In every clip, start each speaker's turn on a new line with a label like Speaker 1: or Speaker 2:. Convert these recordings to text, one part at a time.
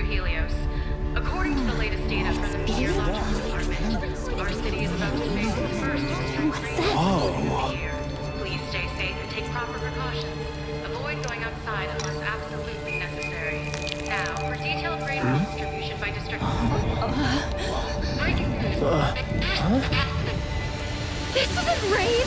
Speaker 1: New Helios. According to the latest data from the Meteorological Department, our city is about to face the first extreme rain of the year. Please stay safe and take proper precautions. Avoid going outside unless absolutely necessary. Now, for detailed rainfall distribution by district. Breaking news.
Speaker 2: This isn't rain!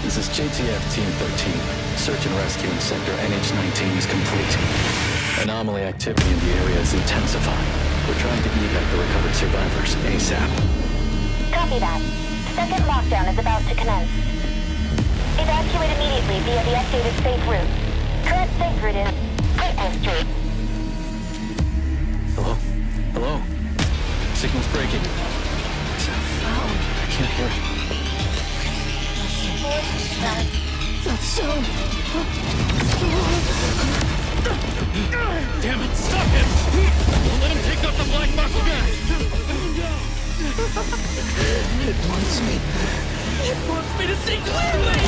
Speaker 3: This is JTF Team 13. Search and rescue in Sector NH-19 is complete. Anomaly activity in the area is intensifying. We're trying to evac the recovered survivors ASAP.
Speaker 4: Copy that. Second lockdown is about to commence. Evacuate immediately via the updated safe route. Current safe route is Greatness Street.
Speaker 3: Hello? Hello? Signal's breaking. I can't hear it.
Speaker 2: That sound!
Speaker 5: Damn it, stop him! Don't let him take up the black box gas!
Speaker 2: It wants me.
Speaker 5: It wants me to see clearly!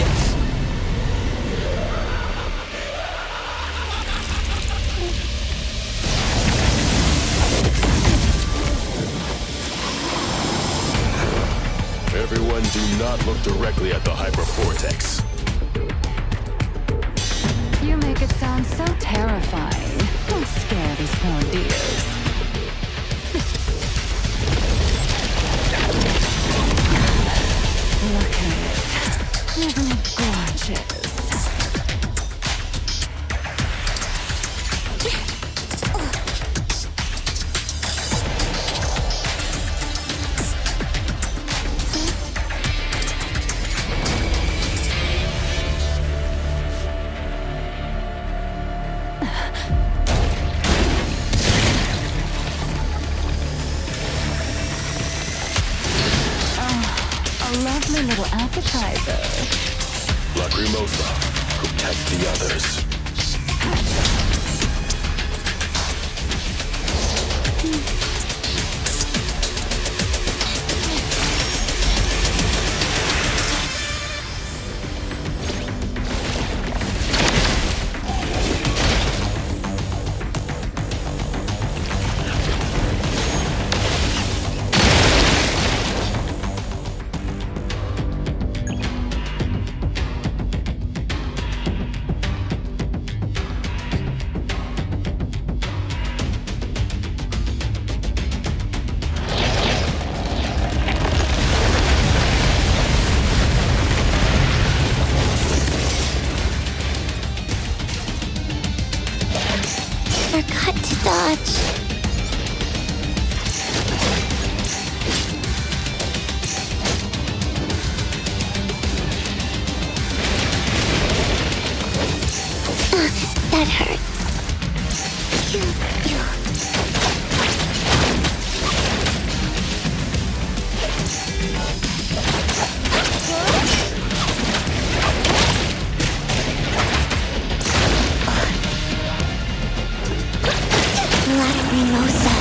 Speaker 6: Everyone do not look directly at the hypervortex.
Speaker 2: You make it sound so terrifying. Don't scare these poor dears. Look at it. Isn't it gorgeous? Lovely little appetizer.
Speaker 6: Lacrimosa, protect the others.
Speaker 4: Forgot to dodge. That hurts. Lacrimosa.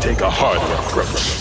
Speaker 6: take a harder approach.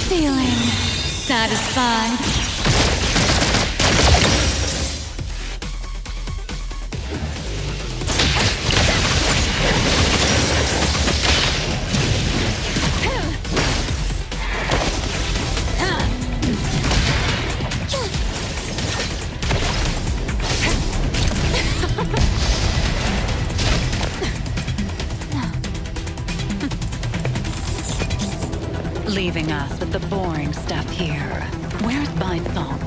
Speaker 2: Feeling satisfied. Leaving us with the boring stuff here. Where's Song?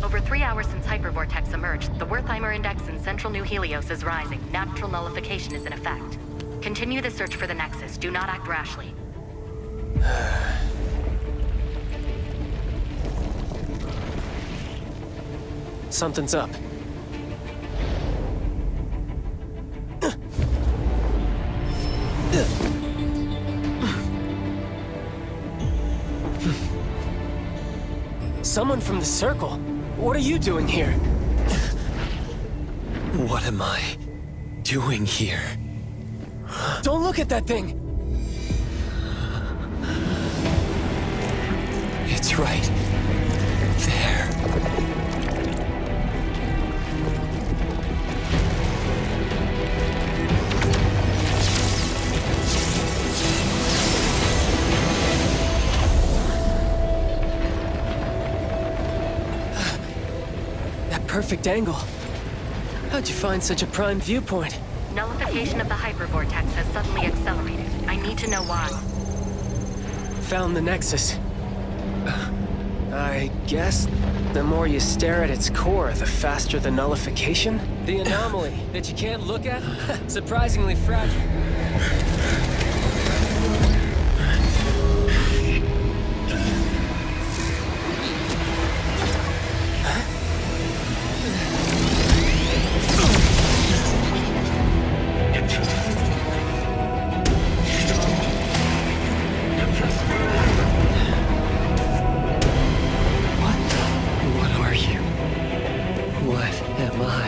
Speaker 1: Over 3 hours since Hypervortex emerged, the Wertheimer Index in central New Helios is rising. Natural nullification is in effect. Continue the search for the Nexus. Do not act rashly.
Speaker 7: Something's up. Someone from the Circle. What are you doing here?
Speaker 8: What am I doing here?
Speaker 7: Don't look at that thing!
Speaker 8: It's right there.
Speaker 7: Perfect angle. How'd you find such a prime viewpoint?
Speaker 1: Nullification of the Hypervortex has suddenly accelerated. I need to know why.
Speaker 7: Found the Nexus. I guess the more you stare at its core, the faster the nullification? The anomaly that you can't look at? Surprisingly fragile.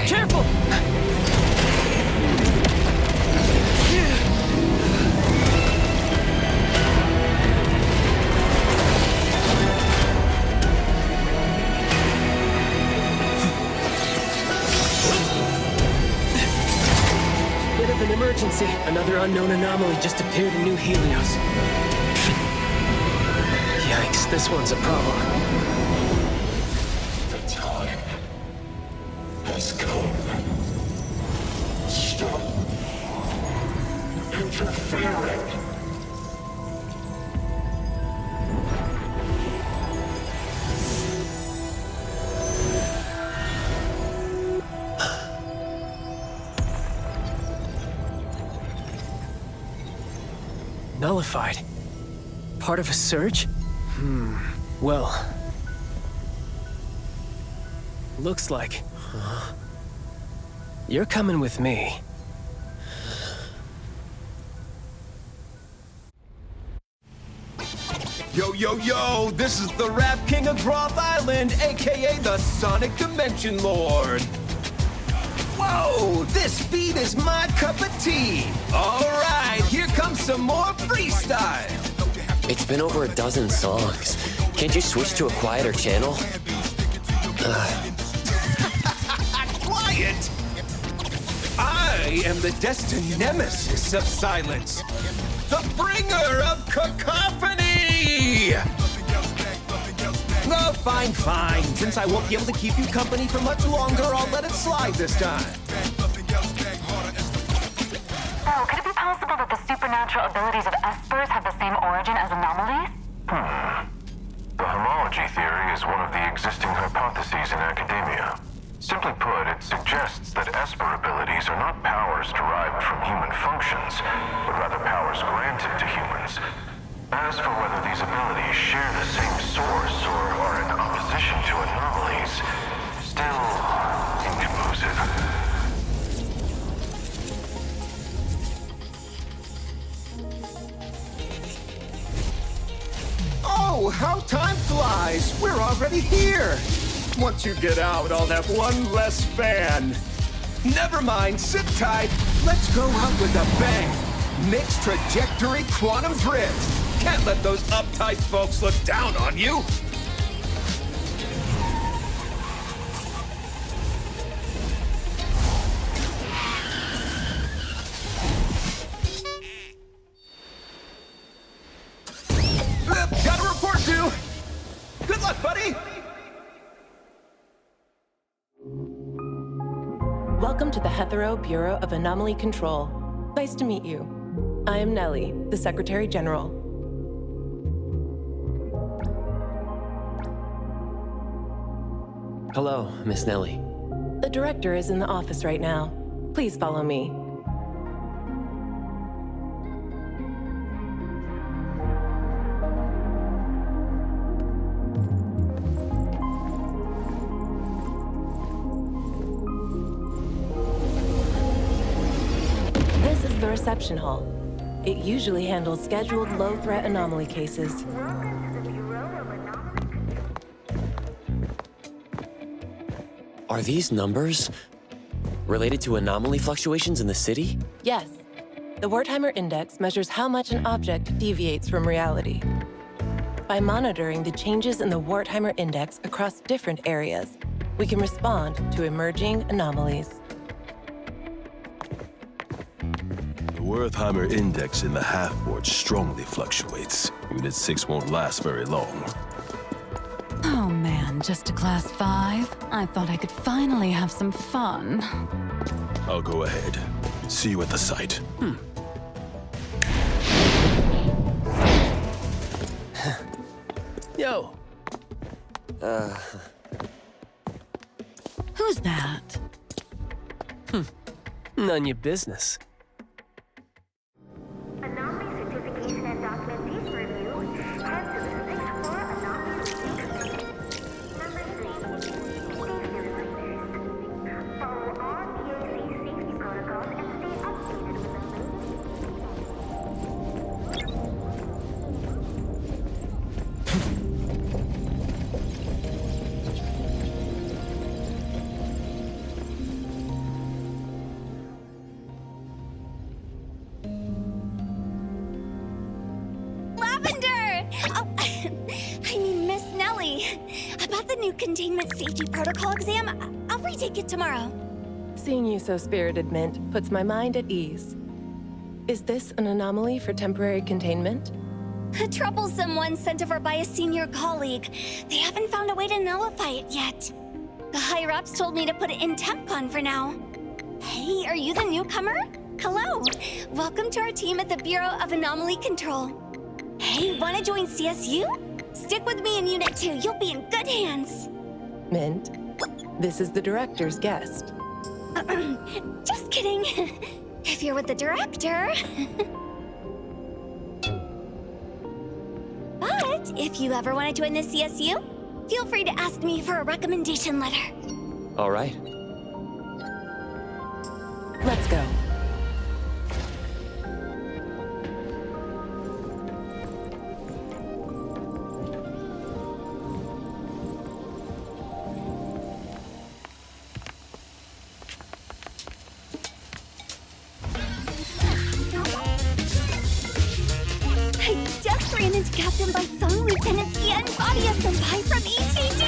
Speaker 7: Careful! Bit of an emergency. Another unknown anomaly just appeared in New Helios. Yikes, this one's a problem.
Speaker 6: Let's go. Stop interfering.
Speaker 7: Nullified. Part of a surge? Well. Looks like. You're coming with me.
Speaker 9: Yo, yo, yo! This is the Rap King of Groth Island, aka the Sonic Dimension Lord! Whoa! This beat is my cup of tea! Alright, here comes some more freestyle!
Speaker 8: It's been over a dozen songs. Can't you switch to a quieter channel?
Speaker 9: Quiet! I am the destined nemesis of silence! The bringer of cacophony! Oh, fine, fine. Since I won't be able to keep you company for much longer, I'll let it slide this time.
Speaker 4: So, could it be possible that the supernatural abilities of espers have the same origin as anomalies?
Speaker 10: The homology theory is one of the existing hypotheses in academia. Simply put, it suggests that Esper abilities are not powers derived from human functions, but rather powers granted to humans. As for whether these abilities share the same source or are in opposition to anomalies, still inconclusive.
Speaker 9: Oh, how time flies! We're already here! Once you get out, I'll have one less fan. Never mind, sit tight. Let's go out with a bang. Mixed trajectory quantum drift. Can't let those uptight folks look down on you. Got a report due. Good luck, buddy.
Speaker 11: Welcome to the Hetero Bureau of Anomaly Control. Nice to meet you. I am Nellie, the Secretary General.
Speaker 8: Hello, Miss Nellie.
Speaker 11: The director is in the office right now. Please follow me. This is the reception hall. It usually handles scheduled low-threat anomaly cases.
Speaker 8: Are these numbers related to anomaly fluctuations in the city?
Speaker 11: Yes. The Wertheimer Index measures how much an object deviates from reality. By monitoring the changes in the Wertheimer Index across different areas, we can respond to emerging anomalies.
Speaker 12: The Wertheimer Index in the half-board strongly fluctuates. Unit 6 won't last very long.
Speaker 2: Oh man, just a class 5? I thought I could finally have some fun.
Speaker 12: I'll go ahead. See you at the site.
Speaker 7: Yo.
Speaker 2: Who's that?
Speaker 7: None your business.
Speaker 4: Anomaly certification and documentation review. Head to the 6th floor anomaly review. Number 3. Safety reminders. Follow all BAC safety protocols and stay updated with the
Speaker 13: Miss Nellie. About the new containment safety protocol exam, I'll retake it tomorrow.
Speaker 11: Seeing you so spirited, Mint, puts my mind at ease. Is this an anomaly for temporary containment?
Speaker 13: A troublesome one sent over by a senior colleague. They haven't found a way to nullify it yet. The higher-ups told me to put it in TempCon for now. Hey, are you the newcomer? Hello. Welcome to our team at the Bureau of Anomaly Control. Hey, wanna join CSU? Stick with me in Unit 2. You'll be in good hands.
Speaker 11: Mint, this is the director's guest.
Speaker 13: Just kidding. If you're with the director. But if you ever want to join the CSU, feel free to ask me for a recommendation letter.
Speaker 8: All right.
Speaker 11: Let's go.
Speaker 13: I just ran into Captain Bite-Song, Lieutenant Sia, and Fadia Senpai from ETD.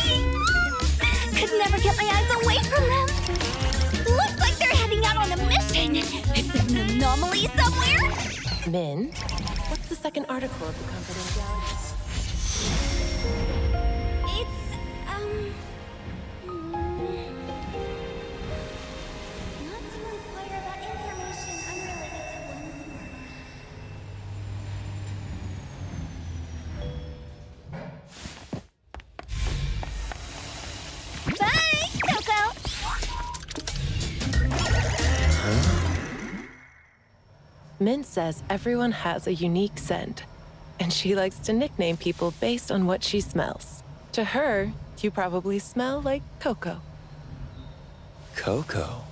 Speaker 13: Could never get my eyes away from them. Looks like they're heading out on a mission. Is there an anomaly somewhere?
Speaker 11: Mint, what's the second article of the confidentiality?
Speaker 13: It's, not to inquire about information unrelated to one's work. Bye, Coco!
Speaker 11: Mint says everyone has a unique scent, and she likes to nickname people based on what she smells. To her, you probably smell like Coco.
Speaker 8: Coco?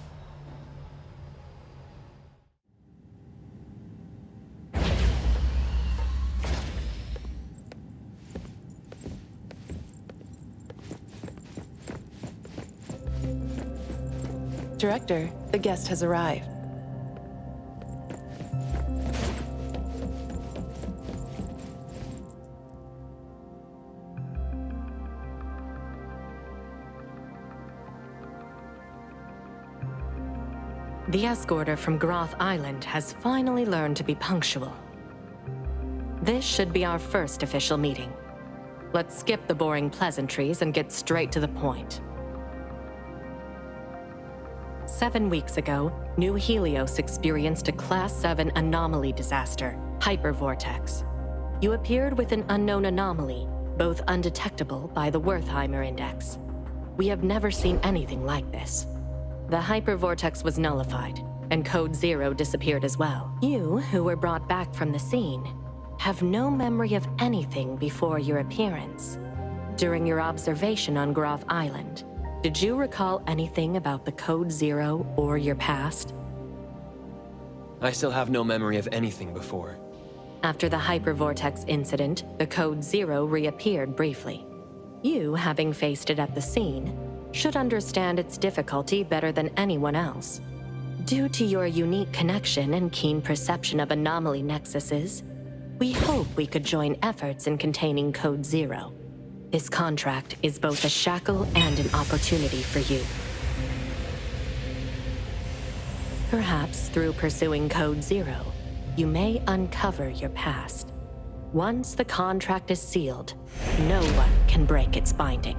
Speaker 11: Director, the guest has arrived.
Speaker 14: The escorter from Groth Island has finally learned to be punctual. This should be our first official meeting. Let's skip the boring pleasantries and get straight to the point. 7 weeks ago, New Helios experienced a Class 7 anomaly disaster, hypervortex. You appeared with an unknown anomaly, both undetectable by the Wertheimer Index. We have never seen anything like this. The hypervortex was nullified, and Code Zero disappeared as well. You, who were brought back from the scene, have no memory of anything before your appearance. During your observation on Groth Island, did you recall anything about the Code Zero or your past?
Speaker 8: I still have no memory of anything before.
Speaker 14: After the hypervortex incident, the Code Zero reappeared briefly. You, having faced it at the scene, should understand its difficulty better than anyone else. Due to your unique connection and keen perception of anomaly nexuses, we hope we could join efforts in containing Code Zero. This contract is both a shackle and an opportunity for you. Perhaps through pursuing Code Zero, you may uncover your past. Once the contract is sealed, no one can break its binding.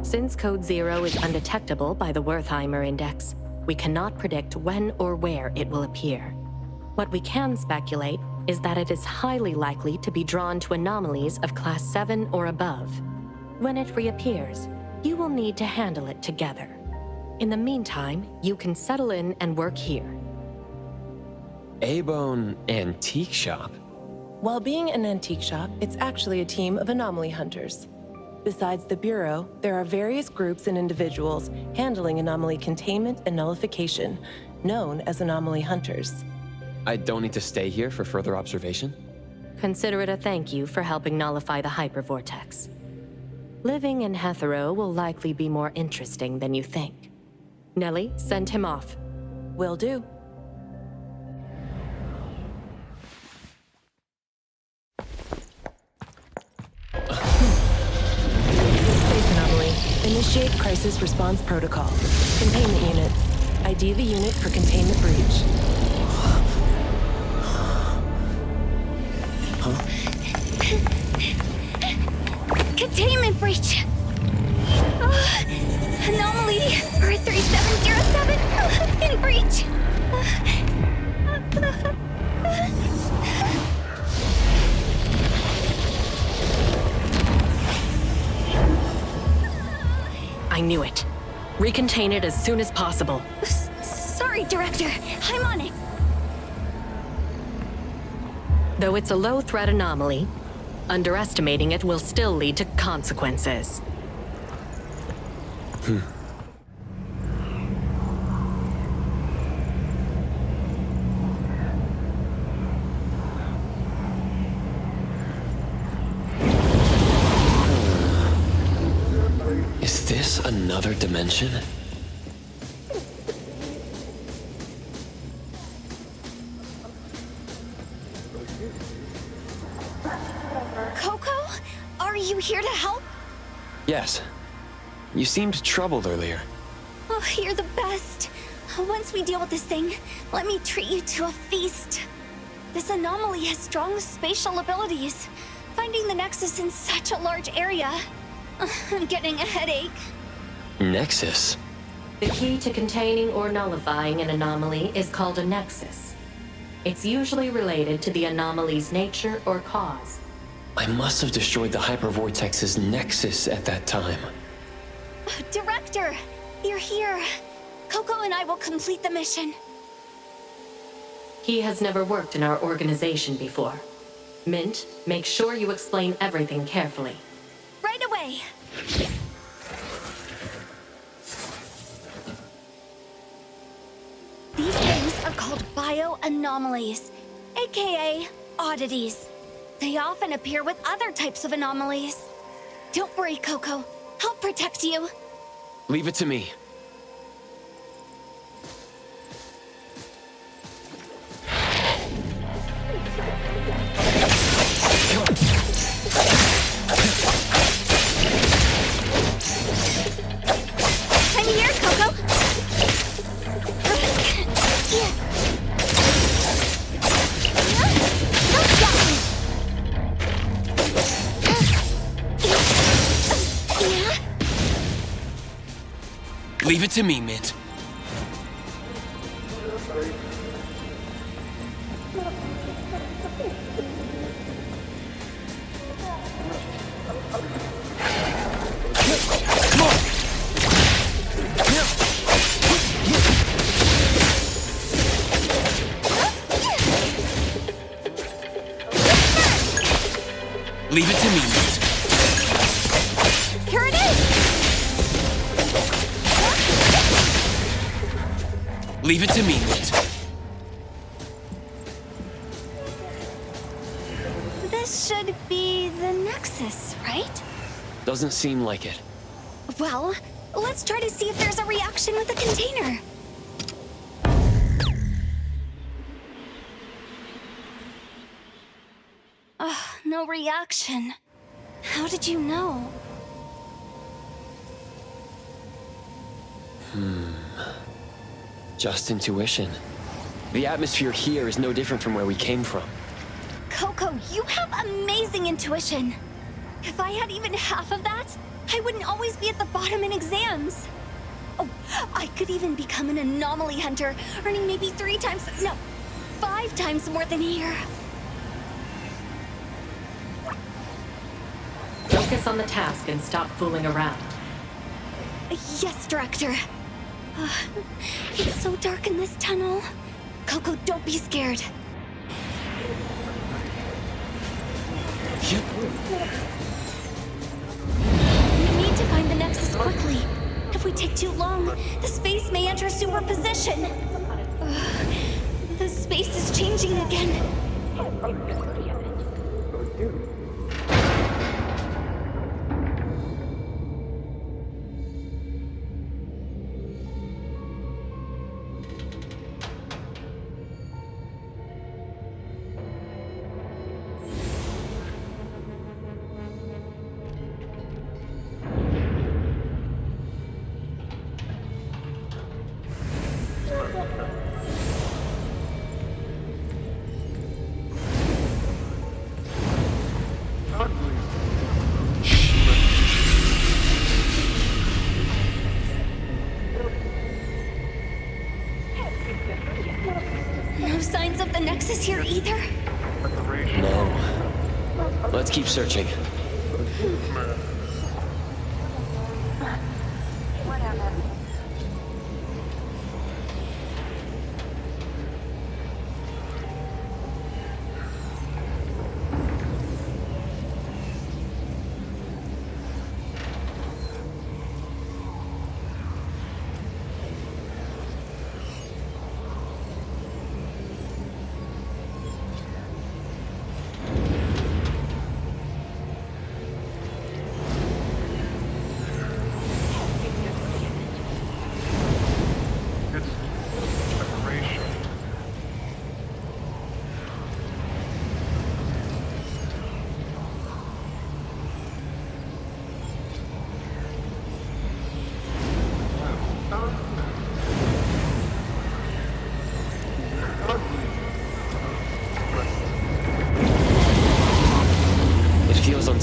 Speaker 14: Since Code Zero is undetectable by the Wertheimer Index, we cannot predict when or where it will appear. What we can speculate is that it is highly likely to be drawn to anomalies of Class 7 or above. When it reappears, you will need to handle it together. In the meantime, you can settle in and work here.
Speaker 8: A-Bone Antique Shop?
Speaker 11: While being an antique shop, it's actually a team of anomaly hunters. Besides the Bureau, there are various groups and individuals handling anomaly containment and nullification, known as anomaly hunters.
Speaker 8: I don't need to stay here for further observation?
Speaker 14: Consider it a thank you for helping nullify the hypervortex. Living in Hetero will likely be more interesting than you think. Nellie, send him off.
Speaker 11: Will do. Initiate crisis response protocol. Containment units. ID the unit for containment breach.
Speaker 8: Huh?
Speaker 13: Containment breach! Anomaly 3707 in breach!
Speaker 14: I knew it. Recontain it as soon as possible.
Speaker 13: Sorry, Director. I'm on it.
Speaker 14: Though it's a low-threat anomaly, underestimating it will still lead to consequences.
Speaker 8: Is this another dimension?
Speaker 13: Coco? Are you here to help?
Speaker 8: Yes. You seemed troubled earlier.
Speaker 13: Oh, you're the best. Once we deal with this thing, let me treat you to a feast. This anomaly has strong spatial abilities. Finding the Nexus in such a large area... I'm getting a headache.
Speaker 8: Nexus?
Speaker 14: The key to containing or nullifying an anomaly is called a nexus. It's usually related to the anomaly's nature or cause.
Speaker 8: I must have destroyed the hypervortex's nexus at that time.
Speaker 13: Director, you're here. Coco and I will complete the mission.
Speaker 14: He has never worked in our organization before. Mint, make sure you explain everything carefully.
Speaker 13: Right away. These things are called bioanomalies, aka oddities. They often appear with other types of anomalies. Don't worry, Coco. I'll protect you.
Speaker 8: Leave it to me.
Speaker 13: I'm here, Coco.
Speaker 8: Leave it to me, Mint. Leave it to me, Mint.
Speaker 13: Here it is!
Speaker 8: Leave it to me, Mint.
Speaker 13: This should be the Nexus, right?
Speaker 8: Doesn't seem like it.
Speaker 13: Well, let's try to see if there's a reaction with the container. No reaction. How did you know?
Speaker 8: Just intuition. The atmosphere here is no different from where we came from.
Speaker 13: Coco, you have amazing intuition. If I had even half of that, I wouldn't always be at the bottom in exams. Oh, I could even become an anomaly hunter, earning maybe 5 times more than here.
Speaker 14: Focus on the task and stop fooling around.
Speaker 13: Yes, Director. It's so dark in this tunnel. Coco, don't be scared. We need to find the Nexus quickly. If we take too long, the space may enter superposition. The space is changing again. No signs of the Nexus here either?
Speaker 8: No. Let's keep searching.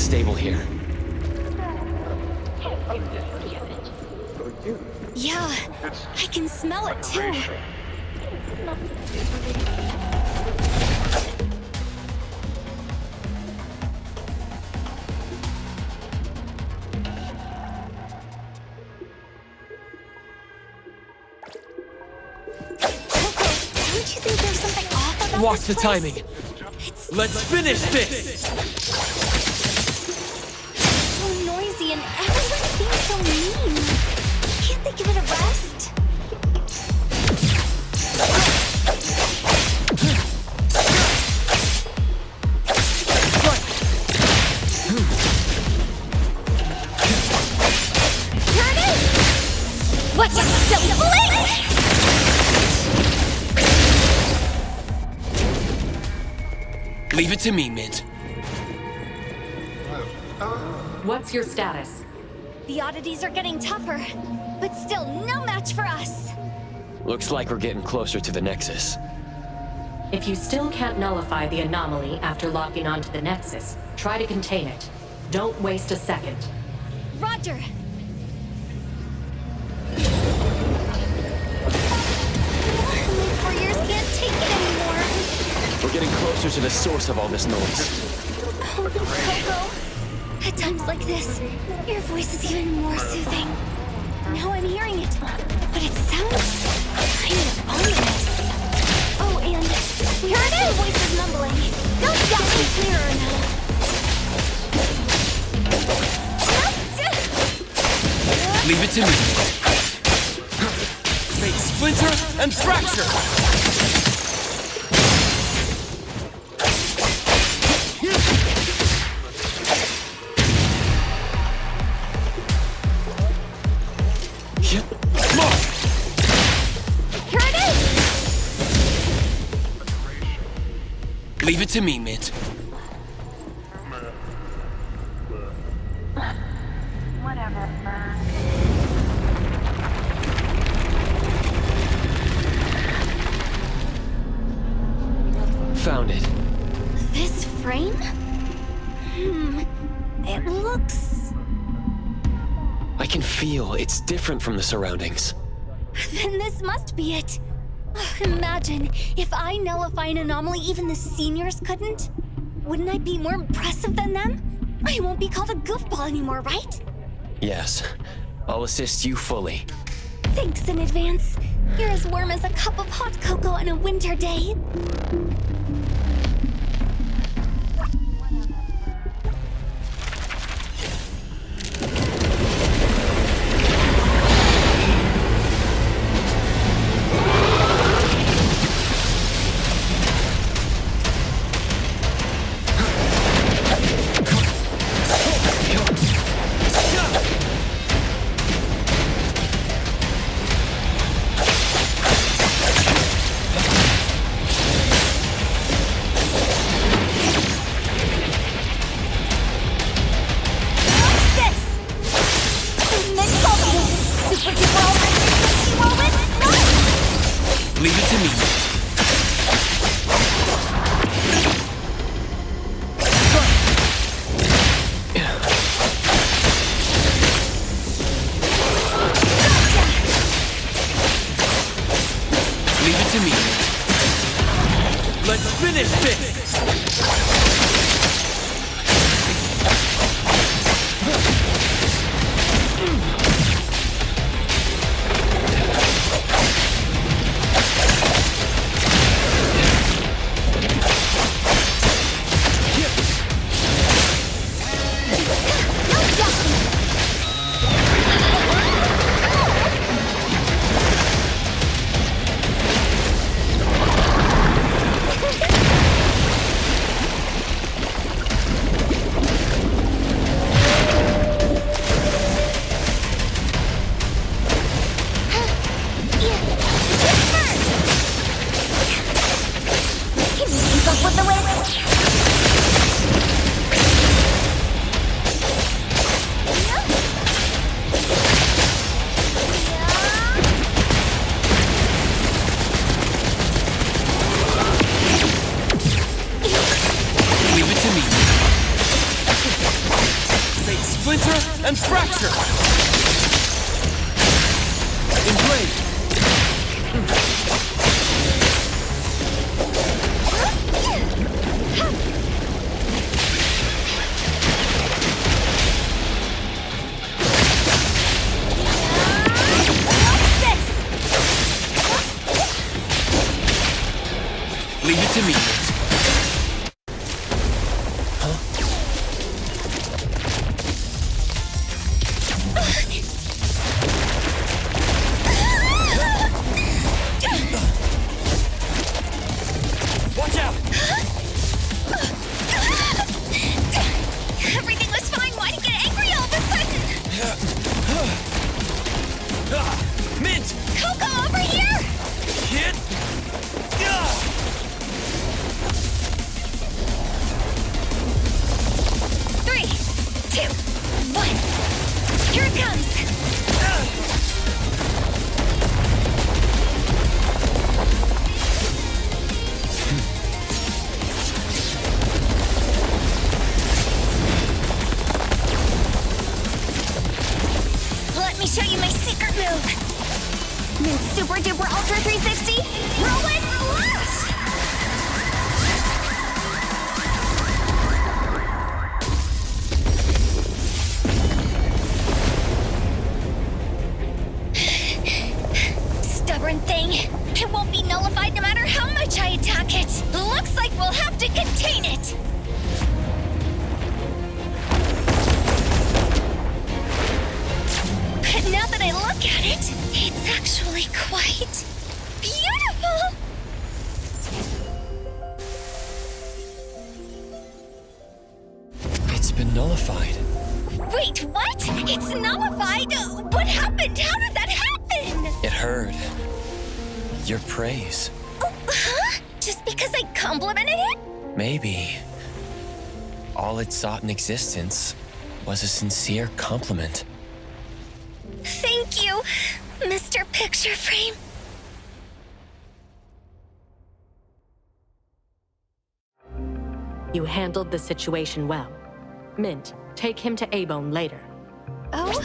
Speaker 8: unstable here.
Speaker 13: Yeah, I can smell it too. Don't you think there's something off about
Speaker 7: Watch
Speaker 13: this
Speaker 7: the
Speaker 13: place?
Speaker 7: timing. Let's finish this!
Speaker 13: So noisy and everyone's being so mean. Can't they give it a rest? Here it is! Watch out, silly bullet!
Speaker 7: Leave it to me, Mint.
Speaker 14: What's your status?
Speaker 13: The oddities are getting tougher, but still no match for us.
Speaker 8: Looks like we're getting closer to the Nexus.
Speaker 14: If you still can't nullify the anomaly after locking onto the Nexus, try to contain it. Don't waste a second.
Speaker 13: Roger. My poor ears can't take it anymore.
Speaker 8: We're getting closer to the source of all this noise.
Speaker 13: Oh, Coco. At times like this, your voice is even more soothing. Now I'm hearing it, but it sounds kind of ominous. Oh, and here it is! The voice is mumbling. Don't get me clearer now.
Speaker 7: Leave it to me. Fate splinter and fracture!
Speaker 13: Here it is!
Speaker 7: Leave it to me, Mint.
Speaker 4: Whatever.
Speaker 8: Found it.
Speaker 13: This frame? It looks...
Speaker 8: I can feel it's different from the surroundings.
Speaker 13: Then this must be it. Imagine if I nullify an anomaly even the seniors couldn't. Wouldn't I be more impressive than them? I won't be called a goofball anymore, right?
Speaker 8: Yes. I'll assist you fully.
Speaker 13: Thanks in advance. You're as warm as a cup of hot cocoa on a winter day.
Speaker 7: Leave it to me. Leave it to me. Let's finish this! Activate Splinter and Fracture! Engrave! Leave it to me. Watch out!
Speaker 13: Everything was fine. Why'd he get angry all of a sudden?
Speaker 7: Mint!
Speaker 13: Coco, over here!
Speaker 7: Hit!
Speaker 13: 3, 2, 1. Here it comes. Let me show you my secret move. Mint Super Duper Ultra 360. Roll it, slash! Stubborn thing. It won't be nullified no matter how much I attack it. Looks like we'll have to contain it. But now that I look at it, it's actually quite beautiful.
Speaker 8: It's been nullified.
Speaker 13: Wait, what? It's nullified? What happened? How did that happen?
Speaker 8: It heard your praise.
Speaker 13: Oh, huh? Just because I complimented it?
Speaker 8: Maybe. All it sought in existence was a sincere compliment.
Speaker 13: Thank you, Mr. Picture Frame.
Speaker 14: You handled the situation well. Mint, take him to A-Bone later.
Speaker 13: Oh?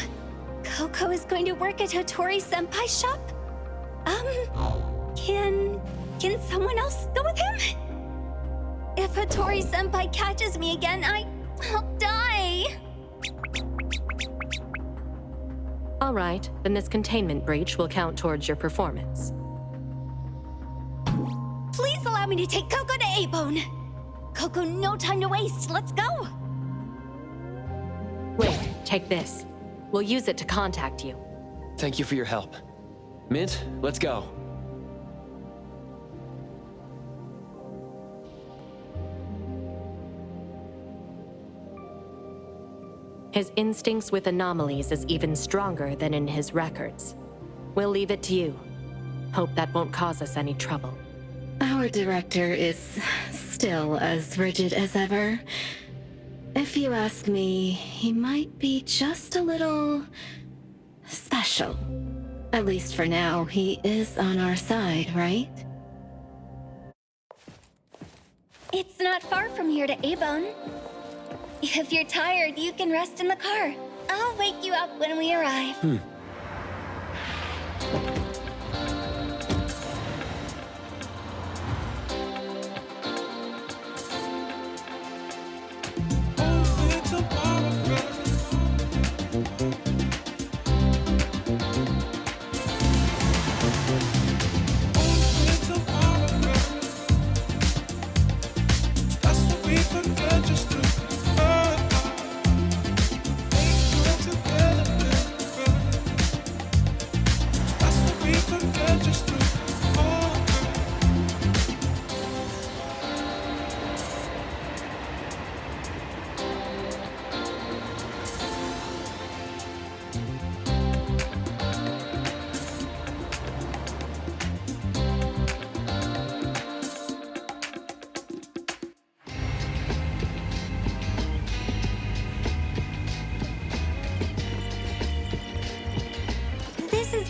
Speaker 13: Coco is going to work at Hattori-senpai's shop? Can someone else go with him? If Hattori-senpai catches me again, I'll die.
Speaker 14: All right, then this containment breach will count towards your performance.
Speaker 13: Please allow me to take Coco to A-Bone. Coco, no time to waste. Let's go.
Speaker 14: Wait, take this. We'll use it to contact you.
Speaker 7: Thank you for your help. Mint, let's go.
Speaker 14: His instincts with anomalies is even stronger than in his records. We'll leave it to you. Hope that won't cause us any trouble.
Speaker 2: Our director is still as rigid as ever. If you ask me, he might be just a little special. At least for now, he is on our side, right?
Speaker 13: It's not far from here to A-Bone. If you're tired, you can rest in the car. I'll wake you up when we arrive.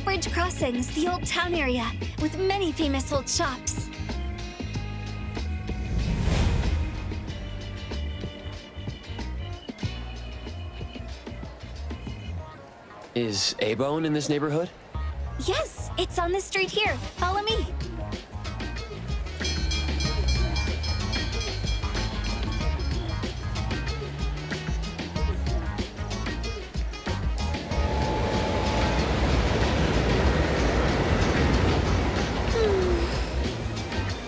Speaker 13: Bridge Crossings, the old town area, with many famous old shops.
Speaker 7: Is A-Bone in this neighborhood?
Speaker 13: Yes, it's on this street here. Follow me.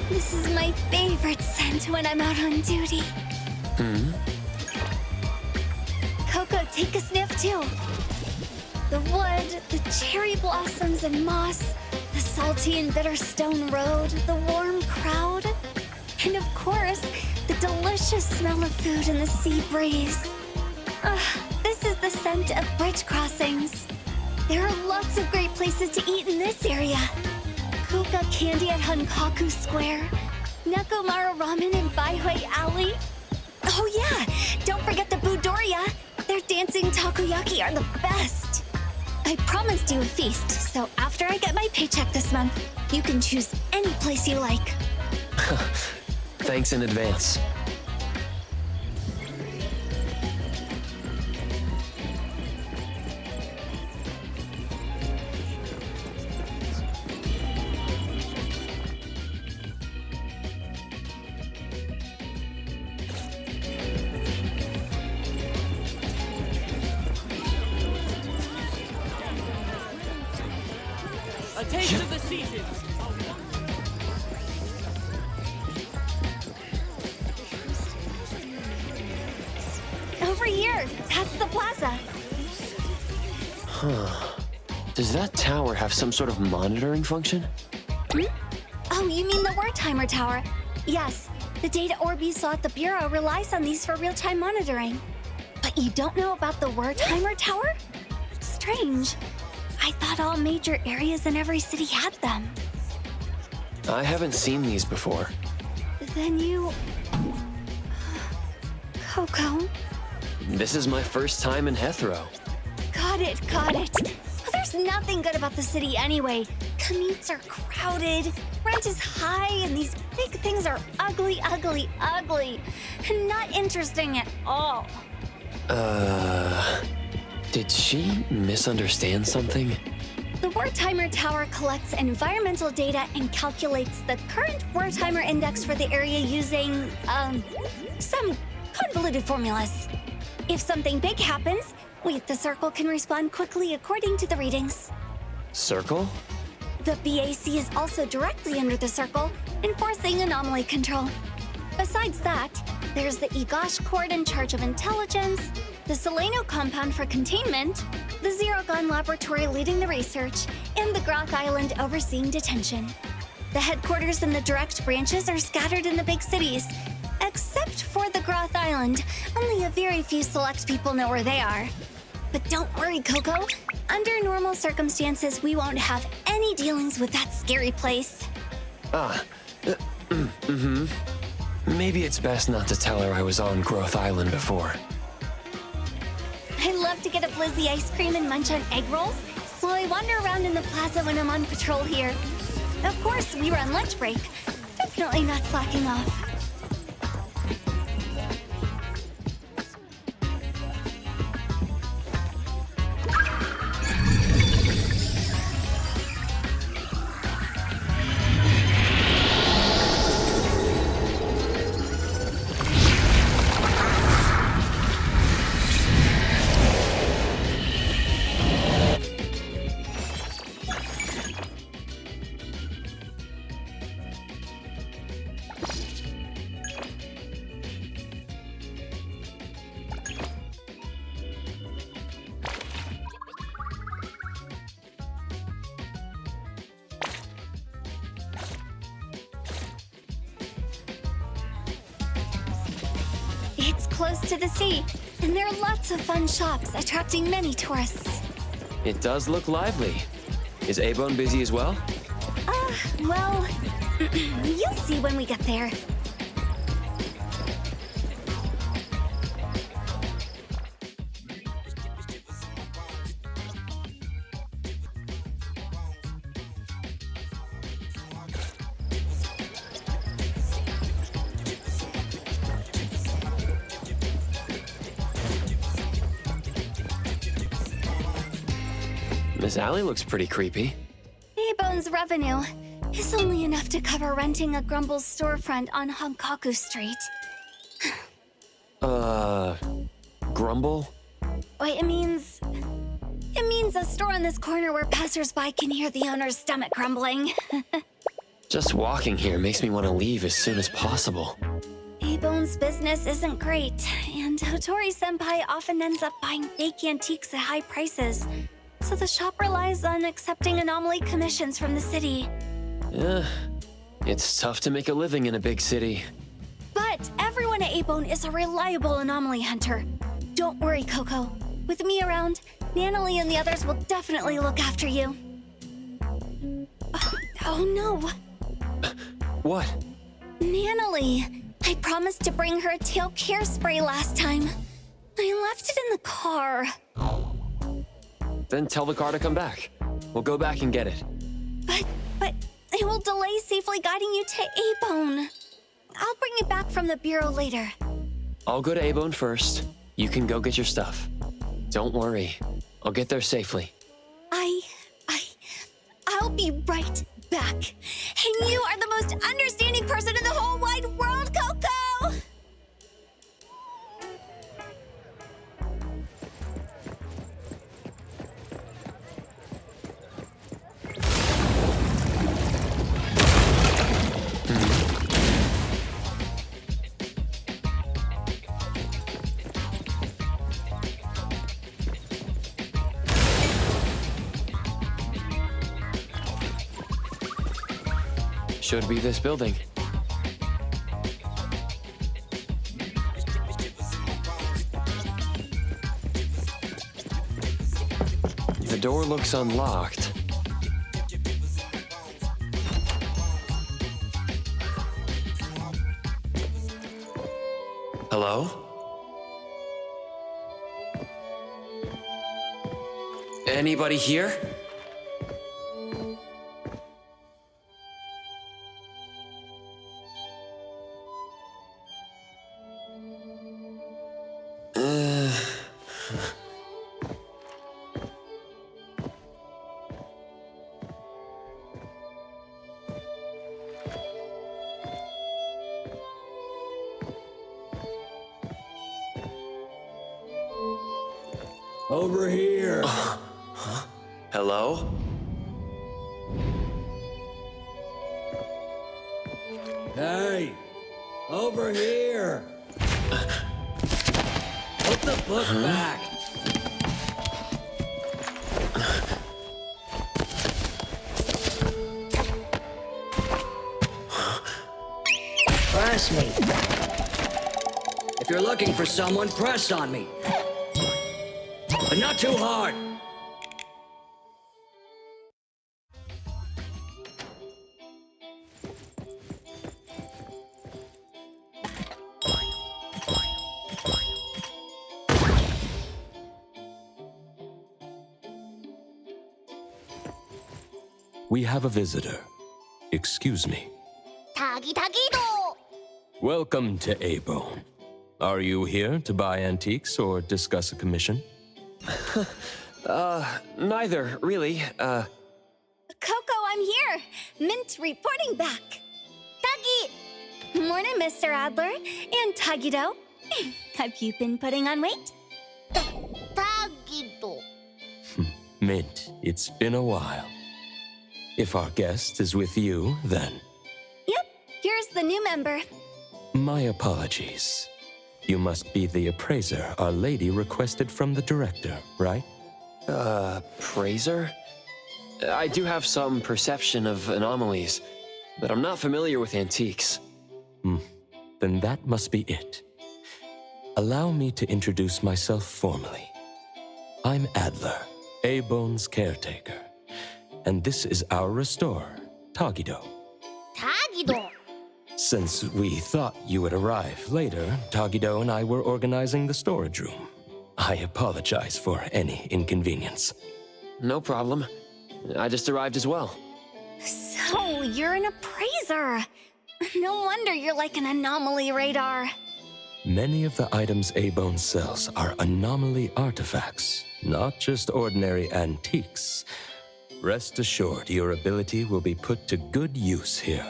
Speaker 13: This is my favorite scent when I'm out on duty. Coco, take a sniff too. The wood, the cherry blossoms and moss, the salty and bitter stone road, the warm crowd, and of course, the delicious smell of food in the sea breeze. This is the scent of bridge crossings. There are lots of great places to eat in this area. Kuka Candy at Hankaku Square, Nekomara Ramen in Baihui Alley. Oh yeah, don't forget the Budoria. Their dancing takoyaki are the best. I promised you a feast, so after I get my paycheck this month, you can choose any place you like.
Speaker 7: Thanks in advance.
Speaker 5: A taste of the seasons.
Speaker 13: Over here, that's the plaza.
Speaker 7: Does that tower have some sort of monitoring function?
Speaker 13: Oh, you mean the Wertheimer Tower? Yes, the data orb you saw at the Bureau relies on these for real-time monitoring. But you don't know about the Wertheimer Tower? Strange. I thought all major areas in every city had them.
Speaker 7: I haven't seen these before.
Speaker 13: Then you... Coco?
Speaker 7: This is my first time in Hethro.
Speaker 13: Got it, got it. There's nothing good about the city anyway. Commutes are crowded, rent is high, and these big things are ugly, ugly, ugly. And not interesting at all.
Speaker 7: Did she misunderstand something?
Speaker 13: The Wertheimer Tower collects environmental data and calculates the current Wertheimer index for the area using, some convoluted formulas. If something big happens, we at the Circle can respond quickly according to the readings.
Speaker 7: Circle?
Speaker 13: The BAC is also directly under the Circle, enforcing anomaly control. Besides that, there's the Egosh Court in charge of intelligence, the Seleno compound for containment, the Zerogon laboratory leading the research, and the Groth Island overseeing detention. The headquarters and the direct branches are scattered in the big cities. Except for the Groth Island, only a very few select people know where they are. But don't worry, Coco. Under normal circumstances, we won't have any dealings with that scary place.
Speaker 7: Maybe it's best not to tell her I was on Groth Island before.
Speaker 13: I love to get a Blizzy ice cream and munch on egg rolls while I wander around in the plaza when I'm on patrol here. Of course, we were on lunch break. Definitely not slacking off. It's close to the sea, and there are lots of fun shops attracting many tourists.
Speaker 7: It does look lively. Is A-Bone busy as well?
Speaker 13: Well, you'll see when we get there.
Speaker 8: This alley looks pretty creepy.
Speaker 13: A-Bone's revenue is only enough to cover renting a Grumble's storefront on Hankaku Street.
Speaker 8: Grumble?
Speaker 13: Wait, it means a store on this corner where passersby can hear the owner's stomach grumbling.
Speaker 8: Just walking here makes me want to leave as soon as possible.
Speaker 13: A-Bone's business isn't great, and Hotori-senpai often ends up buying fake antiques at high prices, so the shop relies on accepting anomaly commissions from the city.
Speaker 8: It's tough to make a living in a big city.
Speaker 13: But everyone at A-Bone is a reliable anomaly hunter. Don't worry, Coco. With me around, Nanalie and the others will definitely look after you. Oh no.
Speaker 8: What?
Speaker 13: Nanalie. I promised to bring her a tail care spray last time. I left it in the car.
Speaker 8: Then tell the car to come back. We'll go back and get it.
Speaker 13: But it will delay safely guiding you to A-Bone. I'll bring it back from the bureau later.
Speaker 8: I'll go to A-Bone first. You can go get your stuff. Don't worry. I'll get there safely.
Speaker 13: I'll be right back. And you are the most understanding person in the whole wide world, Coco!
Speaker 8: Should be this building. The door looks unlocked. Hello? Anybody here?
Speaker 15: Over here.
Speaker 8: Hello?
Speaker 15: Hey, over here. Put the book back. Press me. If you're looking for someone, press on me. But not too hard.
Speaker 12: We have a visitor. Excuse me. Welcome to A-Bone. Are you here to buy antiques or discuss a commission?
Speaker 8: Neither, really.
Speaker 13: Coco, I'm here. Mint reporting back. Tagi! Morning, Mr. Adler. And Tagido. Have you been putting on weight?
Speaker 4: Tagido.
Speaker 12: Mint, it's been a while. If our guest is with you, then...
Speaker 13: Yep, here's the new member.
Speaker 12: My apologies. You must be the appraiser Our Lady requested from the director, right?
Speaker 8: Appraiser? I do have some perception of anomalies, but I'm not familiar with antiques.
Speaker 12: Then that must be it. Allow me to introduce myself formally. I'm Adler, A-Bone's caretaker. And this is our restorer, Tagido.
Speaker 4: Tagido.
Speaker 12: Since we thought you would arrive later, Tagido and I were organizing the storage room. I apologize for any inconvenience.
Speaker 8: No problem. I just arrived as well.
Speaker 13: So, you're an appraiser. No wonder you're like an anomaly radar.
Speaker 12: Many of the items A-Bone sells are anomaly artifacts, not just ordinary antiques. Rest assured, your ability will be put to good use here.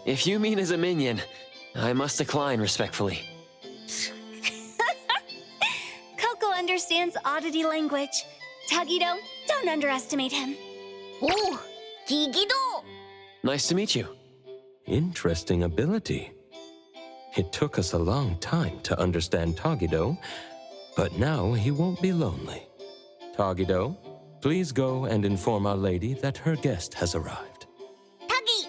Speaker 7: If you mean as a minion, I must decline respectfully.
Speaker 13: Coco understands oddity language. Tagido, don't underestimate him. Oh, Kigido!
Speaker 7: Nice to meet you.
Speaker 12: Interesting ability. It took us a long time to understand Tagido, but now he won't be lonely. Tagido, please go and inform our lady that her guest has arrived.
Speaker 13: Tagi!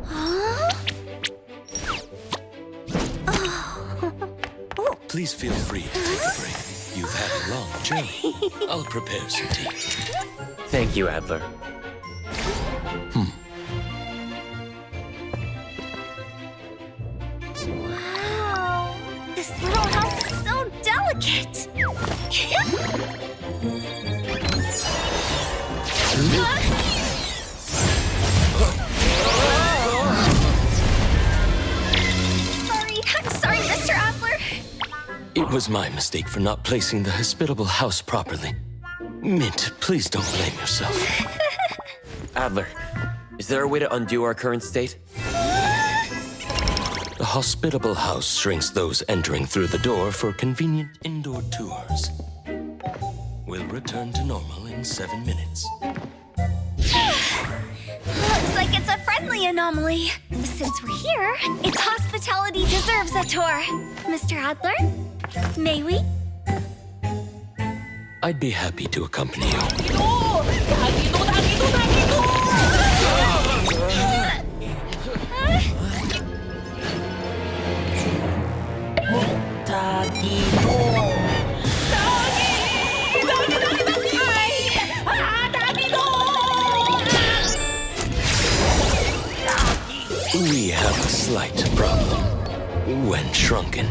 Speaker 13: Huh? Oh.
Speaker 12: Please feel free to take a break. You've had a long journey. I'll prepare some tea.
Speaker 7: Thank you, Adler.
Speaker 13: Wow, this little house is so delicate. I'm sorry, Mr. Adler.
Speaker 12: It was my mistake for not placing the hospitable house properly. Mint, please don't blame yourself.
Speaker 7: Adler, is there a way to undo our current state?
Speaker 12: The hospitable house shrinks those entering through the door for convenient indoor tours. We'll return to normal in 7 minutes.
Speaker 13: Looks like it's a friendly anomaly. Since we're here, its hospitality deserves a tour. Mr. Adler, may we?
Speaker 12: I'd be happy to accompany you. We have a slight problem. When shrunken,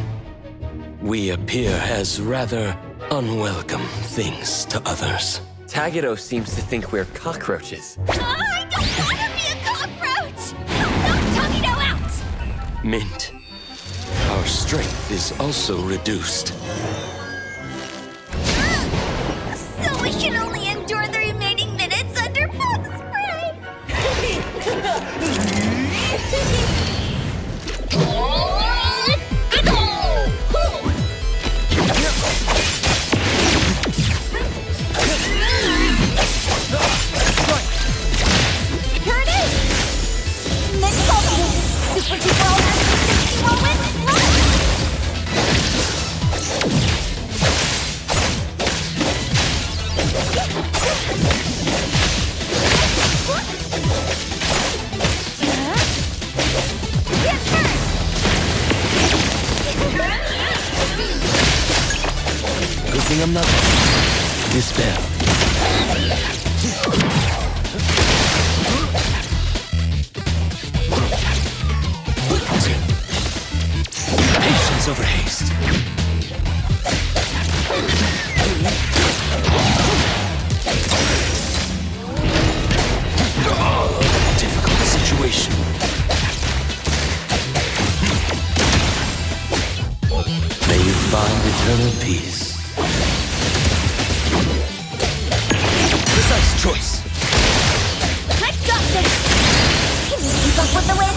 Speaker 12: we appear as rather unwelcome things to others.
Speaker 7: Tagido seems to think we're cockroaches.
Speaker 13: I don't want to be a cockroach! Knock Tagido out!
Speaker 12: Mint, our strength is also reduced.
Speaker 13: So we can only endure the remaining minutes under bug spray! Here it is! Next bubble! Super duper all-electric whirlwind, run!
Speaker 12: Good thing I'm not despair. Patience over haste. Difficult situation. May you find eternal peace. Precise choice.
Speaker 13: I got this! Can you keep up with the wind?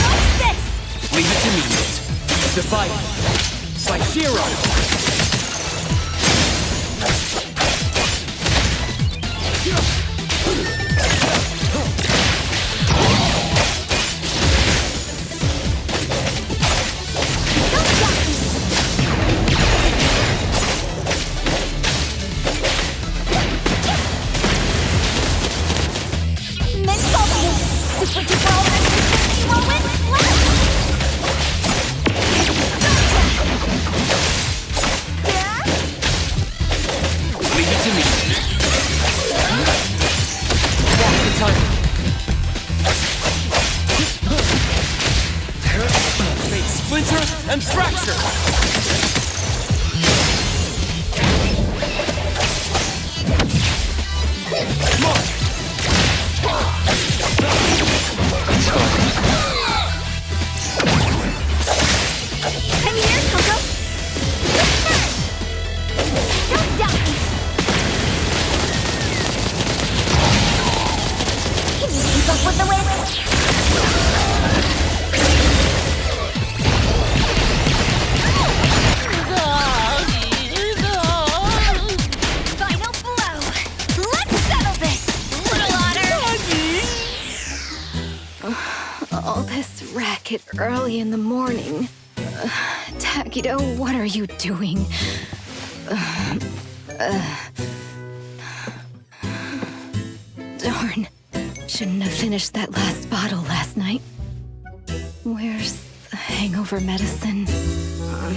Speaker 13: What's this?
Speaker 7: Leave it to me. Defy Saishiro!
Speaker 13: Super duper all-electric whirlwind, blast!
Speaker 7: Leave it to me. Walk the time.
Speaker 2: All this racket early in the morning. Tagido, what are you doing? Darn. Shouldn't have finished that last bottle last night. Where's the hangover medicine? Huh?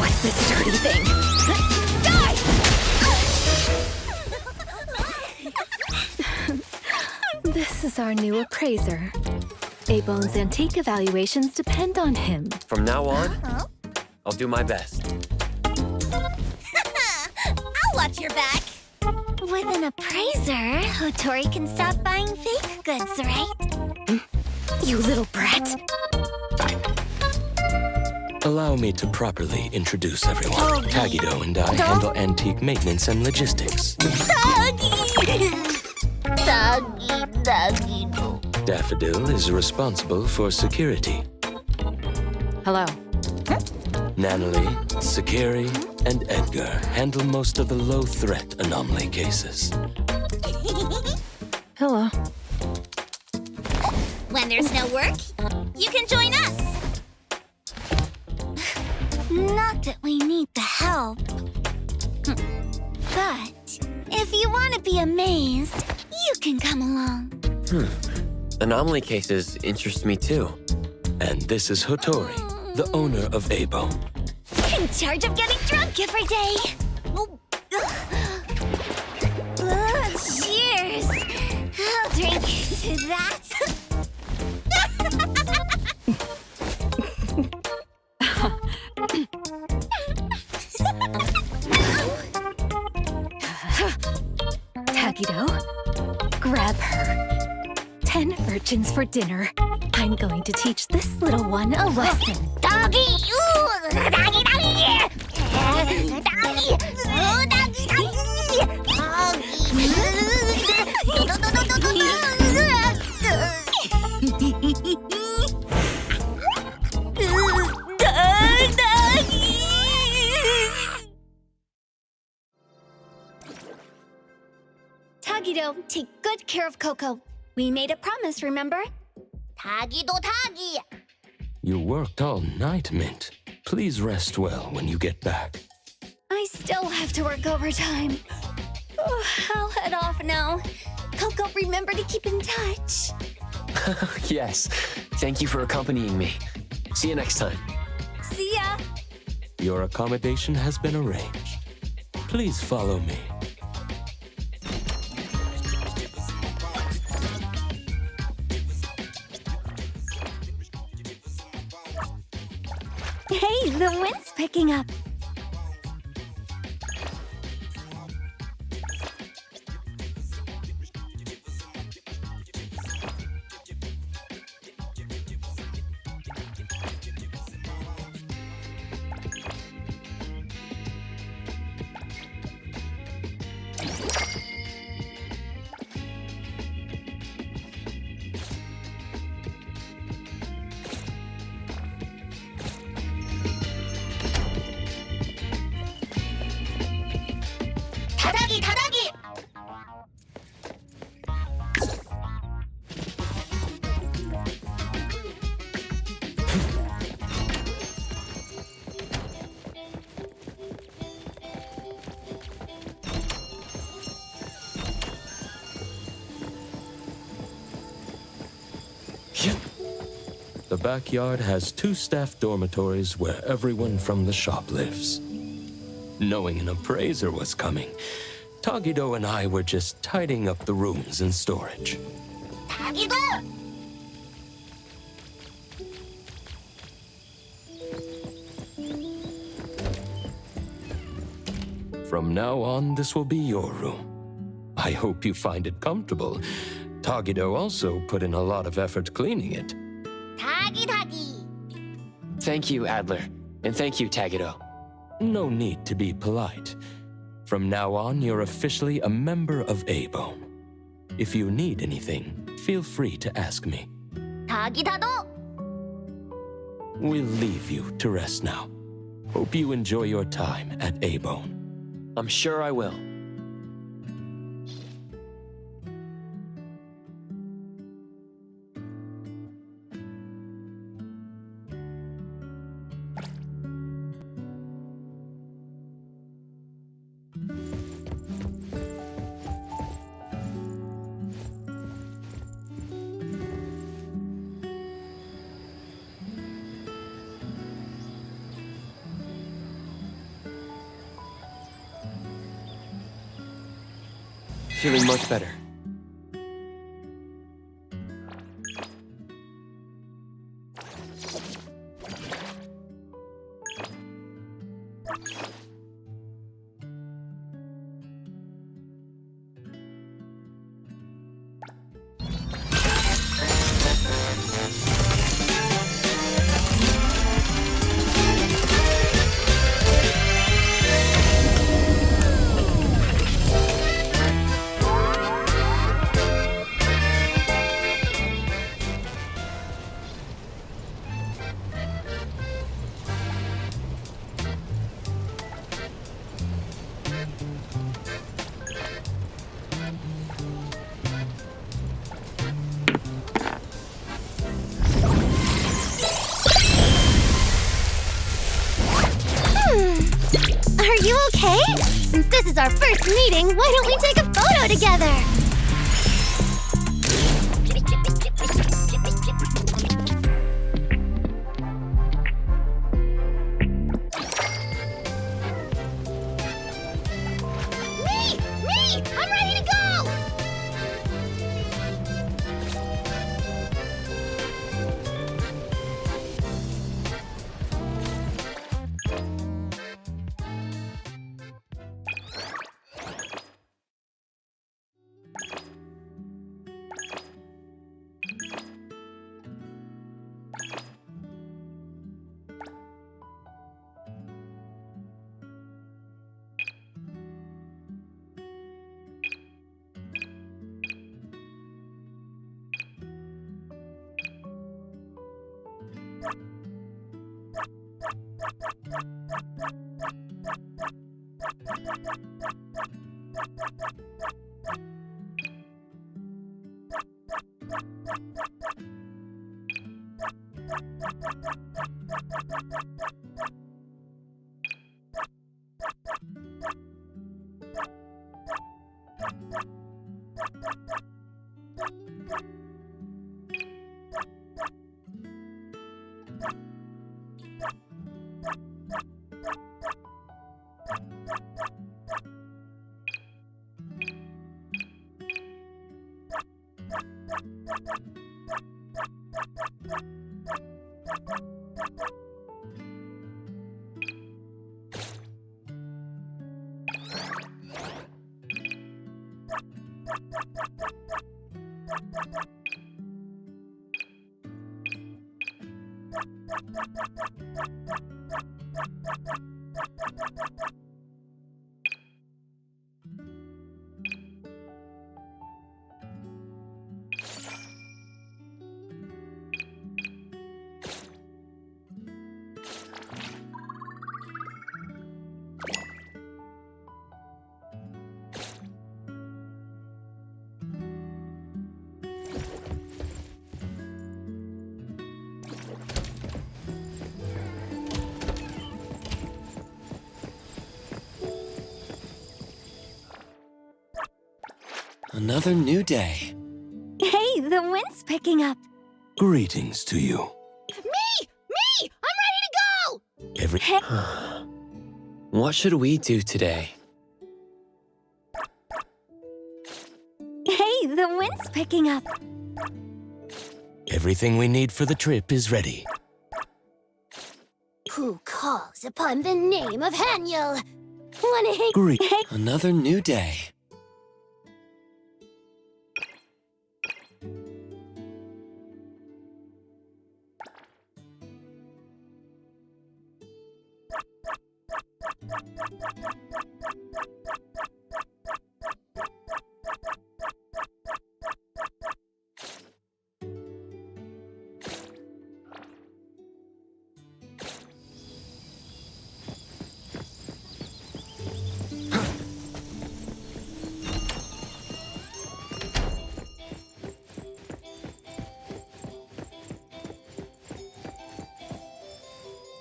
Speaker 2: What's this dirty thing? Die! This is our new appraiser. A-Bone's antique evaluations depend on him.
Speaker 7: From now on, I'll do my best.
Speaker 13: I'll watch your back. With an appraiser, Hotori can stop buying fake goods, right?
Speaker 2: You little brat.
Speaker 12: Allow me to properly introduce everyone. Tagido and I handle antique maintenance and logistics. Daffodil is responsible for security.
Speaker 14: Hello.
Speaker 12: Nanalie, Sakiri, and Edgar handle most of the low-threat anomaly cases.
Speaker 14: Hello.
Speaker 13: When there's no work, you can join us. Not that we need the help. But if you want to be amazed, you can come along.
Speaker 7: Anomaly cases interest me too.
Speaker 12: And this is Hotori, the owner of A-Bone.
Speaker 13: In charge of getting drunk every day. Cheers. I'll drink to that.
Speaker 2: Tagido, grab her. 10 urchins for dinner. I'm going to teach this little one a lesson.
Speaker 13: Doggy! Ooh! Doggy, doggy! Doggy! Oh, doggy, Tagido, take good care of Coco. We made a promise, remember? Tagido Tagi!
Speaker 12: You worked all night, Mint. Please rest well when you get back.
Speaker 13: I still have to work overtime. Oh, I'll head off now. Coco, remember to keep in touch.
Speaker 7: Yes. Thank you for accompanying me. See you next time.
Speaker 13: See ya.
Speaker 12: Your accommodation has been arranged. Please follow me.
Speaker 13: Hey, the wind's picking up. 다다기, 다다기!
Speaker 12: The backyard has 2 staff dormitories where everyone from the shop lives. Knowing an appraiser was coming, Tagido and I were just tidying up the rooms and storage.
Speaker 13: 다기도!
Speaker 12: From now on, this will be your room. I hope you find it comfortable. Tagido also put in a lot of effort cleaning it.
Speaker 13: 다기, 다기!
Speaker 7: Thank you, Adler. And thank you, Tagido.
Speaker 12: No need to be polite. From now on, you're officially a member of A-Bone. If you need anything, feel free to ask me.
Speaker 13: 다기, 다도!
Speaker 12: We'll leave you to rest now. Hope you enjoy your time at A-Bone.
Speaker 7: I'm sure I will. Feeling much better.
Speaker 16: Are you okay? Since this is our first meeting, why don't we take a photo together? Me! I'm ready to go!
Speaker 8: Another new day.
Speaker 16: Hey, the wind's picking up.
Speaker 12: Greetings to you.
Speaker 16: Me! I'm ready to go!
Speaker 8: What should we do today?
Speaker 16: Hey, the wind's picking up.
Speaker 12: Everything we need for the trip is ready.
Speaker 16: Who calls upon the name of Haniel?
Speaker 8: Another new day.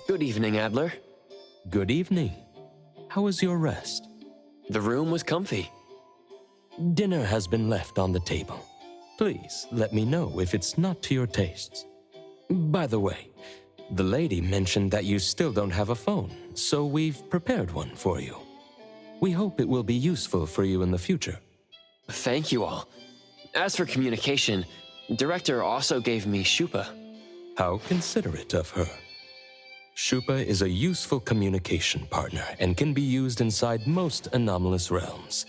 Speaker 7: Good evening, Adler.
Speaker 12: Good evening. How was your rest?
Speaker 7: The room was comfy.
Speaker 12: Dinner has been left on the table. Please let me know if it's not to your tastes. By the way, the lady mentioned that you still don't have a phone, so we've prepared one for you. We hope it will be useful for you in the future.
Speaker 7: Thank you all. As for communication, Director also gave me Shupa.
Speaker 12: How considerate of her. Shupa is a useful communication partner and can be used inside most anomalous realms.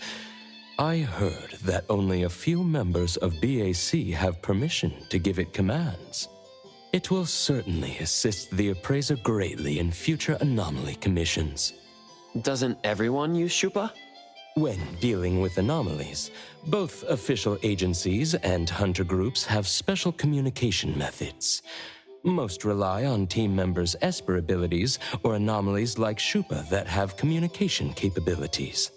Speaker 12: I heard that only a few members of BAC have permission to give it commands. It will certainly assist the appraiser greatly in future anomaly commissions.
Speaker 7: Doesn't everyone use Shupa?
Speaker 12: When dealing with anomalies, both official agencies and hunter groups have special communication methods. Most rely on team members' Esper abilities or anomalies like Shupa that have communication capabilities.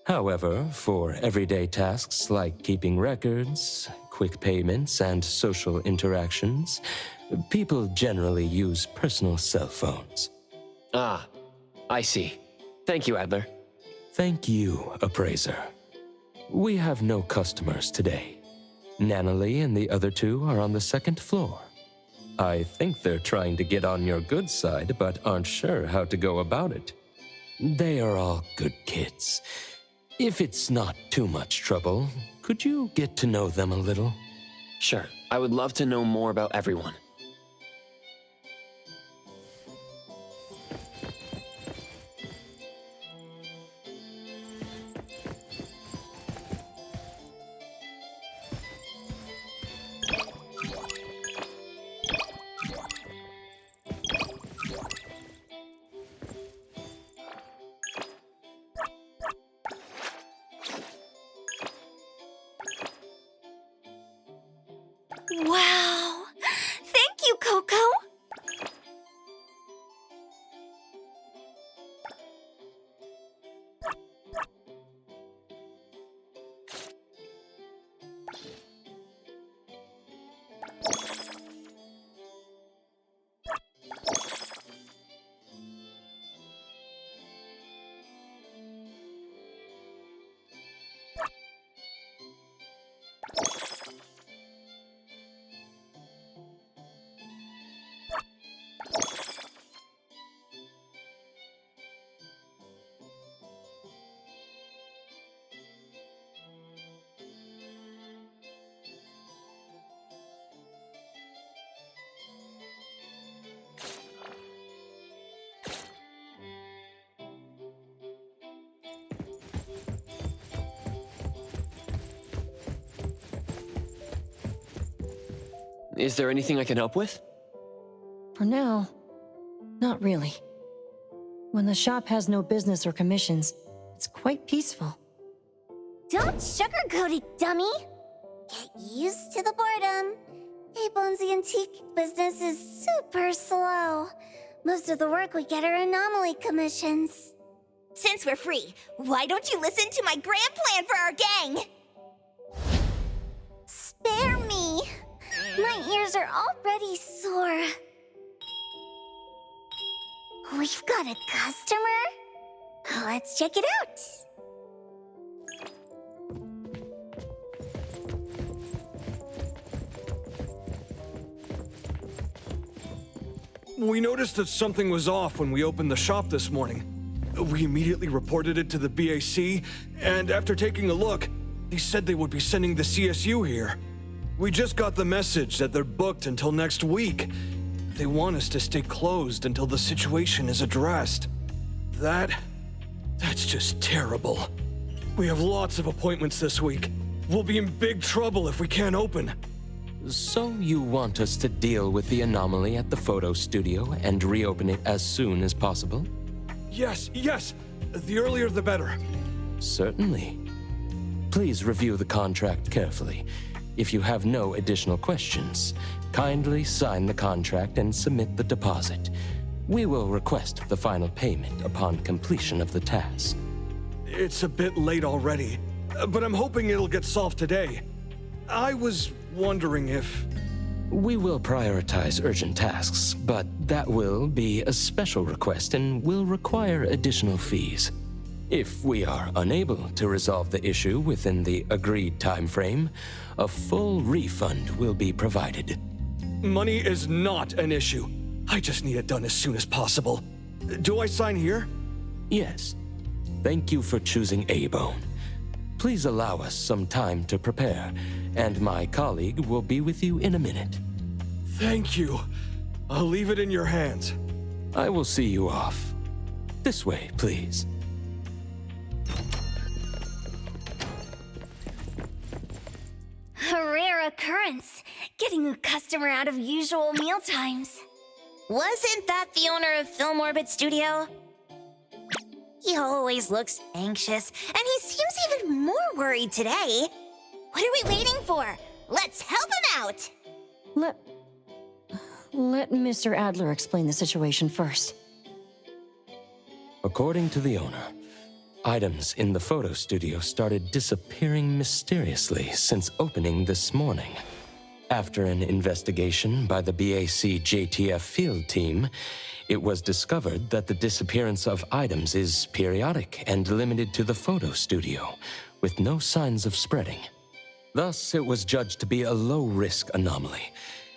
Speaker 12: However, for everyday tasks like keeping records, quick payments, and social interactions, people generally use personal cell phones.
Speaker 7: Ah, I see. Thank you, Adler.
Speaker 12: Thank you, Appraiser. We have no customers today. Nanalie and the other two are on the second floor. I think they're trying to get on your good side, but aren't sure how to go about it. They are all good kids. If it's not too much trouble, could you get to know them a little?
Speaker 7: Sure, I would love to know more about everyone.
Speaker 13: Wow! Thank you, Coco!
Speaker 7: Is there anything I can help with?
Speaker 17: For now, not really. When the shop has no business or commissions, it's quite peaceful.
Speaker 16: Don't sugarcoat it, dummy! Get used to the boredom. A-Bone's antique business is super slow. Most of the work we get are anomaly commissions.
Speaker 18: Since we're free, why don't you listen to my grand plan for our gang?
Speaker 16: Spare me! My ears are already sore. We've got a customer? Let's check it out.
Speaker 19: We noticed that something was off when we opened the shop this morning. We immediately reported it to the BAC, and after taking a look, they said they would be sending the CSU here. We just got the message that they're booked until next week. They want us to stay closed until the situation is addressed. That's just terrible. We have lots of appointments this week. We'll be in big trouble if we can't open.
Speaker 12: So you want us to deal with the anomaly at the photo studio and reopen it as soon as possible?
Speaker 19: Yes. The earlier the better.
Speaker 12: Certainly. Please review the contract carefully. If you have no additional questions, kindly sign the contract and submit the deposit. We will request the final payment upon completion of the task.
Speaker 19: It's a bit late already, but I'm hoping it'll get solved today. I was wondering if...
Speaker 12: We will prioritize urgent tasks, but that will be a special request and will require additional fees. If we are unable to resolve the issue within the agreed time frame, a full refund will be provided.
Speaker 19: Money is not an issue. I just need it done as soon as possible. Do I sign here?
Speaker 12: Yes. Thank you for choosing A-Bone. Please allow us some time to prepare, and my colleague will be with you in a minute.
Speaker 19: Thank you. I'll leave it in your hands.
Speaker 12: I will see you off. This way, please.
Speaker 16: A rare occurrence, getting a customer out of usual meal times.
Speaker 18: Wasn't that the owner of Film Orbit Studio? He always looks anxious, and he seems even more worried today. What are we waiting for? Let's help him out!
Speaker 17: Let Mr. Adler explain the situation first.
Speaker 12: According to the owner, items in the photo studio started disappearing mysteriously since opening this morning. After an investigation by the BAC JTF field team, it was discovered that the disappearance of items is periodic and limited to the photo studio, with no signs of spreading. Thus, it was judged to be a low-risk anomaly,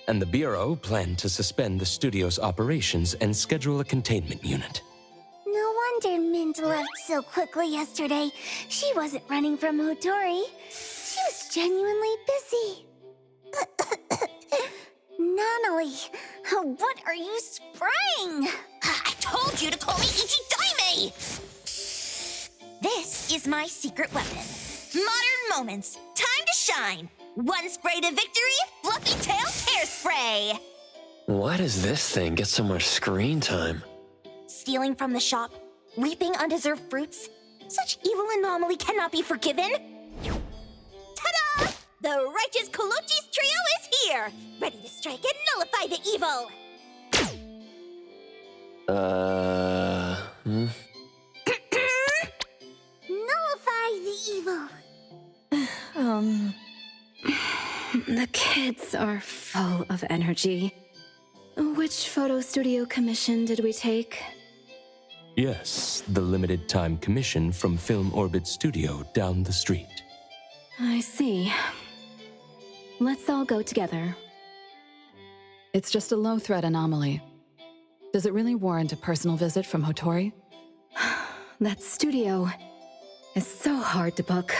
Speaker 12: and the Bureau planned to suspend the studio's operations and schedule a containment unit.
Speaker 16: No wonder Mint left so quickly yesterday. She wasn't running from Hotori. She was genuinely busy. Nanali, what are you spraying?
Speaker 18: I told you to call me Ichidaime! This is my secret weapon. Modern Moments. Time to shine. One spray to victory, Fluffy Tail Hairspray!
Speaker 7: Why does this thing get so much screen time?
Speaker 18: Stealing from the shop, reaping undeserved fruits. Such evil anomaly cannot be forgiven. Ta-da! The righteous Kolochi's trio is here! Ready to strike and nullify the evil!
Speaker 16: Nullify the evil.
Speaker 2: The kids are full of energy. Which photo studio commission did we take?
Speaker 12: Yes, the limited time commission from Film Orbit Studio down the street.
Speaker 2: I see. Let's all go together.
Speaker 20: It's just a low-threat anomaly. Does it really warrant a personal visit from Hotori?
Speaker 2: That studio is so hard to book.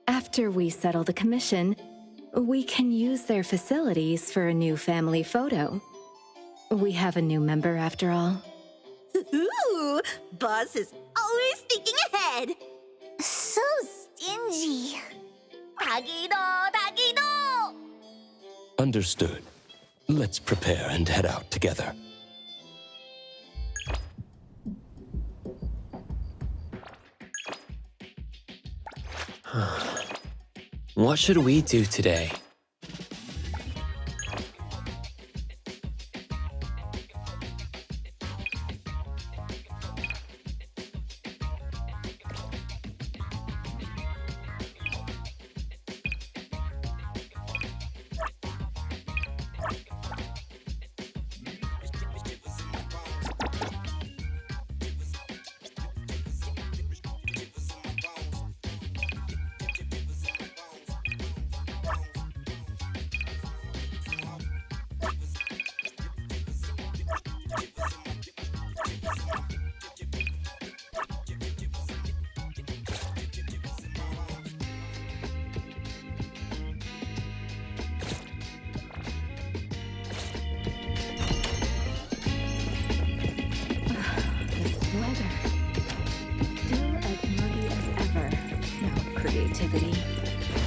Speaker 2: After we settle the commission, we can use their facilities for a new family photo. We have a new member after all.
Speaker 18: Ooh, boss is always thinking ahead.
Speaker 16: So stingy.
Speaker 18: Tagido, tagido!
Speaker 12: Understood. Let's prepare and head out together.
Speaker 7: What should we do today?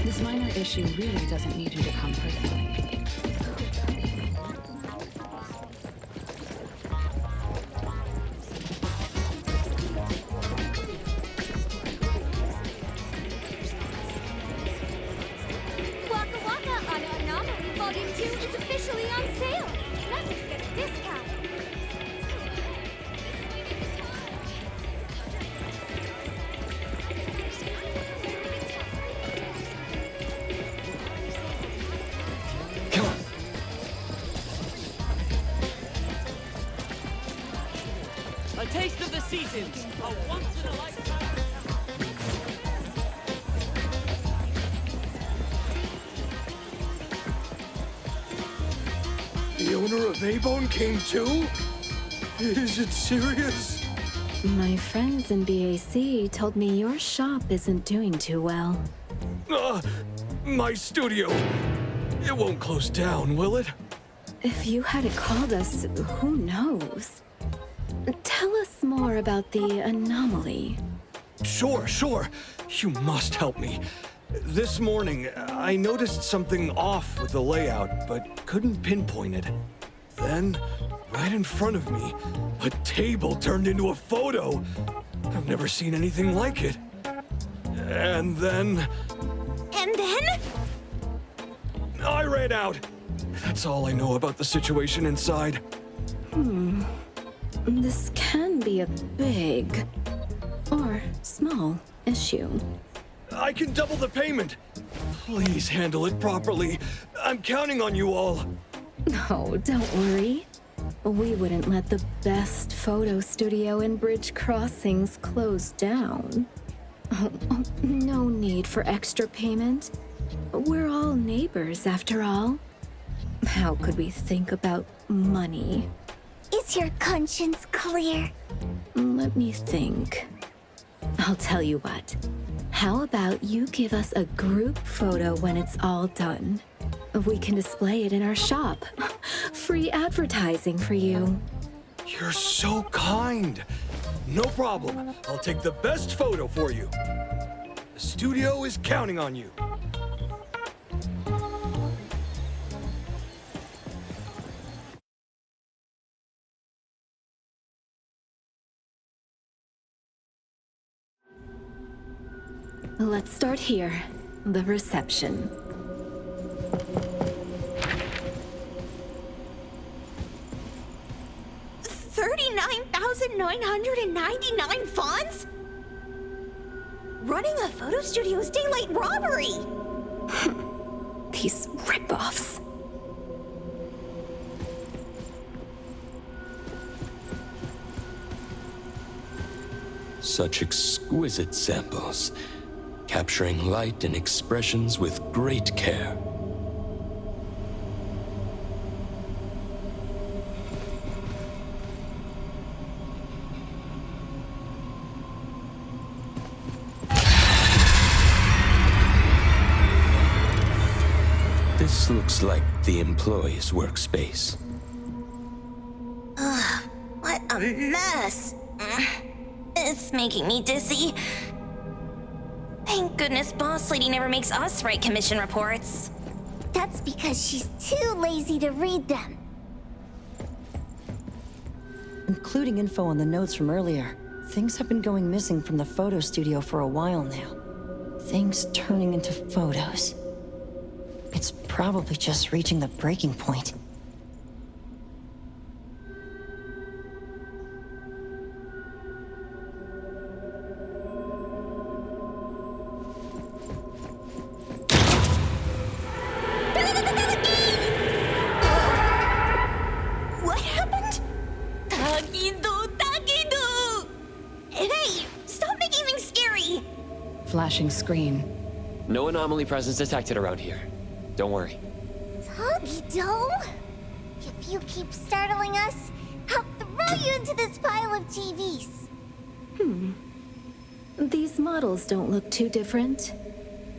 Speaker 20: This minor issue really doesn't need you to come personally.
Speaker 16: Waka Waka on Anomaly Volume 2 is officially on sale. Members get a discount.
Speaker 7: taste of the seasons. A once-in-a-lifetime...
Speaker 19: The owner of A-Bone came too? Is it serious?
Speaker 2: My friends in BAC told me your shop isn't doing too well.
Speaker 19: My studio. It won't close down, will it?
Speaker 2: If you hadn't called us, who knows? Tell us more about the anomaly.
Speaker 19: Sure. You must help me. This morning, I noticed something off with the layout, but couldn't pinpoint it. Then, right in front of me, a table turned into a photo. I've never seen anything like it. And then...
Speaker 18: And then?
Speaker 19: I ran out. That's all I know about the situation inside.
Speaker 2: This can be a big or small issue.
Speaker 19: I can double the payment. Please handle it properly. I'm counting on you all.
Speaker 2: No, don't worry. We wouldn't let the best photo studio in Bridge Crossings close down. No need for extra payment. We're all neighbors, after all. How could we think about money?
Speaker 16: Is your conscience clear?
Speaker 2: Let me think. I'll tell you what. How about you give us a group photo when it's all done? We can display it in our shop. Free advertising for you.
Speaker 19: You're so kind. No problem. I'll take the best photo for you. The studio is counting on you.
Speaker 2: Let's start here. The reception.
Speaker 18: $39,999 funds? Running a photo studio is daylight robbery!
Speaker 2: These rip-offs.
Speaker 12: Such exquisite samples, capturing light and expressions with great care. This looks like the employee's workspace.
Speaker 18: Ugh, what a mess. It's making me dizzy. Thank goodness Boss Lady never makes us write commission reports.
Speaker 16: That's because she's too lazy to read them.
Speaker 17: Including info on the notes from earlier. Things have been going missing from the photo studio for a while now. Things turning into photos. It's probably just reaching the breaking point.
Speaker 18: What happened? Tagido! Hey, stop making things scary!
Speaker 20: Flashing screen.
Speaker 7: No anomaly presence detected around here. Don't worry.
Speaker 16: Tagido? If you keep startling us, I'll throw you into this pile of TVs.
Speaker 2: These models don't look too different.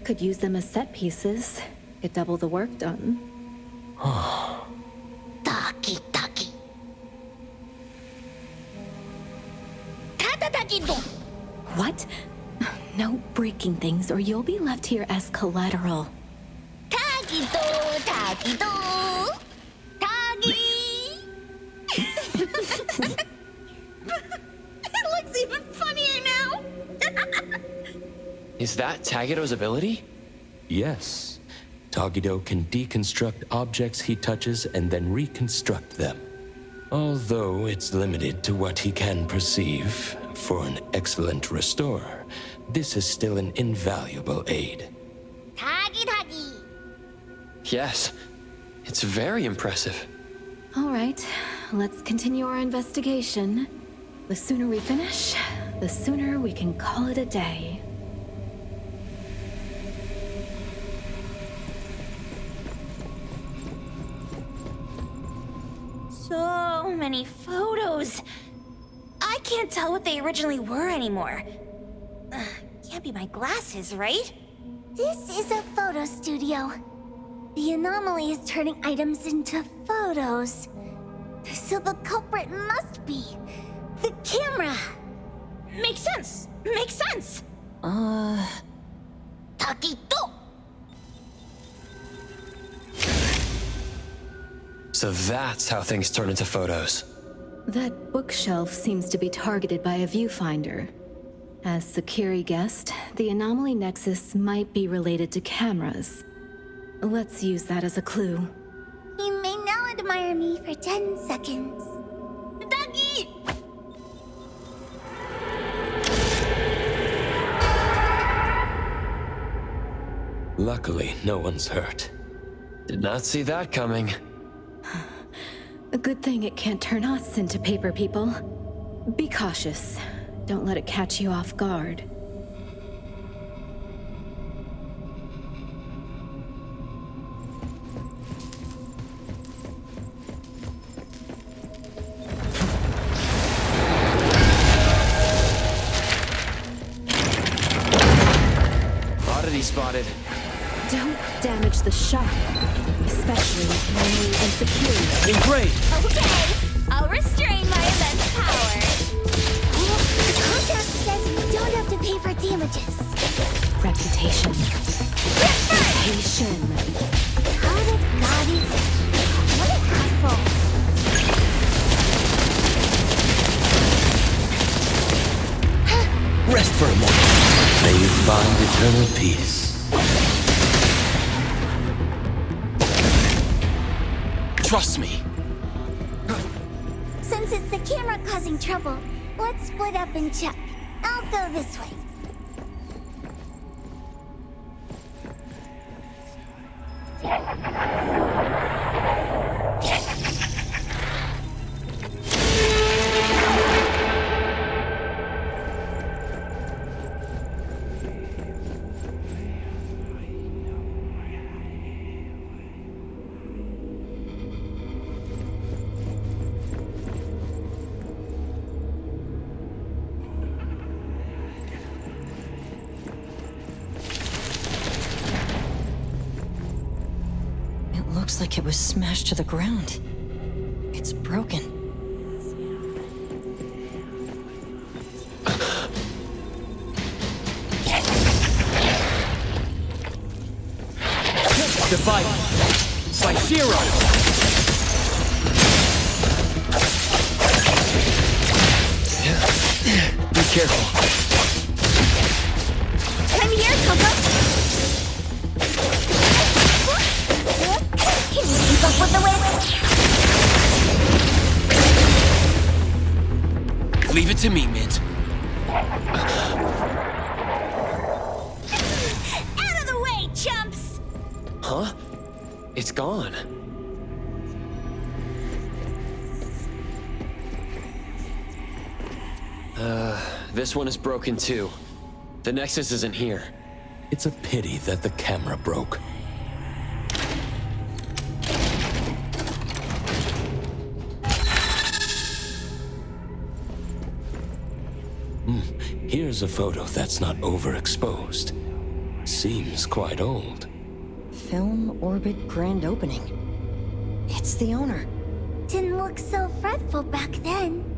Speaker 2: Could use them as set pieces. Get double the work done.
Speaker 16: Taki. Tagido!
Speaker 2: What? No breaking things or you'll be left here as collateral.
Speaker 16: Tagido! Tagi!
Speaker 18: It looks even funnier now!
Speaker 7: Is that Tagido's ability?
Speaker 12: Yes. Tagido can deconstruct objects he touches and then reconstruct them. Although it's limited to what he can perceive, for an excellent restorer, this is still an invaluable aid.
Speaker 16: Tagi!
Speaker 7: Yes. It's very impressive.
Speaker 2: All right, let's continue our investigation. The sooner we finish, the sooner we can call it a day.
Speaker 18: So many photos. I can't tell what they originally were anymore. Can't be my glasses, right?
Speaker 16: This is a photo studio. The anomaly is turning items into photos. So the culprit must be the camera.
Speaker 18: Makes sense. Makes sense. Taquito.
Speaker 8: So that's how things turn into photos.
Speaker 2: That bookshelf seems to be targeted by a viewfinder. As Sakiri guessed, the anomaly nexus might be related to cameras. Let's use that as a clue.
Speaker 16: You may now admire me for 10 seconds.
Speaker 18: Ducky!
Speaker 12: Luckily, no one's hurt.
Speaker 8: Did not see that coming.
Speaker 2: A good thing it can't turn us into paper people. Be cautious. Don't let it catch you off guard.
Speaker 8: Oddity spotted.
Speaker 2: Don't damage the shop, especially when we're insecure.
Speaker 8: Great!
Speaker 18: Okay, I'll restrain my immense power.
Speaker 16: The contract says we don't have to pay for damages.
Speaker 2: Reputation. Reputation.
Speaker 16: How did God eat? What a hassle.
Speaker 12: Rest for a moment. May you find eternal peace.
Speaker 8: Trust me.
Speaker 16: Since it's the camera causing trouble, let's split up and check. I'll go this way.
Speaker 17: Looks like it was smashed to the ground. It's broken.
Speaker 7: Divide by 0. Be careful.
Speaker 18: I'm here, Coco. Can you keep up with the wind?
Speaker 8: Leave it to me, Mint.
Speaker 18: Out of the way, chumps!
Speaker 8: Huh? It's gone. This one is broken too. The Nexus isn't here.
Speaker 12: It's a pity that the camera broke. Here's a photo that's not overexposed. Seems quite old.
Speaker 17: Film Orbit Grand Opening. It's the owner.
Speaker 16: Didn't look so fretful back then.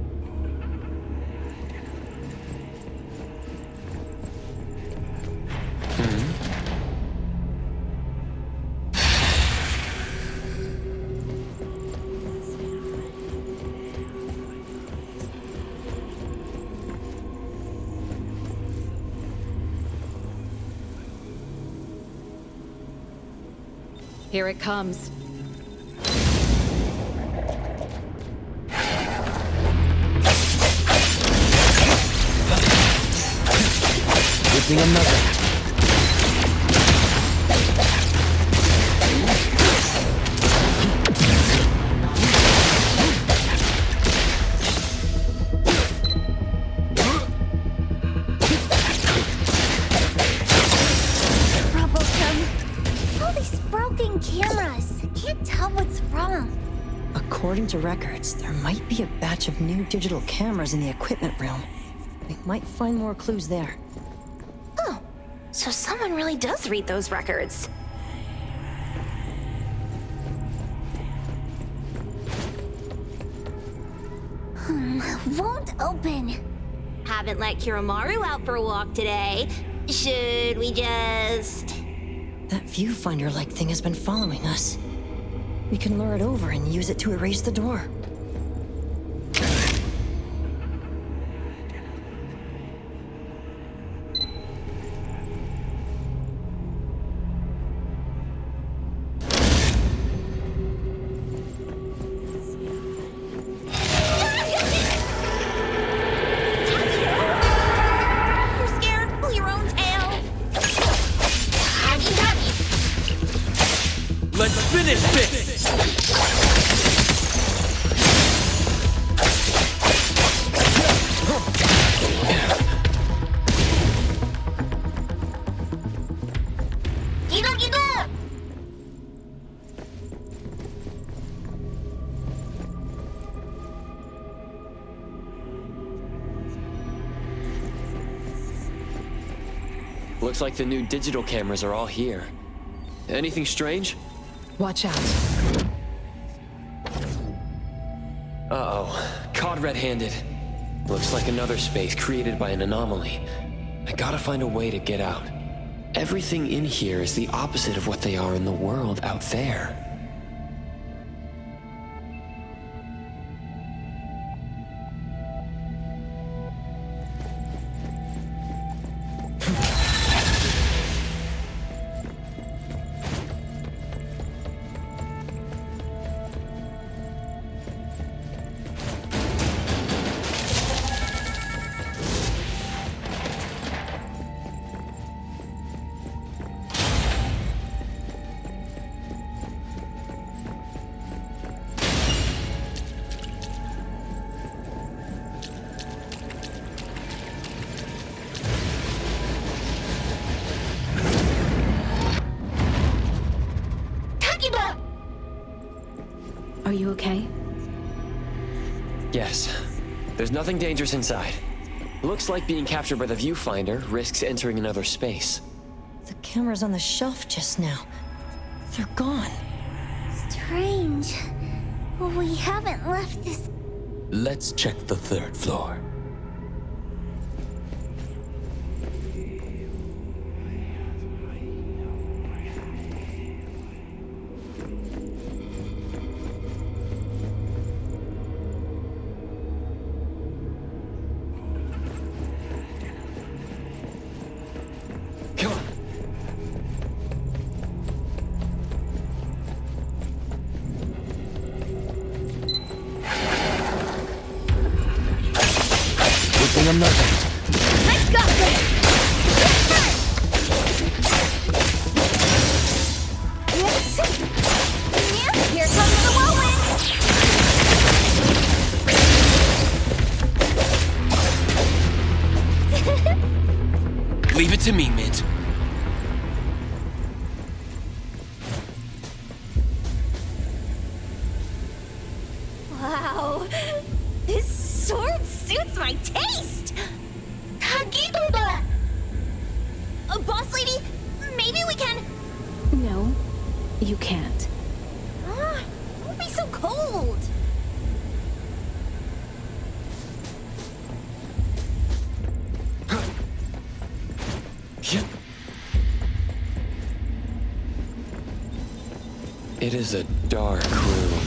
Speaker 20: Here it comes.
Speaker 7: Missing another.
Speaker 17: According to records, there might be a batch of new digital cameras in the equipment room. We might find more clues there.
Speaker 18: Oh, so someone really does read those records.
Speaker 16: Won't open.
Speaker 18: Haven't let Kiramaru out for a walk today. Should we just...
Speaker 17: That viewfinder-like thing has been following us. We can lure it over and use it to erase the door.
Speaker 5: Let's finish this!
Speaker 8: Looks like the new digital cameras are all here. Anything strange?
Speaker 20: Watch out.
Speaker 8: Uh-oh. Caught red-handed. Looks like another space created by an anomaly. I gotta find a way to get out. Everything in here is the opposite of what they are in the world out there.
Speaker 2: Are you okay?
Speaker 8: Yes. There's nothing dangerous inside. Looks like being captured by the viewfinder risks entering another space.
Speaker 17: The cameras on the shelf just now. They're gone.
Speaker 16: Strange. We haven't left this...
Speaker 12: Let's check the third floor. I'm not late.
Speaker 16: Let's go! Here comes the whirlwind!
Speaker 5: Leave it to me, Mint.
Speaker 18: Wow. This sword suits my taste! Kagitoba! Boss lady, maybe we can...
Speaker 2: No, you can't.
Speaker 18: Don't be so cold!
Speaker 8: It is a dark room.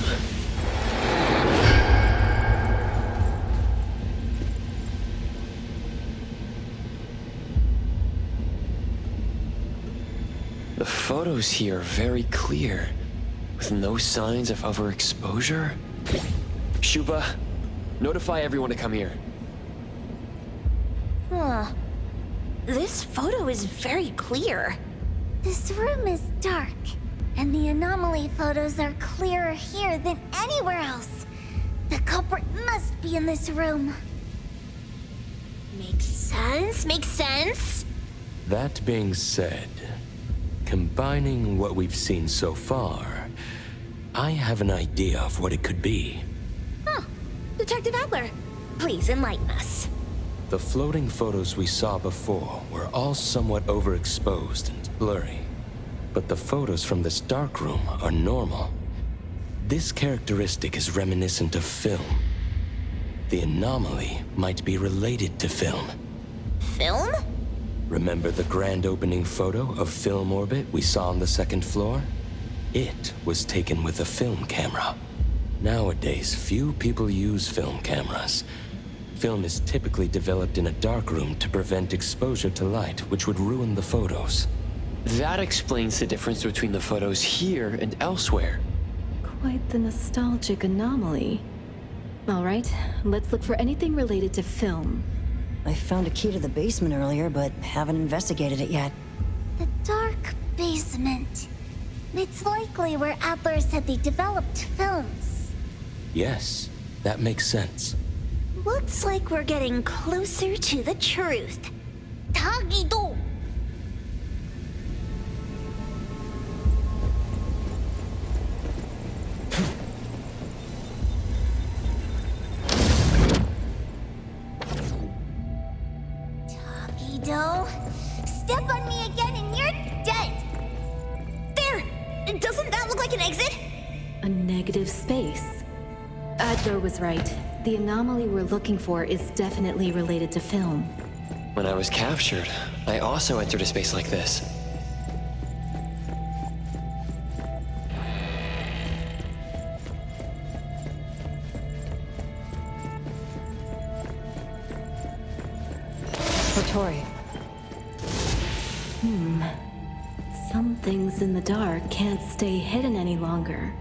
Speaker 8: The photos here are very clear, with no signs of overexposure. Shuba, notify everyone to come here.
Speaker 18: Huh. This photo is very clear.
Speaker 16: This room is dark, and the anomaly photos are clearer here than anywhere else. The culprit must be in this room.
Speaker 18: Makes sense, makes sense.
Speaker 12: That being said, combining what we've seen so far, I have an idea of what it could be.
Speaker 18: Detective Adler, please enlighten us.
Speaker 12: The floating photos we saw before were all somewhat overexposed and blurry. But the photos from this dark room are normal. This characteristic is reminiscent of film. The anomaly might be related to film.
Speaker 18: Film?
Speaker 12: Remember the grand opening photo of Film Orbit we saw on the second floor? It was taken with a film camera. Nowadays, few people use film cameras. Film is typically developed in a darkroom to prevent exposure to light, which would ruin the photos.
Speaker 8: That explains the difference between the photos here and elsewhere.
Speaker 2: Quite the nostalgic anomaly. All right, let's look for anything related to film.
Speaker 17: I found a key to the basement earlier, but haven't investigated it yet.
Speaker 16: The dark basement. It's likely where Adler said they developed films.
Speaker 12: Yes, that makes sense.
Speaker 18: Looks like we're getting closer to the truth. Tagido!
Speaker 16: Step on me again and you're dead!
Speaker 18: There! Doesn't that look like an exit?
Speaker 2: A negative space. Adler was right. The anomaly we're looking for is definitely related to film.
Speaker 8: When I was captured, I also entered a space like this.
Speaker 20: Tori.
Speaker 2: Some things in the dark can't stay hidden any longer.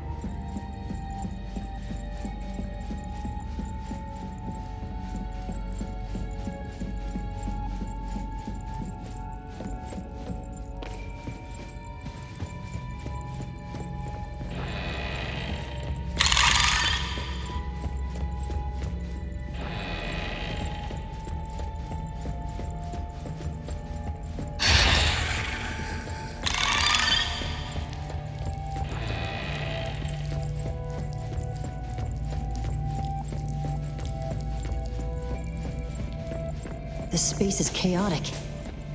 Speaker 17: This space is chaotic.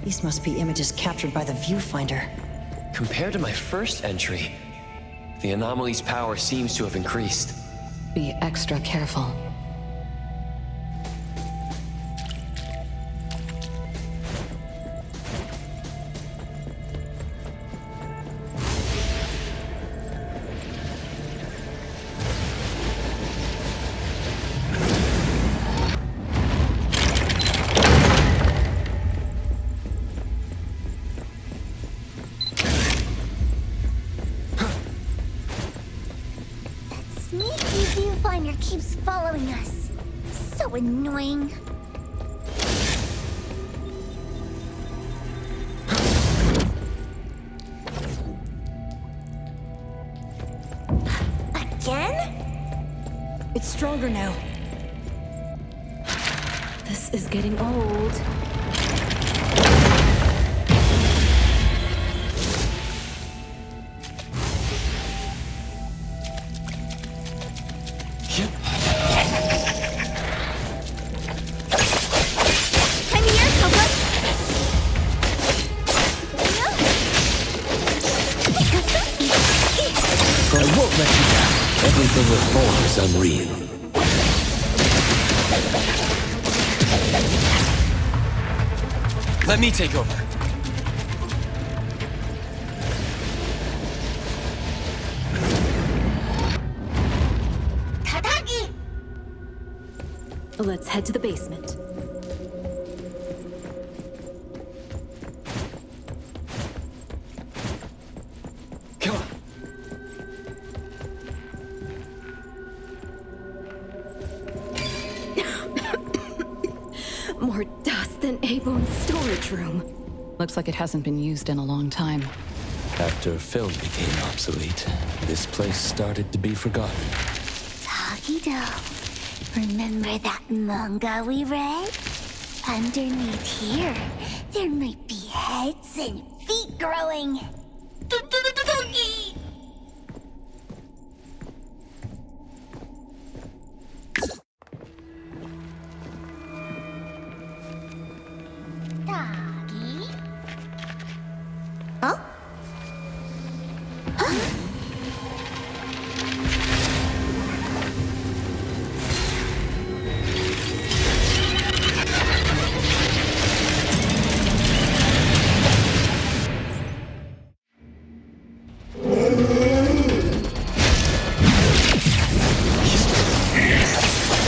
Speaker 17: These must be images captured by the viewfinder.
Speaker 8: Compared to my first entry, the anomaly's power seems to have increased.
Speaker 20: Be extra careful.
Speaker 16: Sneaky viewfinder keeps following us. So annoying.
Speaker 17: Again? It's stronger now.
Speaker 2: This is getting old.
Speaker 12: Everything with form is unreal.
Speaker 7: Let me take over.
Speaker 16: Tadagi!
Speaker 2: Let's head to the basement.
Speaker 8: Come on.
Speaker 2: More dust than A-Bone's storage room.
Speaker 20: Looks like it hasn't been used in a long time.
Speaker 12: After film became obsolete, this place started to be forgotten.
Speaker 16: Tagido, remember that manga we read? Underneath here, there might be heads and feet growing.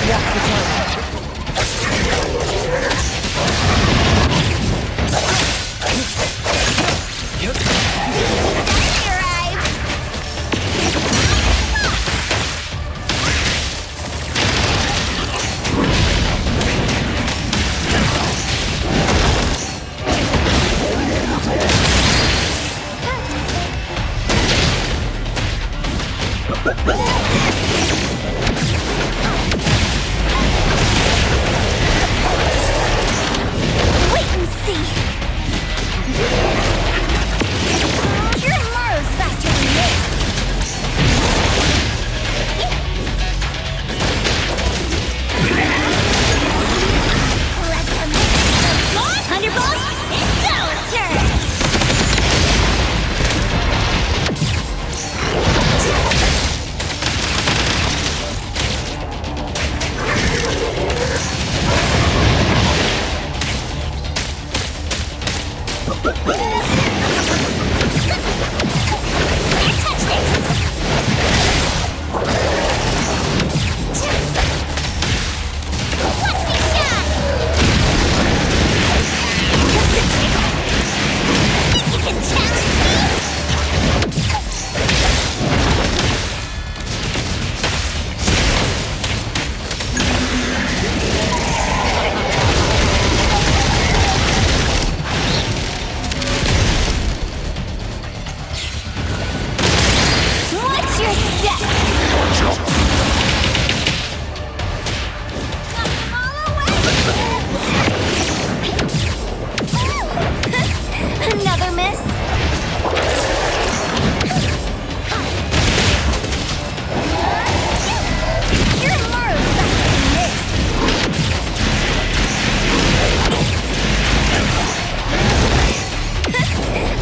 Speaker 7: walk the talk.
Speaker 16: Wait and see. Kirimaru's faster than this. Let them Thunderbolt, it's our turn. What's your step? Another miss. Kirimaru's faster than this.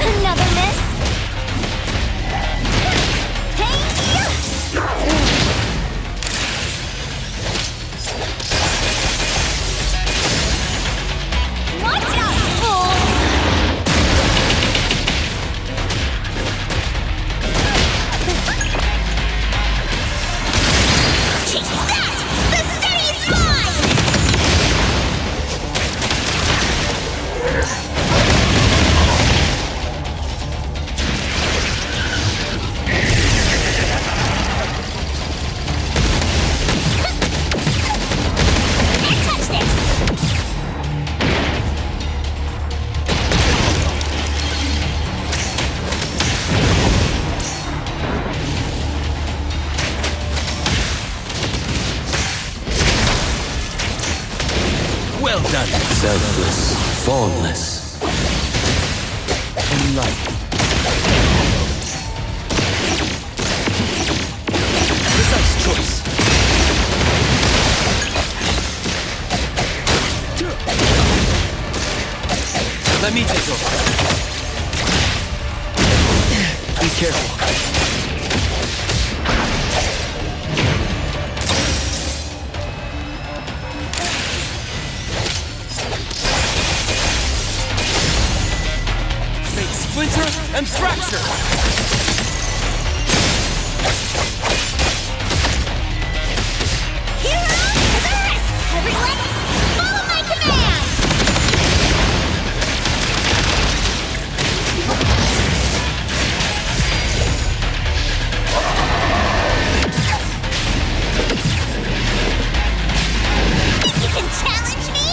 Speaker 16: Another miss. Watch out, fool! Take that! The city's mine! Can't touch this!
Speaker 9: Well done.
Speaker 12: Selfless, formless, enlightened.
Speaker 9: Precise choice. Let me take over. Be careful. Make splinter and fracture.
Speaker 16: Hero to the rescue, everyone! Follow my command! Think you can challenge me?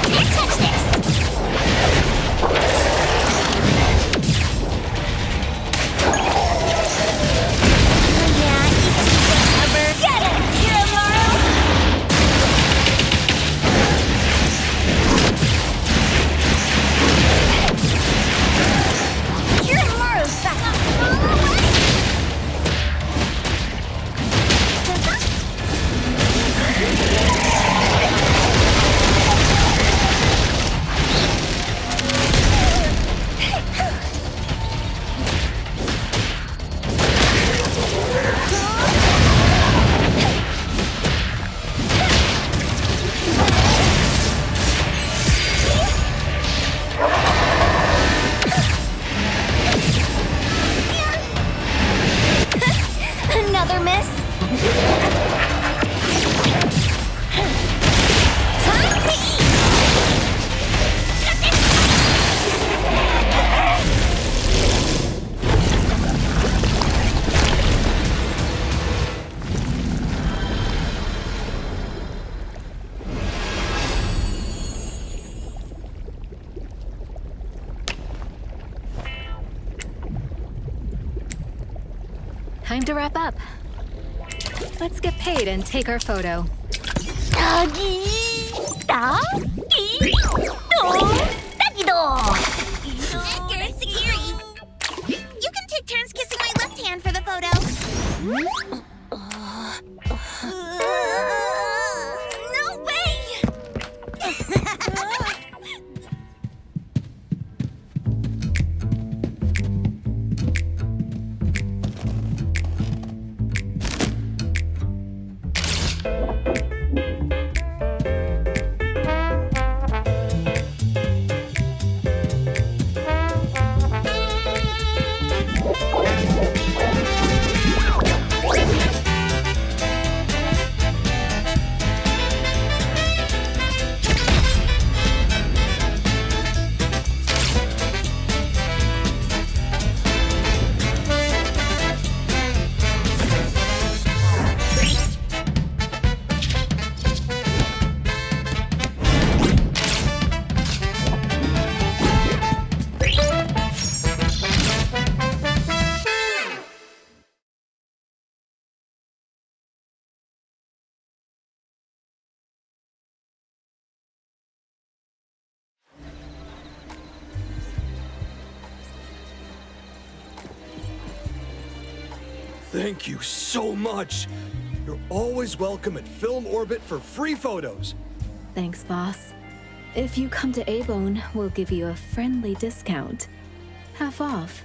Speaker 16: Can't
Speaker 2: Time to wrap up. Let's get paid and take our photo.
Speaker 18: Accurate security. You can take turns kissing my left hand for the photo. No way!
Speaker 19: Thank you so much. You're always welcome at Film Orbit for free photos.
Speaker 2: Thanks, boss. If you come to A-Bone, we'll give you a friendly discount. Half off.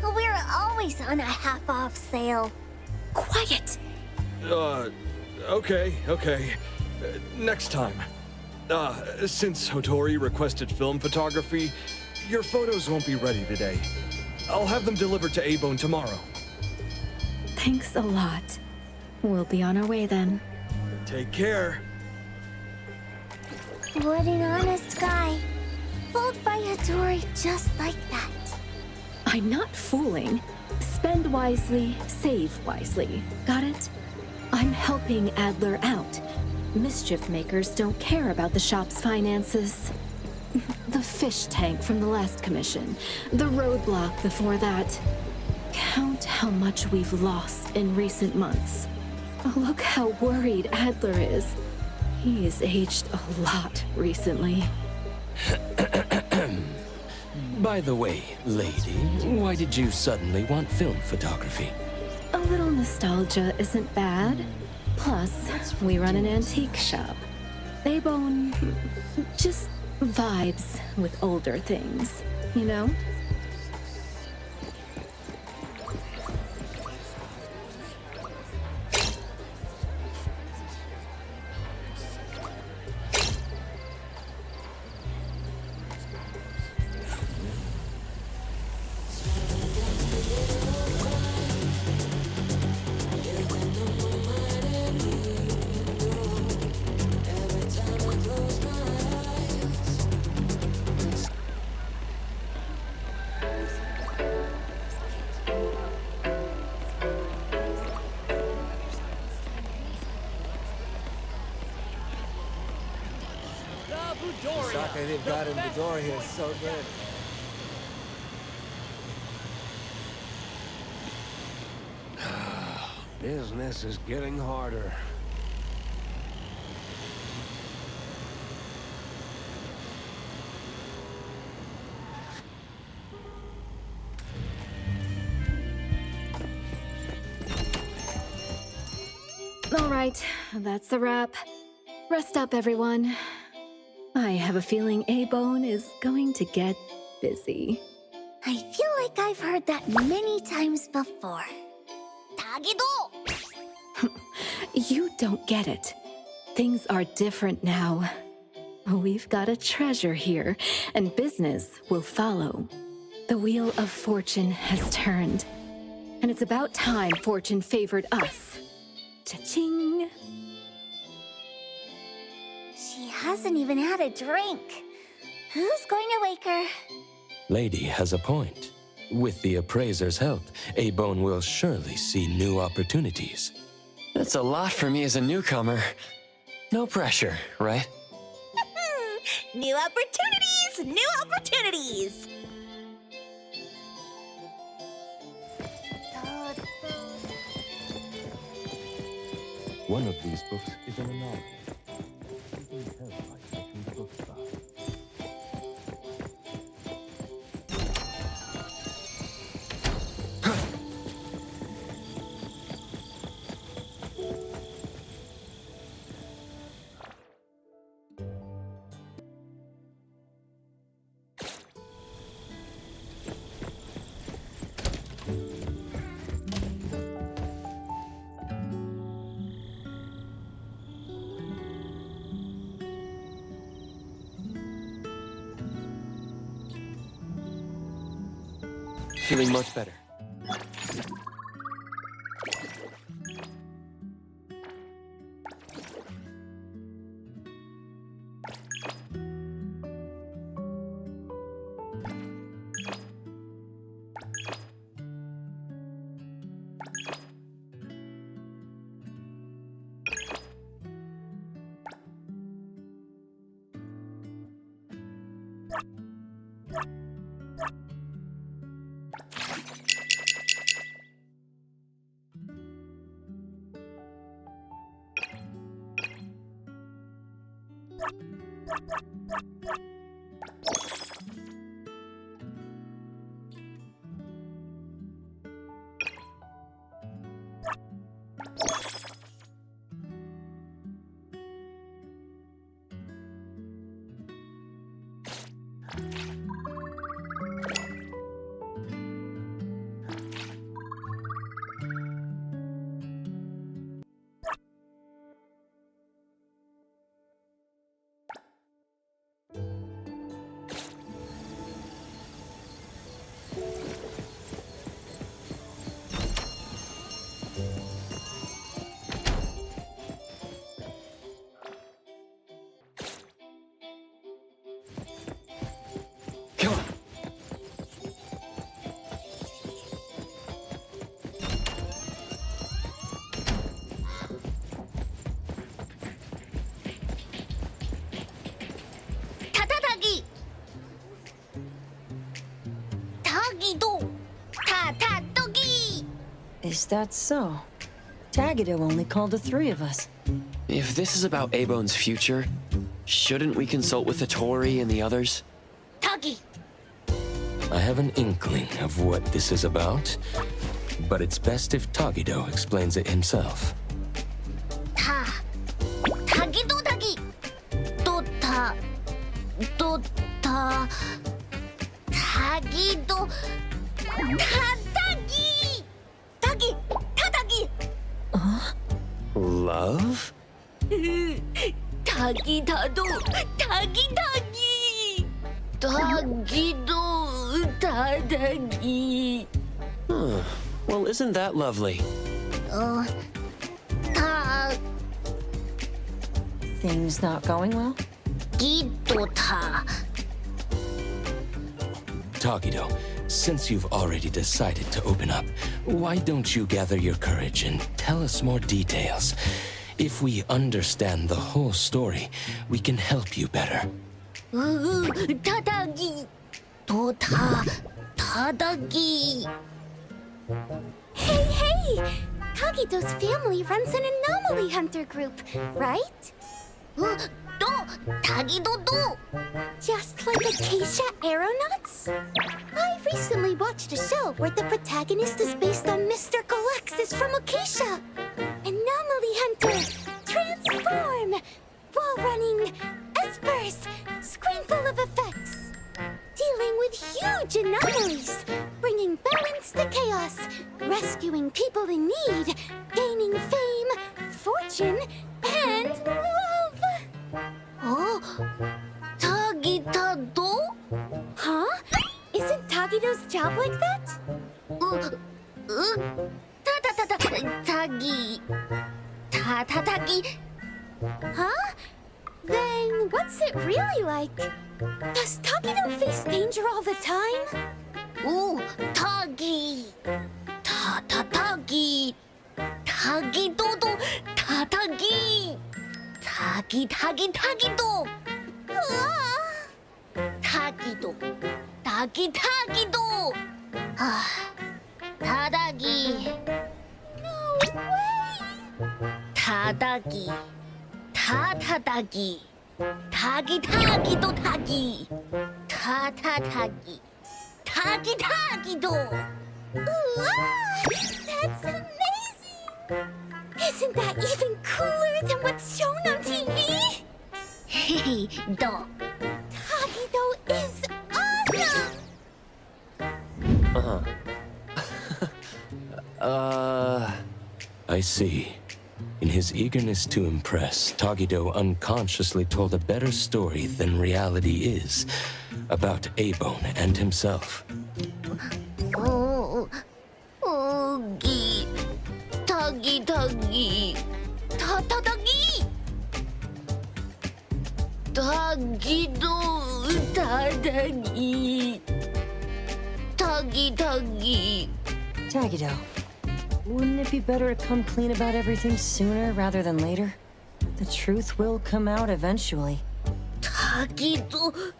Speaker 16: We're always on a half-off sale.
Speaker 2: Quiet!
Speaker 19: Okay. Next time. Since Hotori requested film photography, your photos won't be ready today. I'll have them delivered to A-Bone tomorrow.
Speaker 2: Thanks a lot. We'll be on our way then.
Speaker 19: Take care.
Speaker 16: What an honest guy. Fooled by Hotori just like that.
Speaker 2: I'm not fooling. Spend wisely, save wisely. Got it? I'm helping Adler out. Mischief makers don't care about the shop's finances. The fish tank from the last commission. The roadblock before that. Count how much we've lost in recent months. Look how worried Adler is. He's aged a lot recently.
Speaker 12: By the way, lady, why did you suddenly want film photography?
Speaker 2: A little nostalgia isn't bad. Plus, we run an antique shop. A-Bone just vibes with older things, you know?
Speaker 21: Sake they've got in the door here is so good.
Speaker 9: Business is getting harder.
Speaker 2: All right, that's a wrap. Rest up, everyone. I have a feeling A-Bone is going to get busy.
Speaker 16: I feel like I've heard that many times before.
Speaker 2: You don't get it. Things are different now. We've got a treasure here, and business will follow. The wheel of fortune has turned, and it's about time fortune favored us. Cha-ching.
Speaker 16: She hasn't even had a drink. Who's going to wake her?
Speaker 12: Lady has a point. With the appraiser's help, A-Bone will surely see new opportunities.
Speaker 7: That's a lot for me as a newcomer. No pressure, right?
Speaker 18: New opportunities! New opportunities!
Speaker 12: One of these books is an anomaly. Something terrifying that read books about.
Speaker 7: Feeling much better.
Speaker 18: 타타타기! 타기도! 타타토기!
Speaker 17: Is that so? Tagido only called the three of us.
Speaker 7: If this is about A-Bone's future, shouldn't we consult with Hattori and the others?
Speaker 18: 타기!
Speaker 12: I have an inkling of what this is about, but it's best if Tagido explains it himself.
Speaker 18: 타기도 타기! 타기도 타타기! 타기! 타타기!
Speaker 12: Love?
Speaker 18: 타기다도 타기타기! 타기도 타타기!
Speaker 7: Huh. Well, isn't that lovely?
Speaker 17: Things not going well?
Speaker 12: Tagido, since you've already decided to open up, why don't you gather your courage and tell us more details? If we understand the whole story, we can help you better.
Speaker 18: 타다기! 타다기!
Speaker 16: Hey! Tagido's family runs an anomaly hunter group, right?
Speaker 18: 타기도도!
Speaker 16: Just like Acacia Aeronauts? I recently watched a show where the protagonist is based on Mr. Galexis from Acacia. Anomaly hunter, transform! Wall running, espers, screenful of effects. Dealing with huge anomalies, bringing balance to chaos, rescuing people in need, gaining fame, fortune, and love!
Speaker 18: 타기타도?
Speaker 16: Huh? Isn't Tagido's job like that?
Speaker 18: 타기. Tatagi.
Speaker 16: Huh? Then what's it really like? Does Tagido face danger all the time?
Speaker 18: Ooh, Tagi. Tagi. Tagido. Tatagi. Tagido. Tagido. Tadagi.
Speaker 16: No way!
Speaker 18: Tadagi. Tatagi. Tagido tagi. Tatagi. Tagido.
Speaker 16: That's amazing! Isn't that even cooler than what's shown on TV?
Speaker 18: Hey, do.
Speaker 16: Tagido is awesome!
Speaker 12: I see. In his eagerness to impress, Tagido unconsciously told a better story than reality is about A-Bone and himself.
Speaker 18: Tagi. Tatagi. Tagido. Tadagi. Tagi.
Speaker 17: Tagido, wouldn't it be better to come clean about everything sooner rather than later? The truth will come out eventually.
Speaker 18: Tagidogi.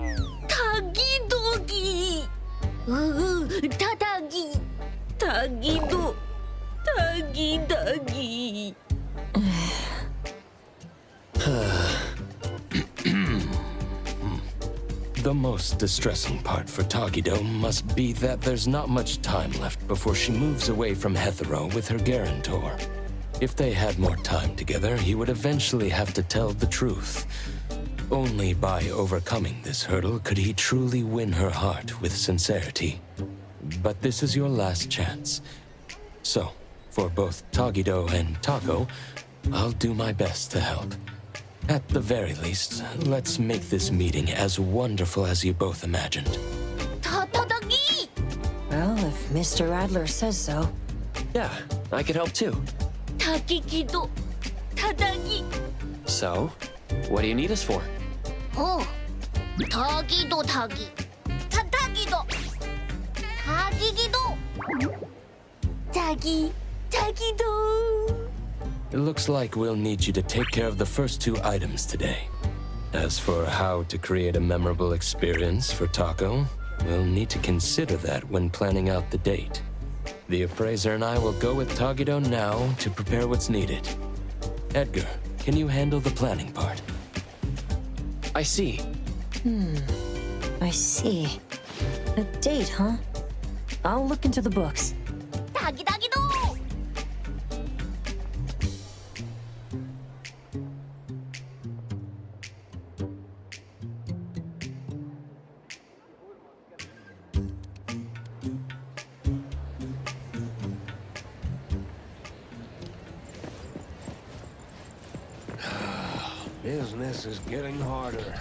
Speaker 18: Tadagi. Tagido. Tagi.
Speaker 12: The most distressing part for Tagido must be that there's not much time left before she moves away from Hethero with her guarantor. If they had more time together, he would eventually have to tell the truth. Only by overcoming this hurdle could he truly win her heart with sincerity. But this is your last chance. So, for both Tagido and Tako, I'll do my best to help. At the very least, let's make this meeting as wonderful as you both imagined.
Speaker 18: Tadagi!
Speaker 17: Well, if Mr. Adler says so.
Speaker 7: Yeah, I could help too.
Speaker 18: Tagido. Tadagi.
Speaker 7: So, what do you need us for?
Speaker 18: Oh. Tagido. Tagido. Tagido.
Speaker 12: It looks like we'll need you to take care of the first two items today. As for how to create a memorable experience for Tako, we'll need to consider that when planning out the date. The appraiser and I will go with Tagido now to prepare what's needed. Edgar, can you handle the planning part?
Speaker 7: I see.
Speaker 17: I see. A date, huh? I'll look into the books.
Speaker 18: Tagido.
Speaker 21: Business is getting harder.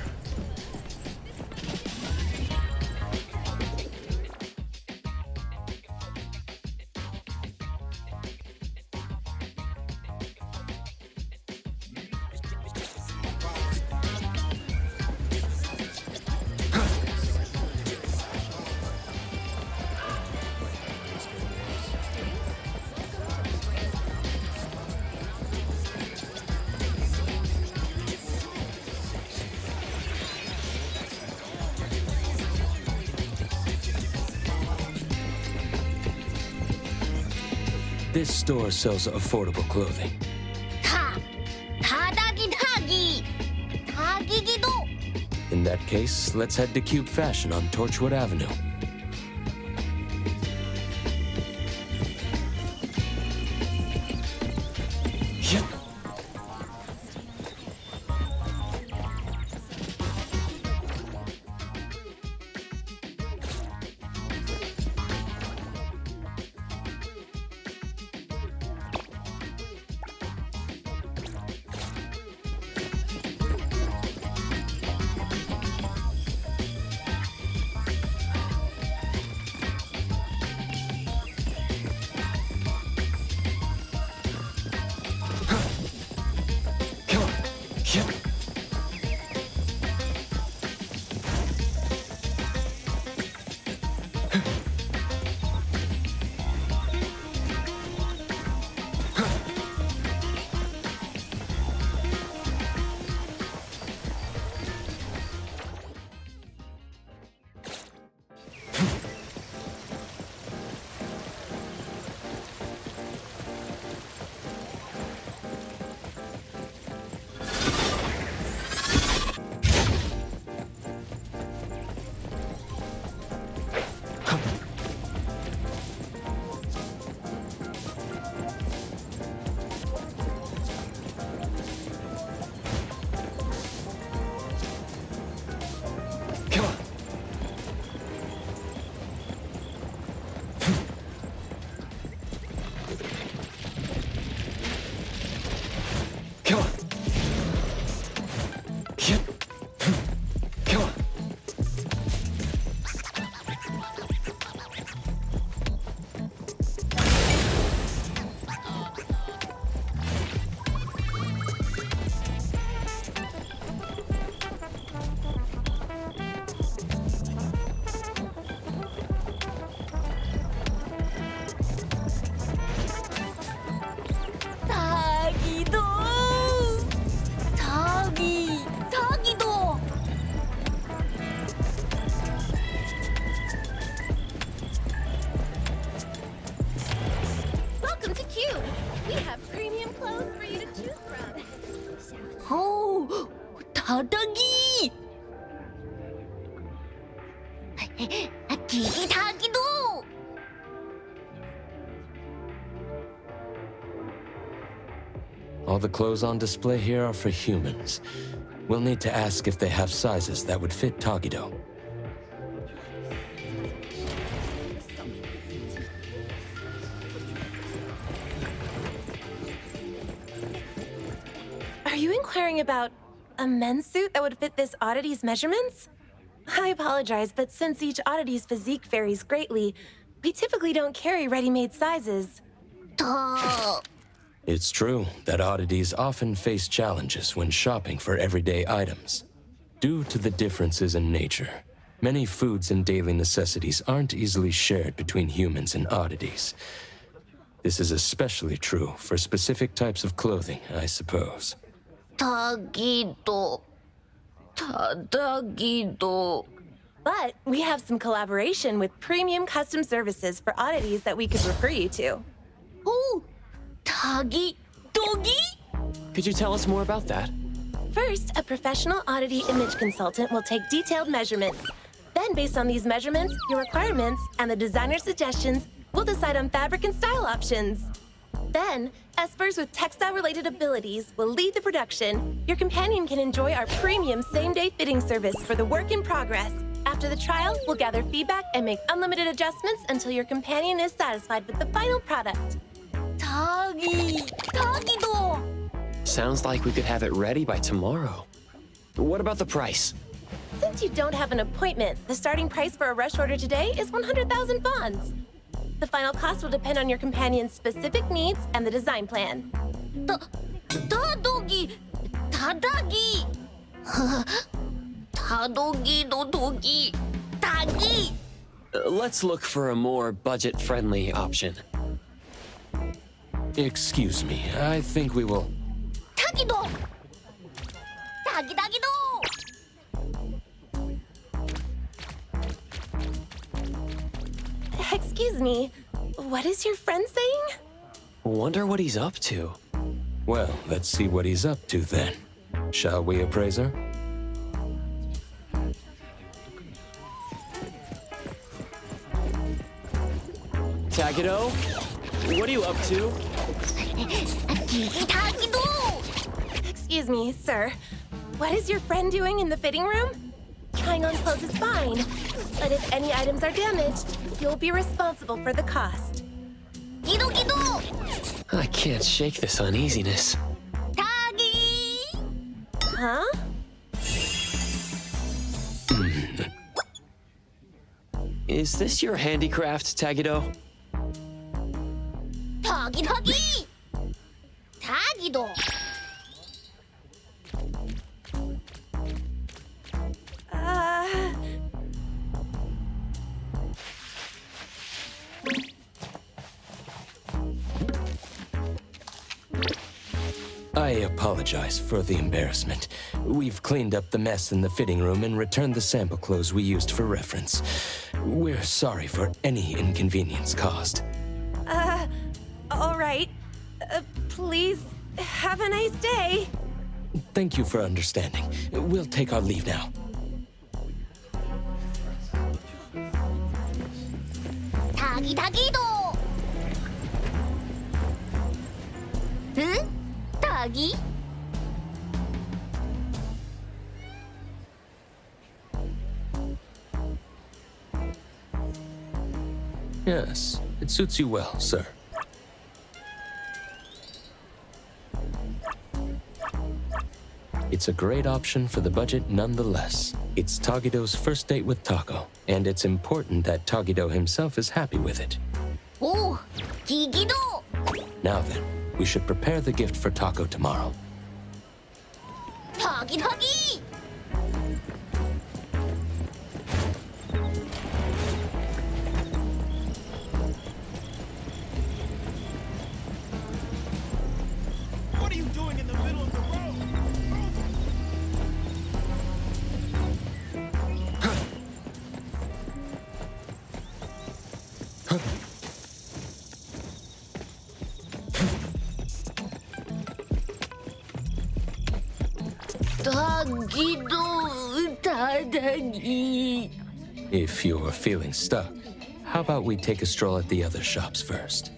Speaker 12: This store sells affordable clothing.
Speaker 18: Tagido.
Speaker 12: In that case, let's head to Cube Fashion on Torchwood Avenue.
Speaker 18: We have premium clothes for you to choose from. Oh, 다다기! 기기다기도!
Speaker 12: All the clothes on display here are for humans. We'll need to ask if they have sizes that would fit Tagido.
Speaker 11: Are you inquiring about a men's suit that would fit this oddity's measurements? I apologize, but since each oddity's physique varies greatly, we typically don't carry ready-made sizes.
Speaker 12: It's true that oddities often face challenges when shopping for everyday items. Due to the differences in nature, many foods and daily necessities aren't easily shared between humans and oddities. This is especially true for specific types of clothing, I suppose.
Speaker 18: 다기도. 다다기도.
Speaker 11: But we have some collaboration with premium custom services for oddities that we could refer you to.
Speaker 18: Oh, 다기, 도기?
Speaker 8: Could you tell us more about that?
Speaker 11: First, a professional oddity image consultant will take detailed measurements. Then, based on these measurements, your requirements, and the designer's suggestions, we'll decide on fabric and style options. Then, espers with textile-related abilities will lead the production. Your companion can enjoy our premium same-day fitting service for the work in progress. After the trial, we'll gather feedback and make unlimited adjustments until your companion is satisfied with the final product.
Speaker 18: 다기도.
Speaker 8: Sounds like we could have it ready by tomorrow. What about the price?
Speaker 11: Since you don't have an appointment, the starting price for a rush order today is 100,000 bonds. The final cost will depend on your companion's specific needs and the design plan.
Speaker 18: 다도기, 다다기. 다도기도 도기, 다기.
Speaker 8: Let's look for a more budget-friendly option.
Speaker 12: Excuse me, I think we will...
Speaker 18: 다기도. 다기다기도.
Speaker 11: Excuse me, what is your friend saying?
Speaker 8: Wonder what he's up to.
Speaker 12: Well, let's see what he's up to then. Shall we, Appraiser?
Speaker 8: Tagido, what are you up to?
Speaker 18: 다기도.
Speaker 11: Excuse me, sir. What is your friend doing in the fitting room? Trying on clothes is fine, but if any items are damaged, you'll be responsible for the cost.
Speaker 18: 기도.
Speaker 8: I can't shake this uneasiness.
Speaker 18: 다기.
Speaker 11: Huh?
Speaker 8: Is this your handicraft, Tagido?
Speaker 18: 다기. 다기도.
Speaker 12: I apologize for the embarrassment. We've cleaned up the mess in the fitting room and returned the sample clothes we used for reference. We're sorry for any inconvenience caused.
Speaker 11: All right. Please, have a nice day.
Speaker 12: Thank you for understanding. We'll take our leave now.
Speaker 18: 다기도. 응? 다기?
Speaker 12: Yes, it suits you well, sir. It's a great option for the budget nonetheless. It's Tagido's first date with Taco, and it's important that Tagido himself is happy with it.
Speaker 18: 오, 기기도.
Speaker 12: Now then, we should prepare the gift for Taco tomorrow.
Speaker 18: 다기.
Speaker 5: What are you doing in the middle of the road?
Speaker 12: If you're feeling stuck, how about we take a stroll at the other shops first?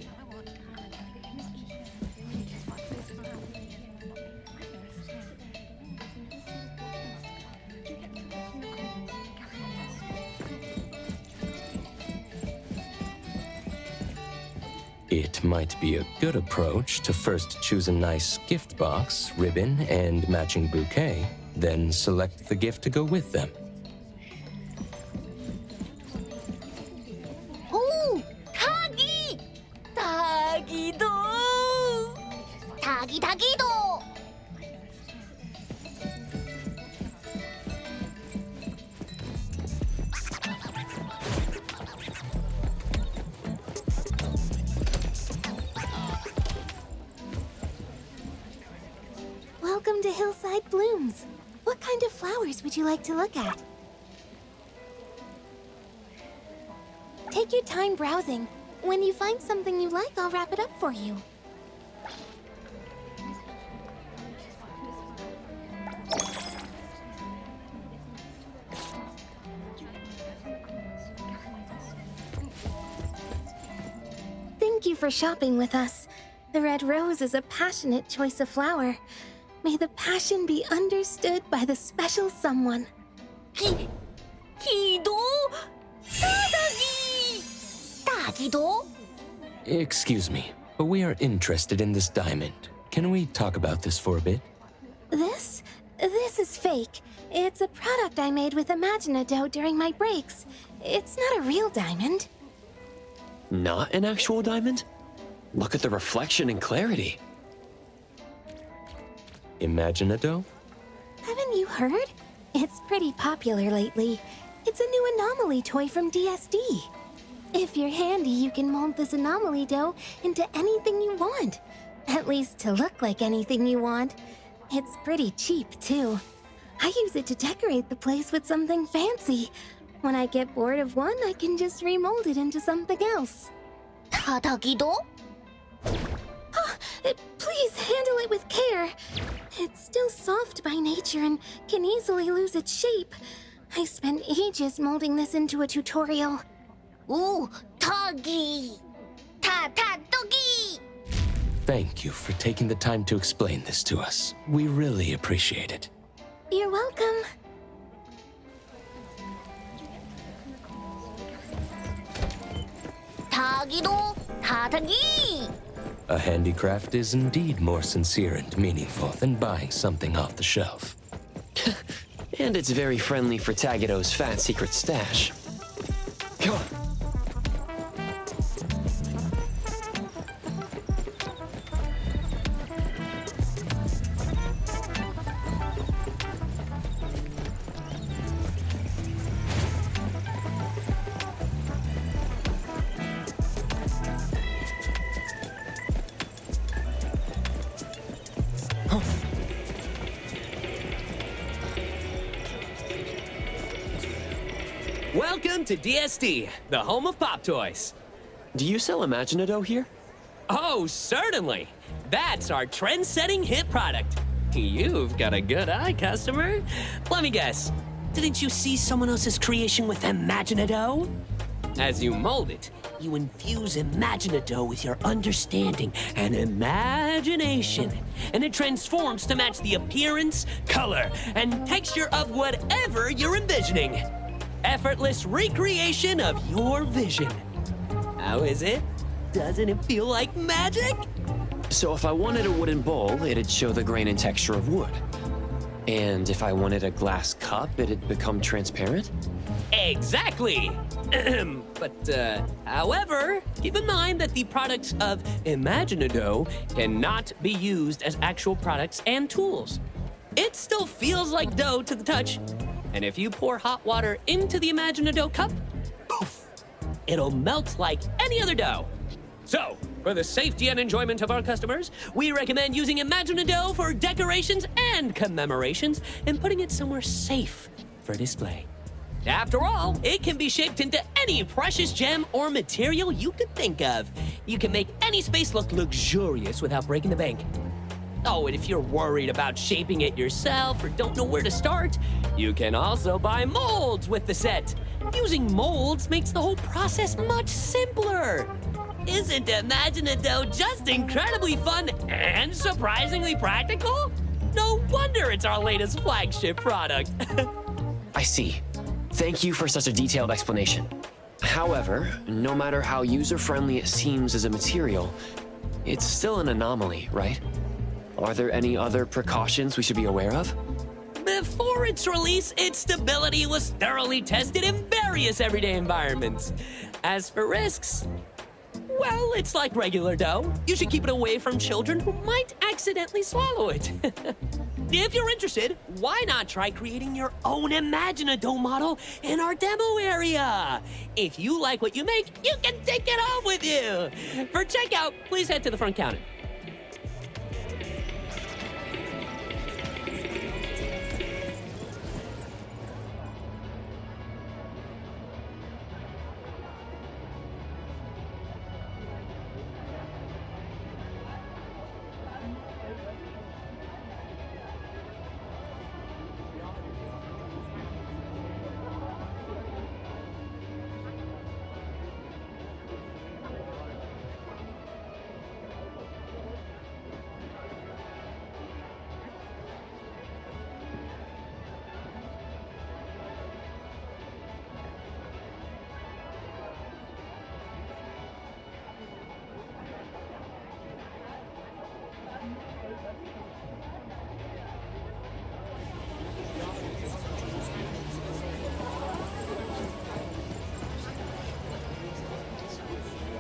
Speaker 12: It might be a good approach to first choose a nice gift box, ribbon, and matching bouquet, then select the gift to go with them.
Speaker 18: 오! 닭이! 닭이도! 닭이도!
Speaker 16: Welcome to Hillside Blooms. What kind of flowers would you like to look at? Take your time browsing. When you find something you like, I'll wrap it up for you. Thank you for shopping with us. The red rose is a passionate choice of flower. May the passion be understood by the special someone.
Speaker 18: 기도? 닭이도?
Speaker 12: Excuse me, but we are interested in this diamond. Can we talk about this for a bit?
Speaker 16: This is fake. It's a product I made with Imaginado during my breaks. It's not a real diamond.
Speaker 8: Not an actual diamond? Look at the reflection and clarity.
Speaker 12: Imaginado?
Speaker 16: Haven't you heard? It's pretty popular lately. It's a new anomaly toy from DSD. If you're handy, you can mold this anomaly dough into anything you want. At least to look like anything you want. It's pretty cheap, too. I use it to decorate the place with something fancy. When I get bored of one, I can just remold it into something else.
Speaker 18: 닭이도?
Speaker 16: Please handle it with care. It's still soft by nature and can easily lose its shape. I spent ages molding this into a tutorial.
Speaker 18: 오, 닭이! 닭이!
Speaker 12: Thank you for taking the time to explain this to us. We really appreciate it.
Speaker 16: You're welcome.
Speaker 18: 닭이도! 닭이!
Speaker 12: A handicraft is indeed more sincere and meaningful than buying something off the shelf.
Speaker 8: And it's very friendly for Tagido's fat secret stash. Come on.
Speaker 3: Welcome to DSD, the home of pop toys.
Speaker 8: Do you sell Imaginado here?
Speaker 3: Oh, certainly. That's our trend-setting hit product. You've got a good eye, customer. Let me guess. Didn't you see someone else's creation with Imaginado? As you mold it, you infuse Imaginado with your understanding and imagination, and it transforms to match the appearance, color, and texture of whatever you're envisioning. Effortless recreation of your vision. How is it? Doesn't it feel like magic?
Speaker 8: So if I wanted a wooden bowl, it'd show the grain and texture of wood. And if I wanted a glass cup, it'd become transparent?
Speaker 3: Exactly! However, keep in mind that the products of Imaginado cannot be used as actual products and tools. It still feels like dough to the touch. And if you pour hot water into the Imaginado cup, poof, it'll melt like any other dough. So, for the safety and enjoyment of our customers, we recommend using Imaginado for decorations and commemorations and putting it somewhere safe for display. After all, it can be shaped into any precious gem or material you could think of. You can make any space look luxurious without breaking the bank. Oh, and if you're worried about shaping it yourself or don't know where to start, you can also buy molds with the set. Using molds makes the whole process much simpler. Isn't Imagine-A-Do just incredibly fun and surprisingly practical? No wonder it's our latest flagship product.
Speaker 8: I see. Thank you for such a detailed explanation. However, no matter how user-friendly it seems as a material, it's still an anomaly, right? Are there any other precautions we should be aware of?
Speaker 3: Before its release, its stability was thoroughly tested in various everyday environments. As for risks, well, it's like regular dough. You should keep it away from children who might accidentally swallow it. If you're interested, why not try creating your own Imagine-A-Do model in our demo area? If you like what you make, you can take it home with you. For checkout, please head to the front counter.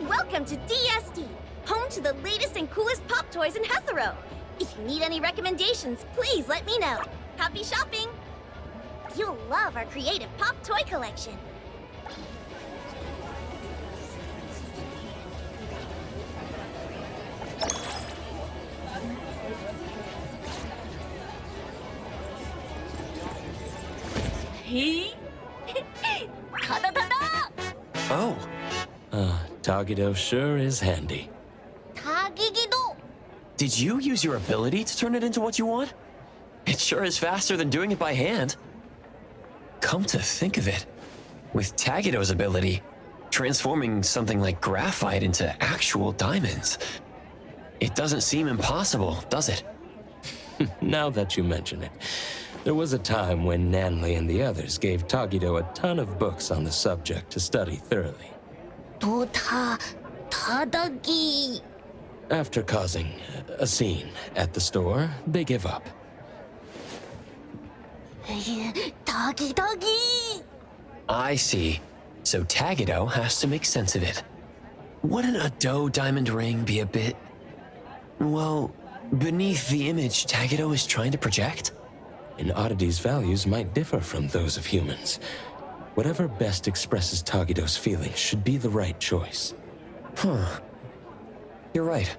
Speaker 18: Welcome to DSD, home to the latest and coolest pop toys in Hetero. If you need any recommendations, please let me know. Happy shopping! You'll love our creative pop toy collection.
Speaker 13: Hey! Ta-da-ta-da!
Speaker 8: Oh.
Speaker 12: Tagido sure is handy.
Speaker 18: Tagigido!
Speaker 8: Did you use your ability to turn it into what you want? It sure is faster than doing it by hand. Come to think of it, with Tagido's ability, transforming something like graphite into actual diamonds, it doesn't seem impossible, does it?
Speaker 12: Now that you mention it, there was a time when Nanley and the others gave Tagido a ton of books on the subject to study thoroughly.
Speaker 18: Tadagi.
Speaker 12: After causing a scene at the store, they give up.
Speaker 18: Tagi.
Speaker 8: I see. So Tagido has to make sense of it. Wouldn't a dough diamond ring be a bit... well, beneath the image Tagido is trying to project?
Speaker 12: An oddity's values might differ from those of humans. Whatever best expresses Tagido's feelings should be the right choice.
Speaker 8: Huh. You're right.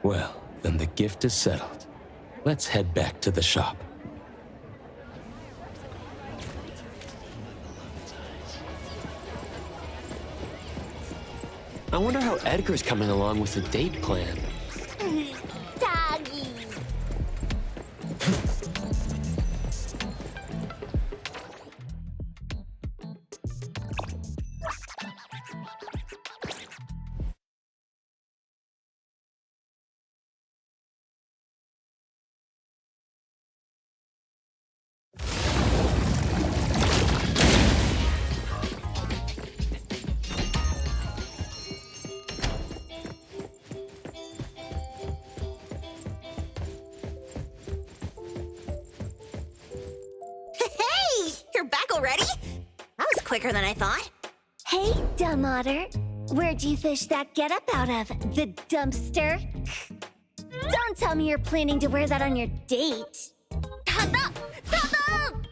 Speaker 12: Well, then the gift is settled. Let's head back to the shop.
Speaker 8: I wonder how Edgar's coming along with the date plan.
Speaker 18: Tagi. Already? That was quicker than I thought.
Speaker 16: Hey, dumb otter. Where'd you fish that getup out of? The dumpster? Don't tell me you're planning to wear that on your date.
Speaker 18: Tada! Tada!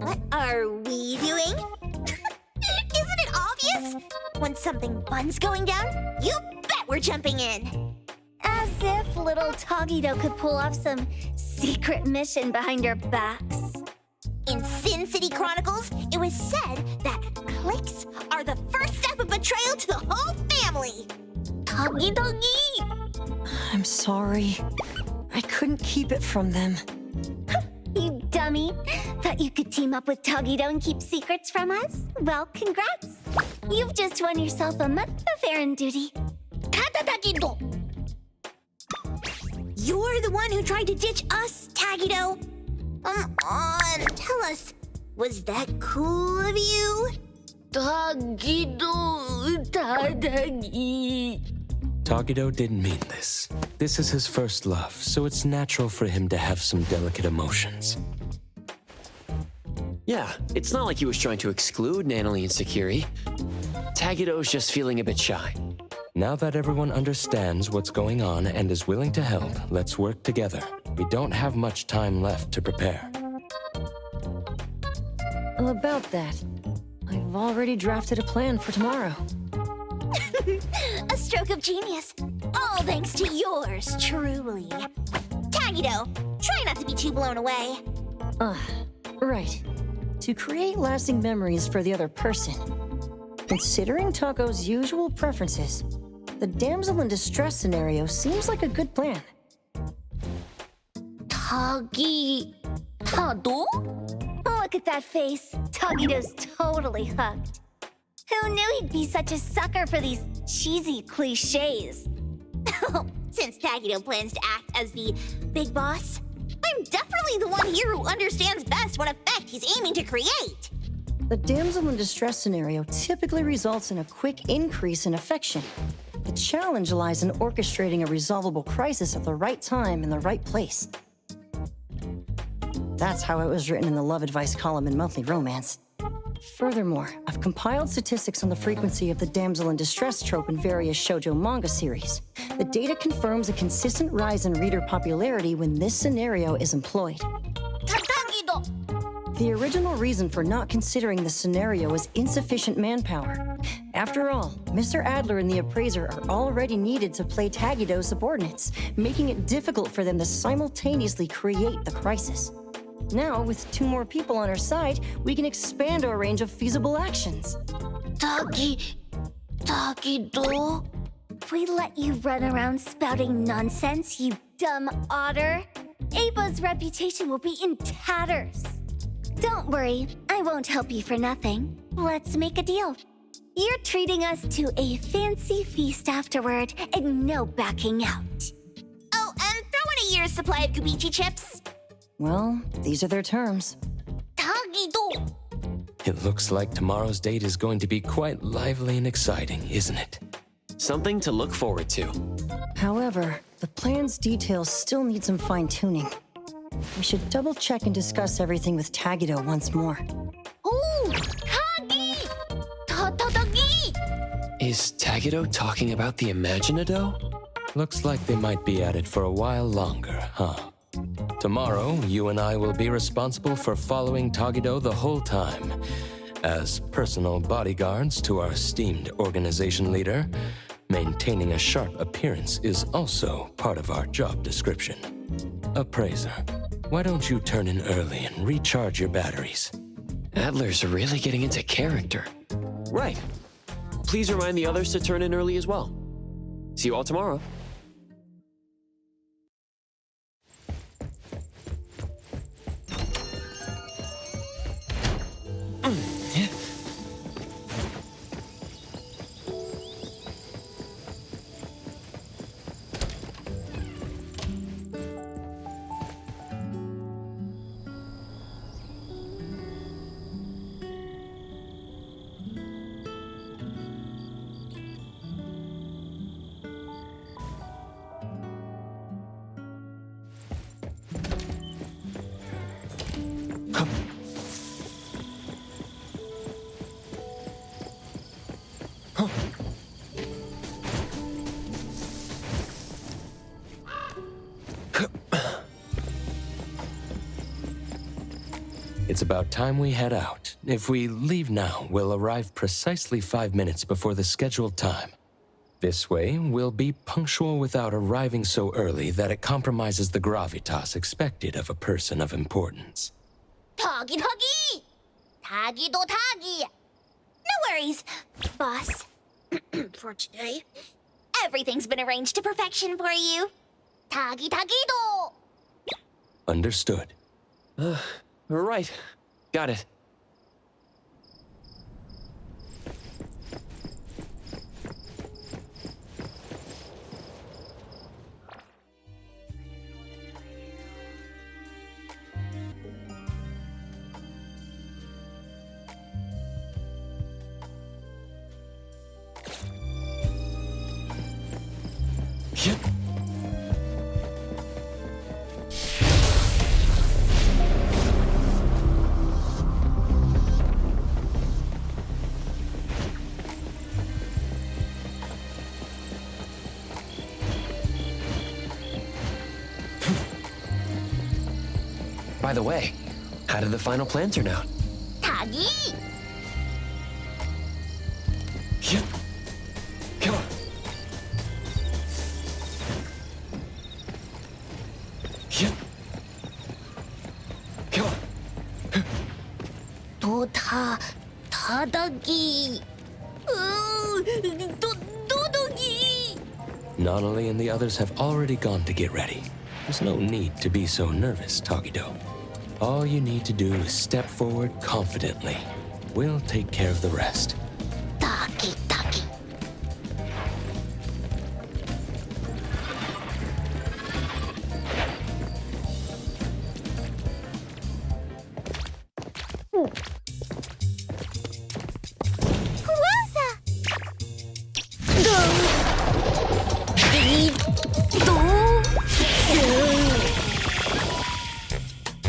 Speaker 18: What are we doing? Isn't it obvious? When something fun's going down, you bet we're jumping in.
Speaker 16: As if little Tagido could pull off some secret mission behind our backs.
Speaker 18: In Sin City Chronicles, it was said that clicks are the first step of betrayal to the whole family. Tagi-dogi!
Speaker 17: I'm sorry. I couldn't keep it from them.
Speaker 16: You dummy. Thought you could team up with Tagido and keep secrets from us? Well, congrats. You've just won yourself a month of errand duty.
Speaker 18: Tagido! You're the one who tried to ditch us, Tagido! Come on, tell us. Was that cool of you?
Speaker 12: Tagido didn't mean this. This is his first love, so it's natural for him to have some delicate emotions.
Speaker 8: Yeah, it's not like he was trying to exclude Natalie and Sakiri. Tagido's just feeling a bit shy.
Speaker 12: Now that everyone understands what's going on and is willing to help, let's work together. We don't have much time left to prepare.
Speaker 17: About that, I've already drafted a plan for tomorrow.
Speaker 18: A stroke of genius. All thanks to yours, truly. Tagido, try not to be too blown away.
Speaker 17: Right. To create lasting memories for the other person. Considering Tako's usual preferences, the damsel in distress scenario seems like a good plan.
Speaker 16: Tado? Look at that face. Tagido's totally hooked. Who knew he'd be such a sucker for these cheesy cliches?
Speaker 18: Since Tagido plans to act as the big boss, I'm definitely the one here who understands best what effect he's aiming to create.
Speaker 17: The damsel in distress scenario typically results in a quick increase in affection. The challenge lies in orchestrating a resolvable crisis at the right time in the right place. That's how it was written in the love advice column in Monthly Romance. Furthermore, I've compiled statistics on the frequency of the damsel in distress trope in various shoujo manga series. The data confirms a consistent rise in reader popularity when this scenario is employed. The original reason for not considering the scenario was insufficient manpower. After all, Mr. Adler and the Appraiser are already needed to play Tagido's subordinates, making it difficult for them to simultaneously create the crisis. Now, with 2 more people on our side, we can expand our range of feasible actions.
Speaker 16: Tagido? If we let you run around spouting nonsense, you dumb otter, Abo's reputation will be in tatters. Don't worry, I won't help you for nothing. Let's make a deal. You're treating us to a fancy feast afterward, and no backing out.
Speaker 18: Oh, and throw in a year's supply of Gubichi chips.
Speaker 17: Well, these are their terms.
Speaker 18: Tagido!
Speaker 12: It looks like tomorrow's date is going to be quite lively and exciting, isn't it?
Speaker 8: Something to look forward to.
Speaker 17: However, the plan's details still need some fine-tuning. We should double-check and discuss everything with Tagido once more.
Speaker 18: Ooh! Tagi! Tagi!
Speaker 8: Is Tagido talking about the Imaginado?
Speaker 12: Looks like they might be at it for a while longer, huh? Tomorrow, you and I will be responsible for following Tagido the whole time. As personal bodyguards to our esteemed organization leader, maintaining a sharp appearance is also part of our job description. Appraiser, why don't you turn in early and recharge your batteries?
Speaker 8: Adler's really getting into character. Right. Please remind the others to turn in early as well. See you all tomorrow.
Speaker 12: It's about time we head out. If we leave now, we'll arrive precisely 5 minutes before the scheduled time. This way, we'll be punctual without arriving so early that it compromises the gravitas expected of a person of importance.
Speaker 18: Tagi! Tagido Tagi! No worries, boss. For today, Everything's been arranged to perfection for you. Tagi-tagi-do!
Speaker 12: Understood.
Speaker 8: Right. Got it. By the way, how did the final plan turn out?
Speaker 18: Tagi!
Speaker 8: Come on. Come on.
Speaker 18: Tadagi. Dodogi.
Speaker 12: Nonali and the others have already gone to get ready. There's no need to be so nervous, Tagido. All you need to do is step forward confidently. We'll take care of the rest.
Speaker 18: Taki, taki.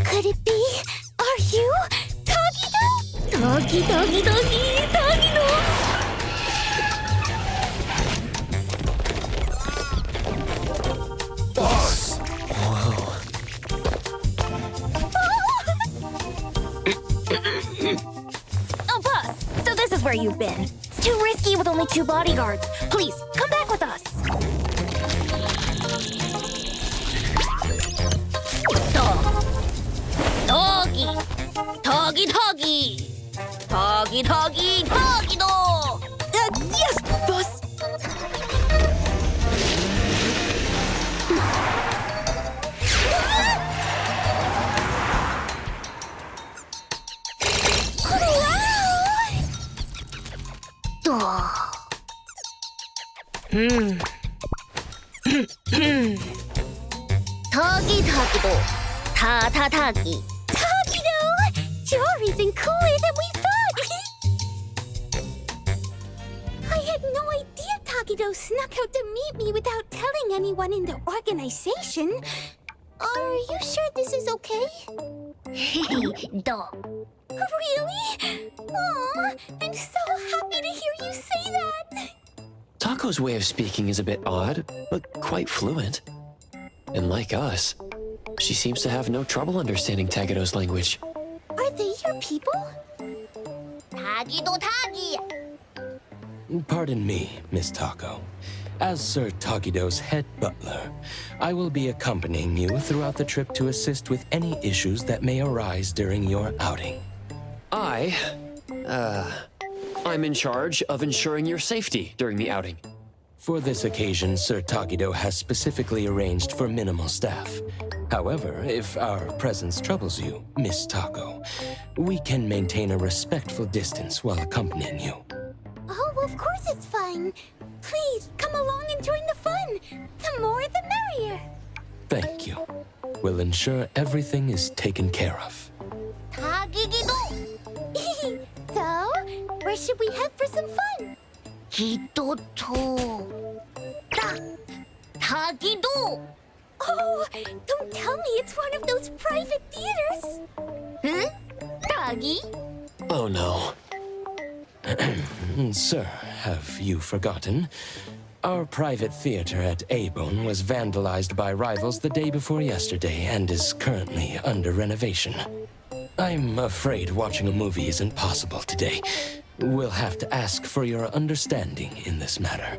Speaker 16: Could it be? Are you Tagido? Tagi, Tagi, Tagi, Tagido!
Speaker 9: Boss!
Speaker 8: Whoa.
Speaker 18: Oh, boss! So this is where you've been. It's too risky with only 2 bodyguards. Please, come back with us. Doggy! Doggy, doggy! Doggy, doggy, doggy, do! Yes, boss! Tagi, Tagido. Tagi.
Speaker 16: Tagido! You're even cooler than we thought! I had no idea Tagido snuck out to meet me without telling anyone in the organization. Are you sure this is okay?
Speaker 18: Do.
Speaker 16: Really? Aw, I'm so happy to hear you say that!
Speaker 8: Taco's way of speaking is a bit odd, but quite fluent. And like us, she seems to have no trouble understanding Tagido's language.
Speaker 16: Are they your people?
Speaker 18: Tagido, Tagi!
Speaker 12: Pardon me, Miss Taco. As Sir Tagido's head butler, I will be accompanying you throughout the trip to assist with any issues that may arise during your outing.
Speaker 8: I'm in charge of ensuring your safety during the outing.
Speaker 12: For this occasion, Sir Tagido has specifically arranged for minimal staff. However, if our presence troubles you, Miss Taco, we can maintain a respectful distance while accompanying you.
Speaker 16: Oh, of course it's fine. Please, come along and join the fun. The more the merrier.
Speaker 12: Thank you. We'll ensure everything is taken care of.
Speaker 18: Tagigido!
Speaker 16: So, where should we head for some fun?
Speaker 18: Hidoto. Tagido!
Speaker 16: Oh, don't tell me it's one of those private theaters.
Speaker 18: Huh? Tagi?
Speaker 8: Oh no.
Speaker 12: Sir, have you forgotten? Our private theater at A-Bone was vandalized by rivals the day before yesterday and is currently under renovation. I'm afraid watching a movie isn't possible today. We'll have to ask for your understanding in this matter.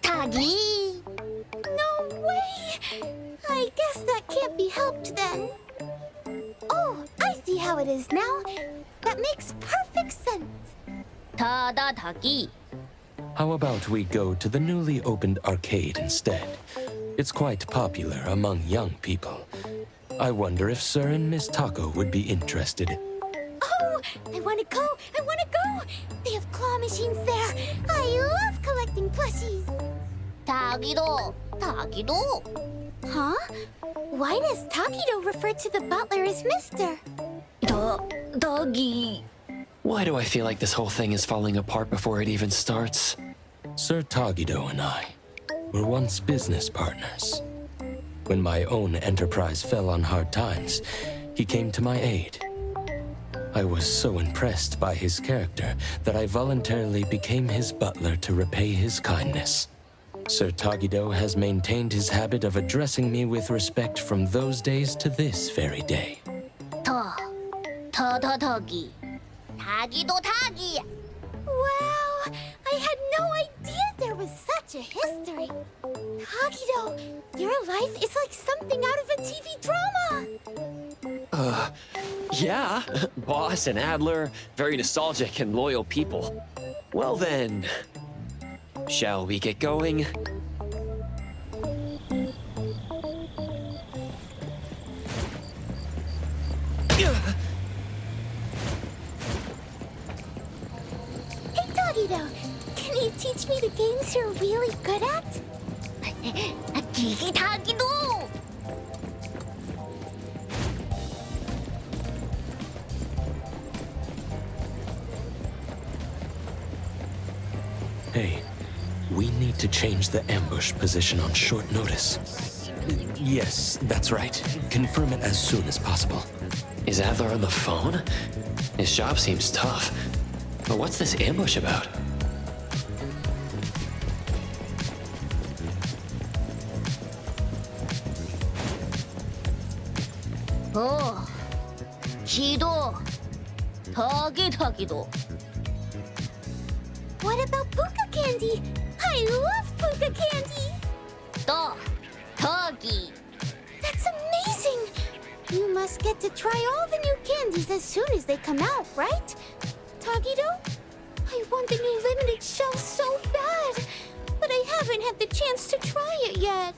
Speaker 18: Tagi?
Speaker 16: No way! I guess that can't be helped then. Oh, I see how it is now. That makes perfect sense.
Speaker 18: Tada Tagi.
Speaker 12: How about we go to the newly opened arcade instead? It's quite popular among young people. I wonder if Sir and Miss Taco would be interested.
Speaker 16: Oh, I want to go! I want to go! They have claw machines there. I love collecting plushies. Tagido. Huh? Why does Tagido refer to the butler as Mr.?
Speaker 7: Doggy. Why do I feel like this whole thing is falling apart before it even starts?
Speaker 12: Sir Tagido and I were once business partners. When my own enterprise fell on hard times, he came to my aid. I was so impressed by his character that I voluntarily became his butler to repay his kindness. Sir Tagido has maintained his habit of addressing me with respect from those days to this very day.
Speaker 16: Doggy. Tagido. Wow, I had no idea there was such a history. Tagido, your life is like something out of a TV drama.
Speaker 7: Yeah. Boss and Adler, very nostalgic and loyal people. Well then, shall we get going?
Speaker 16: Hey, Tagido, can you teach me the games you're really good at? Tagido!
Speaker 12: Hey, we need to change the ambush position on short notice. Yes, that's right. Confirm it as soon as possible.
Speaker 7: Is Adler on the phone? His job seems tough. But what's this ambush about?
Speaker 16: Oh, Chido. Tagido. What about Puka candy? I love Puka candy! Tagi. That's amazing! You must get to try all the new candies as soon as they come out, right? Tagido? I want the new limited shell so bad, but I haven't had the chance to try it yet.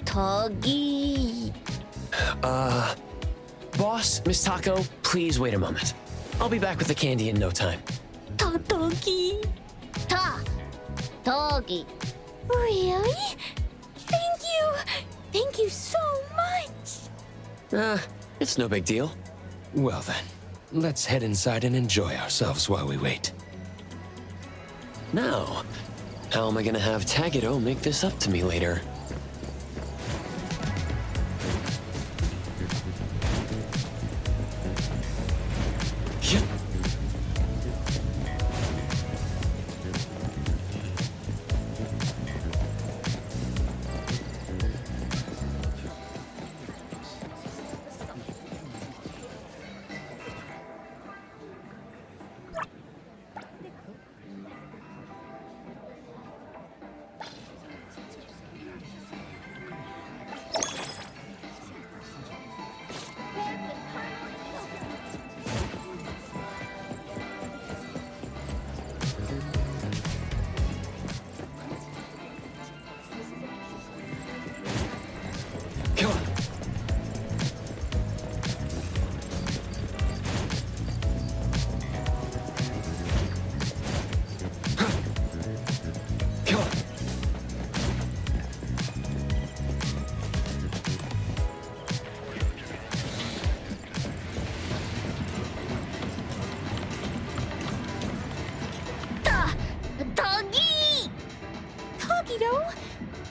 Speaker 16: Tagi.
Speaker 7: Boss, Miss Taco, please wait a moment. I'll be back with the candy in no time.
Speaker 16: Doggy. Doggy. Really? Thank you. Thank you so much.
Speaker 7: It's no big deal.
Speaker 12: Well then, let's head inside and enjoy ourselves while we wait.
Speaker 7: Now, how am I gonna have Tagido make this up to me later?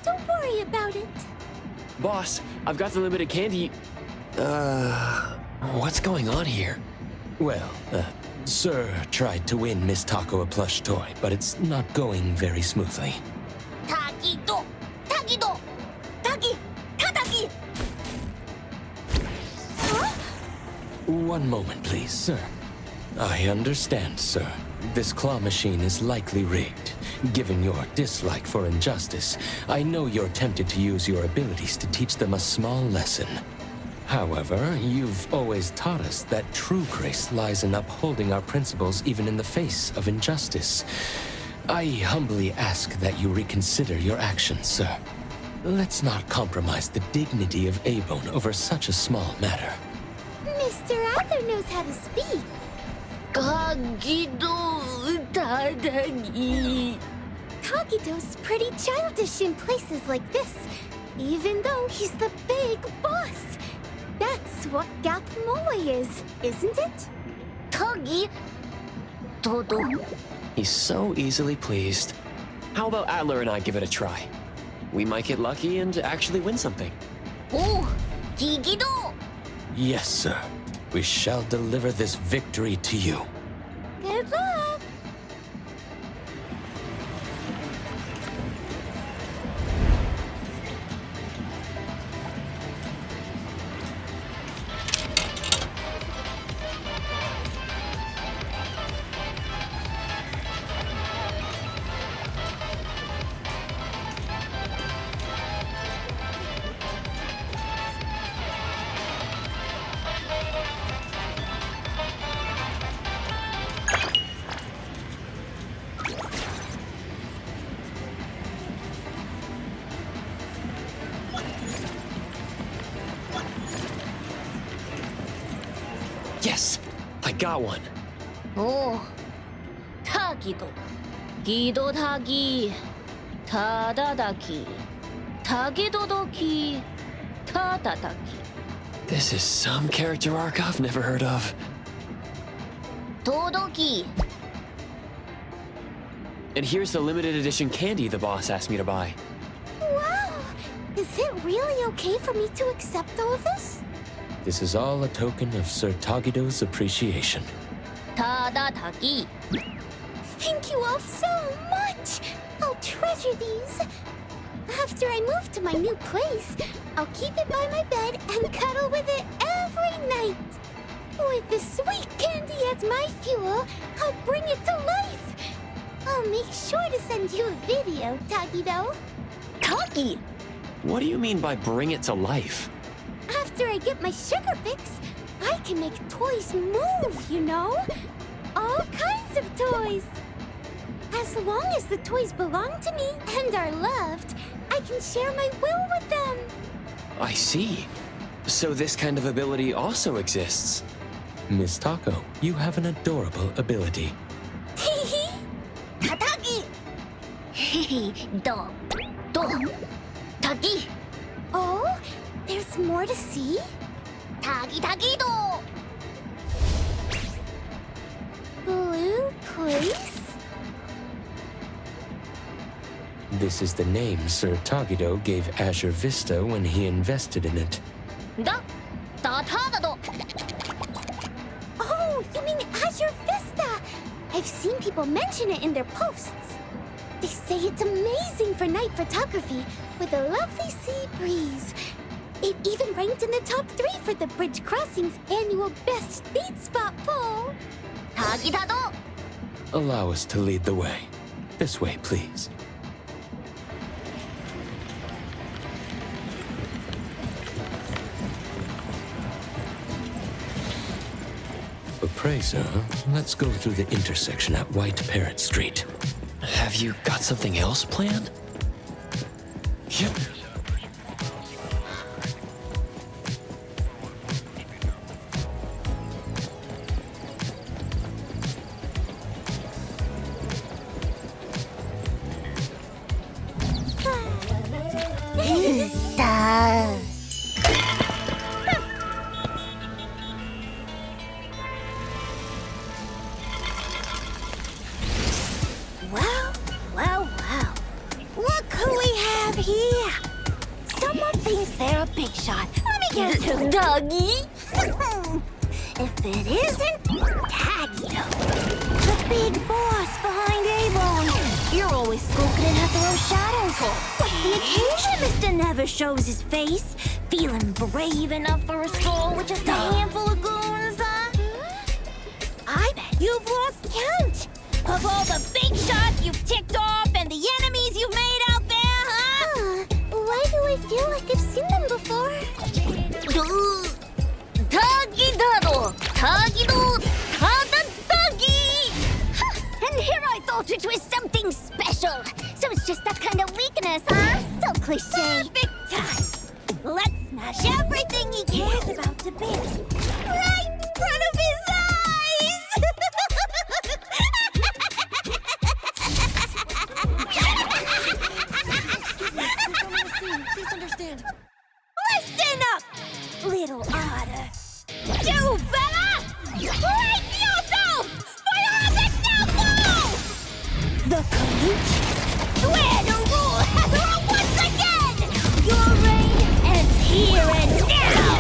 Speaker 16: Don't worry about it.
Speaker 7: Boss, I've got the limited candy. What's going on here?
Speaker 12: Well, Sir tried to win Miss Taco a plush toy, but it's not going very smoothly.
Speaker 16: Tagido! Tadagi! Huh?
Speaker 12: One moment, please, sir. I understand, sir. This claw machine is likely rigged. Given your dislike for injustice, I know you're tempted to use your abilities to teach them a small lesson. However, you've always taught us that true grace lies in upholding our principles even in the face of injustice. I humbly ask that you reconsider your actions, sir. Let's not compromise the dignity of A-Bone over such a small matter.
Speaker 16: Mr. Adler knows how to speak. Kagito's pretty childish in places like this, even though he's the big boss. That's what Gap Moe is, isn't it? Kagi?
Speaker 7: He's so easily pleased. How about Adler and I give it a try? We might get lucky and actually win something.
Speaker 16: Oh, Gigido!
Speaker 12: Yes, sir. We shall deliver this victory to you.
Speaker 16: Good luck!
Speaker 7: Yes! I got one.
Speaker 1: Oh, 타기도, 기도다기, 타다다기, 타기도도기, 타다다기.
Speaker 7: This is some character arc I've never heard of.
Speaker 1: 도도기.
Speaker 7: And here's the limited edition candy the boss asked me to buy.
Speaker 16: Wow! Is it really okay for me to accept all of this?
Speaker 12: This is all a token of Sir Tagido's appreciation.
Speaker 1: 타다다기.
Speaker 16: Thank you all so much! I'll treasure these. After I move to my new place, I'll keep it by my bed and cuddle with it every night. With the sweet candy as my fuel, I'll bring it to life. I'll make sure to send you a video, Tagido.
Speaker 1: Tagi!
Speaker 7: What do you mean by bring it to life?
Speaker 16: After I get my sugar fix, I can make toys move, you know? All kinds of toys. As long as the toys belong to me and are loved, I can share my will with them.
Speaker 7: I see. So this kind of ability also exists.
Speaker 12: Miss Taco, you have an adorable ability.
Speaker 1: 타다기. 타기.
Speaker 16: Oh, there's more to see?
Speaker 1: 타기도.
Speaker 16: Blue place?
Speaker 12: This is the name Sir Tagido gave Azure Vista when he invested in it.
Speaker 1: 타다도.
Speaker 16: Oh, you mean Azure Vista? I've seen people mention it in their posts. They say it's amazing for night photography with a lovely sea breeze. It even ranked in the top 3 for the Bridge Crossing's annual Best Date Spot poll.
Speaker 1: 타기다도.
Speaker 12: Allow us to lead the way. This way, please. But pray, sir, let's go through the intersection at White Parrot Street.
Speaker 7: Have you got something else planned? Yep.
Speaker 18: Well. Look who we have here. Someone thinks they're a big shot. Let me guess who.
Speaker 1: Doggy?
Speaker 18: If it isn't Tagito, the big boss behind A-Bone. You're always skulking and have to throw shadows. What's the occasion Mr. Never shows his face? Feeling brave enough for a stroll with just a handful of goons, huh? I bet you've lost count of all the big shots you've ticked off and the enemies you've made out there, huh?
Speaker 16: Why do I feel like I've seen them before?
Speaker 1: Tagido Tadadagi! And here I thought it was something special. So it's just that kind of weakness, huh? So cliche.
Speaker 18: Perfect time. Let's smash everything he cares about to bits. Right in front of his eyes!
Speaker 1: Please understand.
Speaker 18: Listen up, little otter. You better brace yourself for your epic downfall! The Kaluchis swear to rule Heather once again! Your reign ends here and now!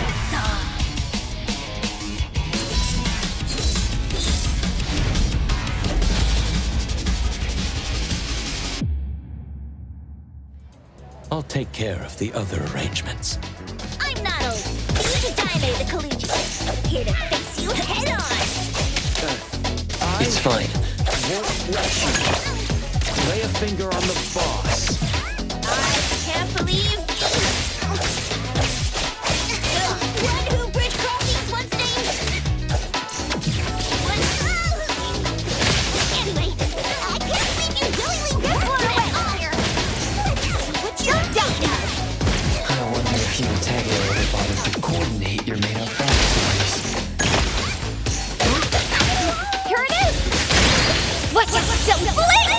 Speaker 12: I'll take care of the other arrangements.
Speaker 18: I'm not old. Daime the Kaluchis. Here to face you head on!
Speaker 7: It's fine. Won't let you lay a finger on the boss.
Speaker 18: I can't believe the one who bridge crossings once named. Anyway, I can't believe you willingly ripped one away. Let's see what you're done of.
Speaker 7: I wonder if you and Tagio ever bothered to coordinate your made-up backstories.
Speaker 18: Here it is! What's up, don't blink!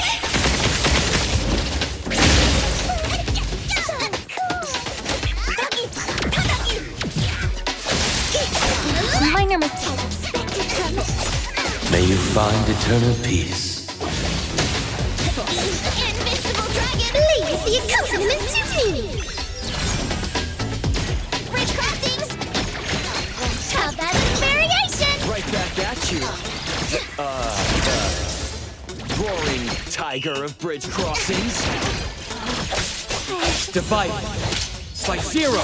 Speaker 18: Minor mistake.
Speaker 12: May you find eternal peace.
Speaker 18: Invincible dragon, leave the accompaniment to me! Bridge crossings! How about a variation?
Speaker 7: Right back at you. Roaring tiger of bridge crossings. Divide. Like zero.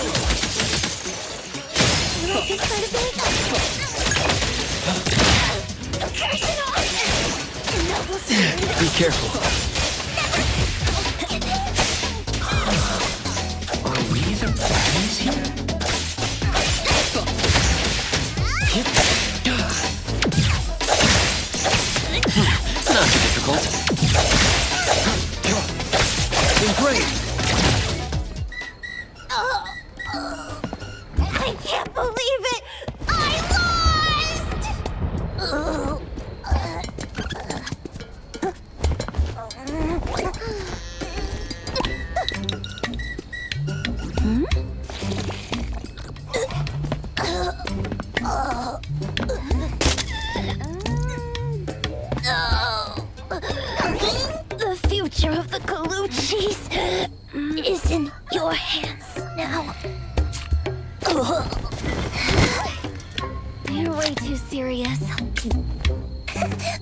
Speaker 18: You like this kind of thing? Curse it all! Noble spirit.
Speaker 7: Be careful. Are we the baddies here? Not too difficult. Been great.
Speaker 18: I can't believe it! I lost! The future of the Kaluchis is in your hands now. You're way too serious.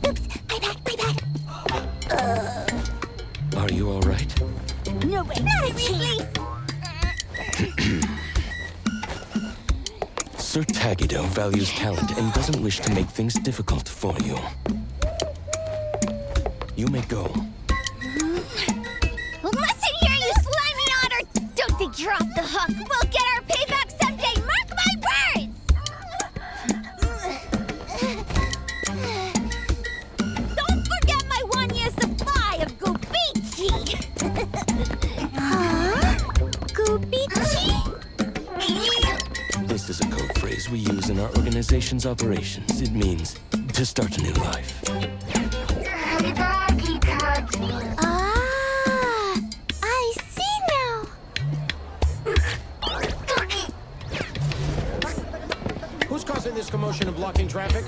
Speaker 18: Oops, my bad.
Speaker 12: Are you all right?
Speaker 18: No way, seriously?
Speaker 12: Sir Tagido values talent and doesn't wish to make things difficult for you. You may go.
Speaker 18: Listen here, you slimy otter! Don't think you're off the hook. We'll get our payback someday, mark my words! Don't forget my 1-year supply of Gubichi! Huh? Gubichi?
Speaker 12: This is a code phrase we use in our organization's operations. It means to start a new life.
Speaker 18: I see now.
Speaker 6: Who's causing this commotion and blocking traffic?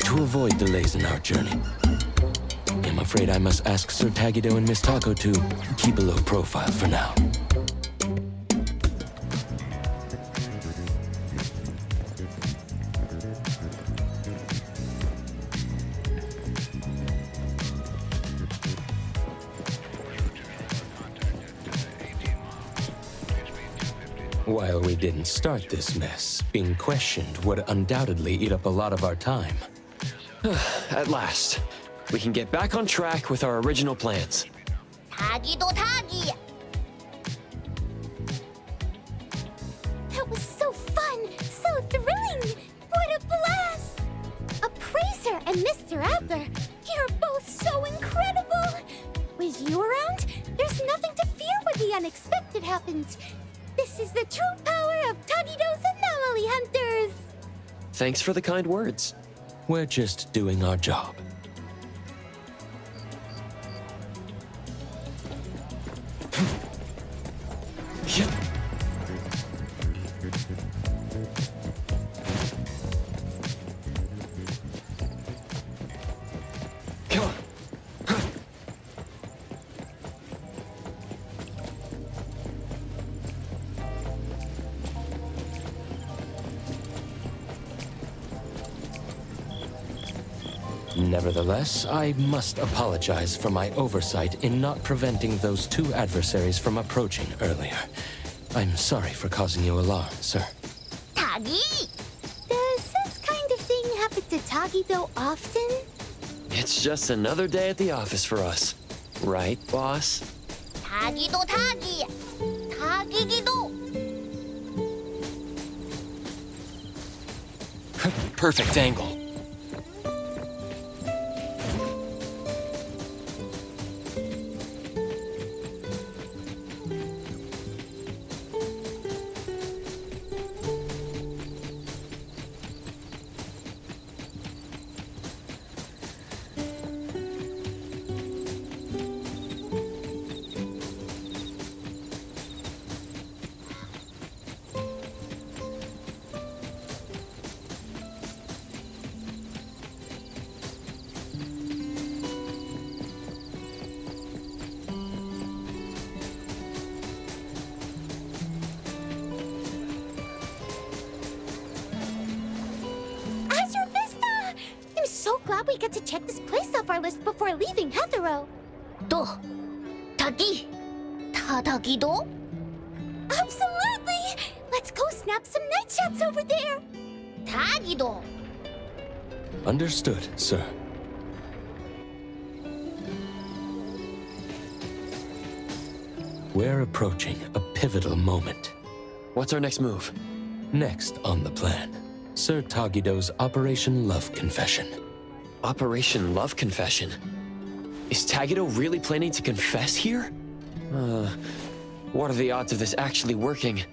Speaker 12: To avoid delays in our journey, I'm afraid I must ask Sir Tagido and Miss Tako to keep a low profile for now. While we didn't start this mess, being questioned would undoubtedly eat up a lot of our time.
Speaker 7: At last, we can get back on track with our original plans.
Speaker 1: Tagido Tagi.
Speaker 18: That was so fun, so
Speaker 16: so thrilling! What a blast! Appraiser and Mr. Adler, you're both so incredible! With you around, there's nothing to fear when the unexpected happens. This is the true power of Tagido's Anomaly Hunters!
Speaker 8: Thanks for the kind words.
Speaker 12: We're just doing our job. Nevertheless, I must apologize for my oversight in not preventing those two adversaries from approaching earlier. I'm sorry for causing you alarm, sir.
Speaker 16: Tagi! Does this kind of thing happen to Tagido often?
Speaker 8: It's just another day at the office for us. Right, boss?
Speaker 16: Tagido Tagi! Tagigido!
Speaker 12: Perfect angle.
Speaker 16: We get to check this place off our list before leaving Hetero.
Speaker 1: Do. Tagi. Tagido?
Speaker 16: Absolutely! Let's go snap some night shots over there.
Speaker 1: Tagido.
Speaker 12: Understood, sir. We're approaching a pivotal moment.
Speaker 8: What's our next move?
Speaker 12: Next on the plan, Sir Tagido's Operation Love Confession.
Speaker 8: Operation Love Confession? Is Tagido really planning to confess here? What are the odds of this actually working?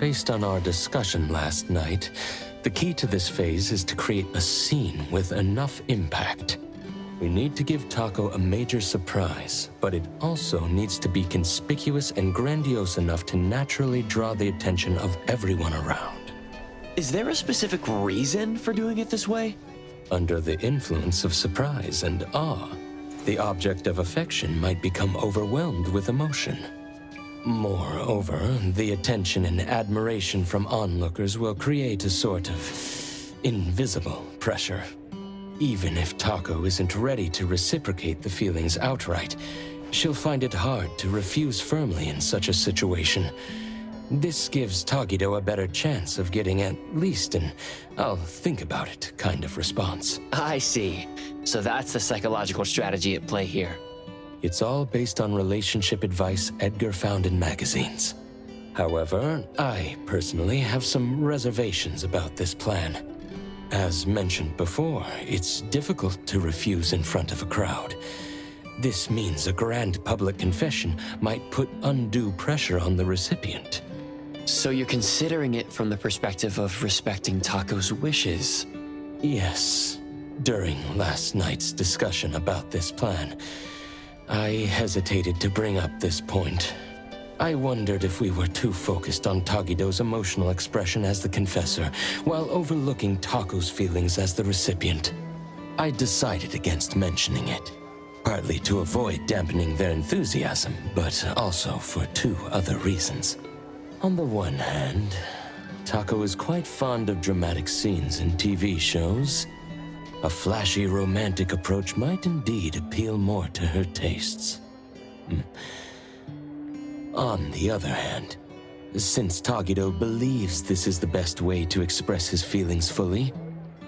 Speaker 12: Based on our discussion last night, the key to this phase is to create a scene with enough impact. We need to give Taco a major surprise, but it also needs to be conspicuous and grandiose enough to naturally draw the attention of everyone around.
Speaker 8: Is there a specific reason for doing it this way?
Speaker 12: Under the influence of surprise and awe, the object of affection might become overwhelmed with emotion. Moreover, the attention and admiration from onlookers will create a sort of invisible pressure. Even if Taco isn't ready to reciprocate the feelings outright, she'll find it hard to refuse firmly in such a situation. This gives Tagido a better chance of getting at least an "I'll think about it" kind of response.
Speaker 8: I see. So that's the psychological strategy at play here.
Speaker 12: It's all based on relationship advice Edgar found in magazines. However, I personally have some reservations about this plan. As mentioned before, it's difficult to refuse in front of a crowd. This means a grand public confession might put undue pressure on the recipient.
Speaker 8: So you're considering it from the perspective of respecting Taco's wishes?
Speaker 12: Yes. During last night's discussion about this plan, I hesitated to bring up this point. I wondered if we were too focused on Tagido's emotional expression as the confessor, while overlooking Taco's feelings as the recipient. I decided against mentioning it, partly to avoid dampening their enthusiasm, but also for two other reasons. On the one hand, Taco is quite fond of dramatic scenes in TV shows. A flashy romantic approach might indeed appeal more to her tastes. On the other hand, since Tagido believes this is the best way to express his feelings fully,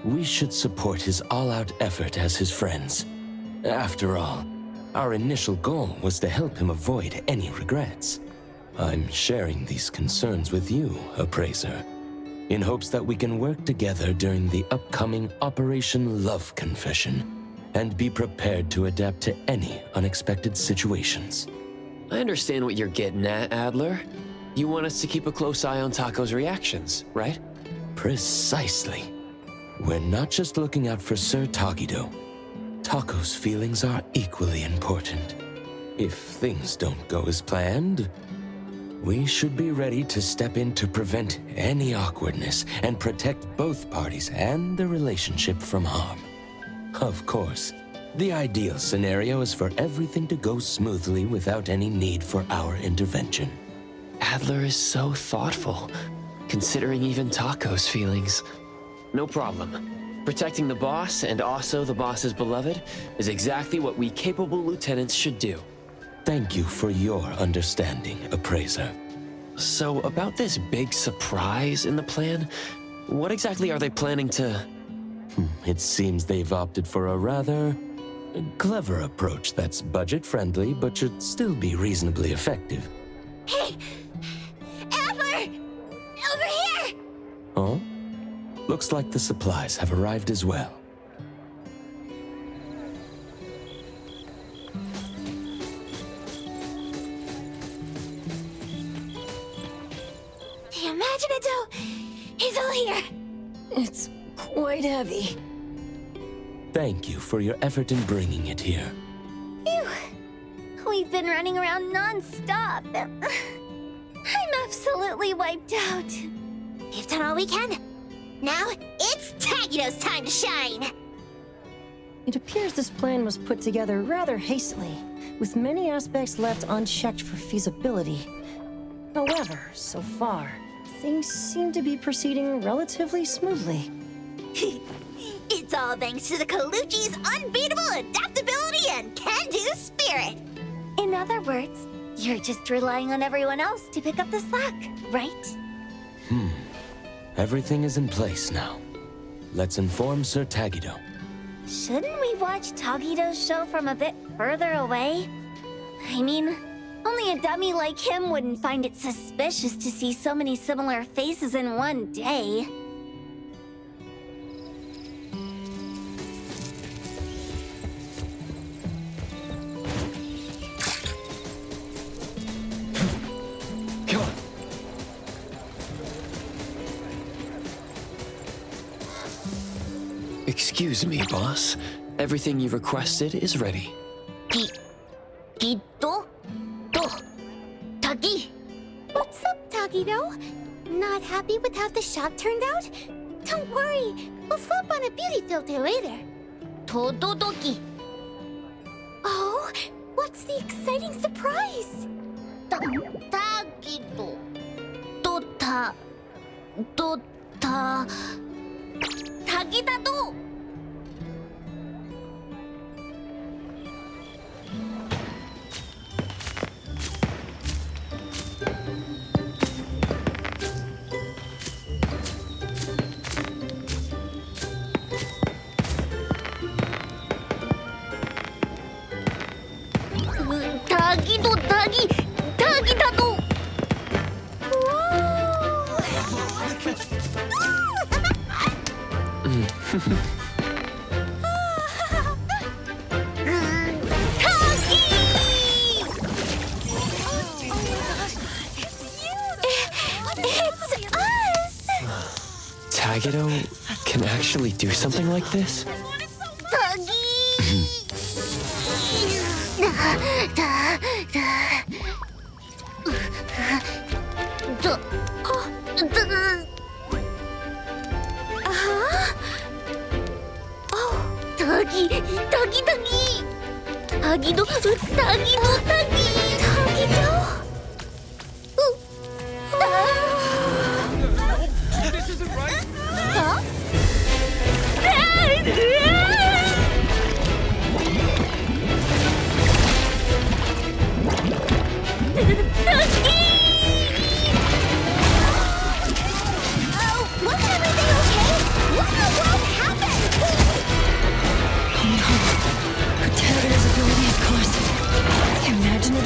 Speaker 12: we should support his all-out effort as his friends. After all, our initial goal was to help him avoid any regrets. I'm sharing these concerns with you, Appraiser. in hopes that we can work together during the upcoming Operation Love Confession and be prepared to adapt to any unexpected situations.
Speaker 7: I understand what you're getting at, Adler. You want us to keep a close eye on Taco's reactions, right?
Speaker 12: Precisely. We're not just looking out for Sir Tagido. Taco's feelings are equally important. If things don't go as planned, we should be ready to step in to prevent any awkwardness and protect both parties and the relationship from harm. Of course, the ideal scenario is for everything to go smoothly without any need for our intervention.
Speaker 7: Adler is so thoughtful, considering even Taco's feelings. No problem. Protecting the boss, and also the boss's beloved, is exactly what we capable lieutenants should do.
Speaker 12: Thank you for your understanding, Appraiser.
Speaker 7: So, about this big surprise in the plan, what exactly are they planning to...
Speaker 12: It seems they've opted for a rather clever approach that's budget-friendly, but should still be reasonably effective.
Speaker 18: Hey! Adler! Over here!
Speaker 12: Oh? Looks like the supplies have arrived as well.
Speaker 18: The Imaginado is all here.
Speaker 17: It's quite heavy.
Speaker 12: Thank you for your effort in bringing it here.
Speaker 16: Phew. We've been running around non-stop. I'm absolutely wiped out.
Speaker 18: We've done all we can. Now, it's Tagido's time to shine!
Speaker 17: It appears this plan was put together rather hastily, with many aspects left unchecked for feasibility. However, so far, things seem to be proceeding relatively smoothly.
Speaker 18: It's all thanks to the Colucci's unbeatable adaptability and can-do spirit!
Speaker 16: In other words, you're just relying on everyone else to pick up the slack, right?
Speaker 12: Everything is in place now. Let's inform Sir Tagido.
Speaker 16: Shouldn't we watch Tagido's show from a bit further away? I mean, only a dummy like him wouldn't find it suspicious to see so many similar faces in one day.
Speaker 7: Excuse me, boss. Everything you requested is ready.
Speaker 18: Tagi!
Speaker 16: What's up, Tagido? Not happy with how the shop turned out? Don't worry, we'll slap on a beauty filter later.
Speaker 18: Tododoki!
Speaker 16: Oh, what's the exciting surprise?
Speaker 18: Tagido! Tagidado! Tagidado!
Speaker 16: It's us!
Speaker 7: Tagido can actually do something like this?
Speaker 5: This isn't right!
Speaker 16: Huh?
Speaker 18: Wasn't everything okay? What in the world happened?
Speaker 17: Protagator's ability, of course. Imagine it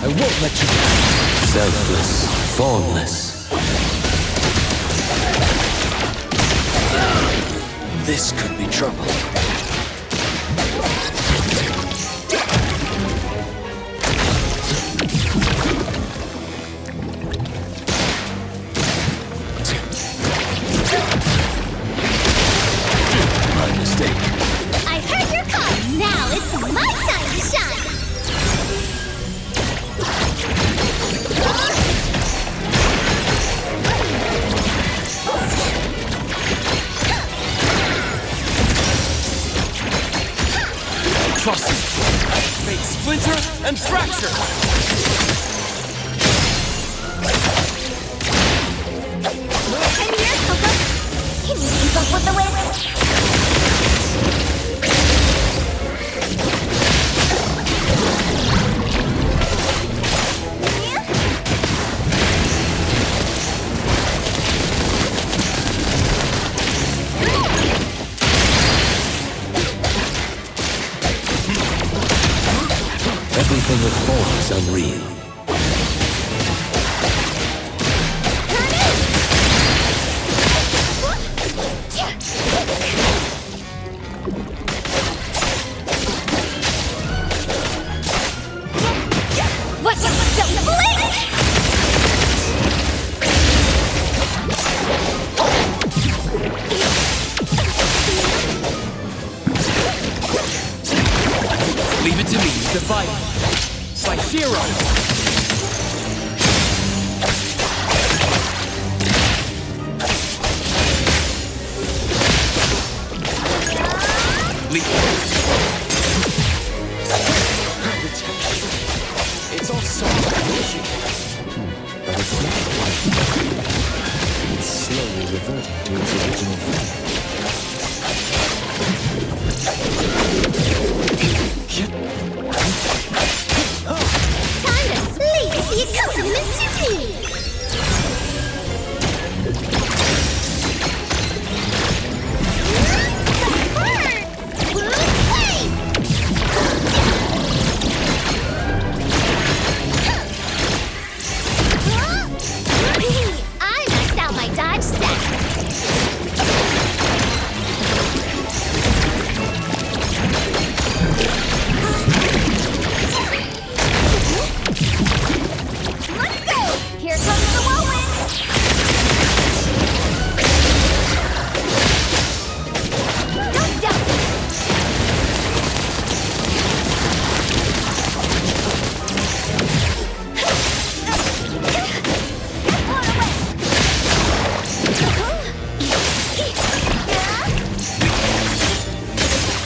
Speaker 12: I won't let you down. Selfless, formless. This could be trouble. My mistake.
Speaker 1: I heard your call. Now it's my time to shine.
Speaker 12: Trust me. Fate splinter and fracture.
Speaker 1: And here's Coco. Can you keep up with the wind?
Speaker 12: Everything that forms unreal.
Speaker 1: What's up with the blade?
Speaker 12: Leave it to me to fight. By Shiro.
Speaker 7: It's all soft condition.
Speaker 12: But it's not quite. It's slowly reverting to its original form.
Speaker 1: Time to sleep the accompaniment to me. I maxed out my dodge stack. Let's go! Here comes the whirlwind! Don't doubt it!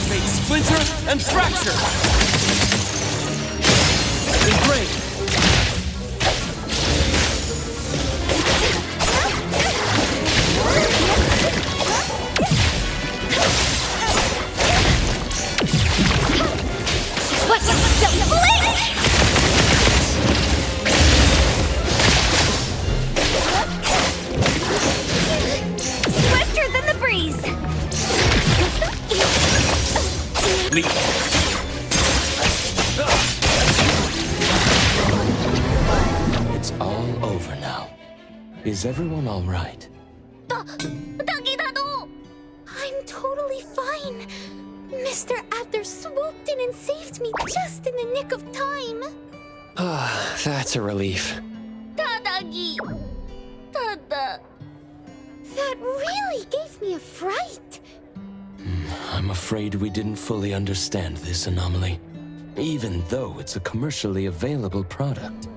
Speaker 12: Fate splinter and fracture. Engrave.
Speaker 1: What's up with the blade? Swifter than the breeze.
Speaker 12: It's all over now. Is everyone all right?
Speaker 1: I'm totally fine. Mr. Adler swooped in and saved me just in the nick of time.
Speaker 7: Ah, that's a relief.
Speaker 1: Tadagi. Tada. That really gave me a fright.
Speaker 12: I'm afraid we didn't fully understand this anomaly, even though it's a commercially available product.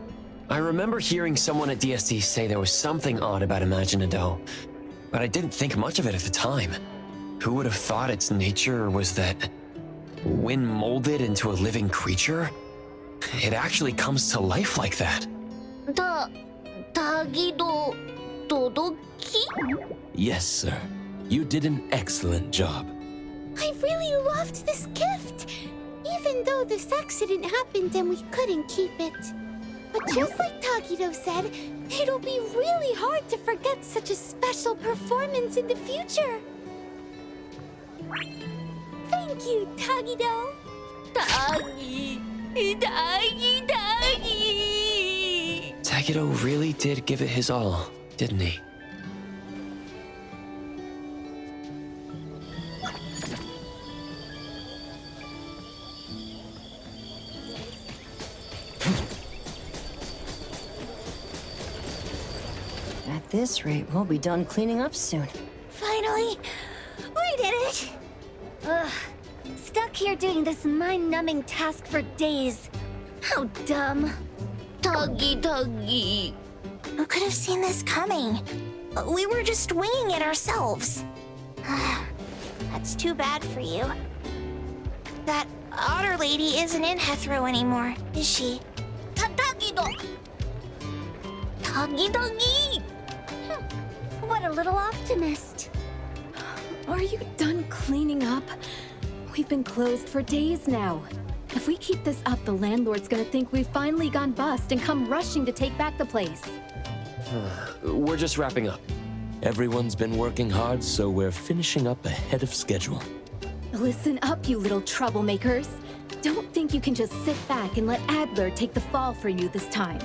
Speaker 7: I remember hearing someone at DSD say there was something odd about Imaginado, but I didn't think much of it at the time. Who would have thought its nature was that when molded into a living creature, it actually comes to life like that?
Speaker 1: Tagido Todoki?
Speaker 12: Yes, sir. You did an excellent job.
Speaker 1: I really loved this gift, even though this accident happened and we couldn't keep it. But just like Tagido said, it'll be really hard to forget such a special performance in the future. Thank you, Tagido. Tagi.
Speaker 7: Tagido really did give it his all, didn't he?
Speaker 17: At this rate, we'll be done cleaning up soon.
Speaker 16: Finally! We did it! Ugh. Stuck here doing this mind-numbing task for days. How dumb. Tuggy. Who could have seen this coming? We were just winging it ourselves. That's too bad for you. That otter lady isn't in Hethro anymore, is she? Tagido! Tuggy! What a little optimist.
Speaker 2: Are you done cleaning up? We've been closed for days now. If we keep this up, the landlord's gonna think we've finally gone bust and come rushing to take back the place.
Speaker 7: We're just wrapping up.
Speaker 12: Everyone's been working hard, so we're finishing up ahead of schedule.
Speaker 2: Listen up, you little troublemakers. Don't think you can just sit back and let Adler take the fall for you this time.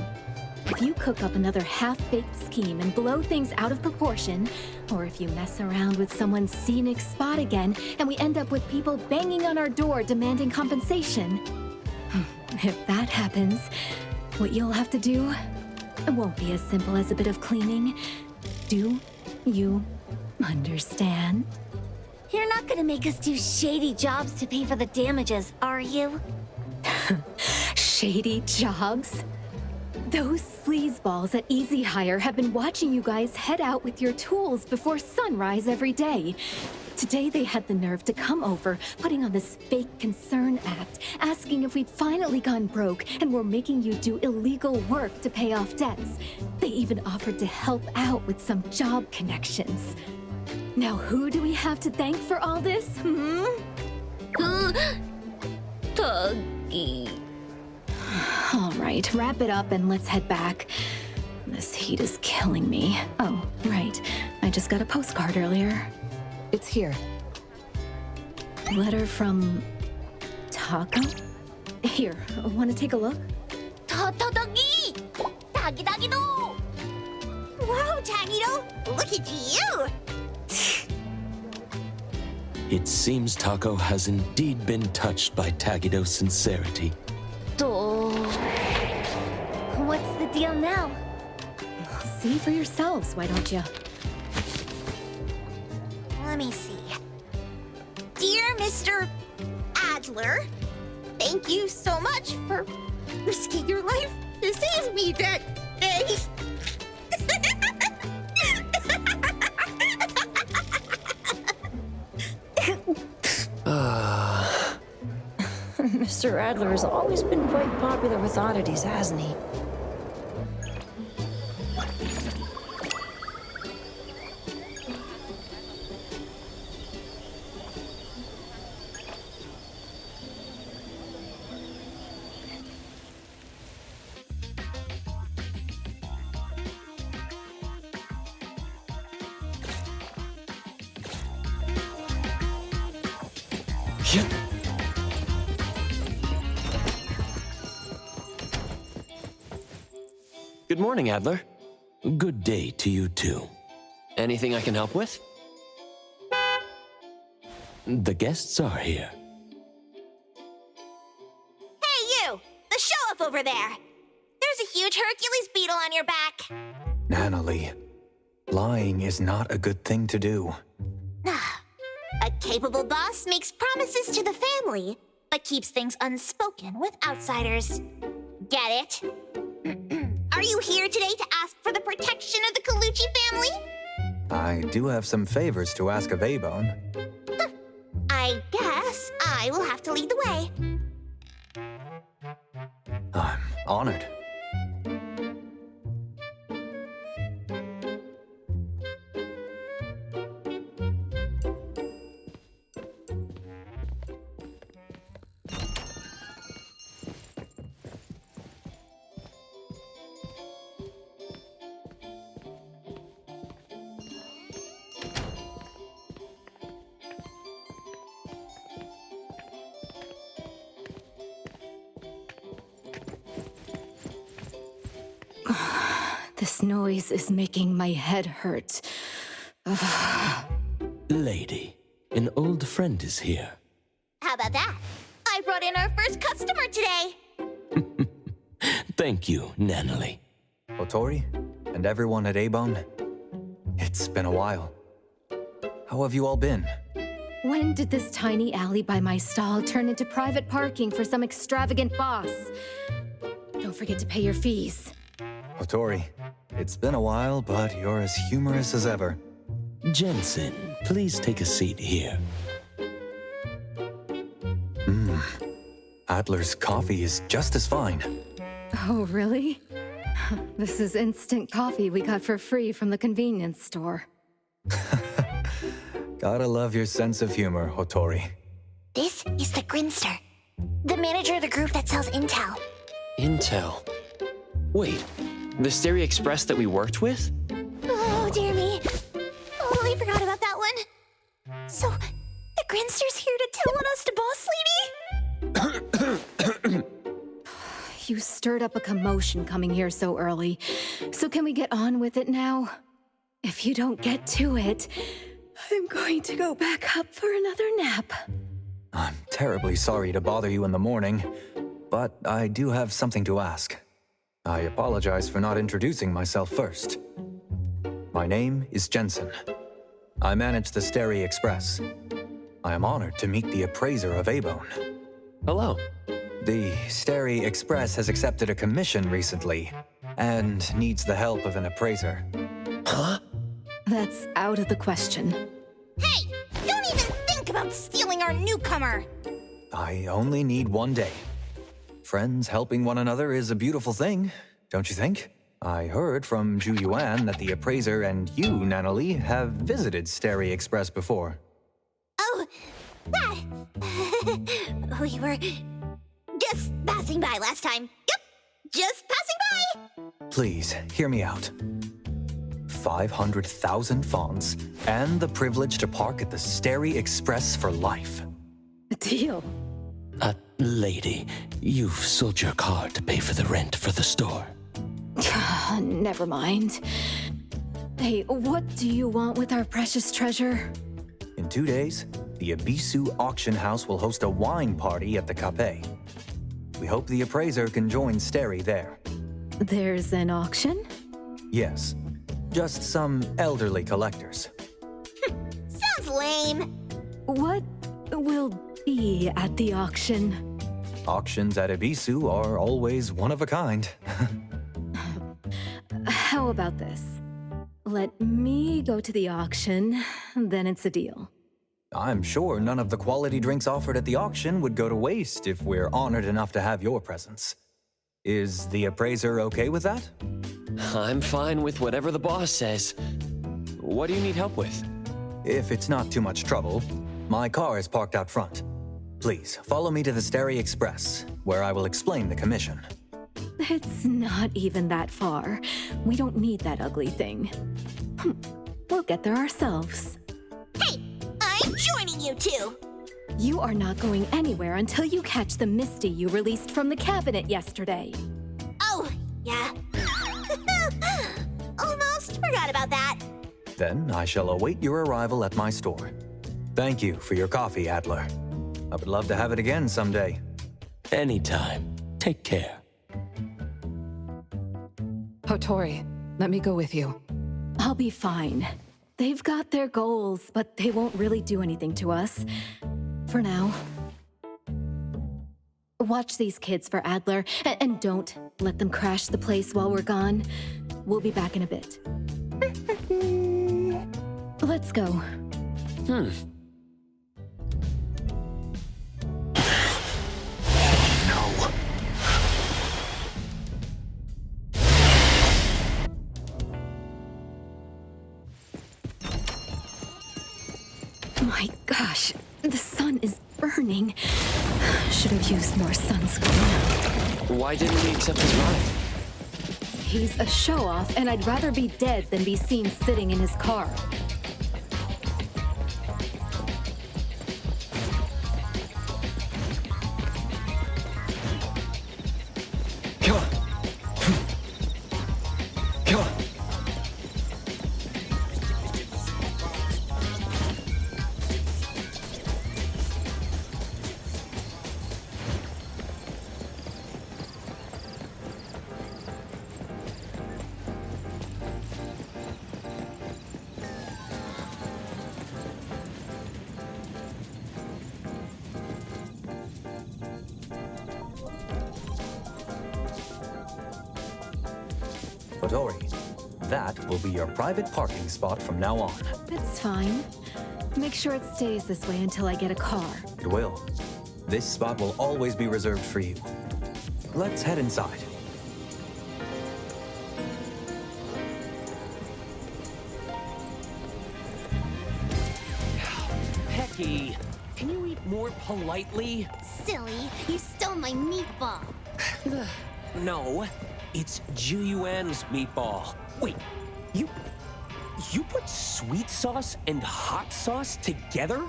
Speaker 2: If you cook up another half-baked scheme and blow things out of proportion, or if you mess around with someone's scenic spot again and we end up with people banging on our door demanding compensation, if that happens, what you'll have to do won't be as simple as a bit of cleaning. Do you understand?
Speaker 16: You're not gonna make us do shady jobs to pay for the damages, are you?
Speaker 2: Shady jobs? Those sleazeballs at Easy Hire have been watching you guys head out with your tools before sunrise every day. Today they had the nerve to come over, putting on this fake concern act, asking if we'd finally gone broke and were making you do illegal work to pay off debts. They even offered to help out with some job connections. Now who do we have to thank for all this,
Speaker 16: Tuggy.
Speaker 2: All right, wrap it up and let's head back. This heat is killing me. Oh, right. I just got a postcard earlier.
Speaker 20: It's here.
Speaker 2: Letter from... Taco? Here, want to take a look?
Speaker 16: Tuggy! Taggy-do! Wow, Tagido! Look at you!
Speaker 12: It seems Taco has indeed been touched by Tagido's sincerity.
Speaker 16: What's the deal now?
Speaker 2: See for yourselves, why don't you?
Speaker 16: Let me see. Dear Mr. Adler, thank you so much for risking your life to save me that day.
Speaker 17: Mr. Adler has always been quite popular with oddities, hasn't he?
Speaker 7: Good morning, Adler.
Speaker 12: Good day to you too.
Speaker 7: Anything I can help with?
Speaker 12: The guests are here.
Speaker 18: Hey, you! The show-off over there! There's a huge Hercules beetle on your back!
Speaker 10: Natalie, lying is not a good thing to do.
Speaker 18: A capable boss makes promises to the family, but keeps things unspoken with outsiders. Get it? Are you here today to ask for the protection of the Colucci family?
Speaker 10: I do have some favors to ask of A-Bone.
Speaker 18: I guess I will have to lead the way.
Speaker 10: I'm honored.
Speaker 2: This noise is making my head hurt.
Speaker 12: Lady, an old friend is here.
Speaker 18: How about that? I brought in our first customer today.
Speaker 12: Thank you, Nanalie.
Speaker 10: Otori, and everyone at Abone, it's been a while. How have you all been?
Speaker 2: When did this tiny alley by my stall turn into private parking for some extravagant boss? Don't forget to pay your fees.
Speaker 10: Otori, it's been a while, but you're as humorous as ever.
Speaker 12: Jensen, please take a seat here.
Speaker 10: Adler's coffee is just as fine.
Speaker 2: Oh, really? This is instant coffee we got for free from the convenience store.
Speaker 10: Gotta love your sense of humor, Otori.
Speaker 18: This is the Grinster, the manager of the group that sells intel.
Speaker 7: Intel? Wait, the Stereo Express that we worked with?
Speaker 18: Oh, dear me. Oh, I forgot about that one. So, the Grinster's here to tell on us to Boss Lady?
Speaker 2: You stirred up a commotion coming here so early. So can we get on with it now? If you don't get to it, I'm going to go back up for another nap.
Speaker 10: I'm terribly sorry to bother you in the morning, but I do have something to ask. I apologize for not introducing myself first. My name is Jensen. I manage the Stereo Express. I am honored to meet the appraiser of Abone.
Speaker 7: Hello.
Speaker 10: The Stereo Express has accepted a commission recently, and needs the help of an appraiser.
Speaker 7: Huh?
Speaker 2: That's out of the question.
Speaker 18: Hey! Don't even think about stealing our newcomer!
Speaker 10: I only need one day. Friends helping one another is a beautiful thing, don't you think? I heard from Zhu Yuan that the appraiser and you, Nanalie, have visited Stereo Express before.
Speaker 18: Oh, that... we were just passing by last time. Yep, just passing by!
Speaker 10: Please, hear me out. 500,000 fonts, and the privilege to park at the Stereo Express for life.
Speaker 2: Deal.
Speaker 12: Lady, you've sold your car to pay for the rent for the store.
Speaker 2: Never mind. Hey, what do you want with our precious treasure?
Speaker 10: In 2 days, the Ebisu auction house will host a wine party at the Cape. We hope the appraiser can join Stereo there.
Speaker 2: There's an auction?
Speaker 10: Yes, just some elderly collectors.
Speaker 18: Sounds lame.
Speaker 2: What will be at the auction?
Speaker 10: Auctions at Ebisu are always one of a kind.
Speaker 2: How about this? Let me go to the auction, then it's a deal.
Speaker 10: I'm sure none of the quality drinks offered at the auction would go to waste if we're honored enough to have your presence. Is the appraiser okay with that?
Speaker 7: I'm fine with whatever the boss says. What do you need help with?
Speaker 10: If it's not too much trouble, my car is parked out front. Please, follow me to the Stereo Express, where I will explain the commission.
Speaker 2: It's not even that far. We don't need that ugly thing. We'll get there ourselves.
Speaker 18: Hey, I'm joining you two!
Speaker 2: You are not going anywhere until you catch the Misty you released from the cabinet yesterday.
Speaker 18: Oh, yeah. Almost forgot about that.
Speaker 10: Then I shall await your arrival at my store. Thank you for your coffee, Adler. I would love to have it again someday.
Speaker 12: Anytime. Take care.
Speaker 20: Hotori, let me go with you.
Speaker 2: I'll be fine. They've got their goals, but they won't really do anything to us. For now. Watch these kids for Adler, and don't let them crash the place while we're gone. We'll be back in a bit. Let's go. My gosh, the sun is burning. Should have used more sunscreen.
Speaker 7: Why didn't we accept his ride?
Speaker 2: He's a show-off, and I'd rather be dead than be seen sitting in his car.
Speaker 10: Come on. Come on. Hotori, that will be your private parking spot from now on.
Speaker 2: It's fine. Make sure it stays this way until I get a car.
Speaker 10: It will. This spot will always be reserved for you. Let's head inside.
Speaker 3: Pecky, can you eat more politely?
Speaker 1: Silly, you stole my meatball.
Speaker 3: No, it's Juyuan's meatball. Wait, you put sweet sauce and hot sauce together?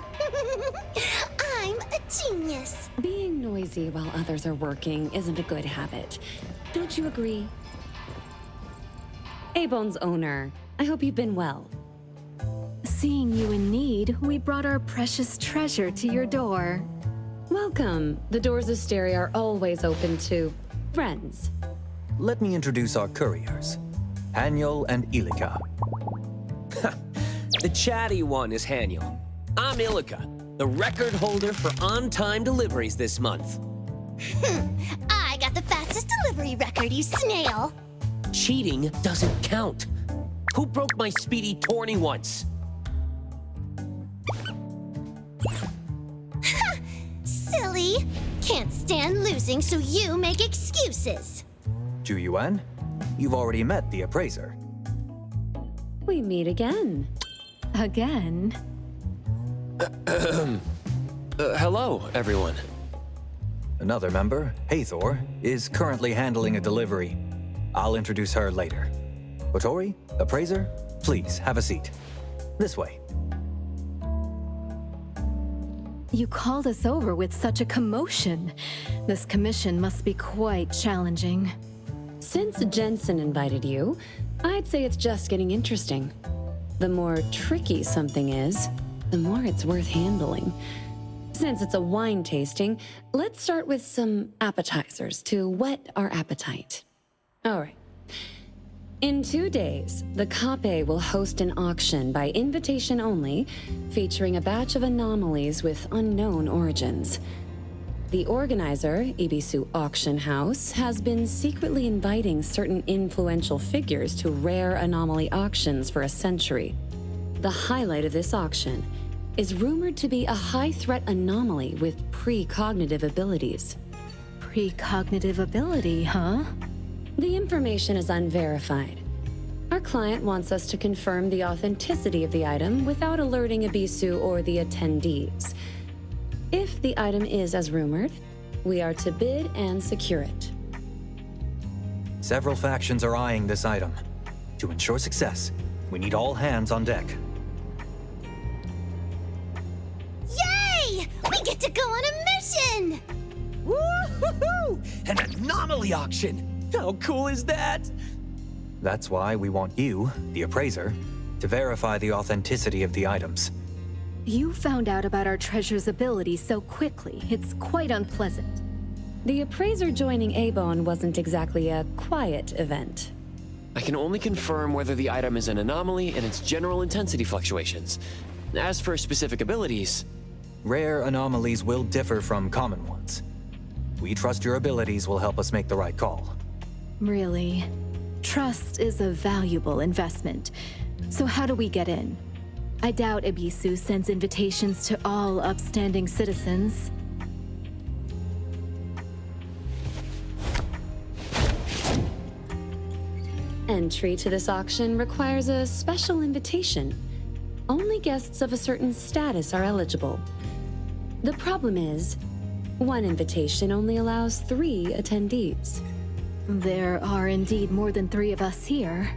Speaker 1: I'm a genius.
Speaker 15: Being noisy while others are working isn't a good habit. Don't you agree? A-Bone's owner, I hope you've been well.
Speaker 2: Seeing you in need, we brought our precious treasure to your door.
Speaker 15: Welcome. The doors of Stereo are always open to friends.
Speaker 10: Let me introduce our couriers, Haniel and Ilika.
Speaker 3: The chatty one is Haniel. I'm Ilika, the record holder for on-time deliveries this month.
Speaker 1: I got the fastest delivery record, you snail.
Speaker 3: Cheating doesn't count. Who broke my speedy tourney once?
Speaker 1: Silly. Can't stand losing, so you make excuses.
Speaker 10: Juyuan, you've already met the appraiser.
Speaker 15: We meet again.
Speaker 2: Again?
Speaker 7: Hello, everyone.
Speaker 10: Another member, Hathor, is currently handling a delivery. I'll introduce her later. Hotori, appraiser, please have a seat. This way.
Speaker 2: You called us over with such a commotion. This commission must be quite challenging.
Speaker 15: Since Jensen invited you, I'd say it's just getting interesting. The more tricky something is, the more it's worth handling. Since it's a wine tasting, let's start with some appetizers to whet our appetite. All right. In 2 days, the Kape will host an auction by invitation only, featuring a batch of anomalies with unknown origins. The organizer, Ibisu Auction House, has been secretly inviting certain influential figures to rare anomaly auctions for a century. The highlight of this auction is rumored to be a high-threat anomaly with precognitive abilities.
Speaker 2: Precognitive ability, huh?
Speaker 15: The information is unverified. Our client wants us to confirm the authenticity of the item without alerting Ibisu or the attendees. If the item is as rumored, we are to bid and secure it.
Speaker 10: Several factions are eyeing this item. To ensure success, we need all hands on deck.
Speaker 1: Yay! We get to go on a mission!
Speaker 3: Woo-hoo-hoo! An anomaly auction! How cool is that?
Speaker 10: That's why we want you, the appraiser, to verify the authenticity of the items.
Speaker 2: You found out about our treasure's ability so quickly. It's quite unpleasant.
Speaker 15: The appraiser joining A-Bone wasn't exactly a quiet event.
Speaker 7: I can only confirm whether the item is an anomaly and its general intensity fluctuations. As for specific abilities...
Speaker 10: Rare anomalies will differ from common ones. We trust your abilities will help us make the right call.
Speaker 2: Really? Trust is a valuable investment. So how do we get in? I doubt Ibisu sends invitations to all upstanding citizens.
Speaker 15: Entry to this auction requires a special invitation. Only guests of a certain status are eligible. The problem is, one invitation only allows 3 attendees.
Speaker 2: There are indeed more than 3 of us here.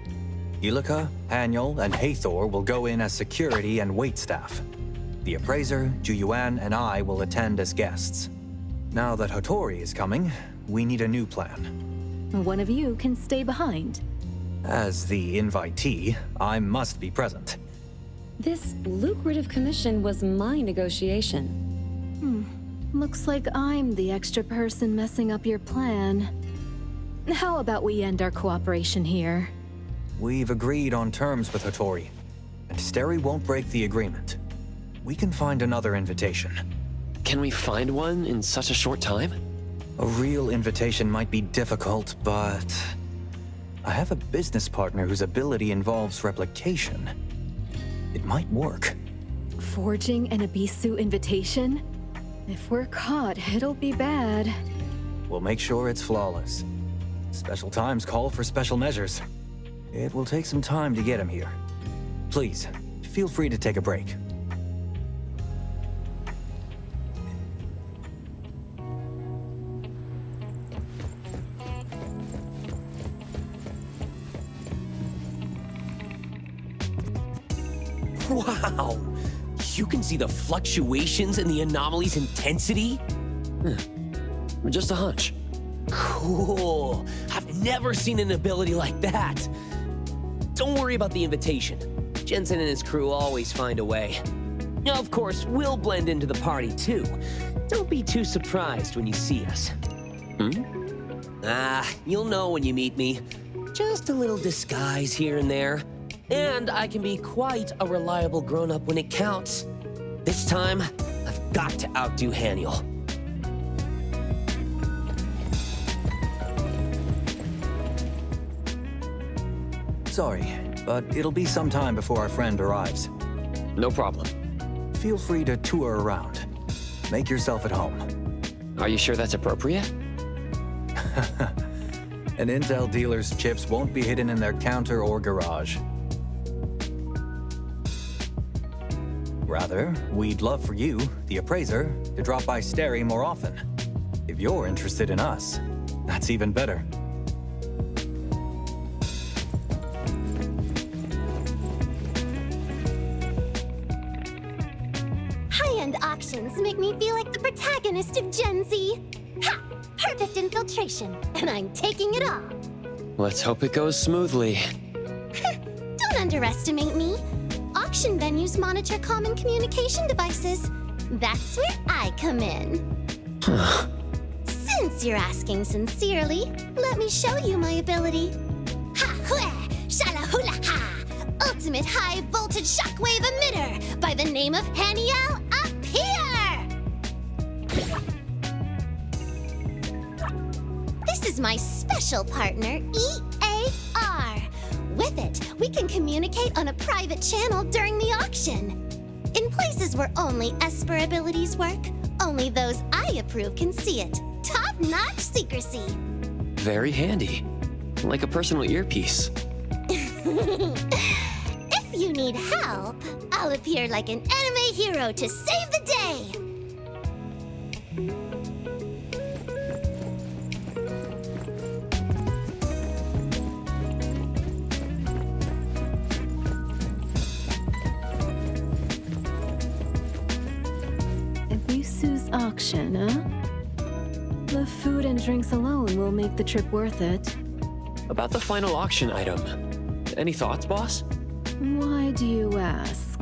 Speaker 10: Ilika, Haniel, and Hathor will go in as security and wait staff. The appraiser, Juyuan, and I will attend as guests. Now that Hotori is coming, we need a new plan.
Speaker 2: One of you can stay behind.
Speaker 10: As the invitee, I must be present.
Speaker 15: This lucrative commission was my negotiation.
Speaker 2: Looks like I'm the extra person messing up your plan. How about we end our cooperation here?
Speaker 10: We've agreed on terms with Hotori, and Steri won't break the agreement. We can find another invitation.
Speaker 7: Can we find one in such a short time?
Speaker 10: A real invitation might be difficult, but I have a business partner whose ability involves replication. It might work.
Speaker 2: Forging an Abisu invitation? If we're caught, it'll be bad.
Speaker 10: We'll make sure it's flawless. Special times call for special measures. It will take some time to get him here. Please, feel free to take a break.
Speaker 3: Wow! You can see the fluctuations in the anomaly's intensity?
Speaker 7: Just a hunch.
Speaker 3: Cool. I've never seen an ability like that. Don't worry about the invitation. Jensen and his crew always find a way. Of course, we'll blend into the party too. Don't be too surprised when you see us. You'll know when you meet me. Just a little disguise here and there. And I can be quite a reliable grown-up when it counts. This time, I've got to outdo Haniel.
Speaker 10: Sorry, but it'll be some time before our friend arrives.
Speaker 7: No problem.
Speaker 10: Feel free to tour around. Make yourself at home.
Speaker 7: Are you sure that's appropriate?
Speaker 10: An Intel dealer's chips won't be hidden in their counter or garage. Rather, we'd love for you, the appraiser, to drop by Steri more often. If you're interested in us, that's even better.
Speaker 1: High-end auctions make me feel like the protagonist of Gen Z. Ha! Perfect infiltration, and I'm taking it all.
Speaker 7: Let's hope it goes smoothly.
Speaker 1: Don't underestimate me. Auction venues monitor common communication devices. That's where I come in. Since you're asking sincerely, let me show you my ability. Ha-hue! Shala-hula-ha! Ultimate high-voltage shockwave emitter by the name of Haniel Appear! This is my special partner, EAR. With it, we can communicate on a private channel during the auction. In places where only Esper abilities work, only those I approve can see it. Top-notch secrecy.
Speaker 7: Very handy. Like a personal earpiece.
Speaker 1: If you need help, I'll appear like an anime hero to save the day.
Speaker 2: Abisu's auction, huh? The food and drinks alone will make the trip worth it.
Speaker 7: About the final auction item. Any thoughts, boss?
Speaker 2: Why do you ask?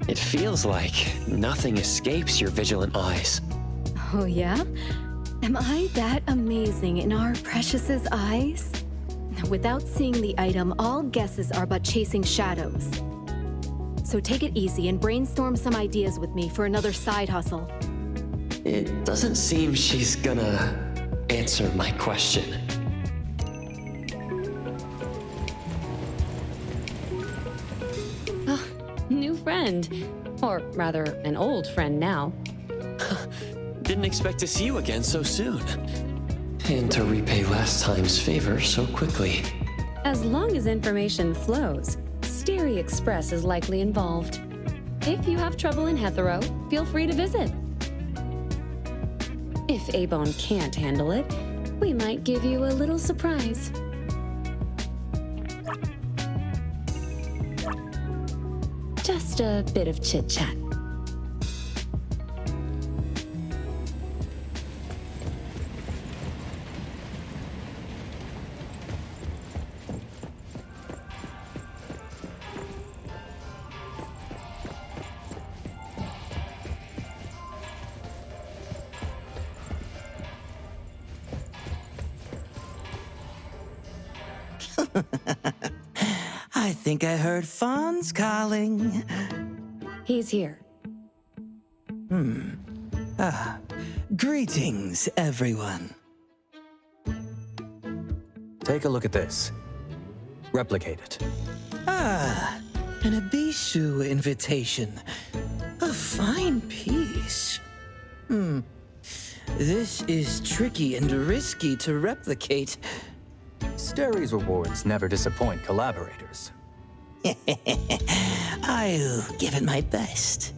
Speaker 7: It feels like nothing escapes your vigilant eyes.
Speaker 2: Oh yeah? Am I that amazing in our Precious's eyes? Without seeing the item, all guesses are but chasing shadows. So take it easy and brainstorm some ideas with me for another side hustle.
Speaker 7: It doesn't seem she's gonna answer my question.
Speaker 15: New friend. Or rather, an old friend now.
Speaker 7: Didn't expect to see you again so soon. And to repay last time's favor so quickly.
Speaker 15: As long as information flows, Steri Express is likely involved. If you have trouble in Hetero, feel free to visit. If Abone can't handle it, we might give you a little surprise. Just a bit of chit-chat.
Speaker 4: I think I heard Fawn's calling.
Speaker 15: He's here.
Speaker 4: Greetings, everyone.
Speaker 10: Take a look at this. replicate it.
Speaker 4: Ah, an Abishu invitation. A fine piece. This is tricky and risky to replicate.
Speaker 10: Sterry's rewards never disappoint collaborators.
Speaker 4: I'll give it my best.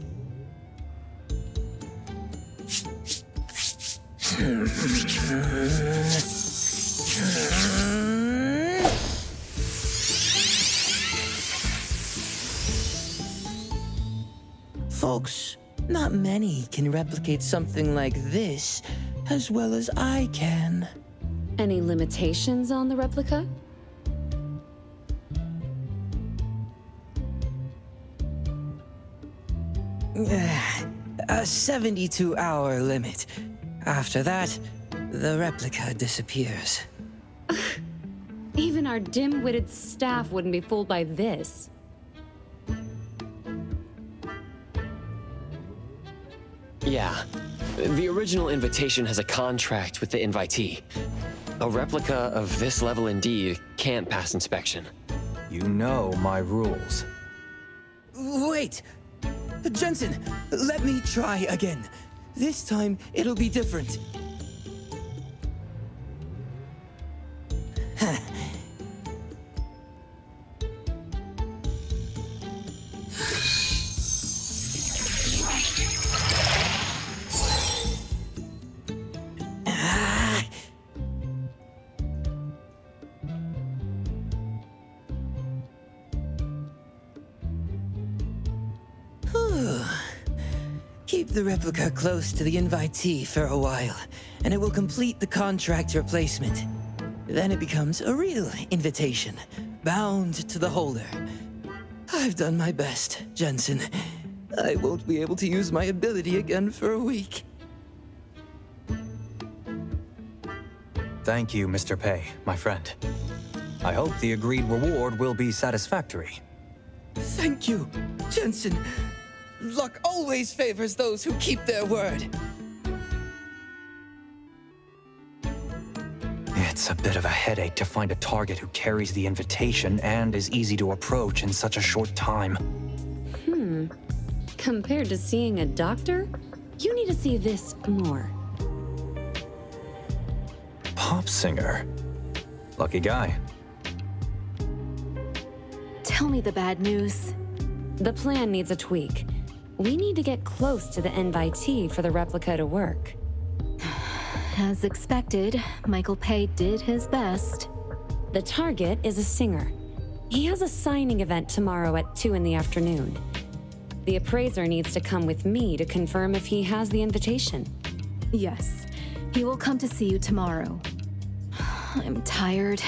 Speaker 4: Folks, not many can replicate something like this as well as I can.
Speaker 15: Any limitations on the replica?
Speaker 4: A 72-hour limit. After that, the replica disappears.
Speaker 15: Even our dim-witted staff wouldn't be fooled by this.
Speaker 7: Yeah. The original invitation has a contract with the invitee. A replica of this level indeed can't pass inspection.
Speaker 10: You know my rules.
Speaker 4: Wait! Jensen, let me try again. This time, it'll be different. Keep the replica close to the invitee for a while, and it will complete the contract replacement. Then it becomes a real invitation, bound to the holder. I've done my best, Jensen. I won't be able to use my ability again for a week.
Speaker 10: Thank you, Mr. Pei, my friend. I hope the agreed reward will be satisfactory.
Speaker 4: Thank you, Jensen. Luck always favors those who keep their word.
Speaker 10: It's a bit of a headache to find a target who carries the invitation and is easy to approach in such a short time.
Speaker 15: Compared to seeing a doctor, you need to see this more.
Speaker 10: Pop singer. Lucky guy.
Speaker 2: Tell me the bad news.
Speaker 15: The plan needs a tweak. We need to get close to the invitee for the replica to work.
Speaker 2: As expected, Michael Pei did his best.
Speaker 15: The target is a singer. He has a signing event tomorrow at 2 in the afternoon. The appraiser needs to come with me to confirm if he has the invitation.
Speaker 2: Yes, he will come to see you tomorrow. I'm tired.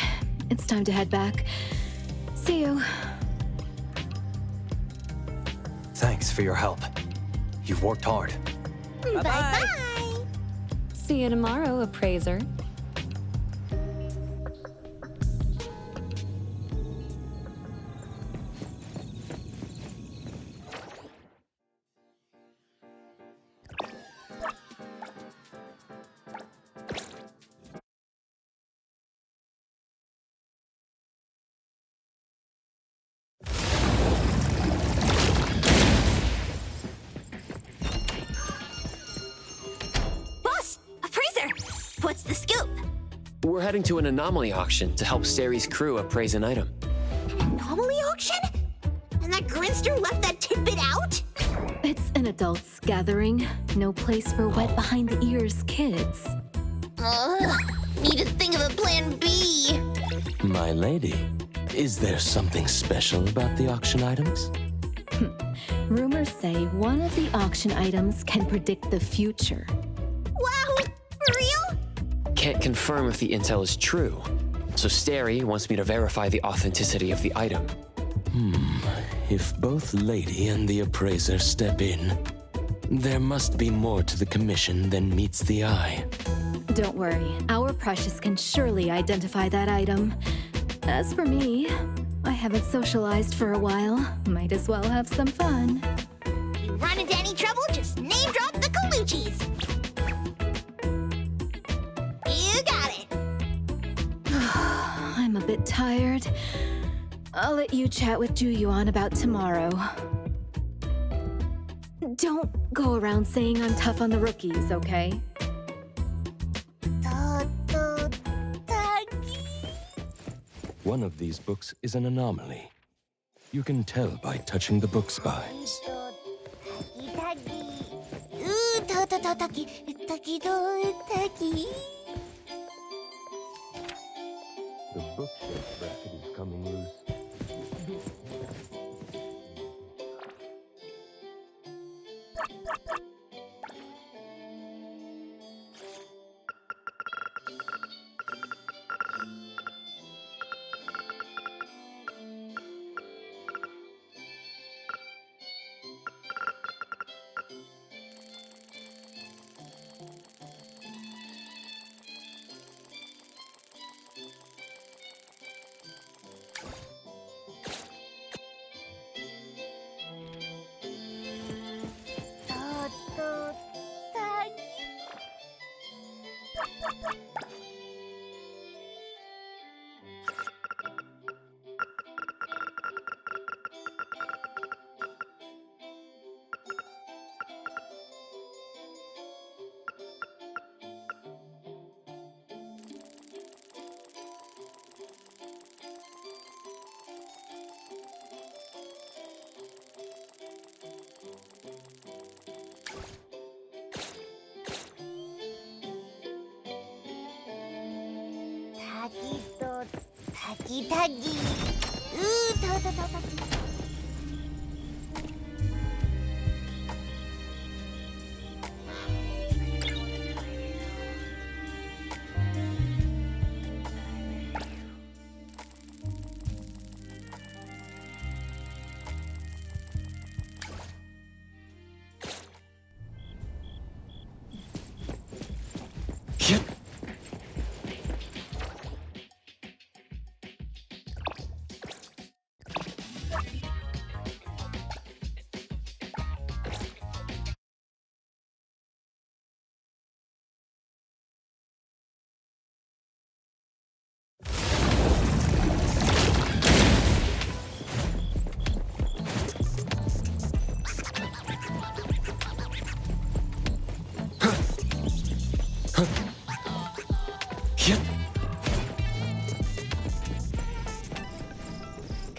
Speaker 2: It's time to head back. See you.
Speaker 10: Thanks for your help. You've worked hard.
Speaker 16: Bye-bye.
Speaker 15: See you tomorrow, appraiser.
Speaker 18: What's the scoop?
Speaker 7: We're heading to an anomaly auction to help Sterry's crew appraise an item.
Speaker 18: An anomaly auction? And that grinster left that tidbit out?
Speaker 2: It's an adults' gathering. No place for wet behind the ears kids.
Speaker 18: Need to think of a plan B.
Speaker 12: My lady, is there something special about the auction items?
Speaker 2: Rumors say one of the auction items can predict the future.
Speaker 18: Wow, for real?
Speaker 7: Can't confirm if the intel is true, so Sterry wants me to verify the authenticity of the item.
Speaker 12: If both Lady and the appraiser step in, there must be more to the commission than meets the eye.
Speaker 2: Don't worry, our Precious can surely identify that item. As for me, I haven't socialized for a while. Might as well have some fun.
Speaker 18: If you run into any trouble, just name drop the Colucci's. You got it.
Speaker 2: I'm a bit tired. I'll let you chat with Juyuan about tomorrow. Don't go around saying I'm tough on the rookies, okay?
Speaker 12: One of these books is an anomaly. You can tell by touching the book spines. The bookshelf bracket is coming loose.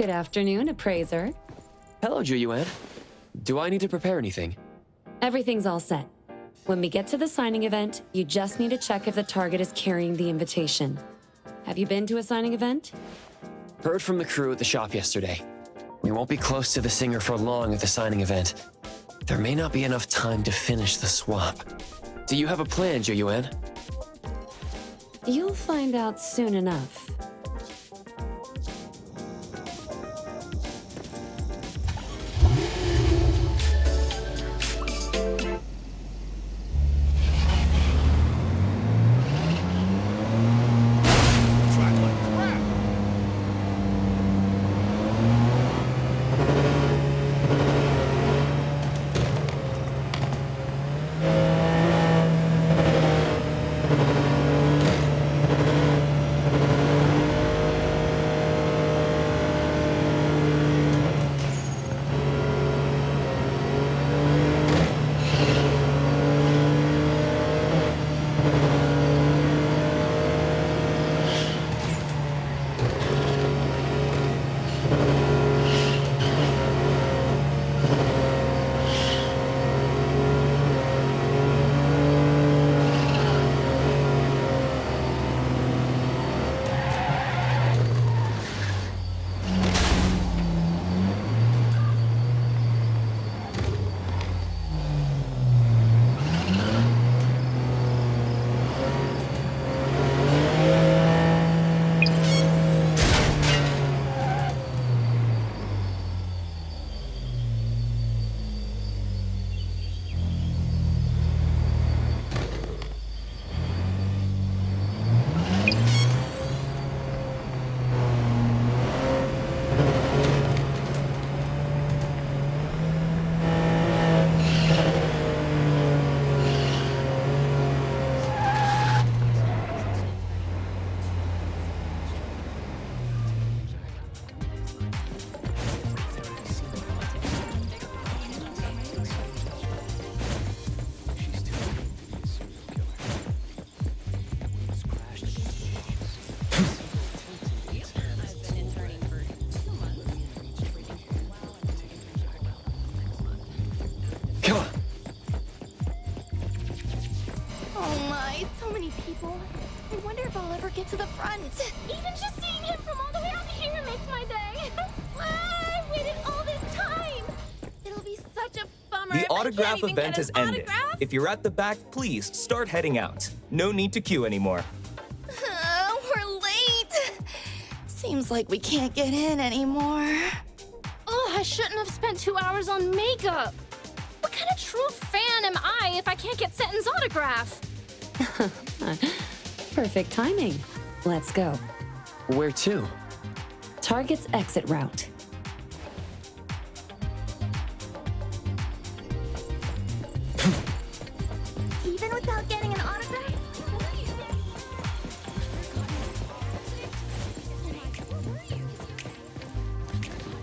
Speaker 15: Good afternoon, appraiser.
Speaker 7: Hello, Juyuan. Do I need to prepare anything?
Speaker 15: Everything's all set. When we get to the signing event, you just need to check if the target is carrying the invitation. Have you been to a signing event?
Speaker 7: Heard from the crew at the shop yesterday. We won't be close to the singer for long at the signing event. There may not be enough time to finish the swap. Do you have a plan, Juyuan?
Speaker 15: You'll find out soon enough.
Speaker 1: people. I wonder if I'll ever get to the front. Even just seeing him from all the way out here makes my day. I waited all this time. It'll be such a bummer.
Speaker 14: The
Speaker 1: if I
Speaker 14: autograph
Speaker 1: can't even
Speaker 14: event
Speaker 1: get
Speaker 14: has
Speaker 1: an
Speaker 14: ended.
Speaker 1: autograph.
Speaker 14: If you're at the back, please start heading out. No need to queue anymore.
Speaker 1: We're late. Seems like we can't get in anymore.
Speaker 22: Oh, I shouldn't have spent 2 hours on makeup. What kind of true fan am I if I can't get Seton's autograph?
Speaker 15: Perfect timing. Let's go.
Speaker 7: Where to?
Speaker 15: Target's exit route.
Speaker 1: Even without getting an autograph?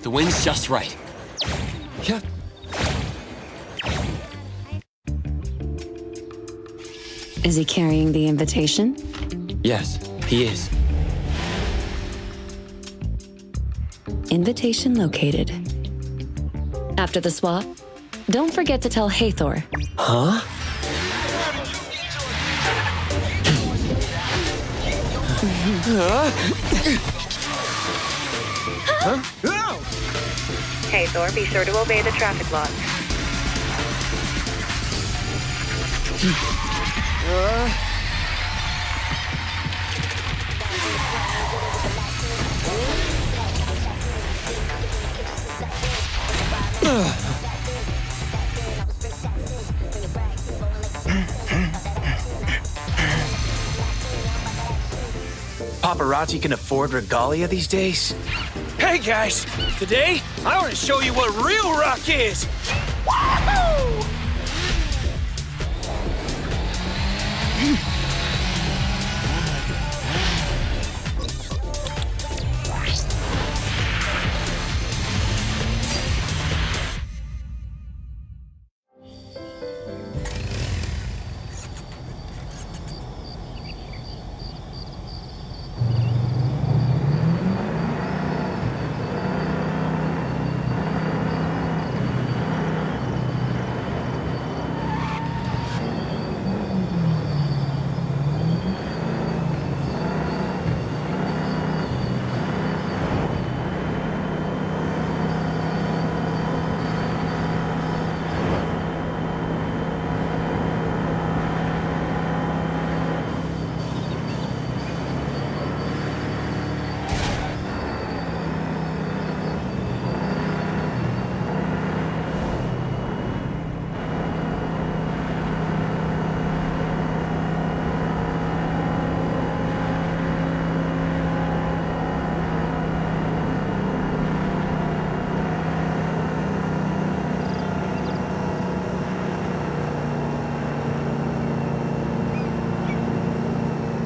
Speaker 7: The wind's just right. Yeah.
Speaker 15: Is he carrying the invitation?
Speaker 7: Yes, he is.
Speaker 15: Invitation located. After the swap, don't forget to tell Hathor.
Speaker 7: Huh?
Speaker 23: Hathor, be sure to obey the traffic laws.
Speaker 24: Paparazzi can afford regalia these days? Hey guys, today I want to show you what real rock is! Wahoo!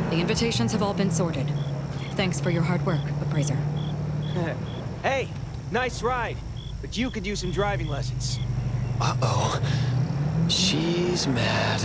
Speaker 25: The invitations have all been sorted. Thanks for your hard work, Appraiser.
Speaker 24: Hey, nice ride, but you could use some driving lessons.
Speaker 7: Uh-oh. She's mad.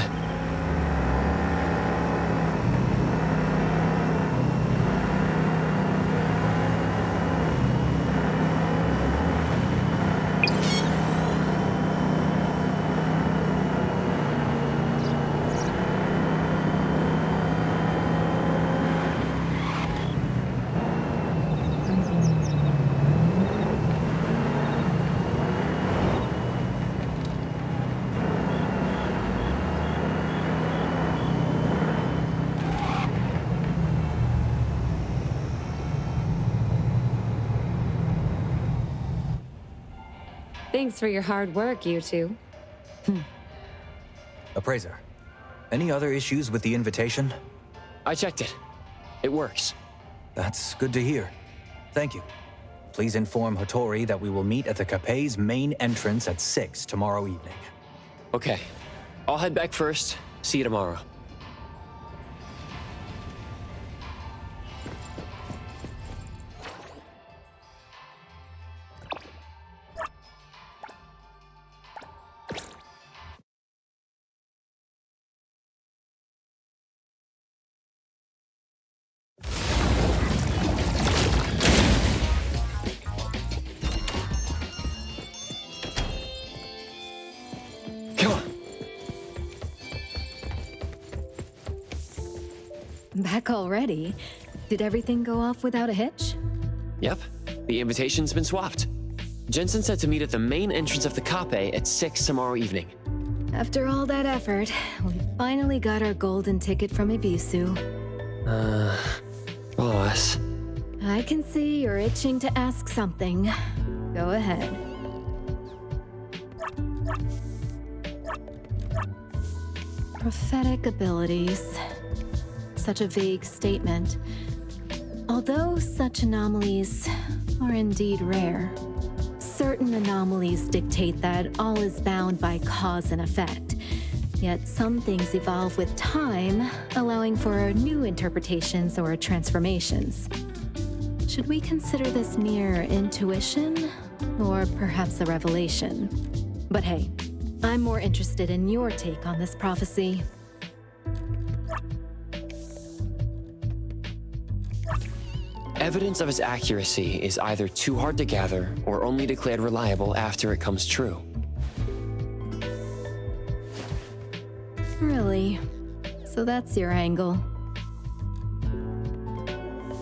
Speaker 15: Thanks for your hard work, you two.
Speaker 10: Appraiser, any other issues with the invitation?
Speaker 7: I checked it. It works.
Speaker 10: That's good to hear. Thank you. Please inform Hattori that we will meet at the Capet's main entrance at 6 tomorrow evening.
Speaker 7: Okay. I'll head back first. See you tomorrow.
Speaker 2: back already. Did everything go off without a hitch?
Speaker 7: Yep, the invitation's been swapped. Jensen said to meet at the main entrance of the Cape at 6 tomorrow evening.
Speaker 2: After all that effort, we finally got our golden ticket from Ibisu.
Speaker 7: Boss.
Speaker 2: I can see you're itching to ask something. Go ahead. Prophetic abilities. Such a vague statement. Although such anomalies are indeed rare, certain anomalies dictate that all is bound by cause and effect. Yet some things evolve with time, allowing for new interpretations or transformations. Should we consider this mere intuition, or perhaps a revelation? But hey, I'm more interested in your take on this prophecy.
Speaker 7: Evidence of its accuracy is either too hard to gather or only declared reliable after it comes true.
Speaker 2: Really? So that's your angle.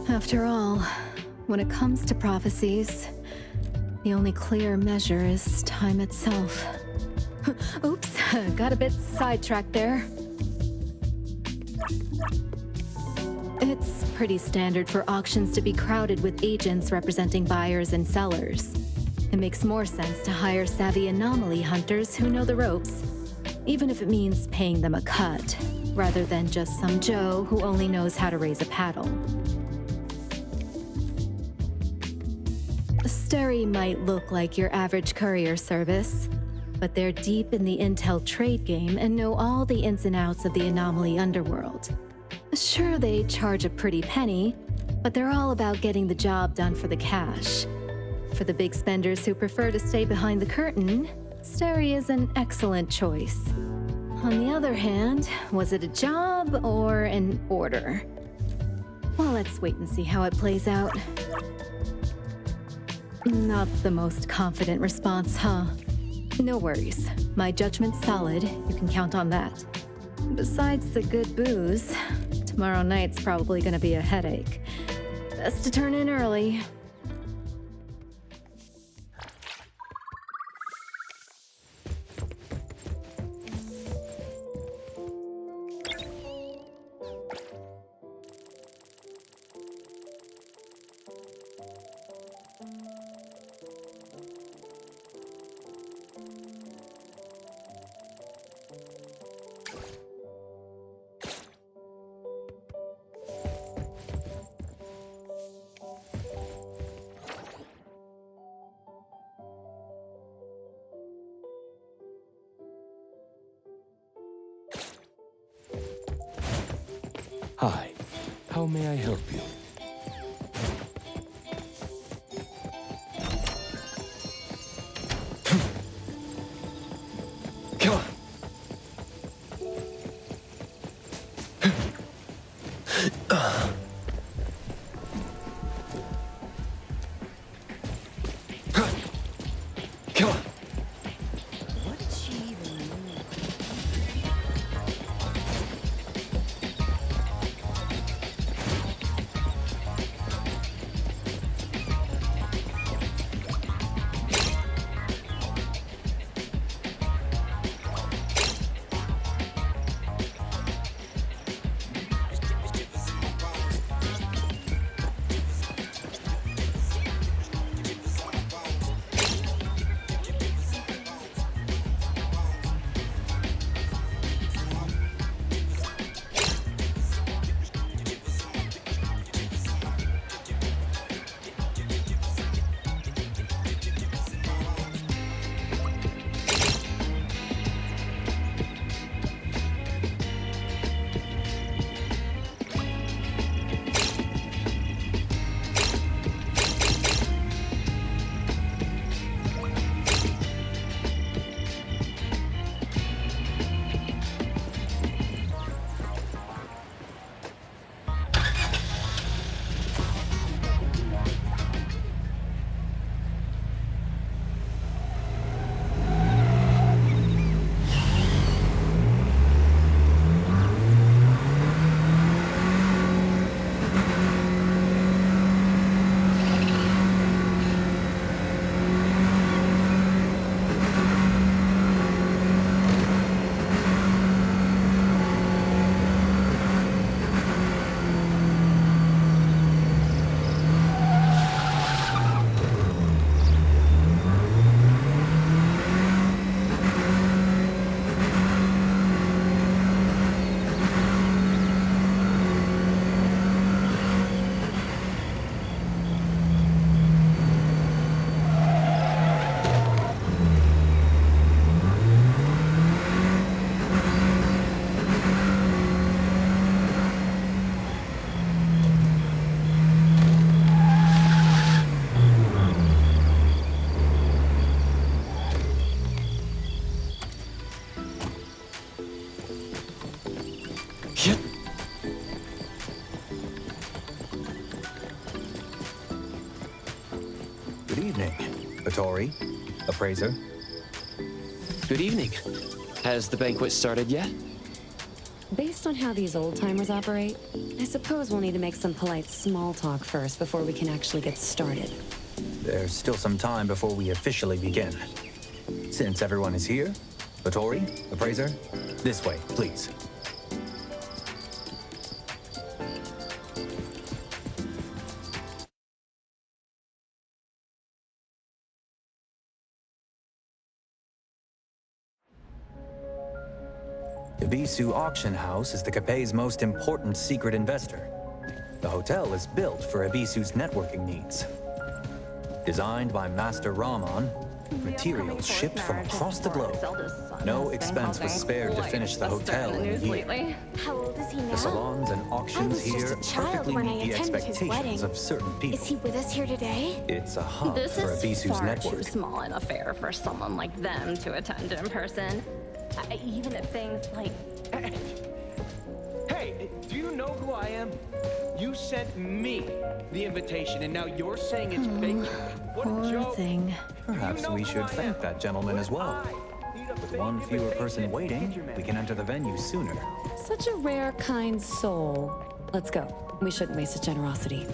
Speaker 2: After all, when it comes to prophecies, the only clear measure is time itself. Oops, got a bit sidetracked there. It's pretty standard for auctions to be crowded with agents representing buyers and sellers. It makes more sense to hire savvy anomaly hunters who know the ropes, even if it means paying them a cut, rather than just some Joe who only knows how to raise a paddle. Steri might look like your average courier service, but they're deep in the intel trade game and know all the ins and outs of the anomaly underworld. Sure, they charge a pretty penny, but they're all about getting the job done for the cash. For the big spenders who prefer to stay behind the curtain, Steri is an excellent choice. On the other hand, was it a job or an order? Well, let's wait and see how it plays out. Not the most confident response, huh? No worries. My judgment's solid. You can count on that. Besides the good booze, tomorrow night's probably gonna be a headache. Best to turn in early.
Speaker 12: Hi, how may I help you?
Speaker 7: Come on. Come on.
Speaker 9: What did she even mean?
Speaker 10: Good evening, Vittori, appraiser.
Speaker 7: Good evening. Has the banquet started yet?
Speaker 15: Based on how these old-timers operate, I suppose we'll need to make some polite small talk first before we can actually get started.
Speaker 10: There's still some time before we officially begin. Since everyone is here, Vittori, appraiser, this way, please. Ebisu Auction House is the Capet's most important secret investor. The hotel is built for Ebisu's networking needs. Designed by Master Rahman, materials shipped from across the globe. No expense was spared to finish the hotel in a year.
Speaker 1: How old is he now?
Speaker 10: The salons and auctions here
Speaker 1: just a child
Speaker 10: perfectly
Speaker 1: when I
Speaker 10: meet the
Speaker 1: attended his
Speaker 10: expectations
Speaker 1: wedding.
Speaker 10: of certain people.
Speaker 1: Is he with us here today?
Speaker 10: It's a hub
Speaker 22: This
Speaker 10: for
Speaker 22: is
Speaker 10: Ebisu's
Speaker 22: far
Speaker 10: network.
Speaker 22: too small an affair for someone like them to attend in person. Even if things like...
Speaker 24: Hey, do you know who I am? You sent me the invitation, and now you're saying it's fake? What a joke.
Speaker 2: Thing.
Speaker 10: Perhaps we should thank that gentleman as well. With one fewer person waiting, we can enter the venue sooner.
Speaker 15: Such a rare, kind soul. Let's go. We shouldn't waste his generosity.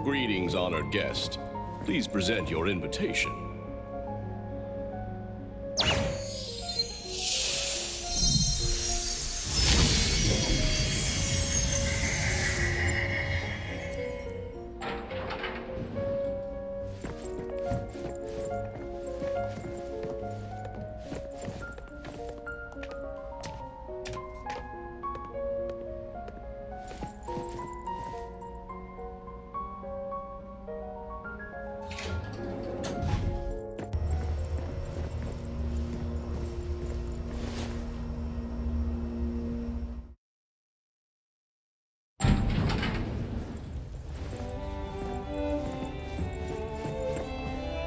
Speaker 6: Greetings, honored guest. Please present your invitation.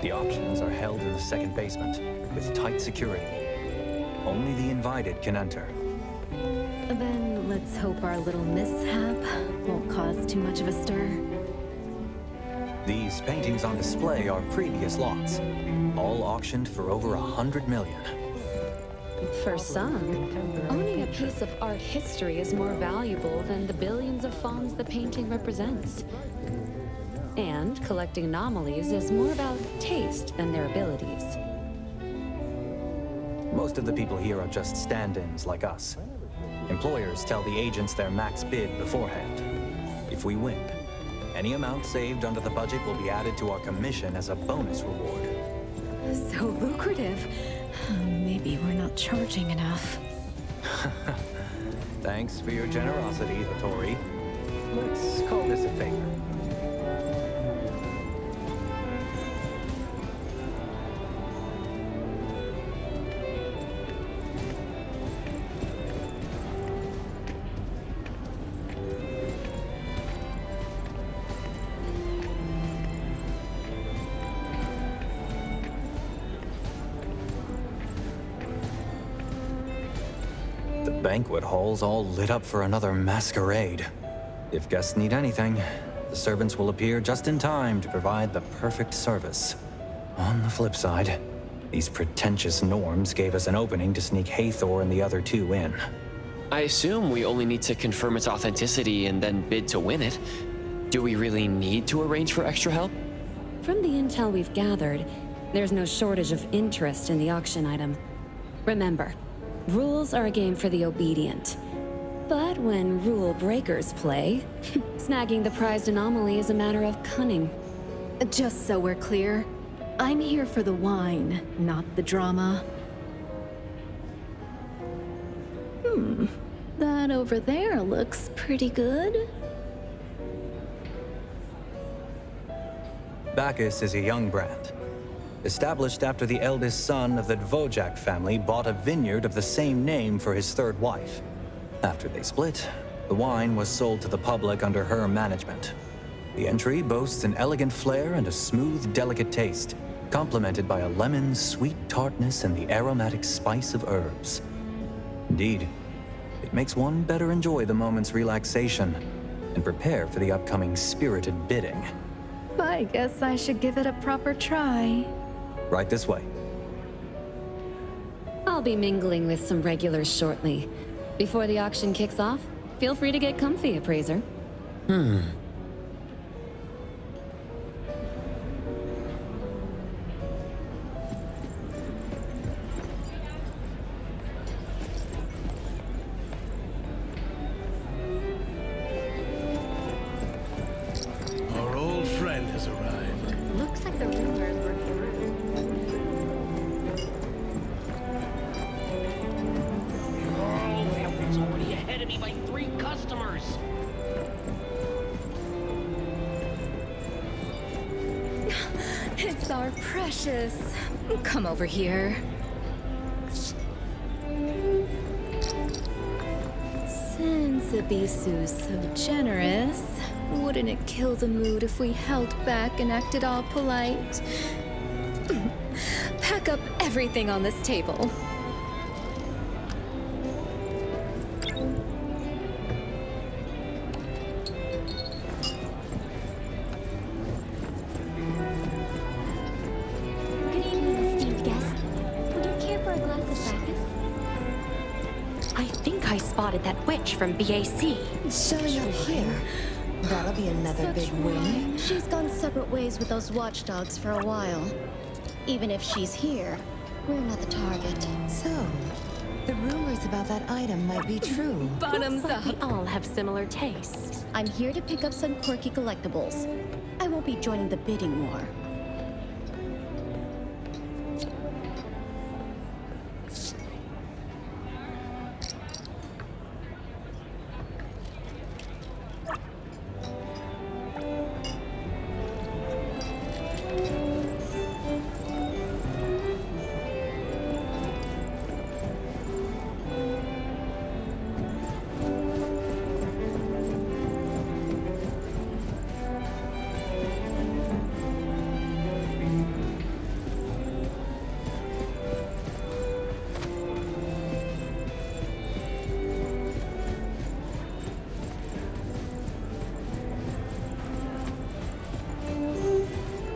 Speaker 10: The auctions are held in the second basement, with tight security. Only the invited can enter.
Speaker 2: Then let's hope our little mishap won't cause too much of a stir.
Speaker 10: These paintings on display are previous lots, all auctioned for over 100 million.
Speaker 15: For some, owning a piece of art history is more valuable than the billions of fawns the painting represents. And collecting anomalies is more about taste than their abilities.
Speaker 10: Most of the people here are just stand-ins like us. Employers tell the agents their max bid beforehand. If we win, any amount saved under the budget will be added to our commission as a bonus reward.
Speaker 2: So lucrative. Maybe we're not charging enough.
Speaker 10: Thanks for your generosity, Vittori. Let's call this a favor. The banquet hall's all lit up for another masquerade. If guests need anything, the servants will appear just in time to provide the perfect service. On the flip side, these pretentious norms gave us an opening to sneak Hathor and the other two in.
Speaker 7: I assume we only need to confirm its authenticity and then bid to win it. Do we really need to arrange for extra help?
Speaker 15: From the intel we've gathered, there's no shortage of interest in the auction item. Remember, rules are a game for the obedient. But when rule breakers play, snagging the prized anomaly is a matter of cunning.
Speaker 2: Just so we're clear, I'm here for the wine, not the drama. That over there looks pretty good.
Speaker 10: Bacchus is a young brand. established after the eldest son of the Dvořák family bought a vineyard of the same name for his third wife. After they split, the wine was sold to the public under her management. The entry boasts an elegant flair and a smooth, delicate taste, complemented by a lemon's sweet tartness and the aromatic spice of herbs. Indeed, it makes one better enjoy the moment's relaxation and prepare for the upcoming spirited bidding.
Speaker 2: I guess I should give it a proper try.
Speaker 10: Right this way.
Speaker 15: I'll be mingling with some regulars shortly. Before the auction kicks off, feel free to get comfy, appraiser.
Speaker 5: Our old friend has arrived.
Speaker 22: Looks like the rumors were true.
Speaker 3: Oh, that one's already ahead of me by 3 customers.
Speaker 2: It's our precious. Come over here. Since Abisu's so generous, wouldn't it kill the mood if we held back and acted all polite? Pack up everything on this table.
Speaker 18: Good evening, esteemed guest. Would you care for a glass of Bacchus? I think I spotted that witch from BAC.
Speaker 17: Showing up here. That'll be another big win.
Speaker 8: She's gone separate ways with those watchdogs for a while. Even if she's here, we're not the target.
Speaker 17: So, the rumors about that item might be true.
Speaker 8: Bottoms
Speaker 18: Looks like we all have similar tastes.
Speaker 8: I'm here to pick up some quirky collectibles. I won't be joining the bidding war.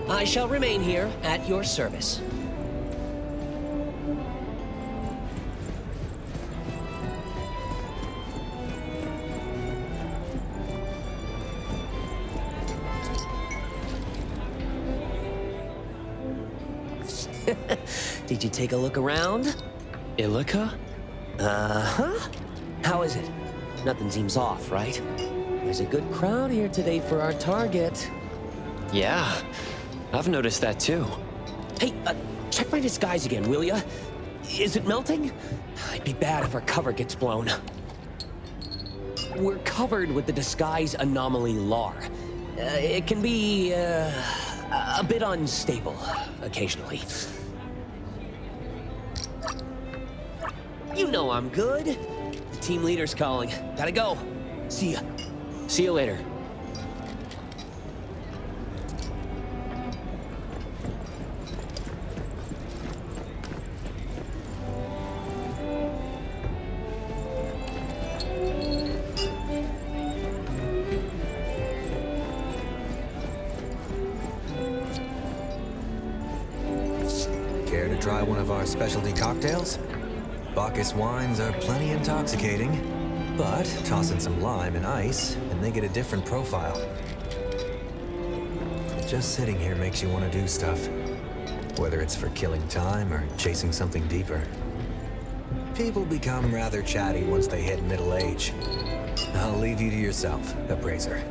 Speaker 3: I shall remain here at your service. Did you take a look around?
Speaker 7: Illica?
Speaker 3: Uh-huh. How is it? Nothing seems off, right? There's a good crowd here today for our target.
Speaker 7: Yeah, I've noticed that too.
Speaker 3: Hey, check my disguise again, will ya? Is it melting? It'd be bad if our cover gets blown. We're covered with the disguise anomaly LAR. It can be, a bit unstable, occasionally. You know I'm good. The team leader's calling. Gotta go. See ya.
Speaker 7: See you later.
Speaker 10: Care to try one of our specialty cocktails? Bacchus wines are plenty intoxicating, but toss in some lime and ice, and they get a different profile. Just sitting here makes you want to do stuff, whether it's for killing time or chasing something deeper. People become rather chatty once they hit middle age. I'll leave you to yourself, appraiser.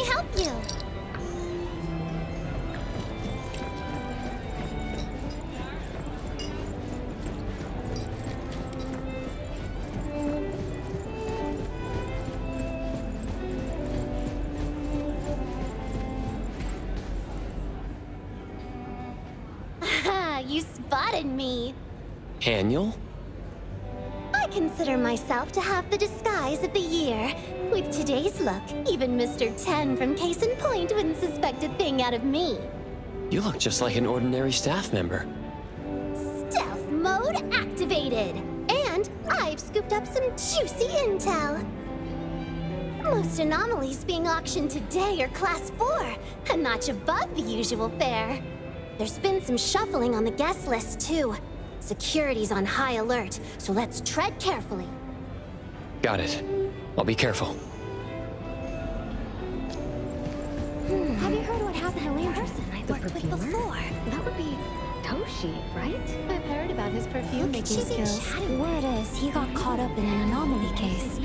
Speaker 1: help you? You spotted me.
Speaker 7: Annual?
Speaker 1: I consider myself to have the disguise of the year. With today's look, even Mr. 10 from Case in Point wouldn't suspect a thing out of me.
Speaker 7: You look just like an ordinary staff member.
Speaker 1: Stealth mode activated. And I've scooped up some juicy intel. Most anomalies being auctioned today are Class 4, a notch above the usual fare. There's been some shuffling on the guest list, too. Security's on high alert, so let's tread carefully.
Speaker 7: Got it. I'll be careful.
Speaker 1: Have you heard what happened to Landry? I worked with before.
Speaker 2: That would be Toshi, right? I've heard about his perfume making
Speaker 18: She's been
Speaker 2: skills.
Speaker 18: chatting. Word is, he got caught up in an anomaly case.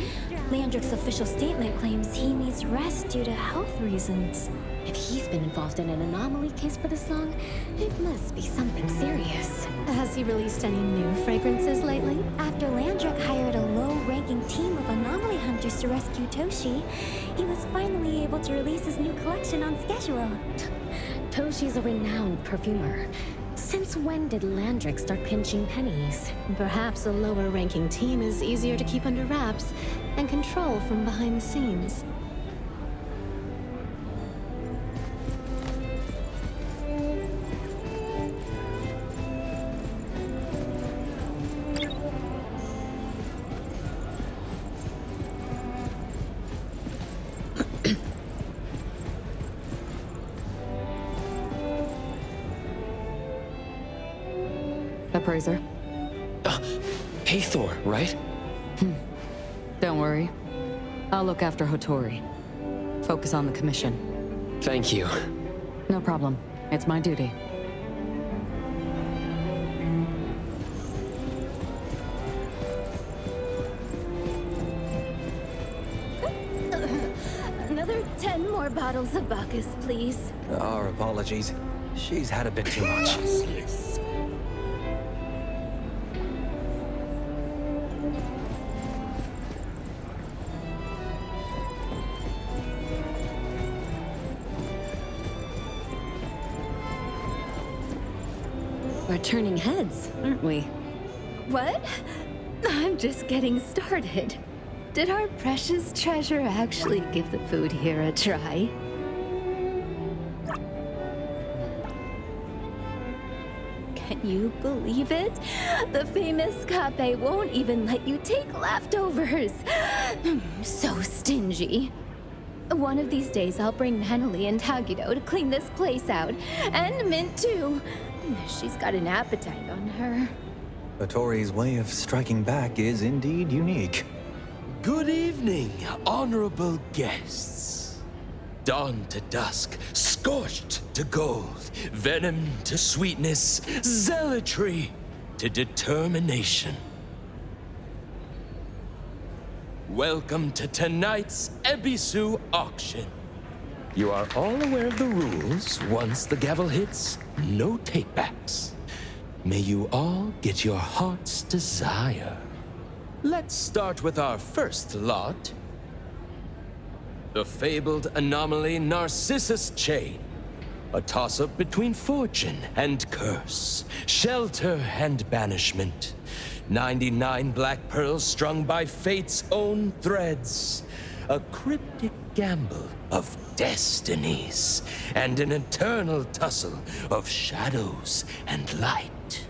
Speaker 18: Landrick's official statement claims he needs rest due to health reasons.
Speaker 2: If he's been involved in an anomaly case for this long, it must be something serious. Has he released any new fragrances lately?
Speaker 18: After Landrick hired a low-ranking team of anomaly hunters to rescue Toshi, he was finally able to release his new collection on schedule.
Speaker 2: Toshi's a renowned perfumer. Since when did Landrick start pinching pennies? Perhaps a lower-ranking team is easier to keep under wraps and control from behind the scenes.
Speaker 25: Appraiser.
Speaker 7: Hathor, right?
Speaker 25: Don't worry. I'll look after Hotori. Focus on the commission.
Speaker 7: Thank you.
Speaker 25: No problem. It's my duty.
Speaker 2: Another 10 more bottles of Bacchus, please.
Speaker 10: Our apologies. She's had a bit too much.
Speaker 2: We're turning heads, aren't we? What? I'm just getting started. Did our precious treasure actually give the food here a try? Can you believe it? The famous Cape won't even let you take leftovers. So stingy. One of these days, I'll bring Nanalie and Tagido to clean this place out. And Mint, too. She's got an appetite on her.
Speaker 10: Hotori's way of striking back is indeed unique.
Speaker 12: Good evening, honorable guests. Dawn to dusk, scorched to gold, venom to sweetness, zealotry to determination. Welcome to tonight's Ebisu auction. You are all aware of the rules. Once the gavel hits, no takebacks. May you all get your heart's desire. Let's start with our first lot. The fabled anomaly Narcissus Chain. A toss-up between fortune and curse, shelter and banishment. 99 black pearls strung by fate's own threads. A cryptic gamble of destinies, and an eternal tussle of shadows and light.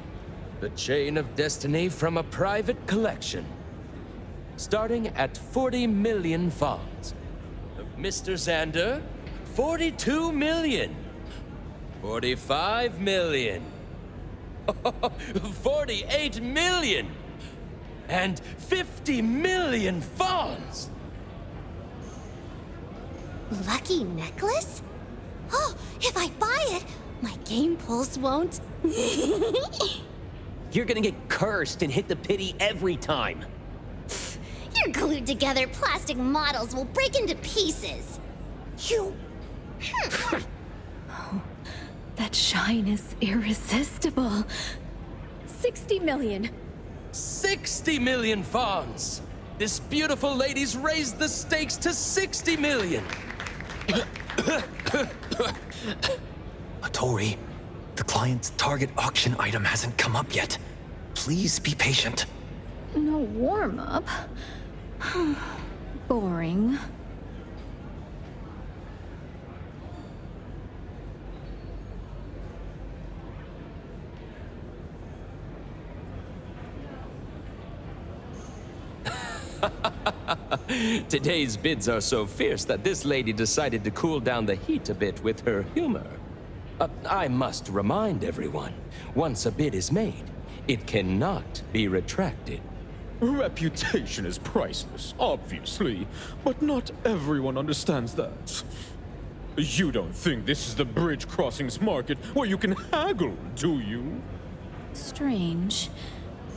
Speaker 12: The chain of destiny from a private collection, starting at 40 million fawns. Mr. Xander, 42 million. 45 million. 48 million. And 50 million fawns.
Speaker 1: Lucky necklace? Oh, if I buy it, my game pulse won't.
Speaker 3: You're gonna get cursed and hit the pity every time.
Speaker 1: Your glued together plastic models will break into pieces.
Speaker 18: You...
Speaker 2: Oh, that shine is irresistible. 60 million.
Speaker 12: 60 million fawns! This beautiful lady's raised the stakes to 60 million!
Speaker 10: Hattori, the client's target auction item hasn't come up yet. Please be patient.
Speaker 2: No warm-up? Boring.
Speaker 12: Today's bids are so fierce that this lady decided to cool down the heat a bit with her humor. I must remind everyone, once a bid is made, it cannot be retracted.
Speaker 5: Reputation is priceless, obviously, but not everyone understands that. You don't think this is the bridge crossings market where you can haggle, do you?
Speaker 2: Strange.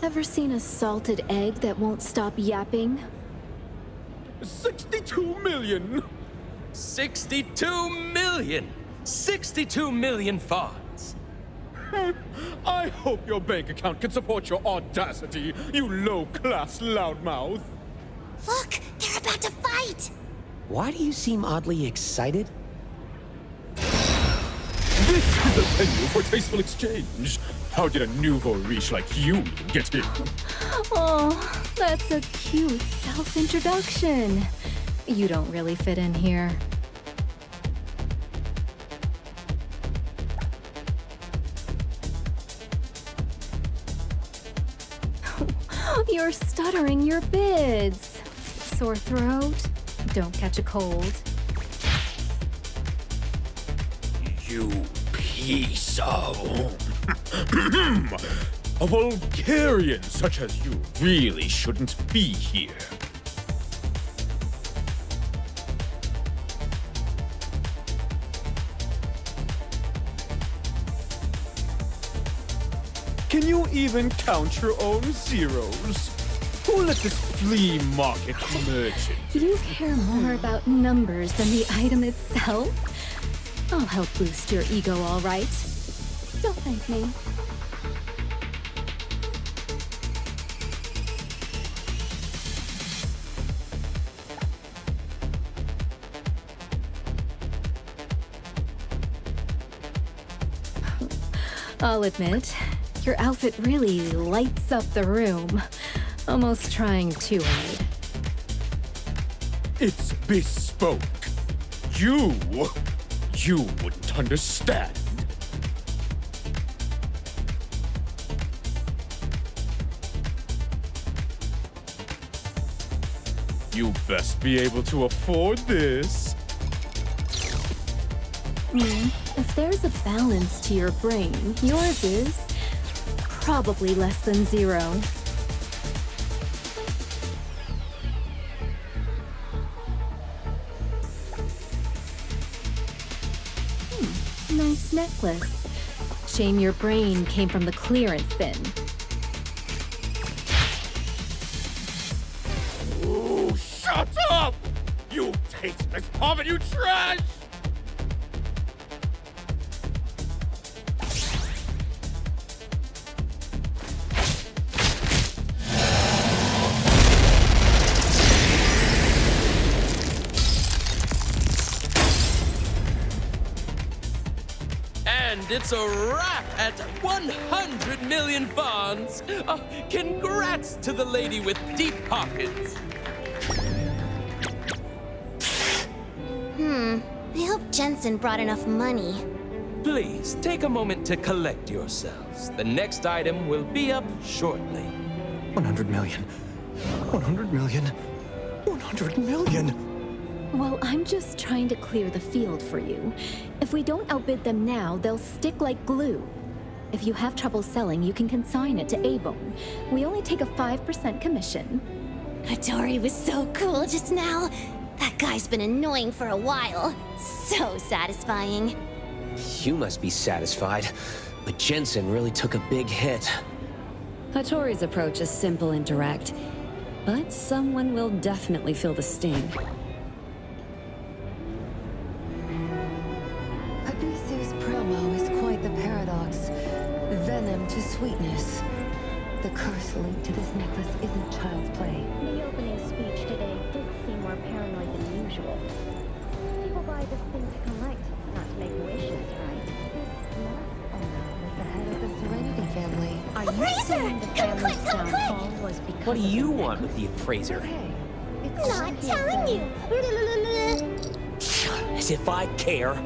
Speaker 2: Ever seen a salted egg that won't stop yapping?
Speaker 5: 62 million!
Speaker 12: 62 million! 62 million fawns!
Speaker 5: I hope your bank account can support your audacity, you low-class loudmouth!
Speaker 18: Look, they're about to fight!
Speaker 11: Why do you seem oddly excited?
Speaker 5: This is a venue for tasteful exchange. How did a nouveau riche like you get here?
Speaker 2: Oh, that's a cute self-introduction. You don't really fit in here. You're stuttering your bids. Sore throat? Don't catch a cold.
Speaker 5: You piece of... A Vulgarian such as you really shouldn't be here. Can you even count your own zeros? Who let this flea market merchant?
Speaker 2: You care more about numbers than the item itself? I'll help boost your ego, all right. Don't thank me. I'll admit, your outfit really lights up the room. Almost trying too hard.
Speaker 5: It's bespoke. You wouldn't understand. You best be able to afford this.
Speaker 2: If there's a balance to your brain, yours is probably less than 0. Nice necklace. Shame your brain came from the clearance bin.
Speaker 5: Ooh, shut up! You tasteless poverty, you trash!
Speaker 12: And it's a wrap at 100 million fawns! Congrats to the lady with deep pockets!
Speaker 18: I hope Jensen brought enough money.
Speaker 12: Please, take a moment to collect yourselves. The next item will be up shortly.
Speaker 10: 100 million. 100 million. 100 million.
Speaker 2: Well, I'm just trying to clear the field for you. If we don't outbid them now, they'll stick like glue. If you have trouble selling, you can consign it to A-Bone. We only take a 5% commission.
Speaker 18: Hattori was so cool just now. That guy's been annoying for a while. So satisfying.
Speaker 11: You must be satisfied, but Jensen really took a big hit.
Speaker 15: Hattori's approach is simple and direct, but someone will definitely feel the sting.
Speaker 4: them to sweetness. The curse linked to this necklace isn't child's play.
Speaker 8: The opening speech today did seem more paranoid than usual. People buy this thing to collect, not to make wishes, right?
Speaker 4: With the head of the Serenity family.
Speaker 18: Are you saying the family's downfall was because... What do you want with the appraiser?
Speaker 16: Not telling you.
Speaker 18: As if I care.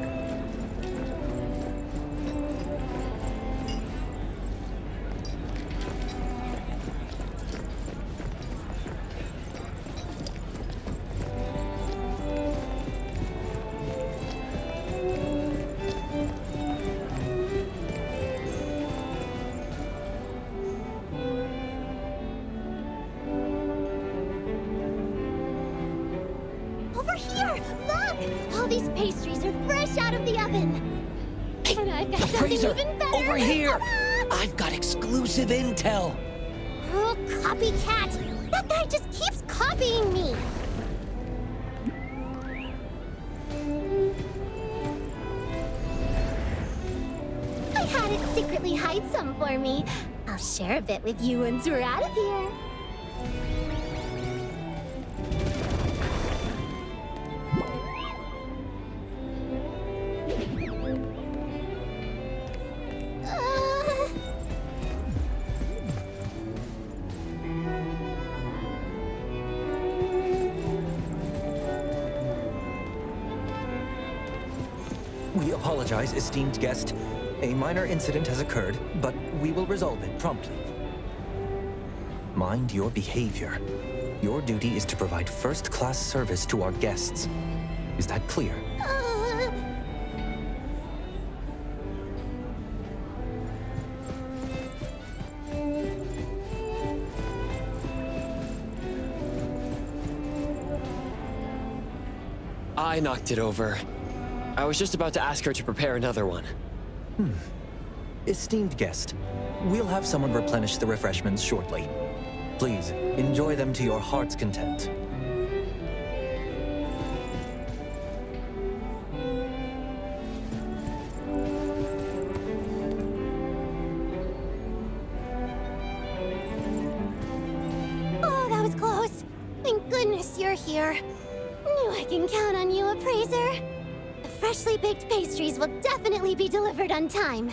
Speaker 1: Over here! Look! All these pastries are fresh out of the oven! And I've got something
Speaker 18: Appraiser,
Speaker 1: even better!
Speaker 18: over here!
Speaker 1: Ta-da!
Speaker 18: I've got exclusive intel!
Speaker 1: Oh, copycat! That guy just keeps copying me! I had it secretly hide some for me. I'll share a bit with you once we're out of here.
Speaker 10: We apologize, esteemed guest. A minor incident has occurred, but we will resolve it promptly. Mind your behavior. Your duty is to provide first-class service to our guests. Is that clear?
Speaker 7: I knocked it over. I was just about to ask her to prepare another one.
Speaker 10: Esteemed guest, we'll have someone replenish the refreshments shortly. Please, enjoy them to your heart's content.
Speaker 1: Oh, that was close. Thank goodness you're here. Knew I can count on you, appraiser. The freshly baked pastries will definitely be delivered on time.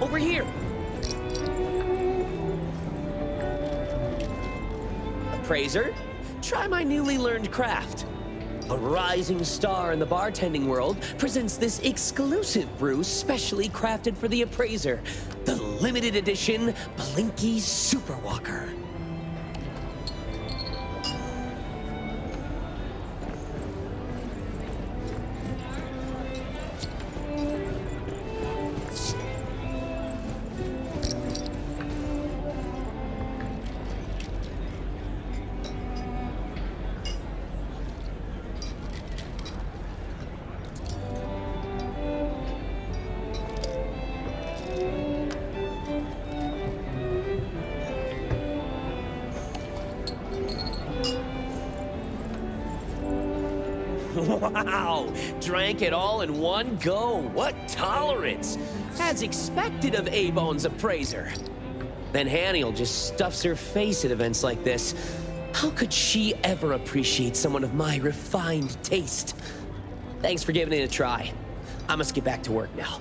Speaker 18: Over here! Appraiser, try my newly learned craft. A rising star in the bartending world presents this exclusive brew specially crafted for the appraiser. The limited edition Blinky Super Walker. Wow! Drank it all in one go. What tolerance! As expected of A-Bone's appraiser. Then Hanniel just stuffs her face at events like this. How could she ever appreciate someone of my refined taste? Thanks for giving it a try. I must get back to work now.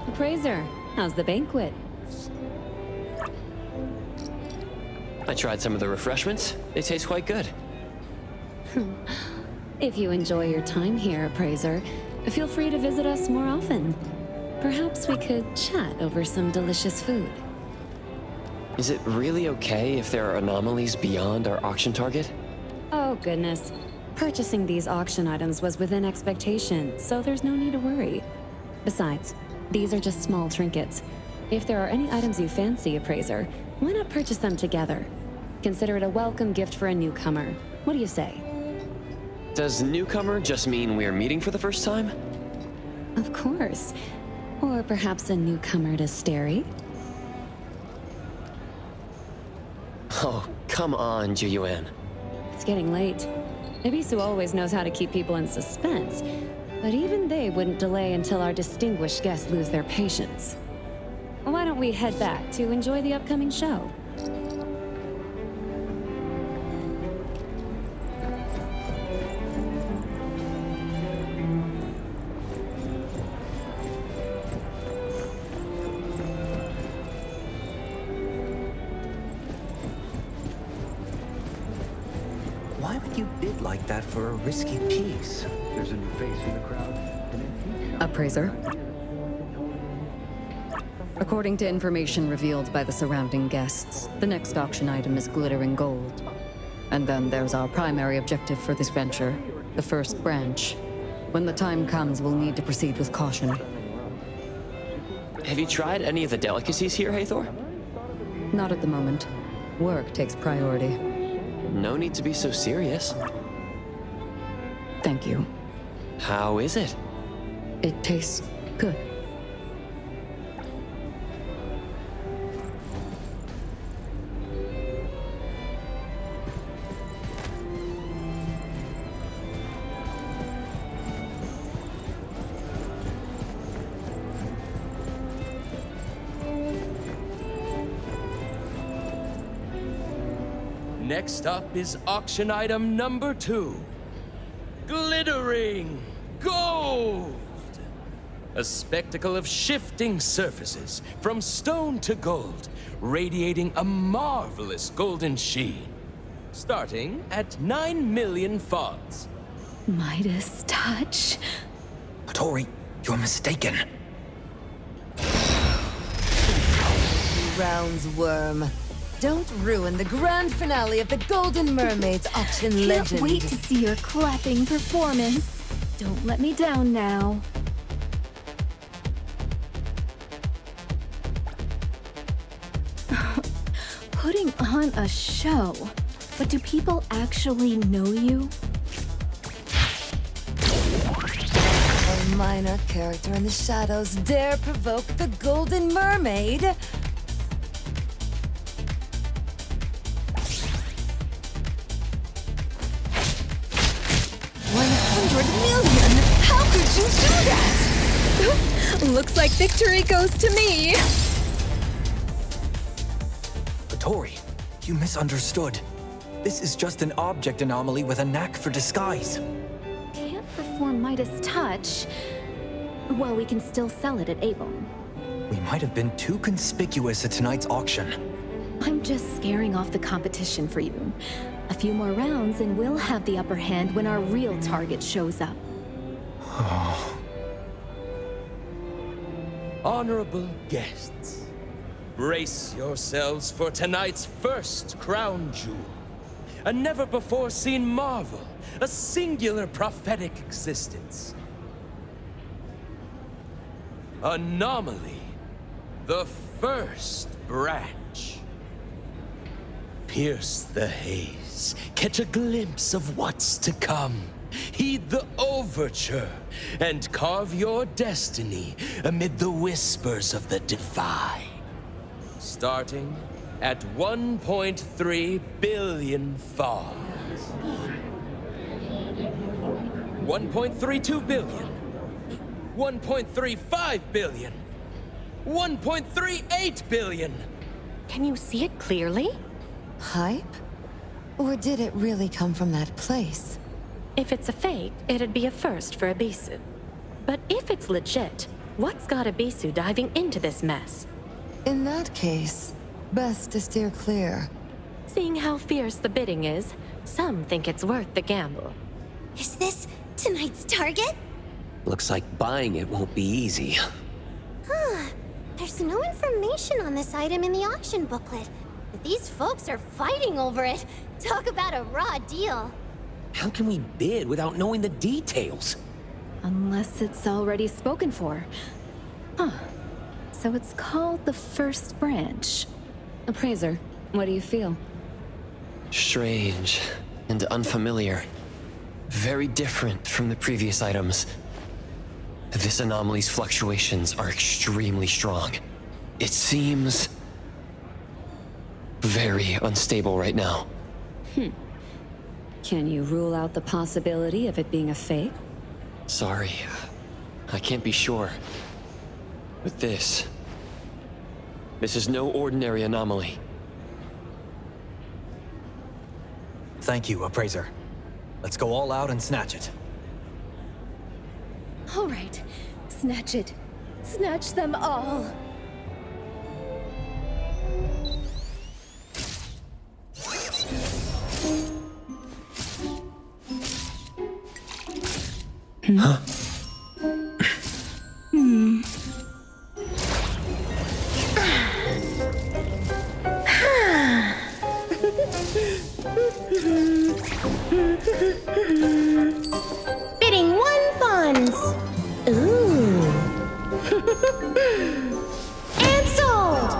Speaker 15: Appraiser, how's the banquet?
Speaker 7: I tried some of the refreshments. They taste quite good.
Speaker 15: If you enjoy your time here, Appraiser, feel free to visit us more often. Perhaps we could chat over some delicious food.
Speaker 7: Is it really okay if there are anomalies beyond our auction target?
Speaker 15: Oh, goodness. Purchasing these auction items was within expectation, so there's no need to worry. Besides, these are just small trinkets. If there are any items you fancy, Appraiser, why not purchase them together? Consider it a welcome gift for a newcomer. What do you say?
Speaker 7: Does newcomer just mean we're meeting for the first time?
Speaker 15: Of course. Or perhaps a newcomer to Stary?
Speaker 7: Oh, come on, Juyuan.
Speaker 15: It's getting late. Ebisu always knows how to keep people in suspense, but even they wouldn't delay until our distinguished guests lose their patience. Why don't we head back to enjoy the upcoming show?
Speaker 10: Why would you bid like that for a risky piece? There's a new face in the crowd.
Speaker 25: Appraiser. According to information revealed by the surrounding guests, the next auction item is glittering gold. And then there's our primary objective for this venture, the first branch. When the time comes, we'll need to proceed with caution.
Speaker 7: Have you tried any of the delicacies here, Hathor?
Speaker 25: Not at the moment. Work takes priority.
Speaker 7: No need to be so serious.
Speaker 25: Thank you.
Speaker 7: How is it?
Speaker 25: It tastes good.
Speaker 12: Next up is auction item number 2. Glittering gold! A spectacle of shifting surfaces, from stone to gold, radiating a marvelous golden sheen. Starting at 9 million fonts.
Speaker 2: Midas touch?
Speaker 10: Tori, you're mistaken.
Speaker 13: Rounds worm. Don't ruin the grand finale of the Golden Mermaid's auction legend.
Speaker 2: Can't wait to see your clapping performance. Don't let me down now. Putting on a show. But do people actually know you?
Speaker 13: A minor character in the shadows dare provoke the Golden Mermaid? 100 million? How could you do that?
Speaker 2: Looks like victory goes to me.
Speaker 10: Tori, you misunderstood. This is just an object anomaly with a knack for disguise.
Speaker 2: Can't perform Midas touch. Well, we can still sell it at Avon.
Speaker 10: We might have been too conspicuous at tonight's auction.
Speaker 2: I'm just scaring off the competition for you. A few more rounds and we'll have the upper hand when our real target shows up.
Speaker 12: Honorable guests, brace yourselves for tonight's first crown jewel. A never-before-seen marvel, a singular prophetic existence. Anomaly, the first branch. Pierce the haze, catch a glimpse of what's to come. Heed the overture, and carve your destiny amid the whispers of the divine. Starting at 1.3 billion fonts. 1.32 billion. 1.35 billion. 1.38 billion.
Speaker 22: Can you see it clearly?
Speaker 13: Hype? Or did it really come from that place?
Speaker 22: If it's a fake, it'd be a first for Ebisu. But if it's legit, what's got Ebisu diving into this mess?
Speaker 13: In that case, best to steer clear.
Speaker 22: Seeing how fierce the bidding is, some think it's worth the gamble.
Speaker 16: Is this tonight's target?
Speaker 11: Looks like buying it won't be easy.
Speaker 16: There's
Speaker 1: There's no information on this item in the auction booklet, but these folks are fighting over it. Talk about a raw deal.
Speaker 11: How can we bid without knowing the details?
Speaker 2: Unless it's already spoken for. Huh. So it's called the First Branch.
Speaker 15: Appraiser, what do you feel?
Speaker 7: Strange and unfamiliar. Very different from the previous items. This anomaly's fluctuations are extremely strong. It seems very unstable right now.
Speaker 15: Can you rule out the possibility of it being a fake?
Speaker 7: Sorry, I can't be sure. But this is no ordinary anomaly.
Speaker 10: Thank you, Appraiser. Let's go all out and snatch it.
Speaker 2: All right, snatch it. Snatch them all.
Speaker 7: Huh?
Speaker 1: Bidding 1 funds. Ooh. And sold.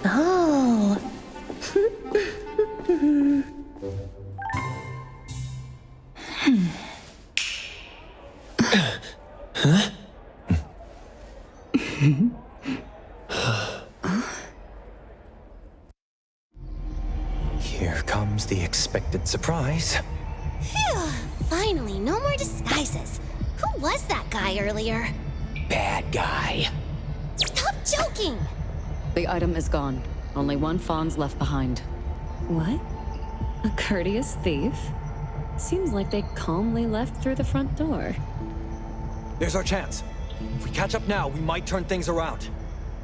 Speaker 1: Oh.
Speaker 7: Huh?
Speaker 10: Here comes the expected surprise.
Speaker 1: Phew. Finally, no more disguises. Who was that guy earlier?
Speaker 11: Bad guy.
Speaker 1: Stop joking!
Speaker 25: The item is gone. Only 1 fawn's left behind.
Speaker 15: What? A courteous thief? Seems like they calmly left through the front door.
Speaker 10: There's our chance. If we catch up now, we might turn things around.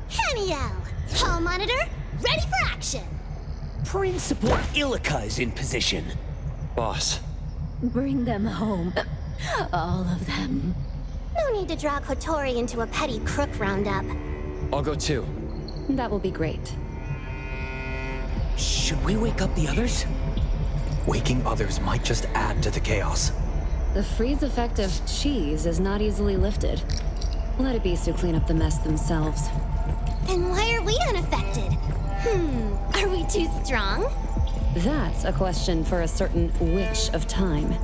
Speaker 1: Haniel! Hall monitor, ready for action!
Speaker 11: Principal Illica is in position.
Speaker 7: Boss.
Speaker 2: Bring them home. All of them.
Speaker 1: No need to draw Kotori into a petty crook roundup.
Speaker 7: I'll go too.
Speaker 15: That will be great.
Speaker 11: Should we wake up the others?
Speaker 10: Waking others might just add to the chaos.
Speaker 15: The freeze effect of cheese is not easily lifted. Let Ibisu clean up the mess themselves.
Speaker 1: Then why are we unaffected? Are we too strong?
Speaker 15: That's a question for a certain witch of time.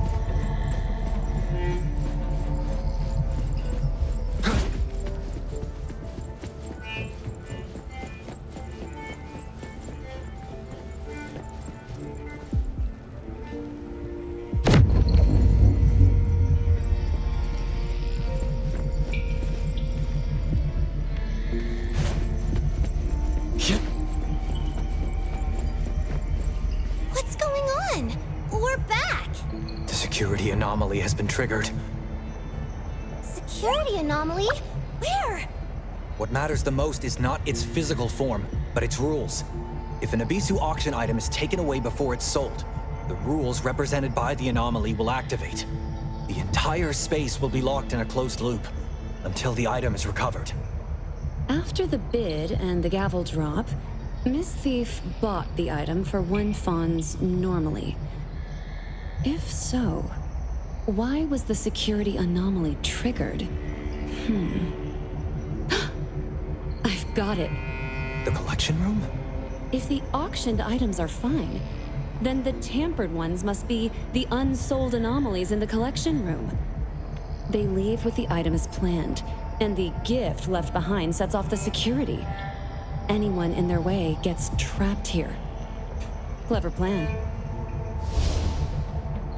Speaker 1: What's going on? We're back!
Speaker 10: The security anomaly has been triggered.
Speaker 1: Security anomaly? Where?
Speaker 10: What matters the most is not its physical form, but its rules. If an Ibisu auction item is taken away before it's sold, the rules represented by the anomaly will activate. The entire space will be locked in a closed loop until the item is recovered.
Speaker 15: After the bid and the gavel drop, Miss Thief bought the item for 1 fawn's normally. If so, why was the security anomaly triggered? I've got it.
Speaker 10: The collection room?
Speaker 15: If the auctioned items are fine, then the tampered ones must be the unsold anomalies in the collection room. They leave with the item as planned, and the gift left behind sets off the security. Anyone in their way gets trapped here. Clever plan.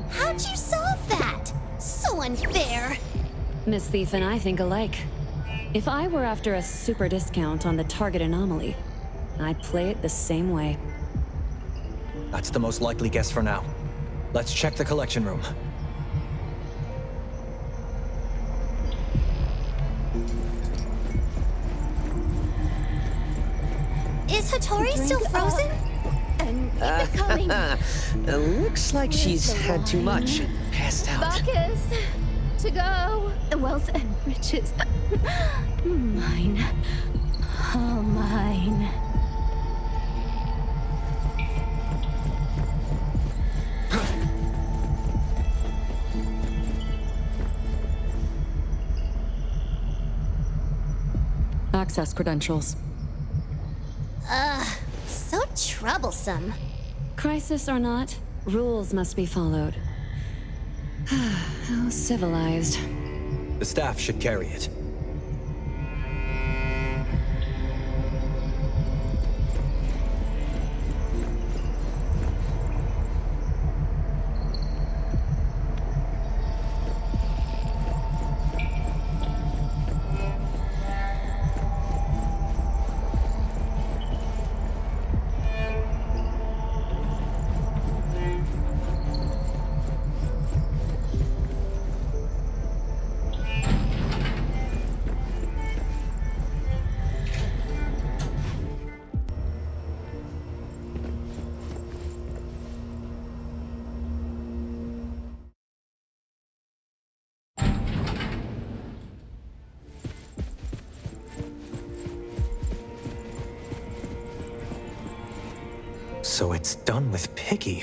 Speaker 1: How'd you solve that? So unfair!
Speaker 15: Miss Thief and I think alike. If I were after a super discount on the target anomaly, I'd play it the same way.
Speaker 10: That's the most likely guess for now. Let's check the collection room.
Speaker 1: Is Hattori still frozen?
Speaker 13: And
Speaker 1: Keep it coming.
Speaker 11: Looks like she's had too much and passed out.
Speaker 22: Bacchus, to go.
Speaker 2: Wealth and riches. Mine. All mine.
Speaker 25: Access credentials.
Speaker 16: So troublesome.
Speaker 15: Crisis or not, rules must be followed. How civilized.
Speaker 10: The staff should carry it. So it's done with Picky.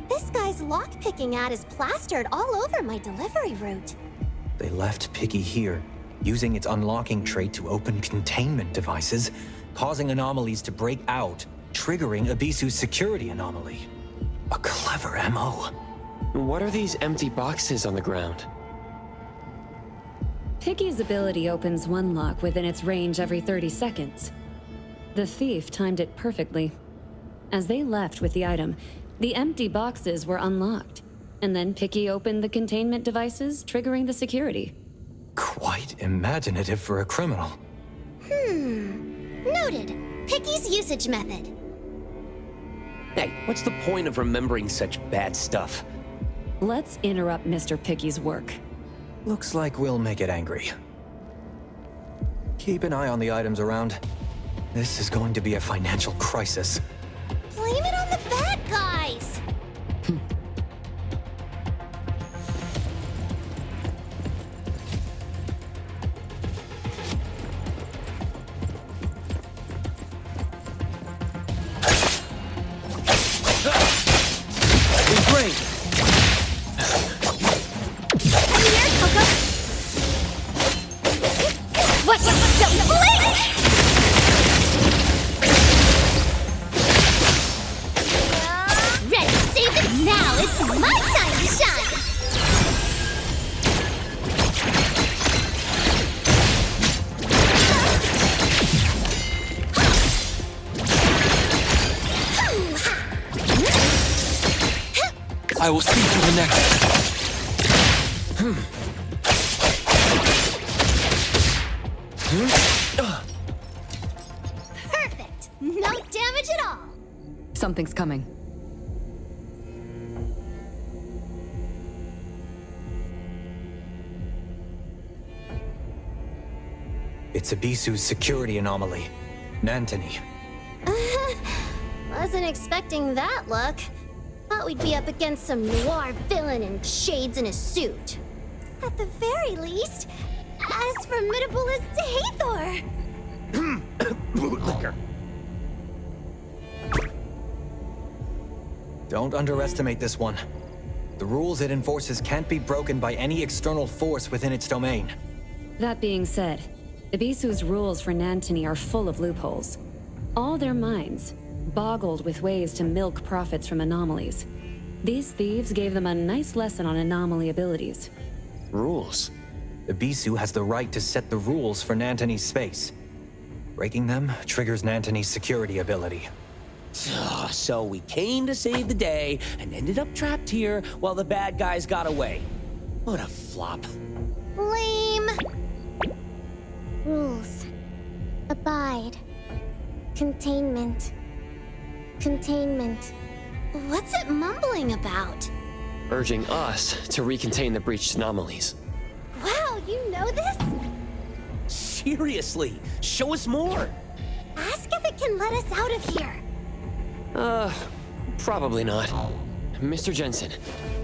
Speaker 1: This guy's lockpicking ad is plastered all over my delivery route.
Speaker 10: They left Picky here, using its unlocking trait to open containment devices, causing anomalies to break out, triggering Abisu's security anomaly. A clever MO.
Speaker 7: What are these empty boxes on the ground?
Speaker 15: Piggy's ability opens one lock within its range every 30 seconds. The thief timed it perfectly. As they left with the item, the empty boxes were unlocked, and then Picky opened the containment devices, triggering the security.
Speaker 10: Quite imaginative for a criminal.
Speaker 1: Noted. Picky's usage method.
Speaker 11: Hey, what's the point of remembering such bad stuff?
Speaker 15: Let's interrupt Mr. Picky's work.
Speaker 10: Looks like we'll make it angry. Keep an eye on the items around. This is going to be a financial crisis.
Speaker 1: Blame it on the bad guys!
Speaker 24: Great!
Speaker 1: Ready, save it now! It's my time to shine!
Speaker 24: I will see to the next.
Speaker 1: Perfect! No damage at all!
Speaker 25: Something's coming.
Speaker 10: It's Abisu's security anomaly. Nantony.
Speaker 1: Wasn't expecting that look. Thought we'd be up against some noir villain in shades in a suit. At the very least, as formidable as Hathor.
Speaker 10: Bootlicker. Don't underestimate this one. The rules it enforces can't be broken by any external force within its domain.
Speaker 15: That being said, Abisu's rules for Nantony are full of loopholes. All their minds, boggled with ways to milk profits from anomalies. These thieves gave them a nice lesson on anomaly abilities.
Speaker 10: Rules? Abisu has the right to set the rules for Nantony's space. Breaking them triggers Nantony's security ability.
Speaker 11: So we came to save the day and ended up trapped here while the bad guys got away. What a flop.
Speaker 1: Lame. Rules. Abide. Containment. Containment. What's it mumbling about?
Speaker 7: Urging us to recontain the breached anomalies.
Speaker 1: Wow, you know this?
Speaker 11: Seriously, show us more.
Speaker 16: Ask if it can let us out of here.
Speaker 7: Probably not. Mr. Jensen,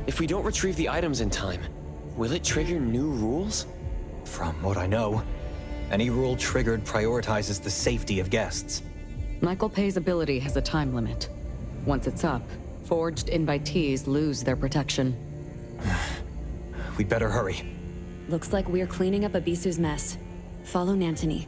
Speaker 7: if we don't retrieve the items in time, will it trigger new rules?
Speaker 10: From what I know, any rule triggered prioritizes the safety of guests.
Speaker 25: Michael Pay's ability has a time limit. Once it's up, forged invitees lose their protection.
Speaker 10: We'd better hurry.
Speaker 15: Looks like we're cleaning up Abisu's mess. Follow Nantony.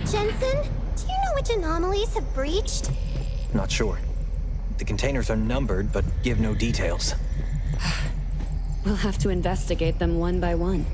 Speaker 16: Jensen, do you know which anomalies have breached?
Speaker 10: Not sure. The containers are numbered, but give no details.
Speaker 15: We'll have to investigate them one by one.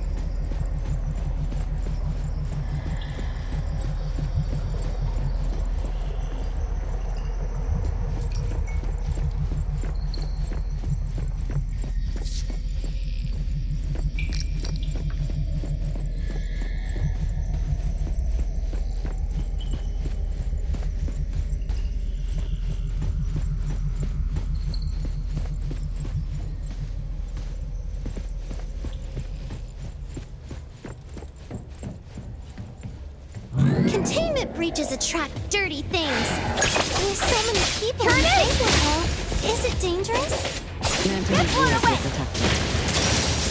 Speaker 16: Containment breaches attract dirty things. With so many people in the banquet hall, is it dangerous?
Speaker 15: Nantony's rules are protected.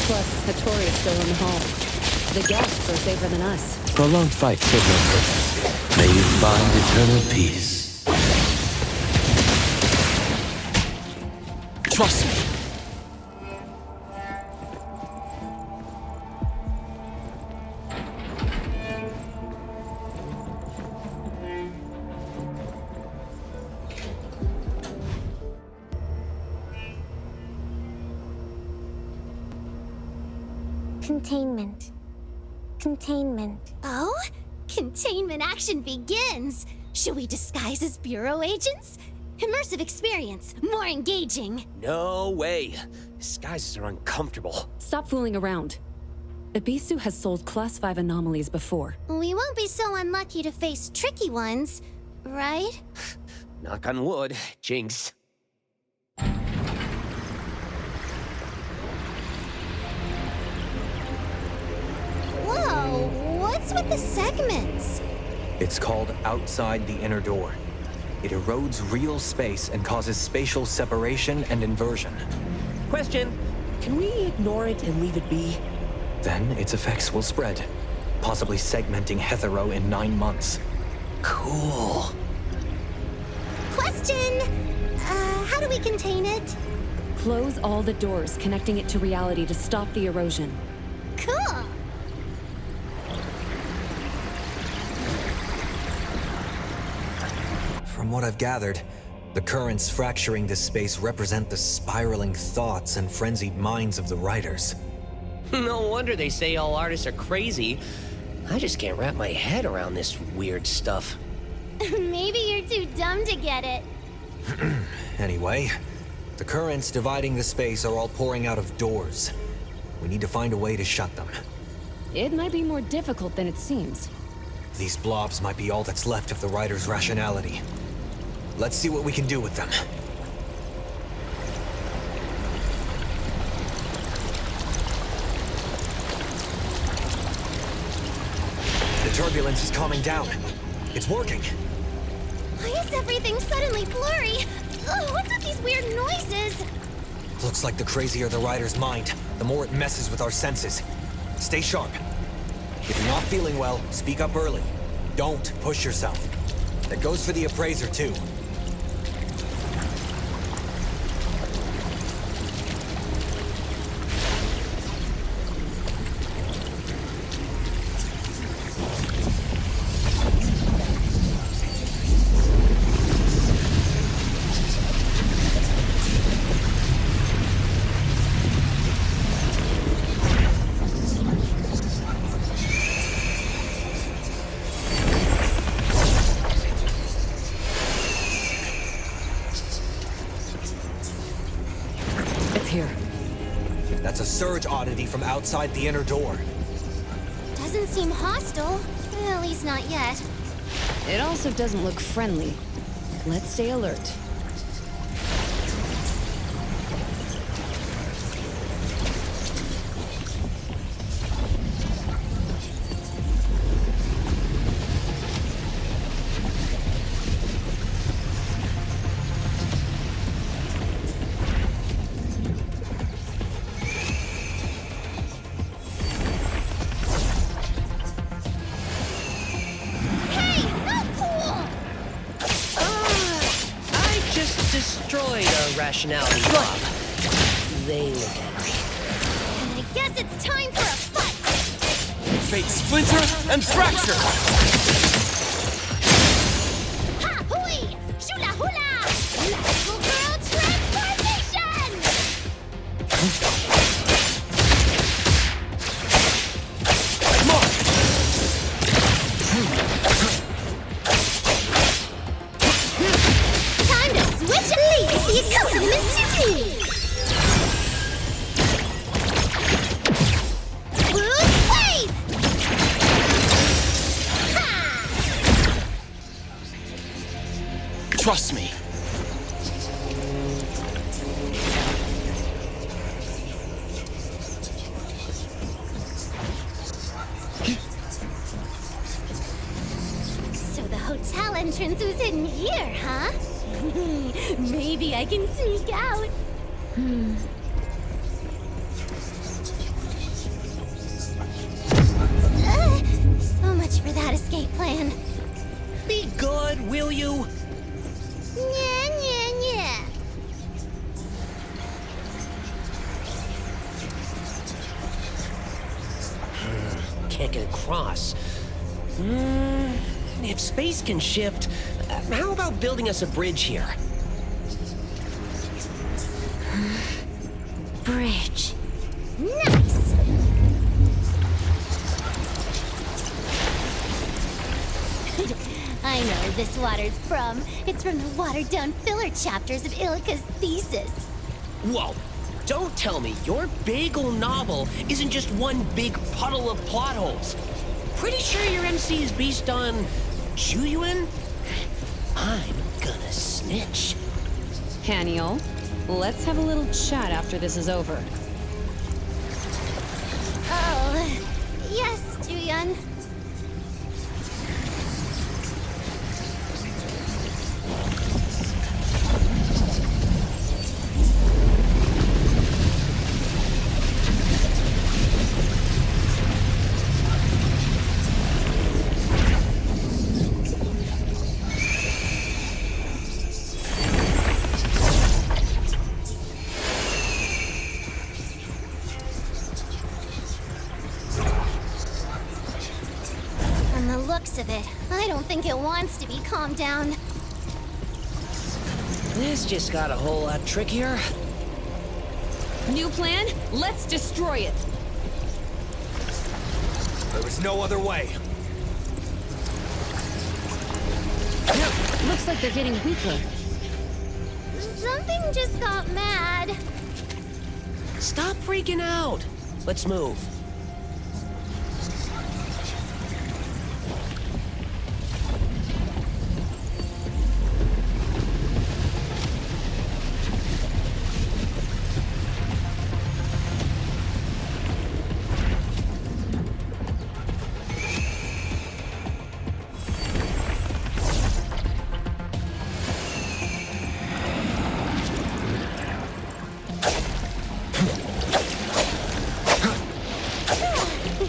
Speaker 15: Plus, Hattori is still in the hall. The guests are safer than us.
Speaker 12: Prolonged fights serve no purpose. May you find eternal peace. Trust me.
Speaker 16: Containment. Containment.
Speaker 1: Oh? Containment action begins! Should we disguise as bureau agents? Immersive experience, more engaging.
Speaker 11: No way. Disguises are uncomfortable.
Speaker 15: Stop fooling around. Abisu has sold Class 5 anomalies before.
Speaker 1: We won't be so unlucky to face tricky ones, right?
Speaker 11: Knock on wood, Jinx.
Speaker 1: Whoa, what's with the segments?
Speaker 10: It's called Outside the Inner Door. It erodes real space and causes spatial separation and inversion.
Speaker 11: Question, can we ignore it and leave it be?
Speaker 10: Then its effects will spread, possibly segmenting Hetero in 9 months.
Speaker 11: Cool.
Speaker 1: Question! How do we contain it?
Speaker 15: Close all the doors connecting it to reality to stop the erosion.
Speaker 1: Cool!
Speaker 10: From what I've gathered, the currents fracturing this space represent the spiraling thoughts and frenzied minds of the writers.
Speaker 11: No wonder they say all artists are crazy. I just can't wrap my head around this weird stuff.
Speaker 1: Maybe you're too dumb to get it.
Speaker 10: Anyway, the currents dividing the space are all pouring out of doors. We need to find a way to shut them.
Speaker 15: It might be more difficult than it seems.
Speaker 10: These blobs might be all that's left of the writer's rationality. Let's see what we can do with them. The turbulence is calming down. It's working.
Speaker 1: Why is everything suddenly blurry? Ugh, what's with these weird noises?
Speaker 10: Looks like the crazier the rider's mind, the more it messes with our senses. Stay sharp. If you're not feeling well, speak up early. Don't push yourself. That goes for the appraiser, too.
Speaker 25: here?
Speaker 14: That's a surge oddity from outside the inner door.
Speaker 1: Doesn't seem hostile. At least not yet.
Speaker 15: It also doesn't look friendly. Let's stay alert.
Speaker 11: Destroyed our rationality bomb. They look angry.
Speaker 1: And I guess it's time for a fight!
Speaker 24: Fate splinter and fracture!
Speaker 1: Ha! Hui! Shula hula! Magical girl transformation! Time to switch and lead the accompaniment to me! Boost wave!
Speaker 24: Trust me.
Speaker 1: So the hotel entrance was in here, huh? Maybe I can sneak out. So much for that escape plan.
Speaker 11: Be good, will you?
Speaker 1: Yeah.
Speaker 11: Can't get across. If space can shift, how about building us a bridge here?
Speaker 1: Bridge. Nice! I know where this water's from. It's from the watered-down filler chapters of Ilika's thesis.
Speaker 11: Whoa! Don't tell me your bagel novel isn't just one big puddle of plot holes. Pretty sure your MC is based on Juyuan? I'm gonna snitch.
Speaker 15: Haniel, let's have a little chat after this is over.
Speaker 1: Oh, yes, Juyun. From the looks of it, I don't think it wants to be calmed down.
Speaker 11: This just got a whole lot trickier.
Speaker 15: New plan? Let's destroy it.
Speaker 14: There was no other way.
Speaker 15: Looks like they're getting weaker.
Speaker 1: Something just got mad.
Speaker 11: Stop freaking out. Let's move.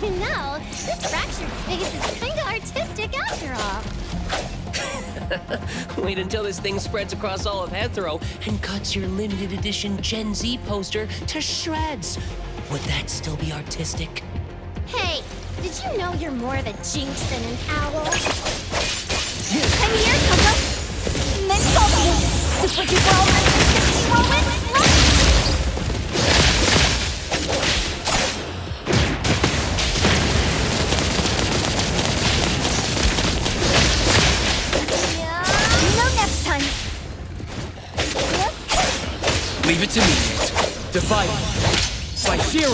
Speaker 1: No, this fractured space is kinda artistic after all.
Speaker 11: Wait until this thing spreads across all of Heathrow and cuts your limited edition Gen Z poster to shreds. Would that still be artistic?
Speaker 1: Hey, did you know you're more of a jinx than an owl? And here comes a mental super duper whirlwind.
Speaker 24: Leave it to me, Nate. Divided by 0.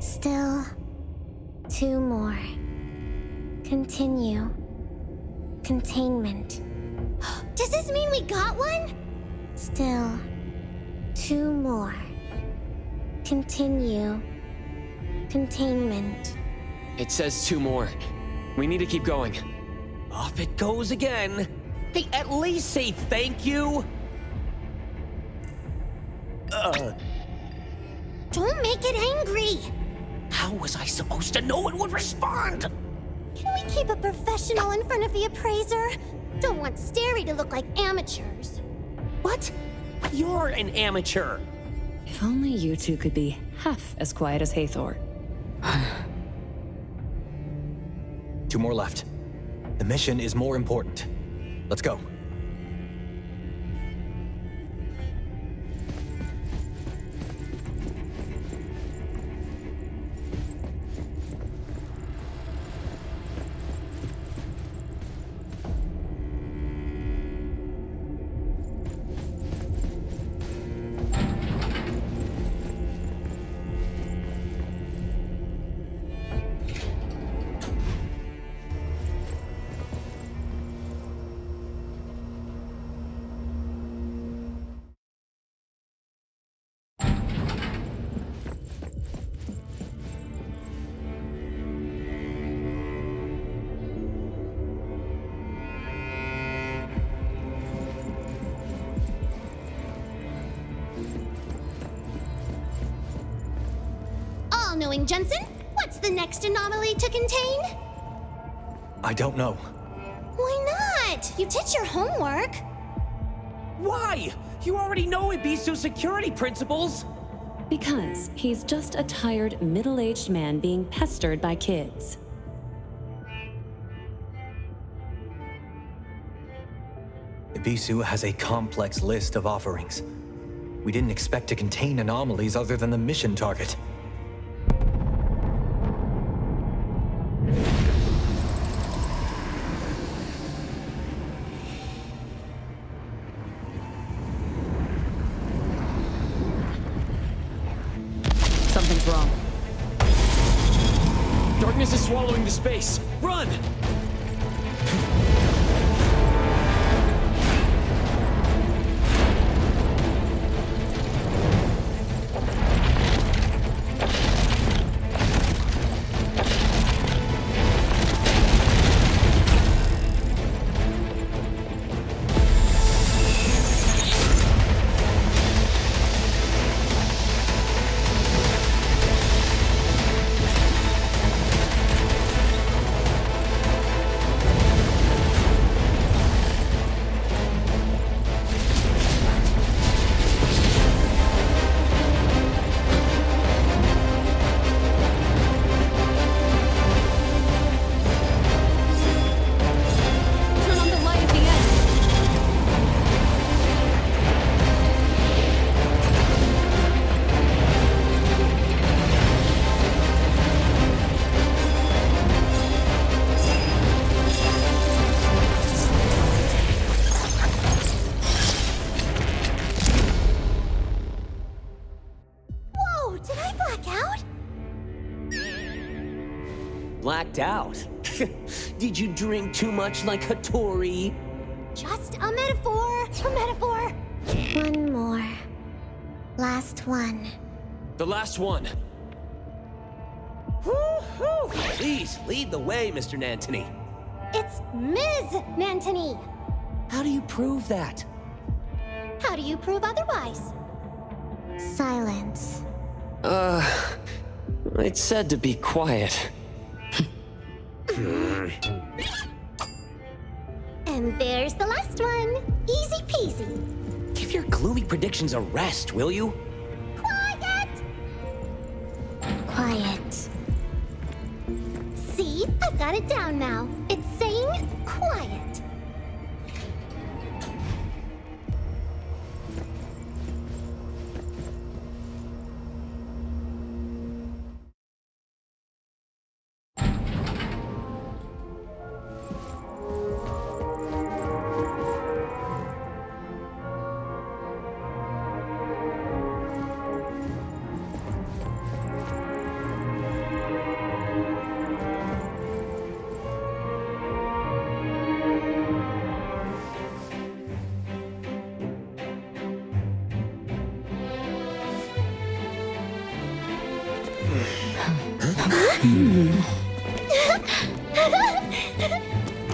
Speaker 16: Still 2 more. Continue. Containment.
Speaker 1: Does this mean we got one?
Speaker 16: Still 2 more. Continue. Containment.
Speaker 7: It says 2 more. We need to keep going.
Speaker 11: Off it goes again. Hey, at least say thank you.
Speaker 1: Don't make it angry.
Speaker 11: How was I supposed to know it would respond?
Speaker 1: Can we keep a professional in front of the appraiser? Don't want Starry to look like amateurs.
Speaker 11: What? You're an amateur.
Speaker 15: If only you two could be half as quiet as Hathor.
Speaker 10: 2 more left. The mission is more important. Let's go.
Speaker 1: All-knowing Jensen, what's the next anomaly to contain?
Speaker 10: I don't know.
Speaker 1: Why not? You did your homework.
Speaker 11: Why? You already know Ibisu's security principles.
Speaker 15: Because he's just a tired, middle-aged man being pestered by kids.
Speaker 10: Ibisu has a complex list of offerings. We didn't expect to contain anomalies other than the mission target.
Speaker 15: Something's wrong.
Speaker 24: Darkness is swallowing the space. Run!
Speaker 11: Blacked out? Did you drink too much like Hattori?
Speaker 16: Just a metaphor. A metaphor. One more. Last one.
Speaker 11: The last one. Woo-hoo! Please, lead the way, Mr. Nantony.
Speaker 16: It's Ms. Nantony.
Speaker 11: How do you prove that?
Speaker 16: How do you prove otherwise? Silence.
Speaker 7: It said to be quiet.
Speaker 16: And there's the last one. Easy peasy.
Speaker 11: Give your gloomy predictions a rest, will you?
Speaker 16: Quiet! Quiet. See? I've got it down now. It's saying quiet.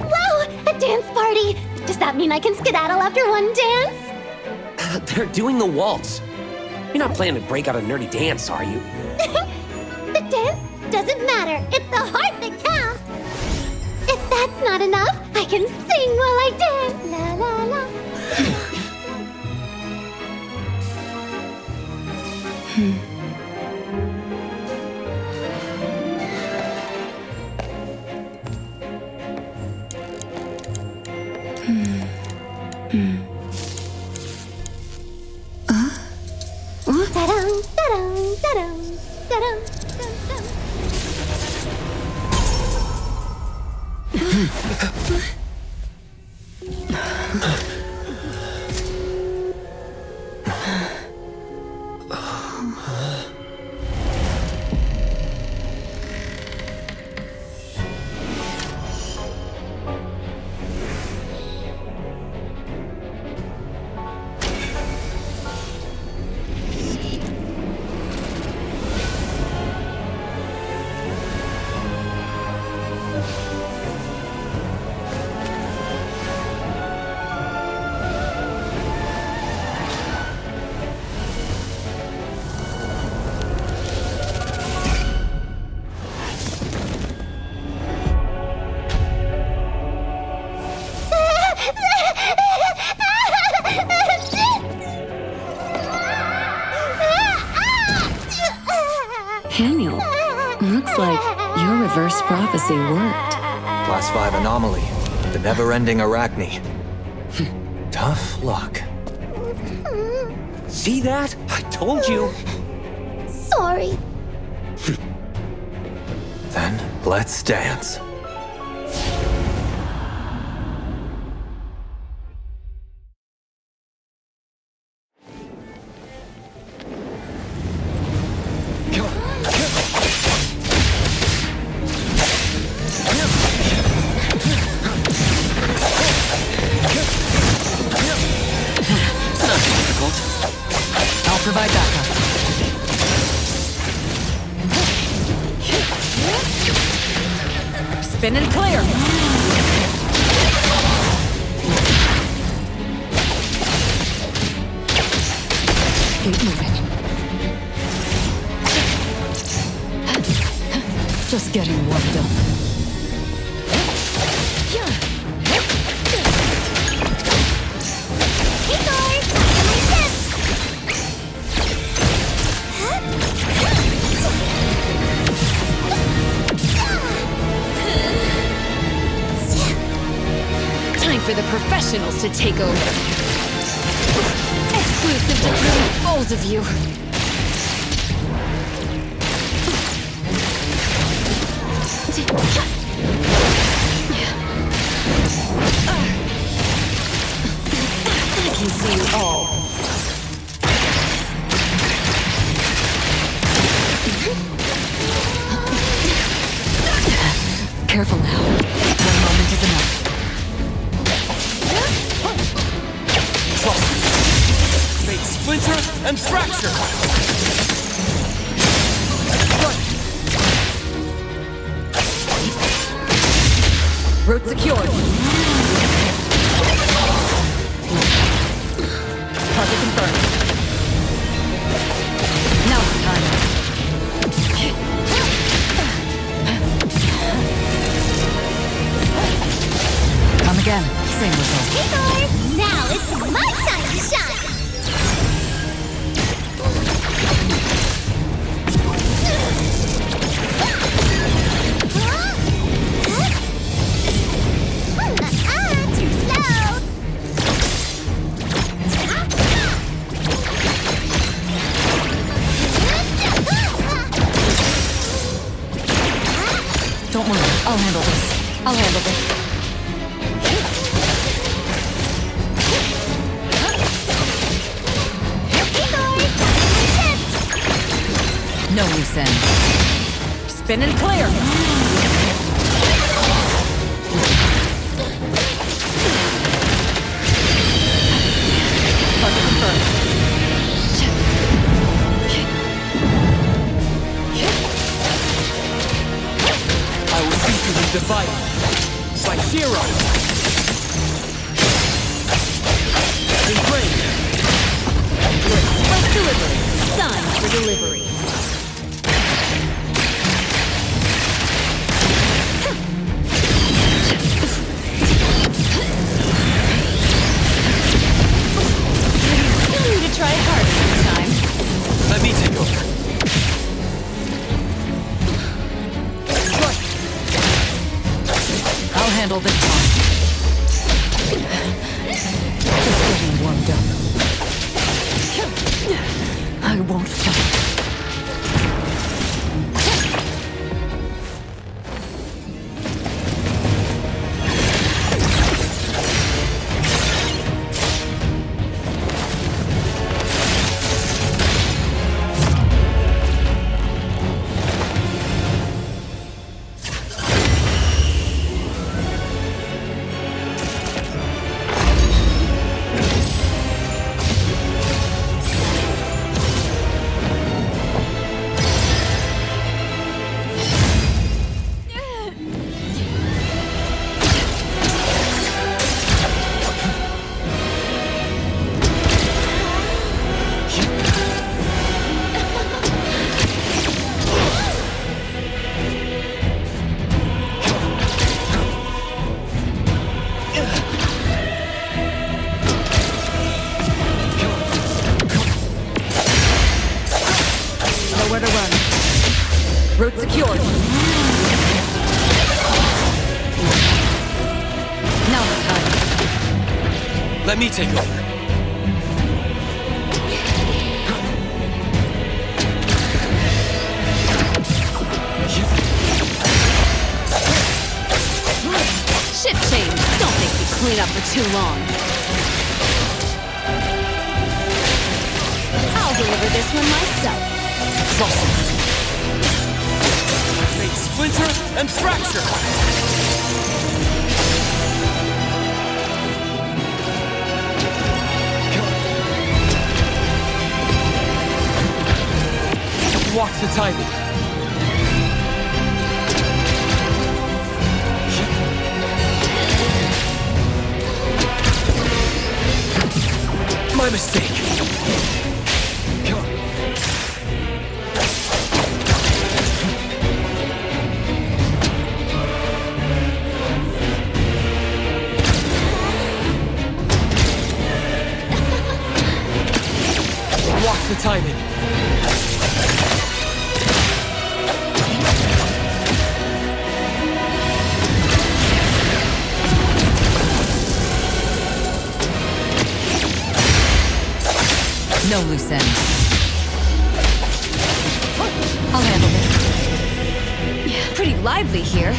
Speaker 16: Wow! A dance party! Does that mean I can skedaddle after one dance?
Speaker 11: They're doing the waltz. You're not planning to break out a nerdy dance, are you?
Speaker 16: The dance doesn't matter. It's the heart that counts. If that's not enough, I can sing while I dance. La la la. Da-dum, da-dum, da-dum, da-dum, dum-dum.
Speaker 15: Haniel, looks like your reverse prophecy worked.
Speaker 10: Class 5 anomaly. The never-ending Arachne. Tough luck.
Speaker 11: See that? I told you.
Speaker 16: Sorry.
Speaker 10: Then, let's dance.
Speaker 25: I'll provide backup. Spin and clear. Keep moving. Just getting warmed up.
Speaker 16: Hey guards! My tips!
Speaker 15: Time for the professionals to take over. Exclusive to really bold of you. I can see you all.
Speaker 25: Careful now. One moment is enough.
Speaker 24: Fate splinter and fracture!
Speaker 25: Route secured. Target confirmed. Now's the time. Come again. Same result.
Speaker 16: Hey, Thor! Now it's my time to shine! Too slow!
Speaker 25: Don't worry. I'll handle this. I'll handle this. No loose end. Spin and clear! Target confirmed.
Speaker 24: I will see through the divide. By hero! Engraved!
Speaker 22: Express delivery. Signed for delivery. You'll need to try harder this time.
Speaker 24: Let me take over.
Speaker 25: I'll handle this one. Just getting warmed up. I won't fight. Nowhere to run. Route secured. Now the time.
Speaker 24: Let me take over.
Speaker 22: Ship change. Don't make me clean up for too long. I'll deliver this one myself.
Speaker 24: Fate splinter and fracture! Watch the timing. My mistake. Watch the timing.
Speaker 25: No loose ends. I'll handle this.
Speaker 22: Pretty lively here.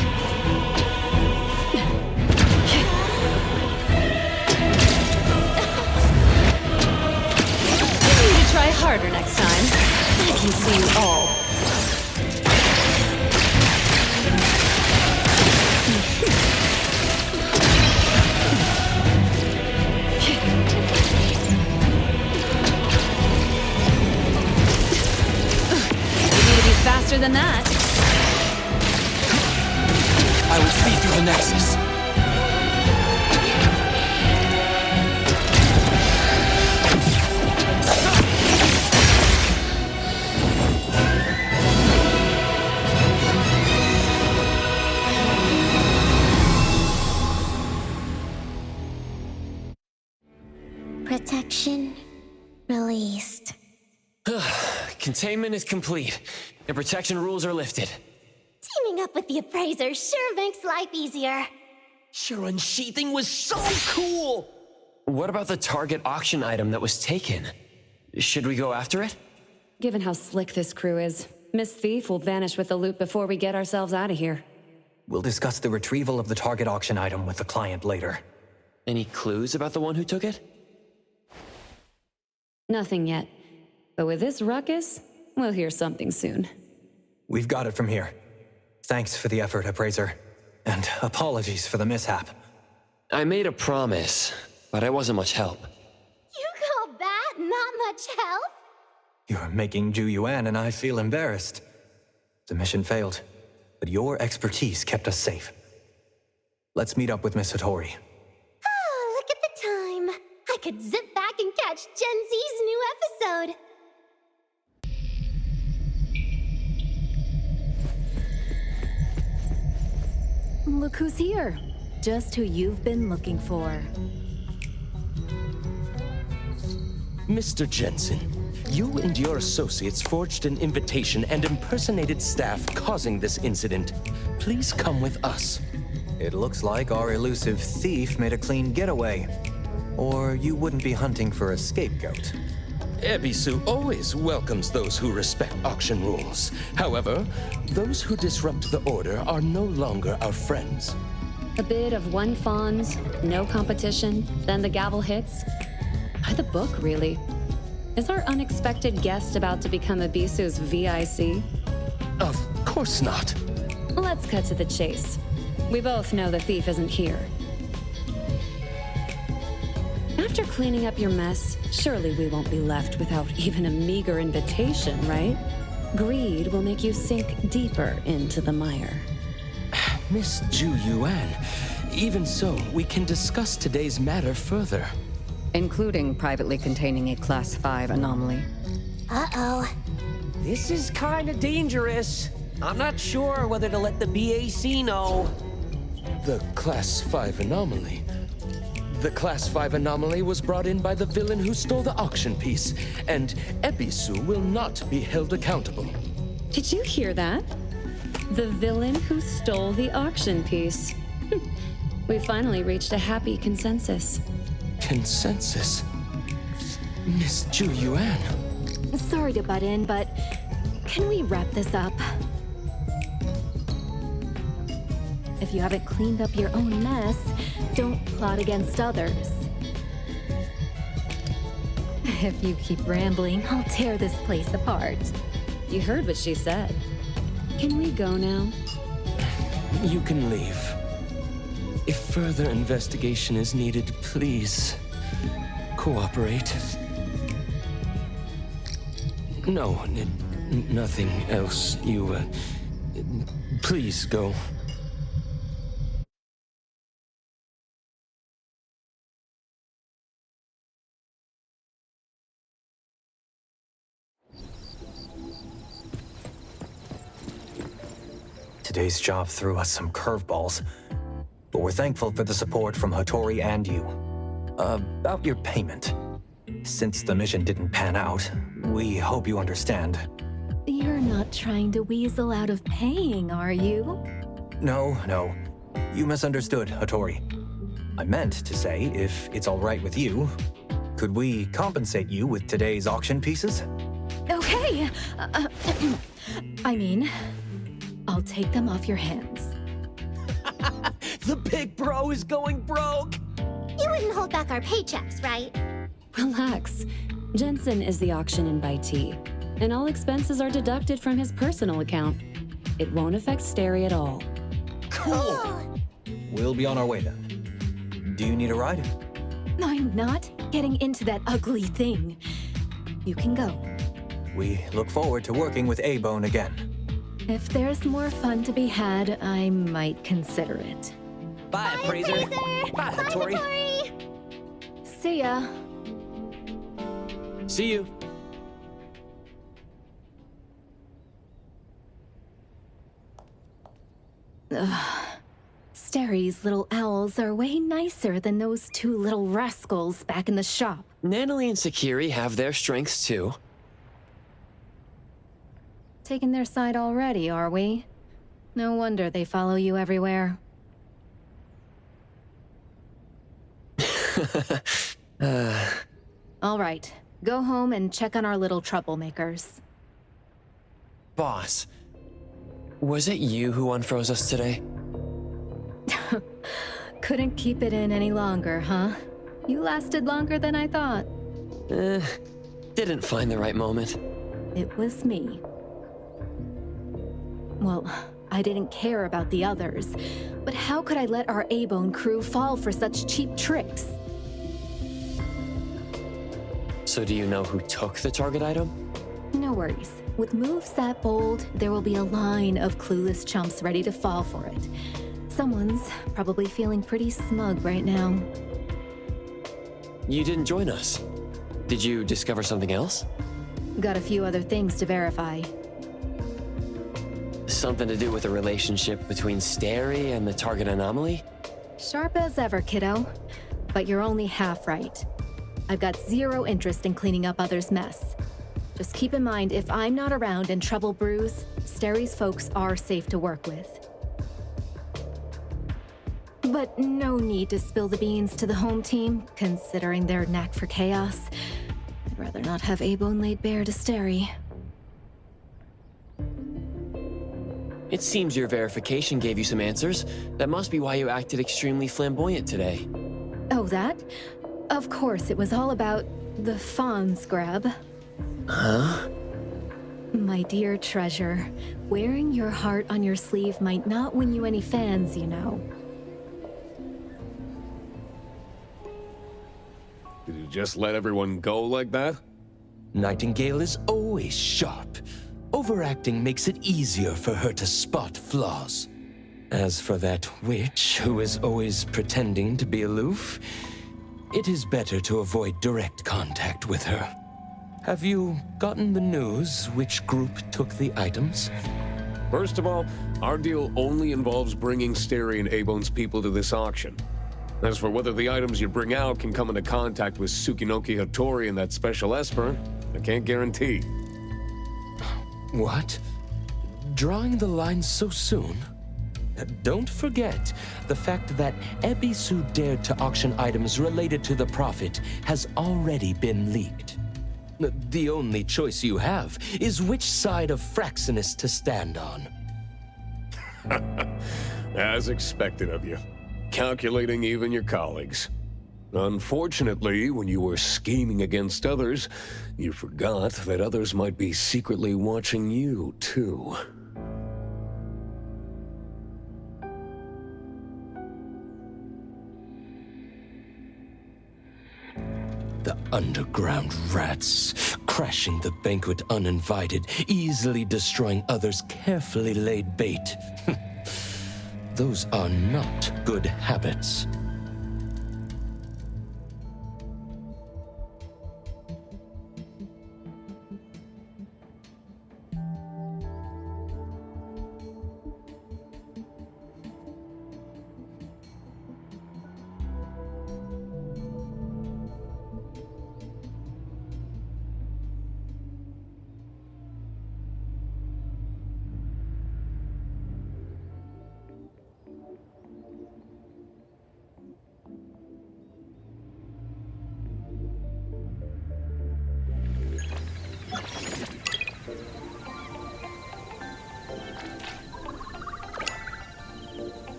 Speaker 22: You need to try harder next time. I can see you all.
Speaker 15: faster than that.
Speaker 24: I will see through the Nexus.
Speaker 16: Protection released.
Speaker 7: Containment is complete, and protection rules are lifted.
Speaker 16: Teaming up with the appraiser sure makes life easier.
Speaker 11: Your unsheathing was so cool!
Speaker 7: What about the target auction item that was taken? Should we go after it?
Speaker 15: Given how slick this crew is, Miss Thief will vanish with the loot before we get ourselves out of here.
Speaker 10: We'll discuss the retrieval of the target auction item with the client later.
Speaker 7: Any clues about the one who took it?
Speaker 15: Nothing yet. But with this ruckus, we'll hear something soon.
Speaker 10: We've got it from here. Thanks for the effort, Appraiser. And apologies for the mishap.
Speaker 7: I made a promise, but I wasn't much help.
Speaker 16: You call that not much help?
Speaker 10: You're making Zhu Yuan and I feel embarrassed. The mission failed, but your expertise kept us safe. Let's meet up with Miss Hattori.
Speaker 16: Oh, look at the time. I could zip back and catch Gen Z's new episode.
Speaker 2: Look who's here. Just who you've been looking for.
Speaker 12: Mr. Jensen, you and your associates forged an invitation and impersonated staff causing this incident. Please come with us.
Speaker 10: It looks like our elusive thief made a clean getaway. Or you wouldn't be hunting for a scapegoat.
Speaker 12: Ebisu always welcomes those who respect auction rules. However, those who disrupt the order are no longer our friends.
Speaker 15: A bit of one fawns, no competition, then the gavel hits. By the book, really. Is our unexpected guest about to become Ebisu's VIC?
Speaker 12: Of course not.
Speaker 15: Let's cut to the chase. We both know the thief isn't here. After cleaning up your mess, surely we won't be left without even a meager invitation, right? Greed will make you sink deeper into the mire.
Speaker 12: Miss Zhu Yuan, even so, we can discuss today's matter further.
Speaker 25: Including privately containing a Class 5 anomaly.
Speaker 16: Uh-oh.
Speaker 11: This is kinda dangerous. I'm not sure whether to let the BAC know.
Speaker 12: The Class 5 anomaly? The Class 5 anomaly was brought in by the villain who stole the auction piece, and Ebisu will not be held accountable.
Speaker 15: Did you hear that? The villain who stole the auction piece. We finally reached a happy consensus.
Speaker 12: Consensus? Miss Zhu Yuan.
Speaker 2: Sorry to butt in, but can we wrap this up? If you haven't cleaned up your own mess, don't plot against others. If you keep rambling, I'll tear this place apart.
Speaker 15: You heard what she said. Can we go now?
Speaker 12: You can leave. If further investigation is needed, please cooperate. No, nothing else. You, please go.
Speaker 10: Today's job threw us some curveballs, but we're thankful for the support from Hattori and you. About your payment. Since the mission didn't pan out, we hope you understand.
Speaker 2: You're not trying to weasel out of paying, are you?
Speaker 10: No. You misunderstood, Hattori. I meant to say, if it's all right with you, could we compensate you with today's auction pieces?
Speaker 2: Okay. I mean, I'll take them off your hands.
Speaker 11: The big bro is going broke!
Speaker 16: You wouldn't hold back our paychecks, right?
Speaker 15: Relax. Jensen is the auction invitee, and all expenses are deducted from his personal account. It won't affect Stary at all.
Speaker 11: Cool!
Speaker 10: We'll be on our way then. Do you need a ride?
Speaker 2: I'm not getting into that ugly thing. You can go.
Speaker 10: We look forward to working with A-Bone again.
Speaker 2: If there's more fun to be had, I might consider it.
Speaker 11: Bye, Appraiser. Bye, Hattori.
Speaker 2: See ya.
Speaker 7: See you.
Speaker 2: Ugh. Sterry's little owls are way nicer than those two little rascals back in the shop.
Speaker 7: Natalie and Sakiri have their strengths too.
Speaker 2: Taking their side already, are we? No wonder they follow you everywhere. All right, go home and check on our little troublemakers.
Speaker 7: Boss, was it you who unfroze us today?
Speaker 2: Couldn't keep it in any longer, huh? You lasted longer than I thought.
Speaker 7: Didn't find the right moment.
Speaker 2: It was me. Well, I didn't care about the others, but how could I let our A-Bone crew fall for such cheap tricks?
Speaker 7: So do you know who took the target item?
Speaker 2: No worries. With moves that bold, there will be a line of clueless chumps ready to fall for it. Someone's probably feeling pretty smug right now.
Speaker 7: You didn't join us. Did you discover something else?
Speaker 2: Got a few other things to verify.
Speaker 7: Something to do with a relationship between Sterry and the target anomaly?
Speaker 2: Sharp as ever, kiddo. But you're only half right. I've got zero interest in cleaning up others' mess. Just keep in mind, if I'm not around and trouble brews, Sterry's folks are safe to work with. But no need to spill the beans to the home team, considering their knack for chaos. I'd rather not have A-Bone laid bare to Sterry.
Speaker 7: It seems your verification gave you some answers. That must be why you acted extremely flamboyant today.
Speaker 2: Oh, that? Of course, it was all about the Fawn's grab.
Speaker 7: Huh?
Speaker 2: My dear treasure, wearing your heart on your sleeve might not win you any fans, you know.
Speaker 6: Did you just let everyone go like that?
Speaker 12: Nightingale is always sharp. Overacting makes it easier for her to spot flaws. As for that witch who is always pretending to be aloof, it is better to avoid direct contact with her. Have you gotten the news which group took the items?
Speaker 6: First of all, our deal only involves bringing Sterry and A-Bone's people to this auction. As for whether the items you bring out can come into contact with Tsukinoki Hattori and that special Esper, I can't guarantee.
Speaker 12: What? Drawing the line so soon? Don't forget, the fact that Ebisu dared to auction items related to the Prophet has already been leaked. The only choice you have is which side of Fraxinus to stand on.
Speaker 6: As expected of you. Calculating even your colleagues. Unfortunately, when you were scheming against others, you forgot that others might be secretly watching you, too.
Speaker 12: The underground rats, crashing the banquet uninvited, easily destroying others' carefully laid bait. Those are not good habits.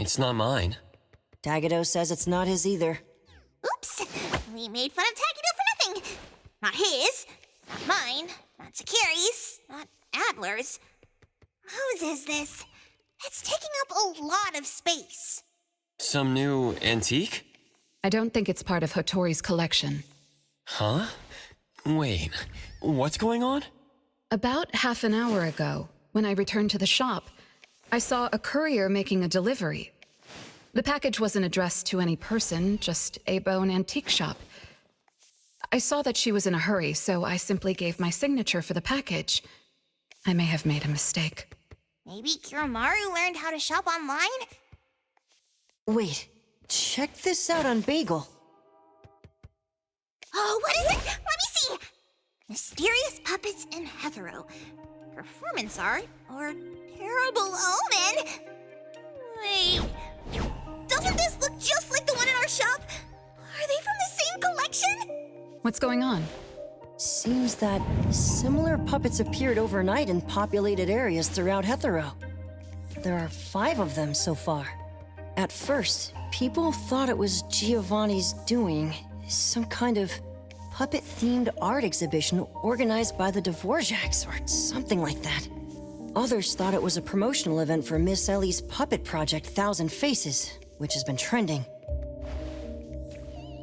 Speaker 7: It's not mine.
Speaker 17: Tagido says it's not his either.
Speaker 18: Oops! We made fun of Tagido for nothing! Not his, not mine, not Sakiri's, not Adler's. Whose is this? It's taking up a lot of space.
Speaker 7: Some new antique?
Speaker 9: I don't think it's part of Hotori's collection.
Speaker 7: Huh? Wait, what's going on?
Speaker 9: About half an hour ago, when I returned to the shop, I saw a courier making a delivery. The package wasn't addressed to any person, just a bone antique shop. I saw that she was in a hurry, so I simply gave my signature for the package. I may have made a mistake.
Speaker 18: Maybe Kiromaru learned how to shop online?
Speaker 17: Wait, check this out on Bagel.
Speaker 18: Oh, what is it? Let me see! Mysterious puppets and hetero. Performance art or terrible omen? Wait, doesn't this look just like the one in our shop? Are they from the same collection?
Speaker 9: What's going on?
Speaker 17: Seems that similar puppets appeared overnight in populated areas throughout Hetero. There are 5 of them so far. At first, people thought it was Giovanni's doing, some kind of puppet-themed art exhibition organized by the Dvorak's or something like that. Others thought it was a promotional event for Miss Ellie's puppet project 1,000 Faces, which has been trending.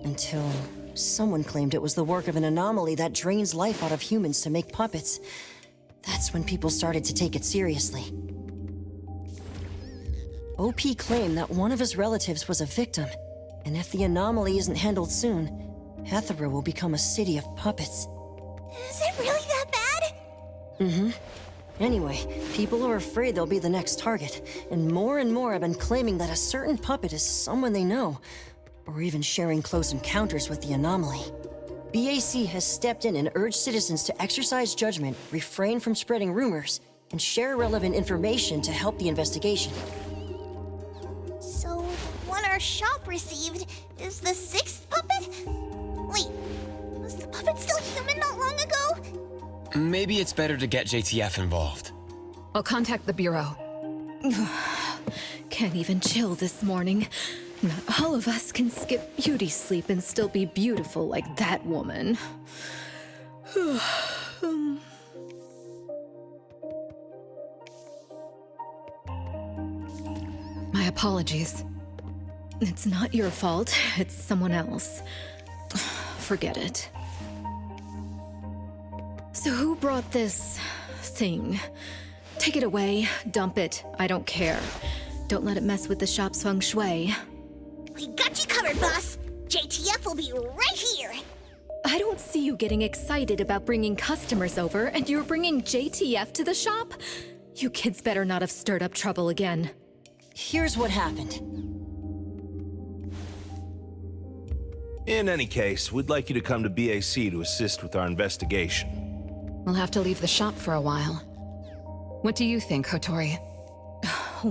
Speaker 17: Until someone claimed it was the work of an anomaly that drains life out of humans to make puppets. That's when people started to take it seriously. OP claimed that one of his relatives was a victim, and if the anomaly isn't handled soon, Hetero will become a city of puppets.
Speaker 18: Is it really that bad?
Speaker 17: Mm-hmm. Anyway, people are afraid they'll be the next target, and more have been claiming that a certain puppet is someone they know, or even sharing close encounters with the anomaly. BAC has stepped in and urged citizens to exercise judgment, refrain from spreading rumors, and share relevant information to help the investigation.
Speaker 18: So, one our shop received is the 6th puppet? Wait, was the puppet still human not long ago?
Speaker 7: Maybe it's better to get JTF involved.
Speaker 9: I'll contact the Bureau.
Speaker 2: Can't even chill this morning. Not all of us can skip beauty sleep and still be beautiful like that woman.
Speaker 9: My apologies.
Speaker 2: It's not your fault, it's someone else. Forget it. So who brought this thing? Take it away, dump it, I don't care. Don't let it mess with the shop's feng shui.
Speaker 18: We got you covered, boss. JTF will be right here.
Speaker 2: I don't see you getting excited about bringing customers over, and you're bringing JTF to the shop? You kids better not have stirred up trouble again.
Speaker 17: Here's what happened.
Speaker 19: In any case, we'd like you to come to BAC to assist with our investigation.
Speaker 9: We'll have to leave the shop for a while. What do you think, Hotori?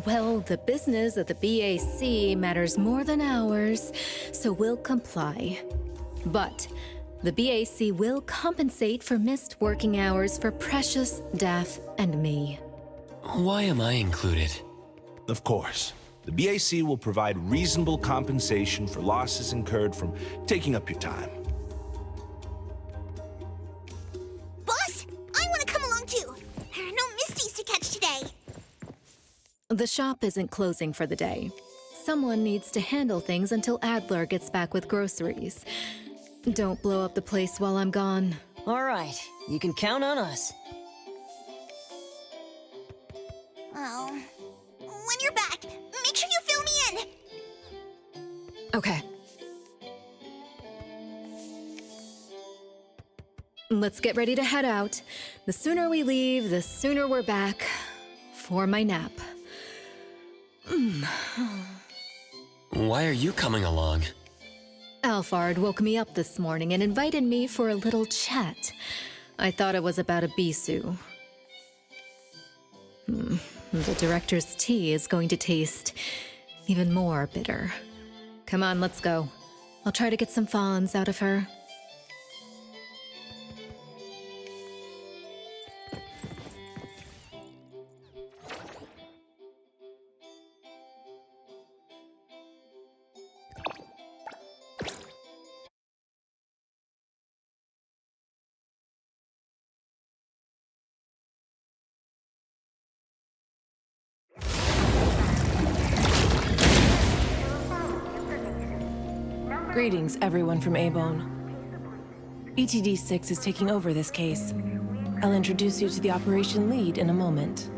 Speaker 2: Well, the business of the BAC matters more than ours, so we'll comply. But the BAC will compensate for missed working hours for Precious, Daff, and me.
Speaker 7: Why am I included?
Speaker 19: Of course. The BAC will provide reasonable compensation for losses incurred from taking up your time.
Speaker 18: Boss, I want to come along too. There are no Misties to catch today.
Speaker 2: The shop isn't closing for the day. Someone needs to handle things until Adler gets back with groceries. Don't blow up the place while I'm gone.
Speaker 17: All right, you can count on us.
Speaker 18: Oh, when you're back, make sure you fill me in.
Speaker 9: Okay.
Speaker 2: Let's get ready to head out. The sooner we leave, the sooner we're back for my nap.
Speaker 7: Why are you coming along?
Speaker 2: Alphard woke me up this morning and invited me for a little chat. I thought it was about a Bisu. The director's tea is going to taste even more bitter. Come on, let's go. I'll try to get some fawns out of her.
Speaker 3: Greetings, everyone from A-Bone. ETD-6 is taking over this case. I'll introduce you to the operation lead in a moment.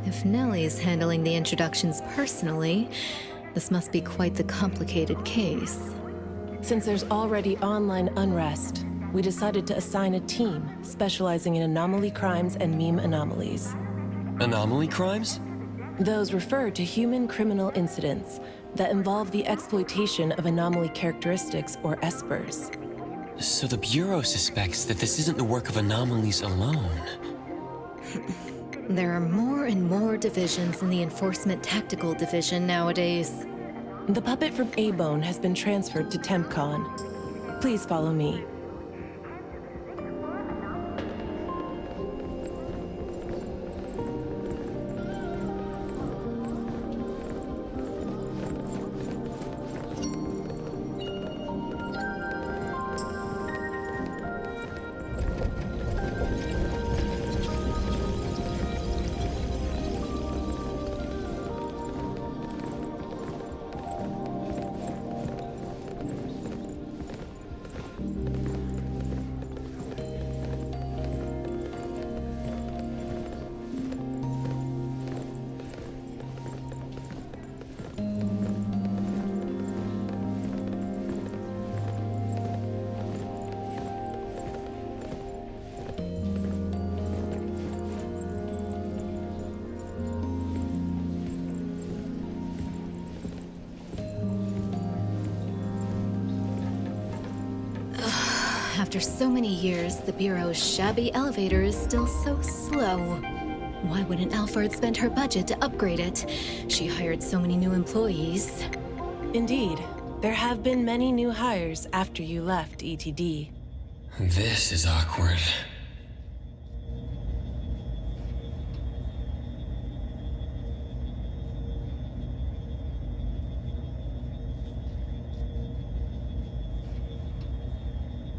Speaker 2: If Nellie's handling the introductions personally, this must be quite the complicated case.
Speaker 3: Since there's already online unrest, we decided to assign a team specializing in anomaly crimes and meme anomalies.
Speaker 7: Anomaly crimes?
Speaker 3: Those refer to human criminal incidents that involve the exploitation of anomaly characteristics, or espers.
Speaker 7: So the Bureau suspects that this isn't the work of anomalies alone.
Speaker 2: There are more and more divisions in the Enforcement Tactical Division nowadays.
Speaker 3: The puppet from A-Bone has been transferred to TempCon. Please follow me.
Speaker 2: After so many years, the Bureau's shabby elevator is still so slow. Why wouldn't Alfred spend her budget to upgrade it? She hired so many new employees.
Speaker 3: Indeed. There have been many new hires after you left ETD.
Speaker 7: This is awkward.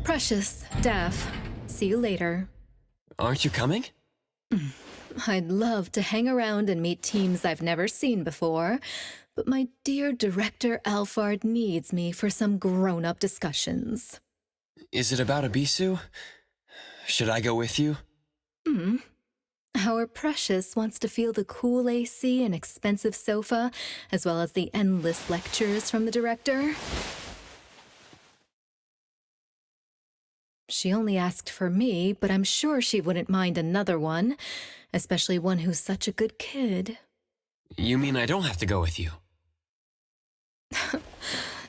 Speaker 2: Precious, Daff, see you later.
Speaker 7: Aren't you coming?
Speaker 2: I'd love to hang around and meet teams I've never seen before, but my dear Director Alfard needs me for some grown-up discussions.
Speaker 7: Is it about Abisu? Should I go with you?
Speaker 2: Our Precious wants to feel the cool AC and expensive sofa, as well as the endless lectures from the director. She only asked for me, but I'm sure she wouldn't mind another one, especially one who's such a good kid.
Speaker 7: You mean I don't have to go with you?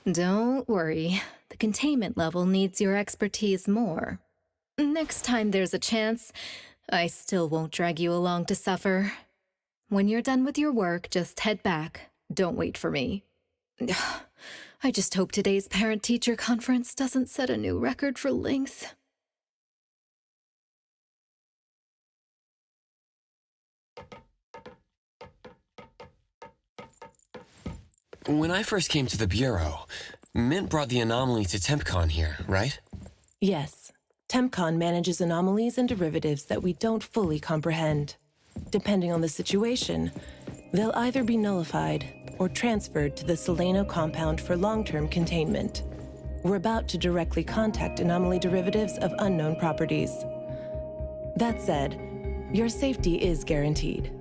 Speaker 2: Don't worry. The containment level needs your expertise more. Next time there's a chance, I still won't drag you along to suffer. When you're done with your work, just head back. Don't wait for me. I just hope today's parent-teacher conference doesn't set a new record for length.
Speaker 7: When I first came to the Bureau, Mint brought the anomaly to TempCon here, right?
Speaker 3: Yes. TempCon manages anomalies and derivatives that we don't fully comprehend. Depending on the situation, they'll either be nullified or transferred to the Seleno compound for long-term containment. We're about to directly contact anomaly derivatives of unknown properties. That said, your safety is guaranteed.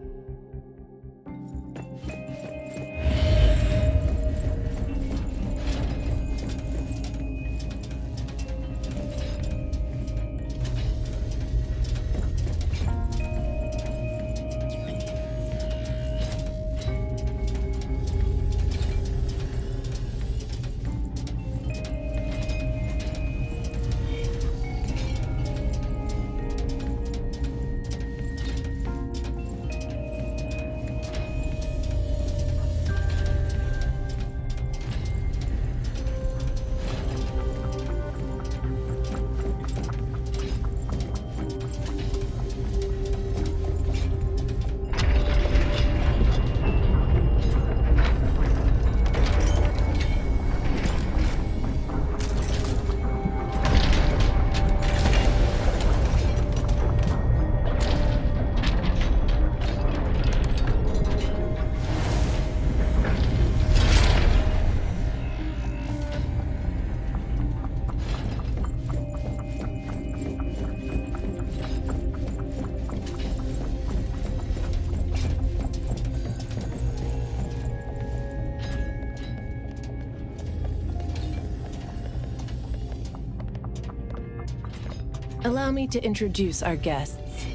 Speaker 3: Allow me to introduce our guests.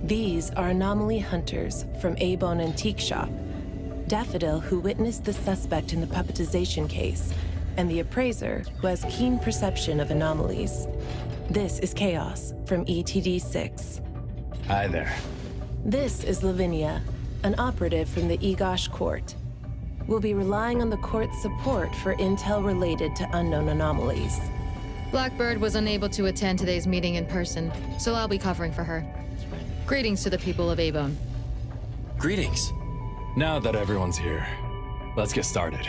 Speaker 3: These are anomaly hunters from A-Bone Antique Shop, Daffodil, who witnessed the suspect in the puppetization case, and the appraiser, who has keen perception of anomalies. This is Chaos from ETD-6.
Speaker 5: Hi there.
Speaker 3: This is Lavinia, an operative from the Egosh Court. We'll be relying on the court's support for intel related to unknown anomalies.
Speaker 8: Blackbird was unable to attend today's meeting in person, so I'll be covering for her. Greetings to the people of A-Bone.
Speaker 12: Greetings.
Speaker 5: Now that everyone's here, let's get started.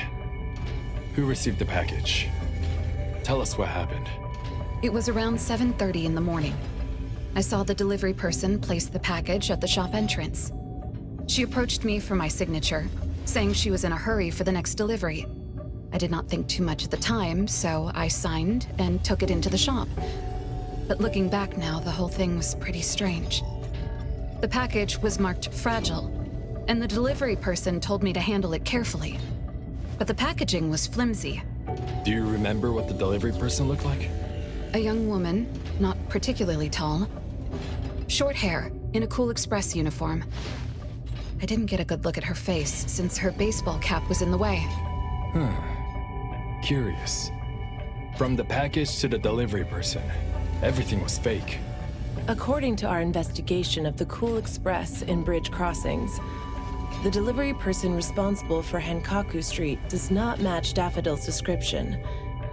Speaker 5: Who received the package? Tell us what happened.
Speaker 9: It was around 7:30 in the morning. I saw the delivery person place the package at the shop entrance. She approached me for my signature, saying she was in a hurry for the next delivery. I did not think too much at the time, so I signed and took it into the shop. But looking back now, the whole thing was pretty strange. The package was marked fragile, and the delivery person told me to handle it carefully. But the packaging was flimsy.
Speaker 5: Do you remember what the delivery person looked like?
Speaker 9: A young woman, not particularly tall. Short hair, in a Cool Express uniform. I didn't get a good look at her face, since her baseball cap was in the way.
Speaker 5: Curious. From the package to the delivery person, everything was fake.
Speaker 3: According to our investigation of the Cool Express in Bridge Crossings, the delivery person responsible for Hankaku Street does not match Daffodil's description,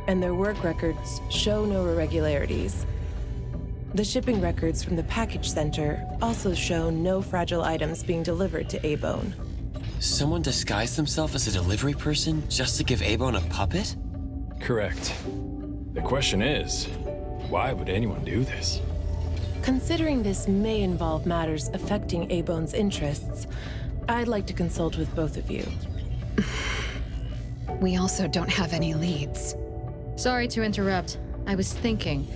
Speaker 3: and their work records show no irregularities. The shipping records from the package center also show no fragile items being delivered to A-Bone.
Speaker 7: Someone disguised themselves as a delivery person just to give A-Bone a puppet?
Speaker 5: Correct. The question is, why would anyone do this?
Speaker 3: Considering this may involve matters affecting A-Bone's interests, I'd like to consult with both of you.
Speaker 9: We also don't have any leads.
Speaker 8: Sorry to interrupt. I was thinking,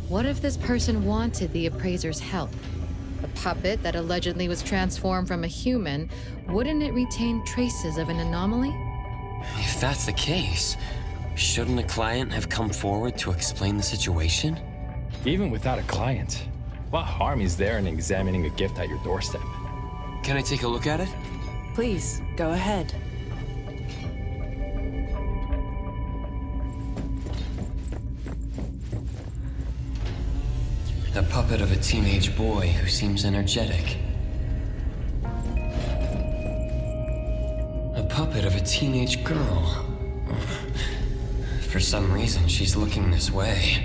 Speaker 8: what if this person wanted the appraiser's help? A puppet that allegedly was transformed from a human, wouldn't it retain traces of an anomaly?
Speaker 7: If that's the case, shouldn't a client have come forward to explain the situation?
Speaker 5: Even without a client, what harm is there in examining a gift at your doorstep?
Speaker 7: Can I take a look at it?
Speaker 3: Please, go ahead.
Speaker 7: A puppet of a teenage boy who seems energetic. A puppet of a teenage girl. For some reason, she's looking this way.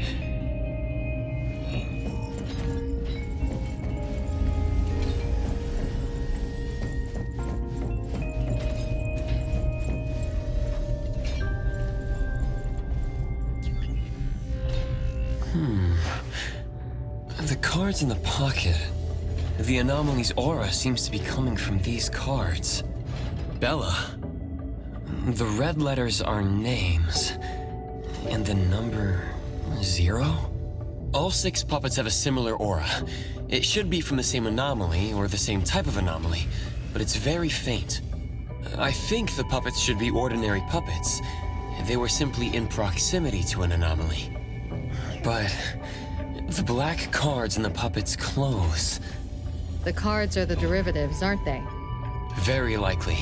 Speaker 7: The cards in the pocket. The anomaly's aura seems to be coming from these cards. Bella. The red letters are names. And the number 0? All 6 puppets have a similar aura. It should be from the same anomaly or the same type of anomaly, but it's very faint. I think the puppets should be ordinary puppets. They were simply in proximity to an anomaly. But the black cards in the puppet's clothes.
Speaker 8: The cards are the derivatives, aren't they?
Speaker 7: Very likely.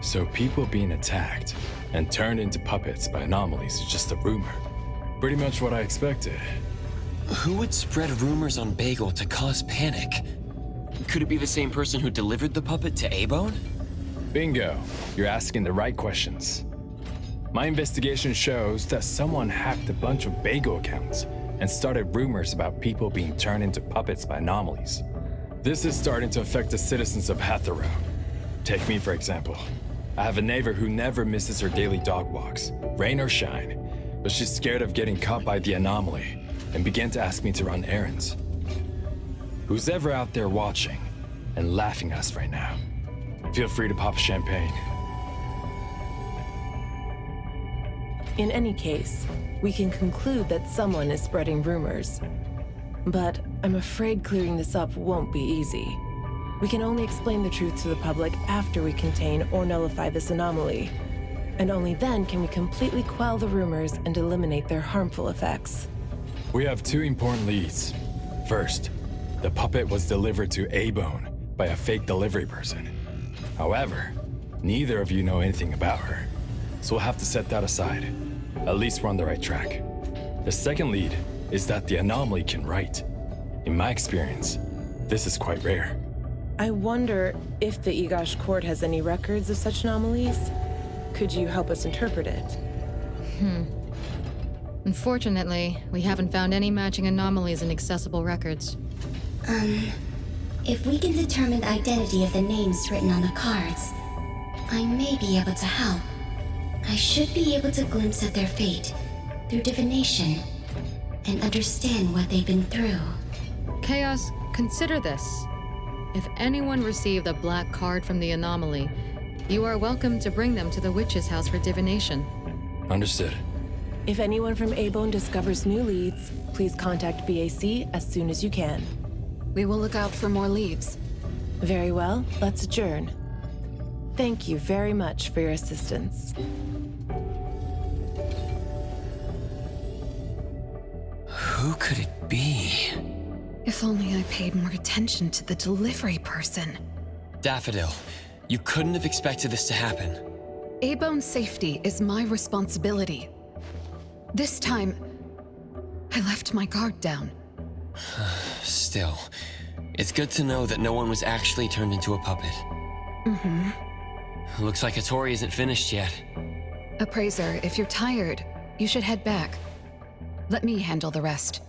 Speaker 5: So people being attacked and turned into puppets by anomalies is just a rumor. Pretty much what I expected.
Speaker 7: Who would spread rumors on Bagel to cause panic? Could it be the same person who delivered the puppet to A-Bone?
Speaker 5: Bingo. You're asking the right questions. My investigation shows that someone hacked a bunch of Bagel accounts and started rumors about people being turned into puppets by anomalies. This is starting to affect the citizens of Hatharo. Take me, for example. I have a neighbor who never misses her daily dog walks, rain or shine, but she's scared of getting caught by the anomaly and began to ask me to run errands. Who's ever out there watching and laughing at us right now, feel free to pop champagne.
Speaker 3: In any case, we can conclude that someone is spreading rumors. But I'm afraid clearing this up won't be easy. We can only explain the truth to the public after we contain or nullify this anomaly. And only then can we completely quell the rumors and eliminate their harmful effects.
Speaker 5: We have two important leads. First, the puppet was delivered to A-Bone by a fake delivery person. However, neither of you know anything about her, so we'll have to set that aside. At least we're on the right track. The second lead is that the anomaly can write. In my experience, this is quite rare.
Speaker 3: I wonder if the Egosh court has any records of such anomalies. Could you help us interpret it?
Speaker 8: Unfortunately, we haven't found any matching anomalies in accessible records.
Speaker 4: If we can determine the identity of the names written on the cards, I may be able to help. I should be able to glimpse at their fate through divination and understand what they've been through.
Speaker 8: Chaos, consider this. If anyone received a black card from the anomaly, you are welcome to bring them to the witch's house for divination.
Speaker 5: Understood.
Speaker 3: If anyone from A-Bone discovers new leads, please contact BAC as soon as you can.
Speaker 9: We will look out for more leads.
Speaker 3: Very well, let's adjourn. Thank you very much for your assistance.
Speaker 7: Who could it be?
Speaker 9: If only I paid more attention to the delivery person.
Speaker 7: Daffodil, you couldn't have expected this to happen.
Speaker 9: A-Bone's safety is my responsibility. This time, I left my guard down.
Speaker 7: Still, it's good to know that no one was actually turned into a puppet. Looks like Hattori isn't finished yet.
Speaker 9: Appraiser, if you're tired, you should head back. Let me handle the rest.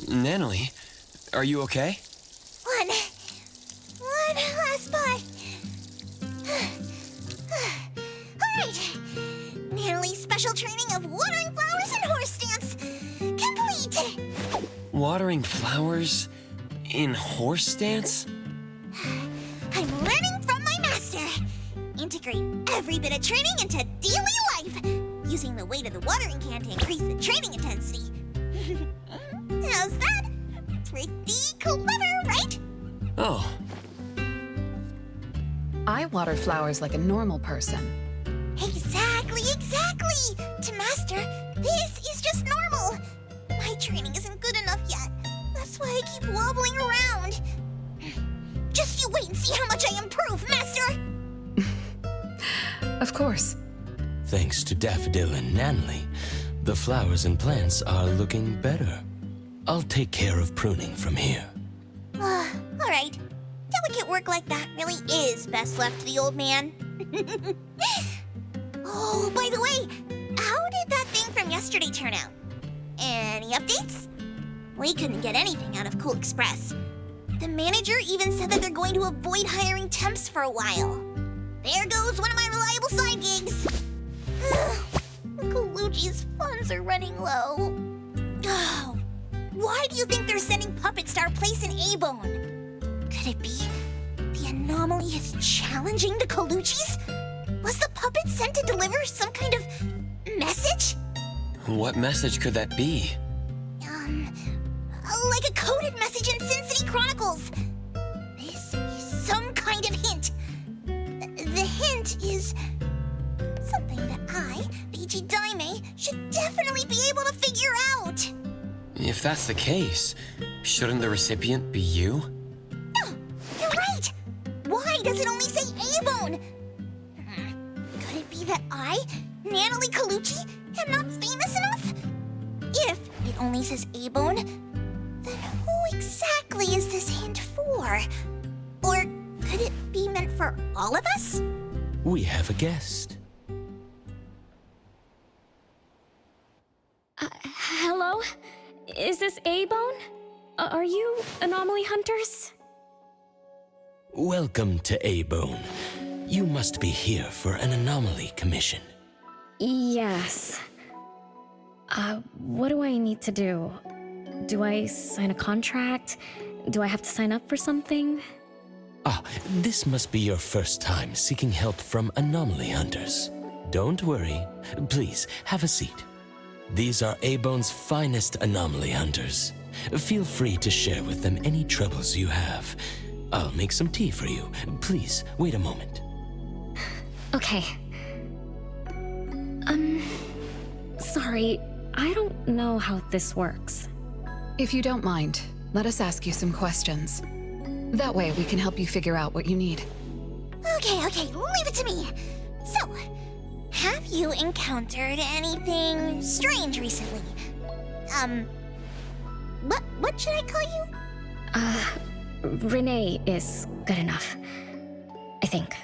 Speaker 7: Natalie, are you okay?
Speaker 18: One last spot. Alright. Natalie's special training of watering flowers and horse dance complete.
Speaker 7: Watering flowers in horse dance?
Speaker 18: I'm learning from my master. Integrate every bit of training into daily life, using the weight of the watering can to increase the training intensity. How's that? Pretty clever, right?
Speaker 7: Oh.
Speaker 9: I water flowers like a normal person.
Speaker 18: Exactly. To Master, this is just normal. My training isn't good enough yet. That's why I keep wobbling around. Just you wait and see how much I improve, Master!
Speaker 9: Of course.
Speaker 12: Thanks to Daffodil and Natalie, the flowers and plants are looking better. I'll take care of pruning from here.
Speaker 18: Alright. Delicate work like that really is best left to the old man. Oh, by the way, how did that thing from yesterday turn out? Any updates? We couldn't get anything out of Cool Express. The manager even said that they're going to avoid hiring temps for a while. There goes one of my reliable side gigs. Colucci's funds are running low. Oh, why do you think they're sending puppets to our place in A-Bone? Could it be the anomaly is challenging the Colucci's? Was the puppet sent to deliver some kind of message?
Speaker 7: What message could that be?
Speaker 18: Like a coded message in Sin City Chronicles. This is some kind of hint. The hint is something that I, BG Daime, should definitely be able to figure out.
Speaker 7: If that's the case, shouldn't the recipient be you?
Speaker 18: No, you're right. Why does it only say A-Bone? Could it be that I, Natalie Colucci, am not famous enough? If it only says A-Bone, then who exactly is this hint for? Or could it be meant for all of us?
Speaker 12: We have a guest.
Speaker 13: Hello? Is this A-Bone? Are you anomaly hunters?
Speaker 12: Welcome to A-Bone. You must be here for an anomaly commission.
Speaker 13: Yes. What do I need to do? Do I sign a contract? Do I have to sign up for something?
Speaker 12: This must be your first time seeking help from anomaly hunters. Don't worry. Please, have a seat. These are A-Bone's finest anomaly hunters. Feel free to share with them any troubles you have. I'll make some tea for you. Please, wait a moment.
Speaker 13: Okay. Sorry, I don't know how this works.
Speaker 9: If you don't mind, let us ask you some questions. That way we can help you figure out what you need.
Speaker 18: Okay, leave it to me. So, have you encountered anything strange recently? What should I call you?
Speaker 13: Renee is good enough. I think.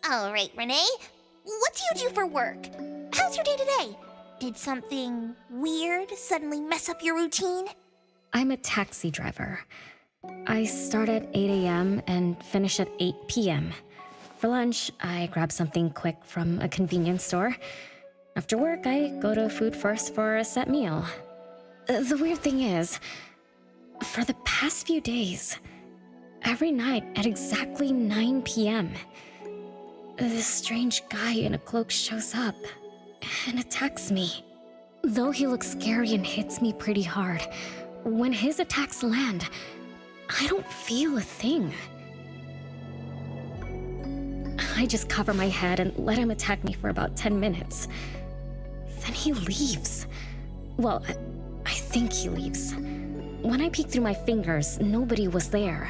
Speaker 18: All right, Renee. What do you do for work? How's your day today? Did something weird suddenly mess up your routine?
Speaker 13: I'm a taxi driver. I start at 8 a.m. and finish at 8 p.m. For lunch, I grab something quick from a convenience store. After work, I go to Food First for a set meal. The weird thing is, for the past few days, every night at exactly 9 p.m., this strange guy in a cloak shows up and attacks me. Though he looks scary and hits me pretty hard, when his attacks land, I don't feel a thing. I just cover my head and let him attack me for about 10 minutes. Then he leaves. Well, I think he leaves. When I peek through my fingers, nobody was there.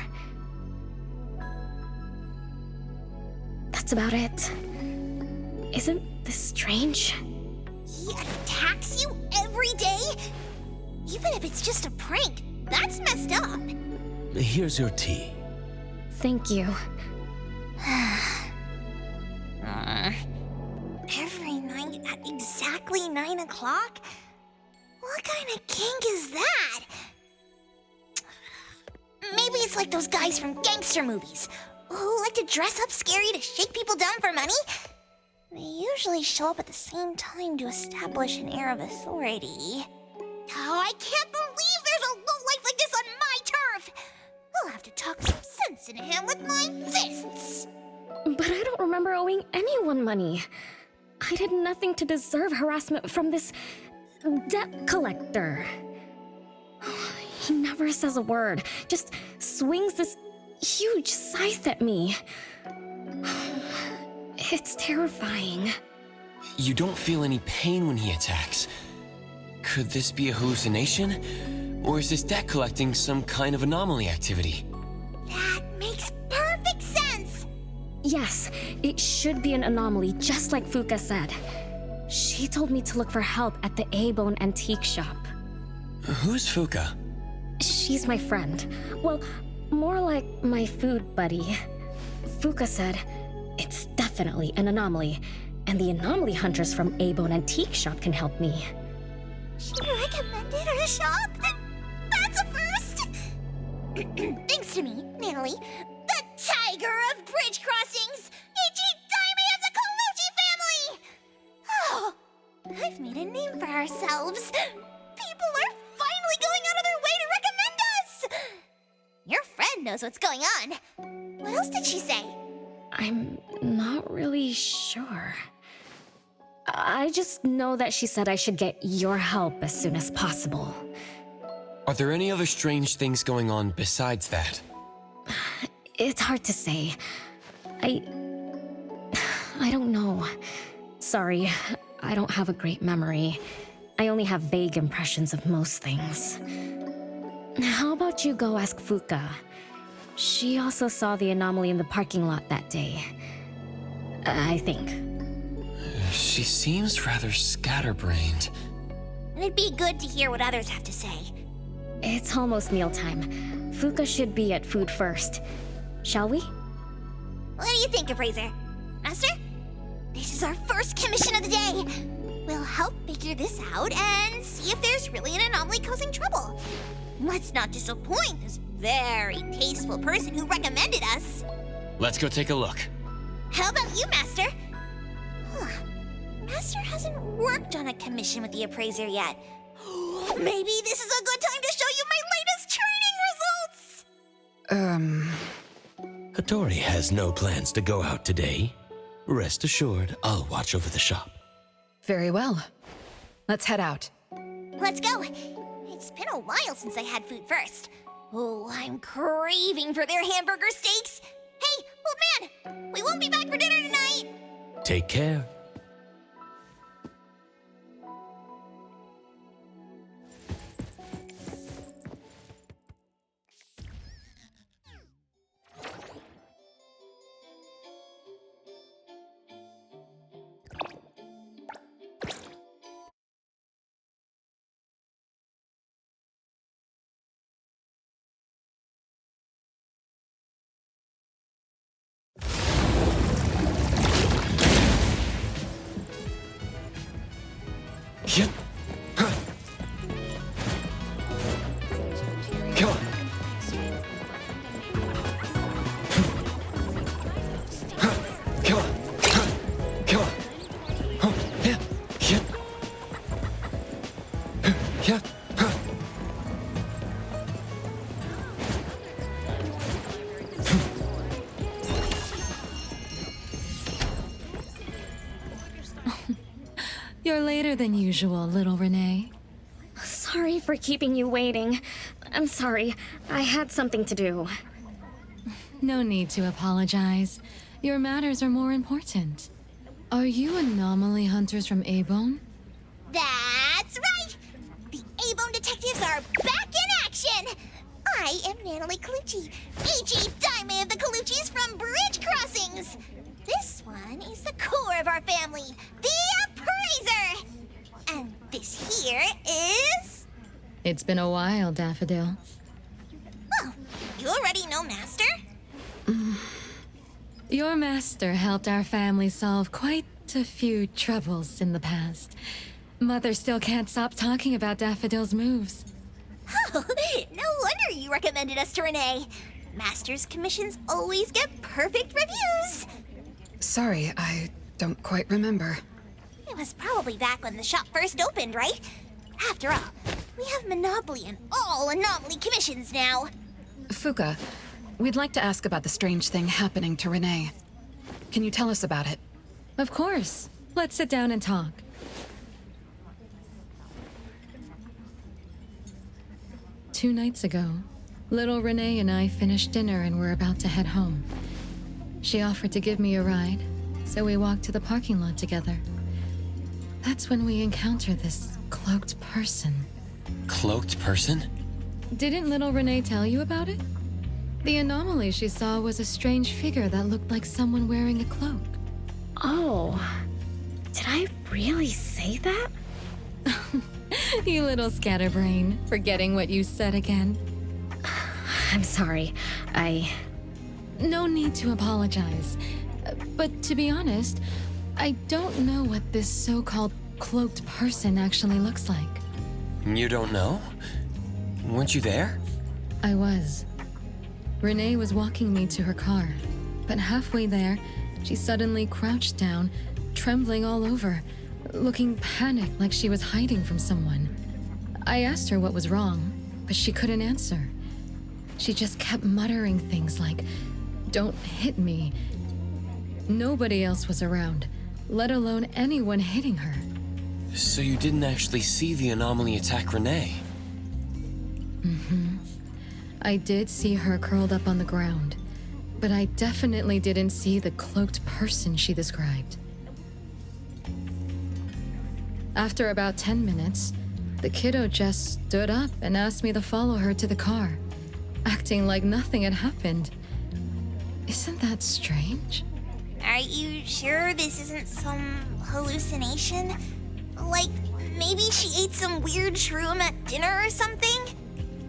Speaker 13: That's about it. Isn't this strange?
Speaker 18: He attacks you every day? Even if it's just a prank, that's messed up.
Speaker 12: Here's your tea.
Speaker 13: Thank you.
Speaker 18: Every night at exactly 9 o'clock? What kind of kink is that? Maybe it's like those guys from gangster movies who like to dress up scary to shake people down for money. They usually show up at the same time to establish an air of authority. Oh, I can't believe there's a lowlife like this on my turf! I'll have to talk some sense into him with my fists!
Speaker 13: But I don't remember owing anyone money. I did nothing to deserve harassment from this debt collector. He never says a word, just swings this huge scythe at me. It's terrifying.
Speaker 7: You don't feel any pain when he attacks. Could this be a hallucination? Or is this debt collecting some kind of anomaly activity?
Speaker 18: That makes perfect sense!
Speaker 13: Yes, it should be an anomaly, just like Fuka said. She told me to look for help at the A-Bone antique shop.
Speaker 7: Who's Fuka?
Speaker 13: She's my friend. Well, more like my food buddy. Fuka said, it's definitely an anomaly, and the anomaly hunters from A-Bone antique shop can help me.
Speaker 18: She recommended her shop? That's a first! Thanks to me, Natalie, the tiger of bridge crossings, Ichi-Daime of the Colucci family! Oh, I've made a name for ourselves. People are finally going out of their way to recommend us! Your friend knows what's going on. What else did she say?
Speaker 13: I'm not really sure. I just know that she said I should get your help as soon as possible.
Speaker 7: Are there any other strange things going on besides that?
Speaker 13: It's hard to say. I don't know. Sorry, I don't have a great memory. I only have vague impressions of most things. How about you go ask Fuka? She also saw the anomaly in the parking lot that day. I think.
Speaker 7: She seems rather scatterbrained.
Speaker 18: It'd be good to hear what others have to say.
Speaker 13: It's almost mealtime. Fuka should be at Food First. Shall we?
Speaker 18: What do you think, Appraiser? Master? This is our first commission of the day. We'll help figure this out and see if there's really an anomaly causing trouble. Let's not disappoint this very tasteful person who recommended us.
Speaker 7: Let's go take a look.
Speaker 18: How about you, Master? Huh. Master hasn't worked on a commission with the appraiser yet. Maybe this is a good time to show you my latest training results!
Speaker 12: Hattori has no plans to go out today. Rest assured, I'll watch over the shop.
Speaker 9: Very well. Let's head out.
Speaker 18: Let's go! It's been a while since I had food first. Oh, I'm craving for their hamburger steaks. Hey, old man! We won't be back for dinner tonight!
Speaker 12: Take care. Yep. Come on. Come on. Come on. Yeah. Yeah. Yeah.
Speaker 8: You're later than usual, little Renee.
Speaker 13: Sorry for keeping you waiting. I'm sorry. I had something to do.
Speaker 8: No need to apologize. Your matters are more important. Are you anomaly hunters from Abone?
Speaker 18: That's right! The A-Bone detectives are back in action! I am Natalie Colucci, H.E. Diamond of the Coluccis from Bridge Crossings! This one is the core of our family, the Appraiser! And this here is...
Speaker 8: It's been a while, Daffodil.
Speaker 18: Oh, you already know Master?
Speaker 8: Your master helped our family solve quite a few troubles in the past. Mother still can't stop talking about Daffodil's moves.
Speaker 18: Oh, no wonder you recommended us to Renee. Master's commissions always get perfect reviews.
Speaker 9: Sorry, I don't quite remember.
Speaker 18: It was probably back when the shop first opened, right? After all, we have monopoly on all anomaly commissions now.
Speaker 9: Fuka, we'd like to ask about the strange thing happening to Renee. Can you tell us about it?
Speaker 8: Of course. Let's sit down and talk. Two nights ago, little Renee and I finished dinner and were about to head home. She offered to give me a ride, so we walked to the parking lot together. That's when we encountered this cloaked person.
Speaker 7: Cloaked person?
Speaker 8: Didn't little Renee tell you about it? The anomaly she saw was a strange figure that looked like someone wearing a cloak.
Speaker 13: Oh, did I really say that?
Speaker 8: You little scatterbrain, forgetting what you said again.
Speaker 13: I'm sorry,
Speaker 8: No need to apologize. But to be honest, I don't know what this so-called cloaked person actually looks like.
Speaker 7: You don't know? Weren't you there?
Speaker 8: I was. Renee was walking me to her car, but halfway there, she suddenly crouched down, trembling all over, looking panicked like she was hiding from someone. I asked her what was wrong, but she couldn't answer. She just kept muttering things like, "Don't hit me." Nobody else was around, let alone anyone hitting her.
Speaker 7: So you didn't actually see the anomaly attack Renee?
Speaker 8: Mm-hmm. I did see her curled up on the ground, but I definitely didn't see the cloaked person she described. After about 10 minutes, the kiddo just stood up and asked me to follow her to the car, acting like nothing had happened. Isn't that strange?
Speaker 18: Are you sure this isn't some hallucination? Like, maybe she ate some weird shroom at dinner or something?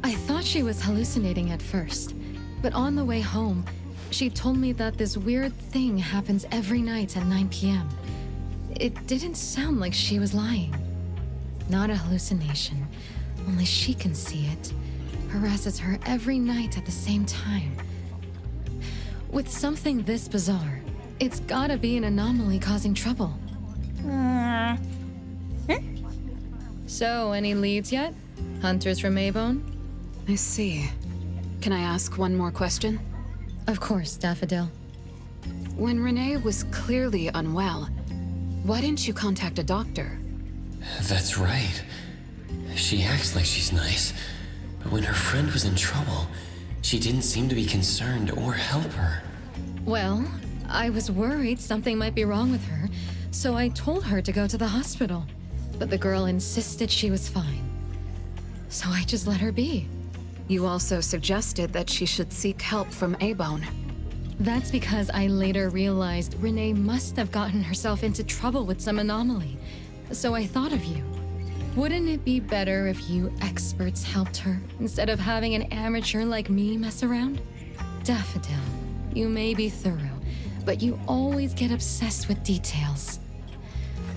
Speaker 8: I thought she was hallucinating at first, but on the way home, she told me that this weird thing happens every night at 9 p.m. It didn't sound like she was lying. Not a hallucination, only she can see it. harasses her every night at the same time. With something this bizarre, it's gotta be an anomaly causing trouble. So, any leads yet? Hunters from Avon?
Speaker 9: I see. Can I ask one more question?
Speaker 8: Of course, Daffodil.
Speaker 9: When Renee was clearly unwell, why didn't you contact a doctor?
Speaker 7: That's right. She acts like she's nice, but when her friend was in trouble, she didn't seem to be concerned or help her.
Speaker 8: Well, I was worried something might be wrong with her, so I told her to go to the hospital. But the girl insisted she was fine. So I just let her be.
Speaker 9: You also suggested that she should seek help from A-Bone.
Speaker 8: That's because I later realized Renee must have gotten herself into trouble with some anomaly. So I thought of you. Wouldn't it be better if you experts helped her instead of having an amateur like me mess around? Daffodil, you may be thorough, but you always get obsessed with details.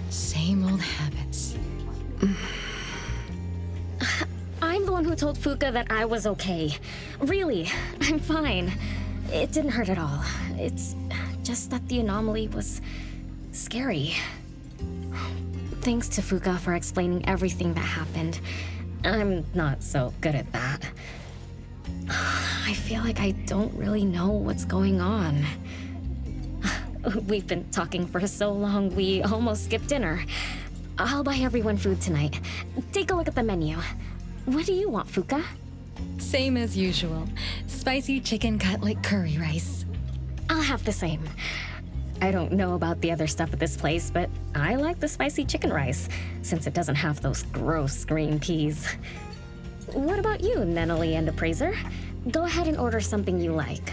Speaker 8: Same old habits.
Speaker 13: I'm the one who told Fuka that I was okay. Really, I'm fine. It didn't hurt at all. It's just that the anomaly was scary. Thanks to Fuka for explaining everything that happened. I'm not so good at that. I feel like I don't really know what's going on. We've been talking for so long, we almost skipped dinner. I'll buy everyone food tonight. Take a look at the menu. What do you want, Fuka?
Speaker 8: Same as usual. Spicy chicken cutlet curry rice.
Speaker 13: I'll have the same. I don't know about the other stuff at this place, but I like the spicy chicken rice, since it doesn't have those gross green peas. What about you, Nenali and Appraiser? Go ahead and order something you like.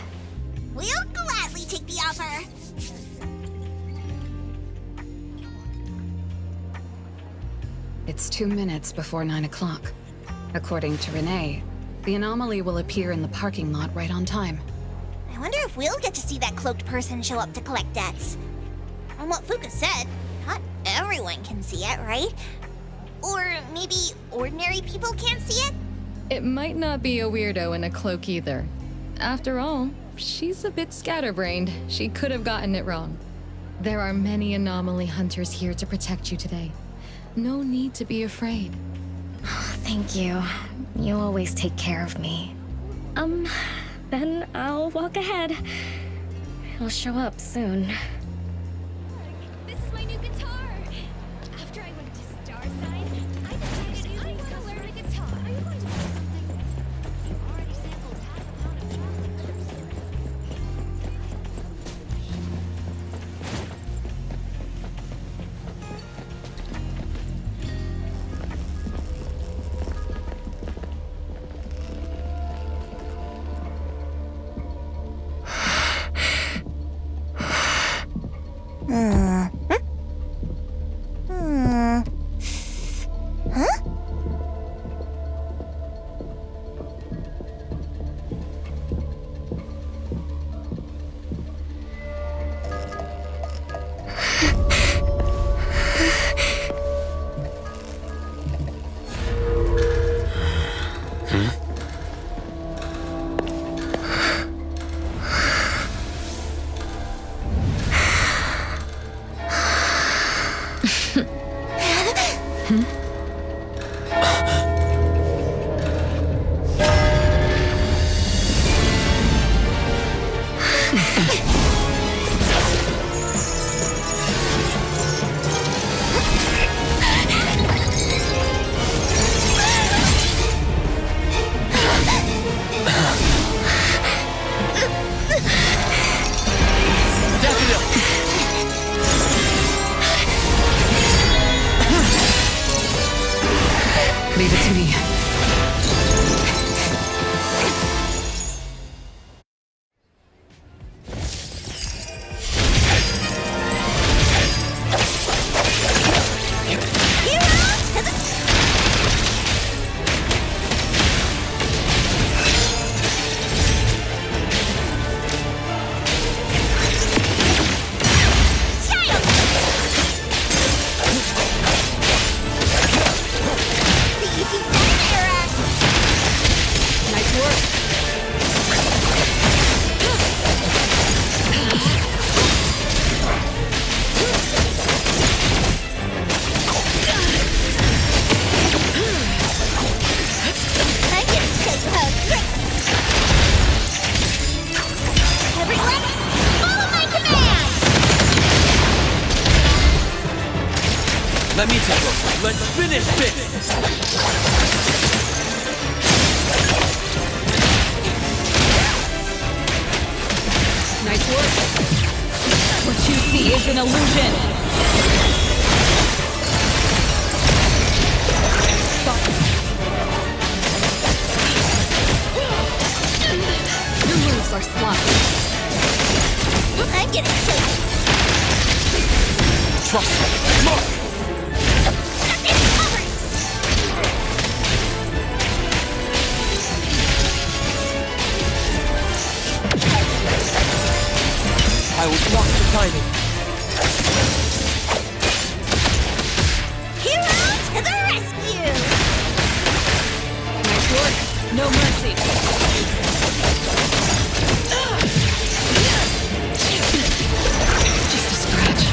Speaker 18: We'll gladly take the offer.
Speaker 9: It's 2 minutes before 9 o'clock. According to Renee, the anomaly will appear in the parking lot right on time.
Speaker 18: I wonder if we'll get to see that cloaked person show up to collect debts. From what Fuka said, not everyone can see it, right? Or maybe ordinary people can't see it?
Speaker 8: It might not be a weirdo in a cloak either. After all, she's a bit scatterbrained. She could have gotten it wrong. There are many anomaly hunters here to protect you today. No need to be afraid.
Speaker 13: Thank you. You always take care of me. Then I'll walk ahead. He'll show up soon.
Speaker 22: This is my new guitar. After I went to Starside, I decided I want to learn a guitar. Are you going to do something? You already sampled half a pound of chocolate
Speaker 24: Let me take over. Let's finish this!
Speaker 1: Nice work. What you see is an illusion. Your moves are sloppy.
Speaker 18: I'm getting shaky.
Speaker 24: Trust me. Look! I will block the timing.
Speaker 18: Hero to the rescue!
Speaker 1: Nice work. No mercy. Just a scratch.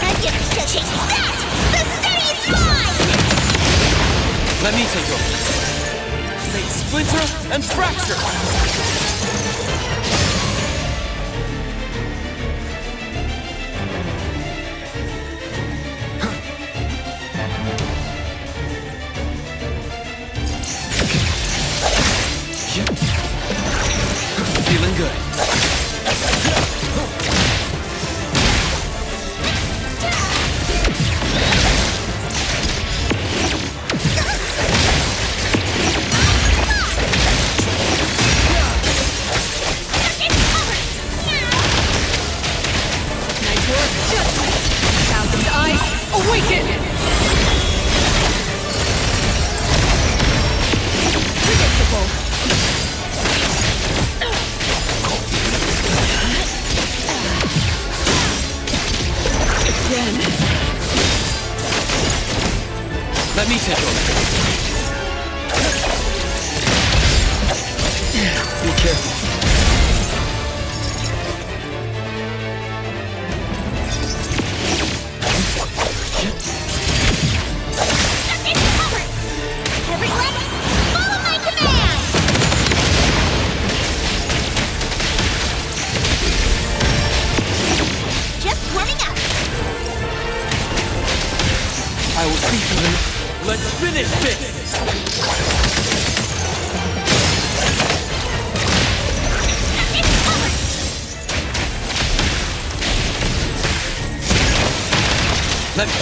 Speaker 18: I'm gonna show you that! The city's mine!
Speaker 24: Let me take over. Fate splinter and fracture! Feeling good.
Speaker 1: Nice work. Thousand eyes, awaken! Predictable. Again.
Speaker 24: Let me take over. Be careful.
Speaker 18: Everyone, follow my command! Just warming up.
Speaker 24: I will see to them. Let's finish this! Let me...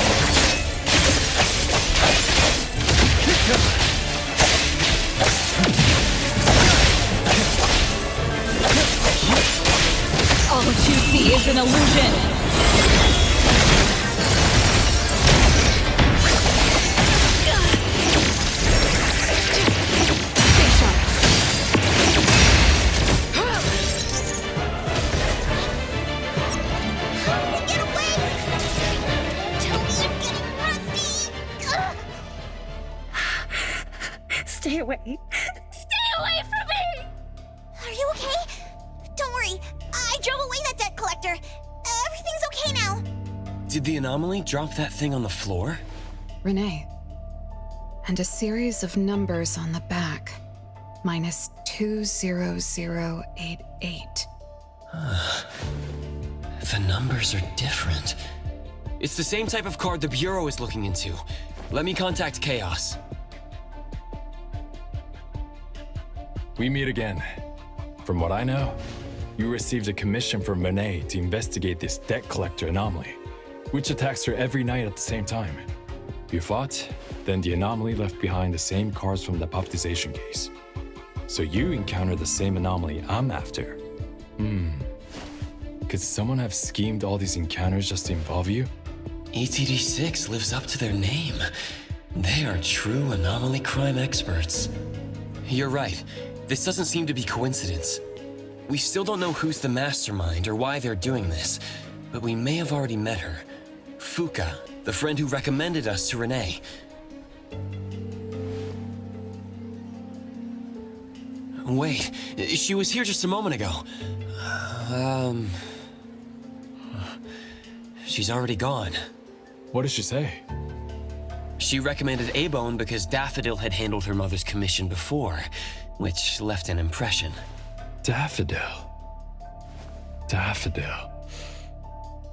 Speaker 1: All that you see is an illusion.
Speaker 13: Stay away.
Speaker 18: Stay away from me! Are you okay? Don't worry, I drove away that debt collector. Everything's okay now.
Speaker 7: Did the anomaly drop that thing on the floor?
Speaker 9: Renee. And a series of numbers on the back. Minus 20088.
Speaker 7: The numbers are different. It's the same type of card the Bureau is looking into. Let me contact Chaos.
Speaker 5: We meet again. From what I know, you received a commission from Monet to investigate this debt collector anomaly, which attacks her every night at the same time. You fought, then the anomaly left behind the same cards from the baptization case. So you encountered the same anomaly I'm after. Could someone have schemed all these encounters just to involve you?
Speaker 7: ETD6 lives up to their name. They are true anomaly crime experts. You're right. This doesn't seem to be coincidence. We still don't know who's the mastermind or why they're doing this, but we may have already met her. Fuka, the friend who recommended us to Renee. Wait, she was here just a moment ago. She's already gone.
Speaker 5: What did she say?
Speaker 7: She recommended A-Bone because Daffodil had handled her mother's commission before, which left an impression.
Speaker 5: Daffodil. Daffodil.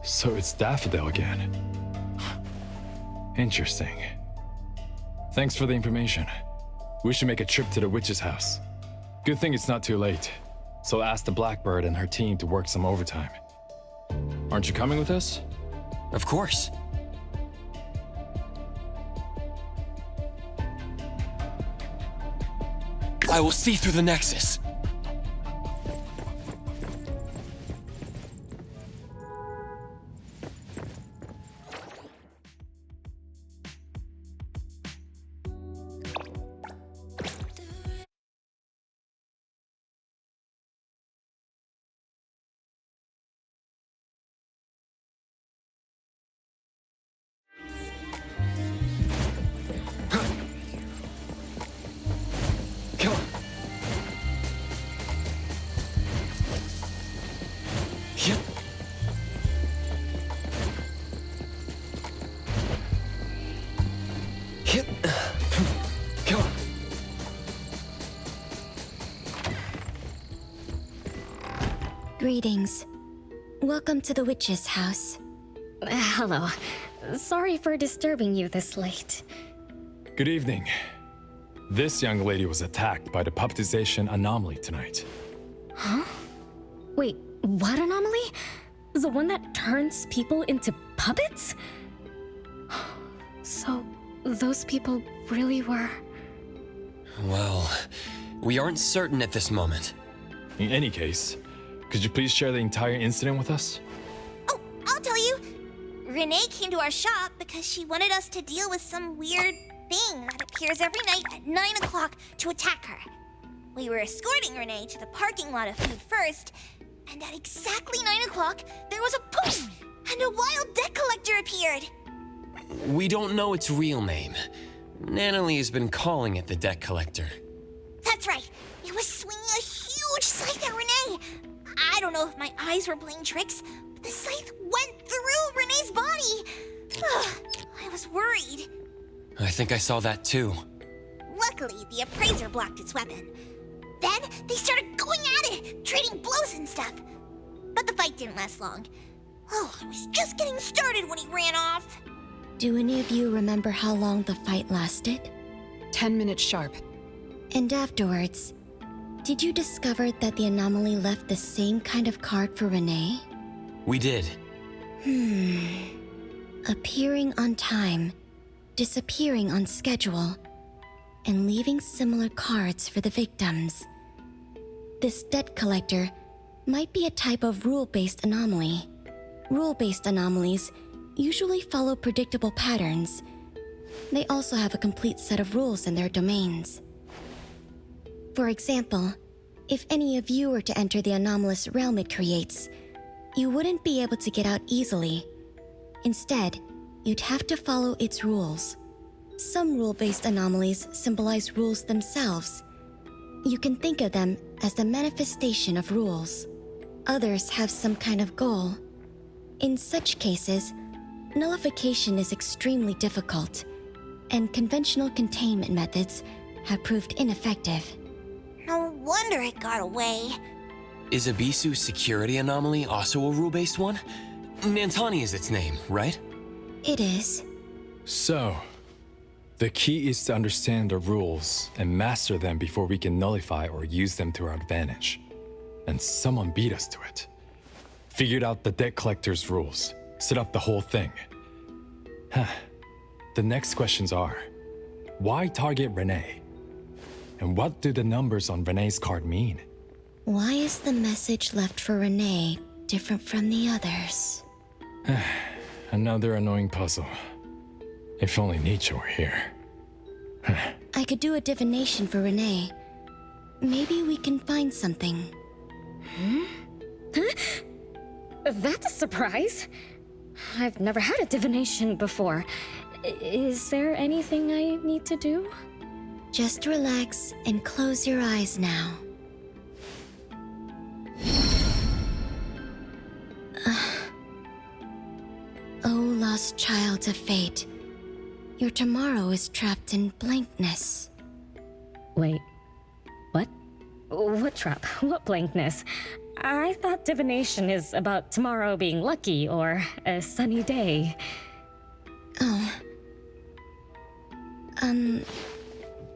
Speaker 5: So it's Daffodil again. Interesting. Thanks for the information. We should make a trip to the witch's house. Good thing it's not too late. So ask the Blackbird and her team to work some overtime. Aren't you coming with us?
Speaker 7: Of course. I will see through the Nexus.
Speaker 4: Greetings. Welcome to the witch's house.
Speaker 13: Hello. Sorry for disturbing you this late.
Speaker 5: Good evening. This young lady was attacked by the puppetization anomaly tonight.
Speaker 13: Huh? Wait, what anomaly? The one that turns people into puppets? So, those people really were...
Speaker 7: Well, we aren't certain at this moment.
Speaker 5: In any case, could you please share the entire incident with us?
Speaker 16: Oh, I'll tell you. Renee came to our shop because she wanted us to deal with some weird thing that appears every night at 9 o'clock to attack her. We were escorting Renee to the parking lot of food first, and at exactly 9 o'clock, there was a poof, and a wild debt collector appeared.
Speaker 7: We don't know its real name. Natalie has been calling it the debt collector.
Speaker 16: That's right. It was swinging a huge scythe at Renee. I don't know if my eyes were playing tricks, but the scythe went through Renee's body. I was worried.
Speaker 7: I think I saw that too.
Speaker 16: Luckily, the appraiser blocked its weapon. Then they started going at it, trading blows and stuff. But the fight didn't last long. Oh, I was just getting started when he ran off.
Speaker 4: Do any of you remember how long the fight lasted?
Speaker 9: 10 minutes sharp.
Speaker 4: And afterwards, did you discover that the anomaly left the same kind of card for Renee?
Speaker 7: We did.
Speaker 4: Appearing on time, disappearing on schedule, and leaving similar cards for the victims. This debt collector might be a type of rule-based anomaly. Rule-based anomalies usually follow predictable patterns. They also have a complete set of rules in their domains. For example, if any of you were to enter the anomalous realm it creates, you wouldn't be able to get out easily. Instead, you'd have to follow its rules. Some rule-based anomalies symbolize rules themselves. You can think of them as the manifestation of rules. Others have some kind of goal. In such cases, nullification is extremely difficult, and conventional containment methods have proved ineffective.
Speaker 16: No wonder it got away.
Speaker 7: Is Abisu's security anomaly also a rule-based one? Nantani is its name, right?
Speaker 4: It is.
Speaker 5: So, the key is to understand the rules and master them before we can nullify or use them to our advantage. And someone beat us to it. Figured out the debt collector's rules, set up the whole thing. The next questions are, why target Renee? And what do the numbers on Renee's card mean?
Speaker 4: Why is the message left for Renee different from the others?
Speaker 5: Another annoying puzzle. If only Nietzsche were here.
Speaker 4: I could do a divination for Renee. Maybe we can find something.
Speaker 13: That's a surprise. I've never had a divination before. Is there anything I need to do?
Speaker 4: Just relax and close your eyes now. Oh, lost child of fate. Your tomorrow is trapped in blankness.
Speaker 13: Wait, what? What trap? What blankness? I thought divination is about tomorrow being lucky or a sunny day.
Speaker 4: Oh,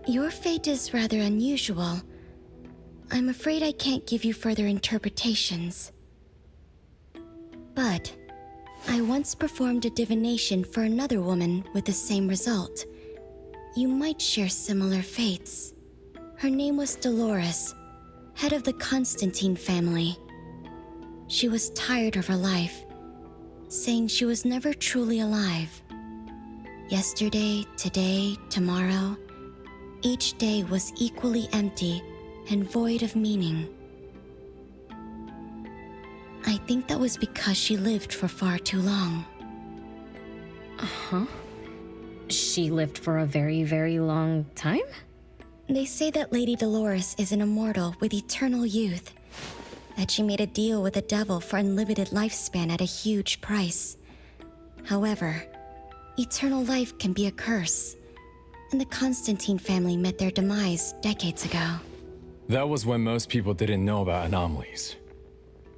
Speaker 4: Your fate is rather unusual. I'm afraid I can't give you further interpretations. But I once performed a divination for another woman with the same result. You might share similar fates. Her name was Dolores, head of the Constantine family. She was tired of her life, saying she was never truly alive. Yesterday, today, tomorrow, each day was equally empty and void of meaning. I think that was because she lived for far too long.
Speaker 13: Uh-huh. She lived for a very, very long time?
Speaker 4: They say that Lady Dolores is an immortal with eternal youth, that she made a deal with the devil for unlimited lifespan at a huge price. However, eternal life can be a curse, and the Constantine family met their demise decades ago.
Speaker 5: That was when most people didn't know about anomalies.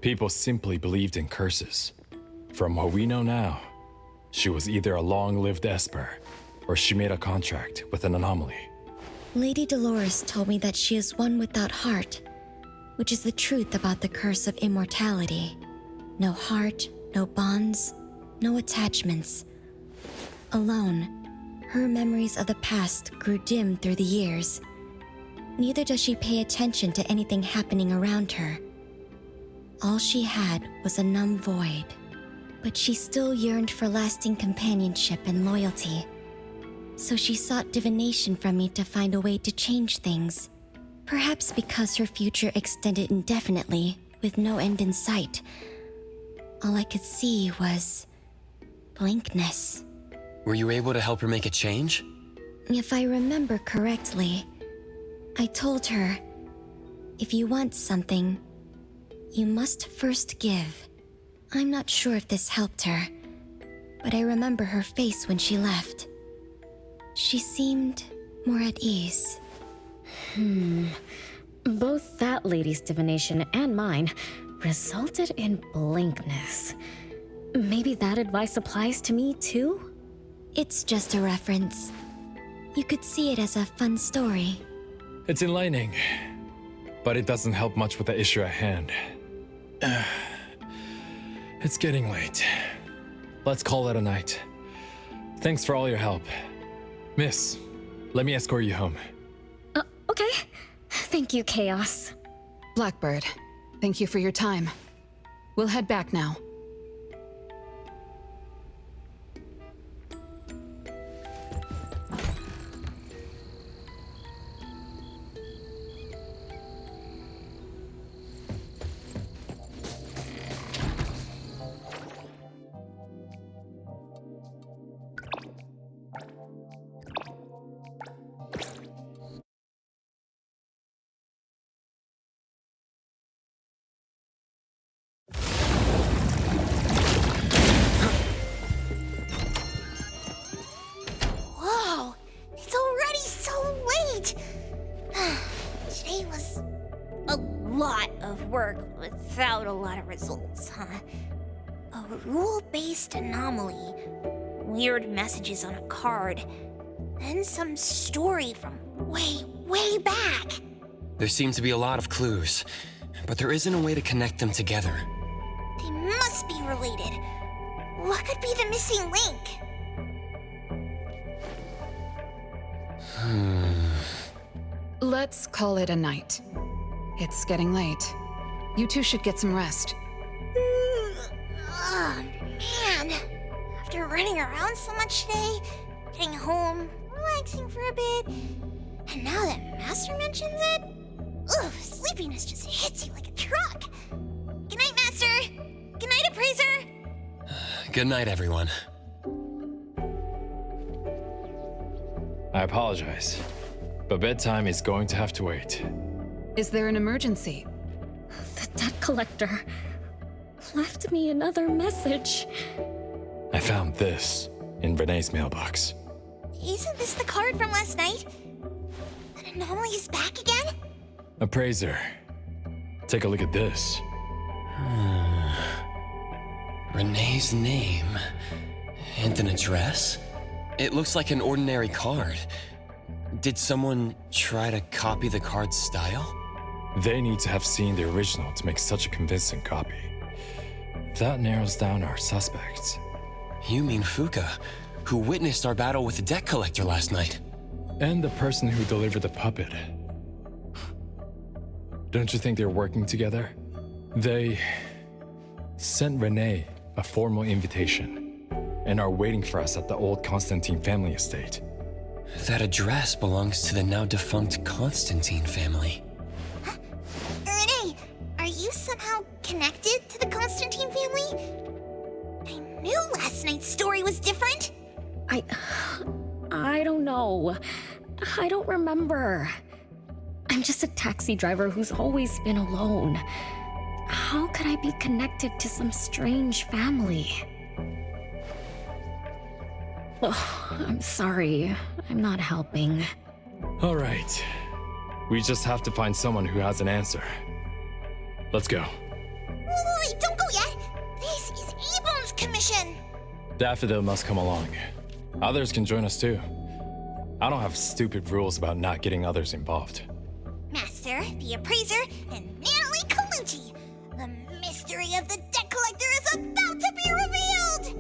Speaker 5: People simply believed in curses. From what we know now, she was either a long-lived Esper, or she made a contract with an anomaly.
Speaker 4: Lady Dolores told me that she is one without heart, which is the truth about the curse of immortality. No heart, no bonds, no attachments. Alone, her memories of the past grew dim through the years. Neither does she pay attention to anything happening around her. All she had was a numb void, but she still yearned for lasting companionship and loyalty. So she sought divination from me to find a way to change things. Perhaps because her future extended indefinitely, with no end in sight. All I could see was blankness.
Speaker 7: Were you able to help her make a change?
Speaker 4: If I remember correctly, I told her, if you want something, you must first give. I'm not sure if this helped her, but I remember her face when she left. She seemed more at ease.
Speaker 13: Both that lady's divination and mine resulted in blankness. Maybe that advice applies to me too?
Speaker 4: It's just a reference. You could see it as a fun story.
Speaker 5: It's enlightening, but it doesn't help much with the issue at hand. It's getting late. Let's call it a night. Thanks for all your help. Miss, let me escort you home.
Speaker 13: Okay. Thank you, Chaos.
Speaker 9: Blackbird, thank you for your time. We'll head back now.
Speaker 16: Whoa! It's already so late! Today was a lot of work without a lot of results, huh? A rule-based anomaly, weird messages on a card, and some story from way, way back.
Speaker 7: There seem to be a lot of clues, but there isn't a way to connect them together.
Speaker 16: They must be related. What could be the missing link?
Speaker 9: Let's call it a night. It's getting late. You two should get some rest.
Speaker 16: Oh, man. After running around so much today, getting home, relaxing for a bit, and now that Master mentions it, ugh, sleepiness just hits you like a truck. Good night, Master. Good night, Appraiser.
Speaker 7: Good night, everyone.
Speaker 5: I apologize, but bedtime is going to have to wait.
Speaker 9: Is there an emergency?
Speaker 13: The debt collector left me another message.
Speaker 5: I found this in Renee's mailbox.
Speaker 16: Isn't this the card from last night? An anomaly is back again?
Speaker 5: Appraiser, take a look at this.
Speaker 7: Renee's name and an address? It looks like an ordinary card, Did someone try to copy the card's style?
Speaker 5: They need to have seen the original to make such a convincing copy. That narrows down our suspects.
Speaker 7: You mean Fuka, who witnessed our battle with the debt collector last night?
Speaker 5: And the person who delivered the puppet. Don't you think they're working together? They sent Renee a formal invitation and are waiting for us at the old Constantine family estate.
Speaker 7: That address belongs to the now defunct Constantine family.
Speaker 16: Renee, are you somehow connected to the Constantine family? I knew last night's story was different.
Speaker 13: I don't know. I don't remember. I'm just a taxi driver who's always been alone. How could I be connected to some strange family? Oh, I'm sorry. I'm not helping.
Speaker 5: All right. We just have to find someone who has an answer. Let's go.
Speaker 16: Wait, don't go yet. This is Ebone's commission.
Speaker 5: Daffodil must come along. Others can join us too. I don't have stupid rules about not getting others involved.
Speaker 16: Master, the appraiser, and Natalie Colucci. The mystery of the debt collector is about to be revealed!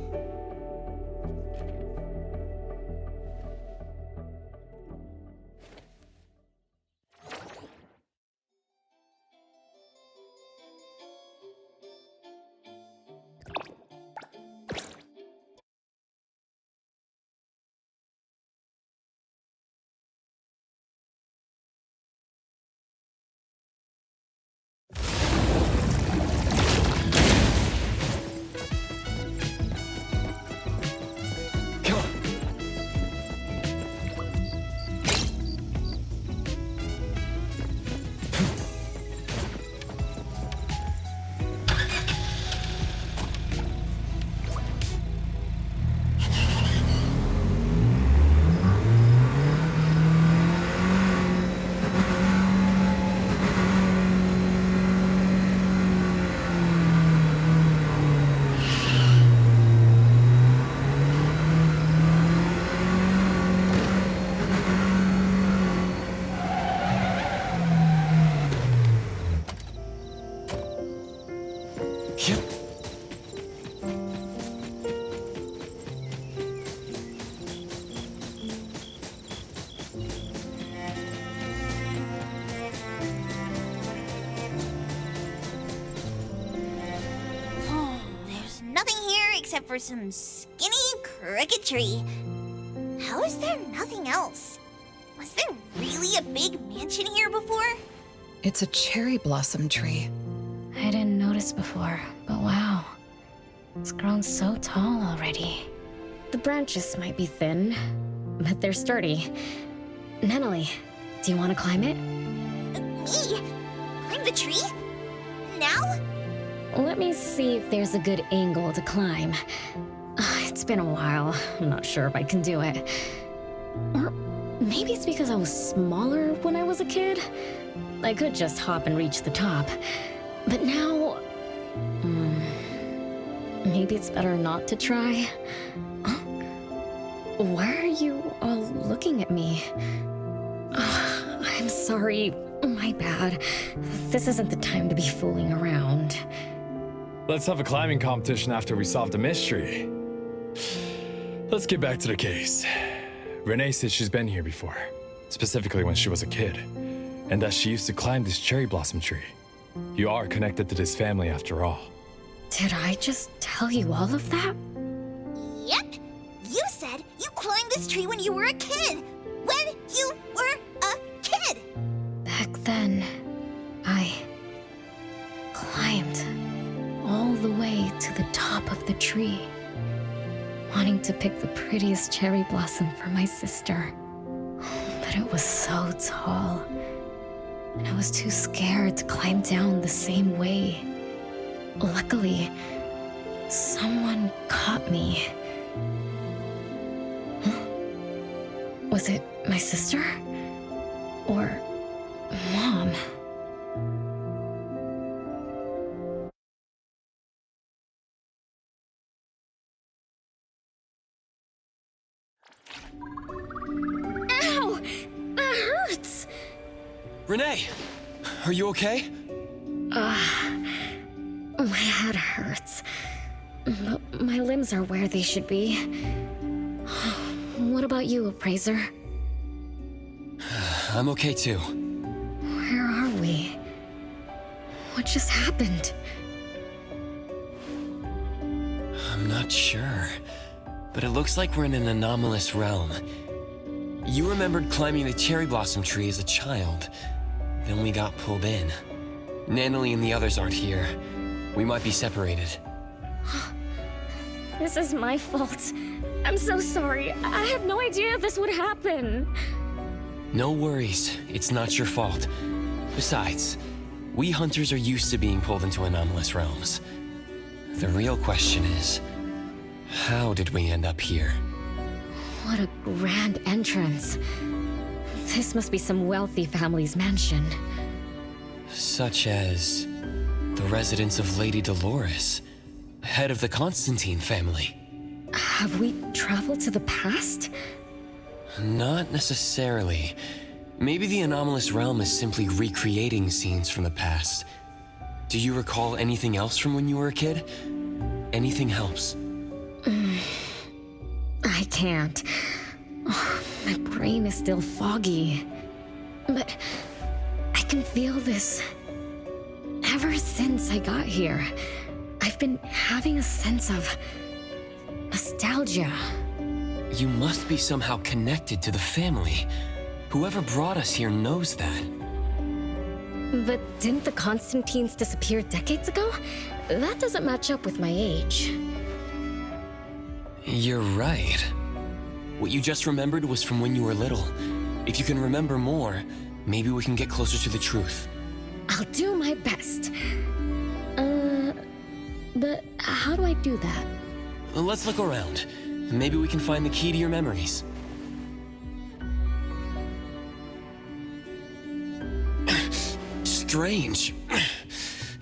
Speaker 16: There's nothing here except for some skinny cricket tree. How is there nothing else? Was there really a big mansion here before?
Speaker 9: It's a cherry blossom tree.
Speaker 13: I didn't notice before, but wow. It's grown so tall already. The branches might be thin, but they're sturdy. Natalie, do you want to climb it?
Speaker 16: Me? Climb the tree? Now?
Speaker 13: Let me see if there's a good angle to climb. It's been a while. I'm not sure if I can do it. Or maybe it's because I was smaller when I was a kid. I could just hop and reach the top. But now... maybe it's better not to try. Why are you all looking at me? I'm sorry. My bad. This isn't the time to be fooling around.
Speaker 5: Let's have a climbing competition after we solve the mystery. Let's get back to the case. Renee said she's been here before, specifically when she was a kid, and that she used to climb this cherry blossom tree. You are connected to this family after all.
Speaker 13: Did I just tell you all of that?
Speaker 16: Yep. You said you climbed this tree when you were a kid. When you were a kid.
Speaker 13: Back then, I climbed all the way to the top of the tree, wanting to pick the prettiest cherry blossom for my sister. But it was so tall, and I was too scared to climb down the same way. Luckily, someone caught me. Huh? Was it my sister? Or Mom?
Speaker 16: Ow!
Speaker 7: Renee! Are you okay?
Speaker 13: My head hurts. But my limbs are where they should be. What about you, Appraiser?
Speaker 7: I'm okay too.
Speaker 13: Where are we? What just happened?
Speaker 7: I'm not sure, but it looks like we're in an anomalous realm. You remembered climbing the cherry blossom tree as a child. Then we got pulled in. Nanalie and the others aren't here. We might be separated.
Speaker 13: This is my fault. I'm so sorry. I had no idea this would happen.
Speaker 7: No worries, it's not your fault. Besides, we hunters are used to being pulled into anomalous realms. The real question is, how did we end up here?
Speaker 13: What a grand entrance. This must be some wealthy family's mansion.
Speaker 7: Such as the residence of Lady Dolores, head of the Constantine family.
Speaker 13: Have we traveled to the past?
Speaker 7: Not necessarily. Maybe the anomalous realm is simply recreating scenes from the past. Do you recall anything else from when you were a kid? Anything helps.
Speaker 13: I can't. My brain is still foggy. But I can feel this. Ever since I got here, I've been having a sense of nostalgia.
Speaker 7: You must be somehow connected to the family. Whoever brought us here knows that.
Speaker 13: But didn't the Constantines disappear decades ago? That doesn't match up with my age.
Speaker 7: You're right. What you just remembered was from when you were little. If you can remember more, maybe we can get closer to the truth.
Speaker 13: I'll do my best. But how do I do that?
Speaker 7: Let's look around. Maybe we can find the key to your memories. Strange.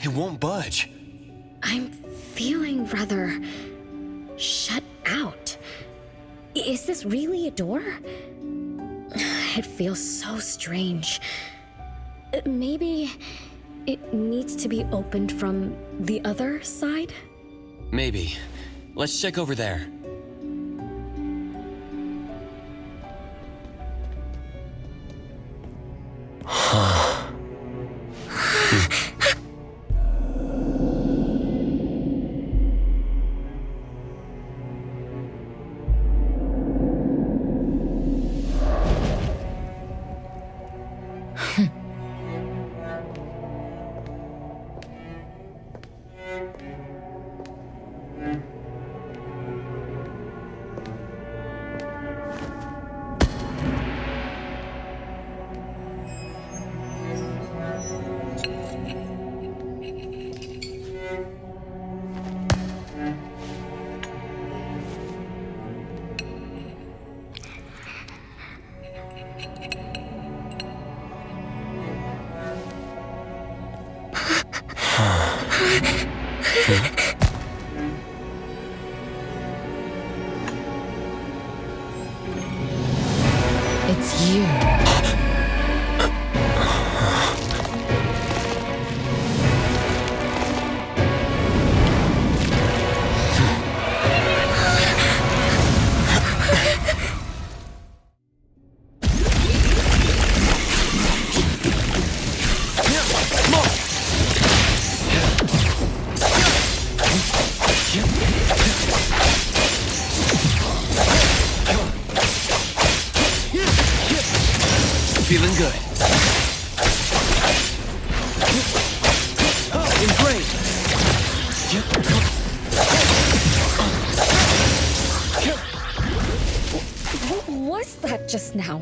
Speaker 7: It won't budge.
Speaker 13: I'm feeling rather shut out. Is this really a door? It feels so strange. Maybe it needs to be opened from the other side?
Speaker 7: Maybe. Let's check over there.
Speaker 8: It's you.
Speaker 7: Feeling good. Great.
Speaker 13: What was that just now?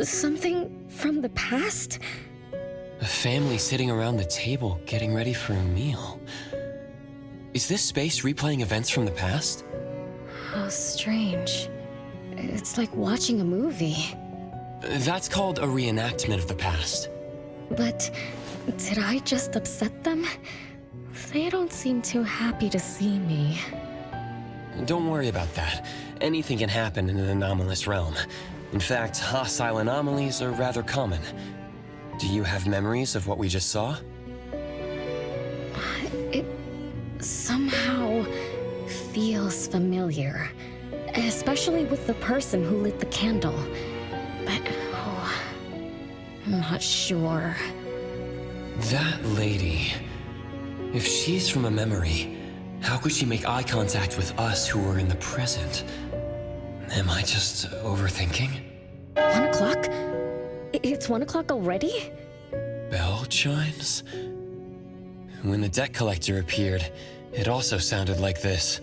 Speaker 13: Something from the past?
Speaker 7: A family sitting around the table getting ready for a meal. Is this space replaying events from the past?
Speaker 13: How strange. It's like watching a movie.
Speaker 7: That's called a reenactment of the past.
Speaker 13: But did I just upset them? They don't seem too happy to see me.
Speaker 7: Don't worry about that. Anything can happen in an anomalous realm. In fact, hostile anomalies are rather common. Do you have memories of what we just saw?
Speaker 13: It somehow feels familiar, especially with the person who lit the candle. But, I'm not sure.
Speaker 7: That lady. If she's from a memory, how could she make eye contact with us who are in the present? Am I just overthinking?
Speaker 13: 1 o'clock? It's 1 o'clock already?
Speaker 7: Bell chimes? When the debt collector appeared, it also sounded like this.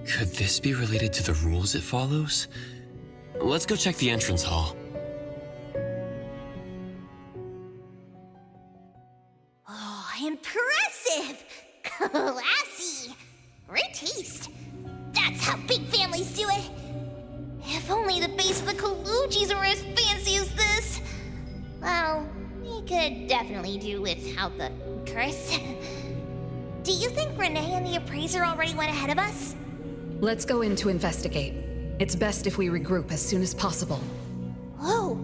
Speaker 7: Could this be related to the rules it follows? Let's go check the entrance hall.
Speaker 18: Oh, impressive! Classy! Great taste! That's how big families do it! If only the base of the Colucci's were as fancy as this! Well, we could definitely do without the curse. Do you think Renee and the appraiser already went ahead of us?
Speaker 9: Let's go in to investigate. It's best if we regroup as soon as possible.
Speaker 18: Whoa!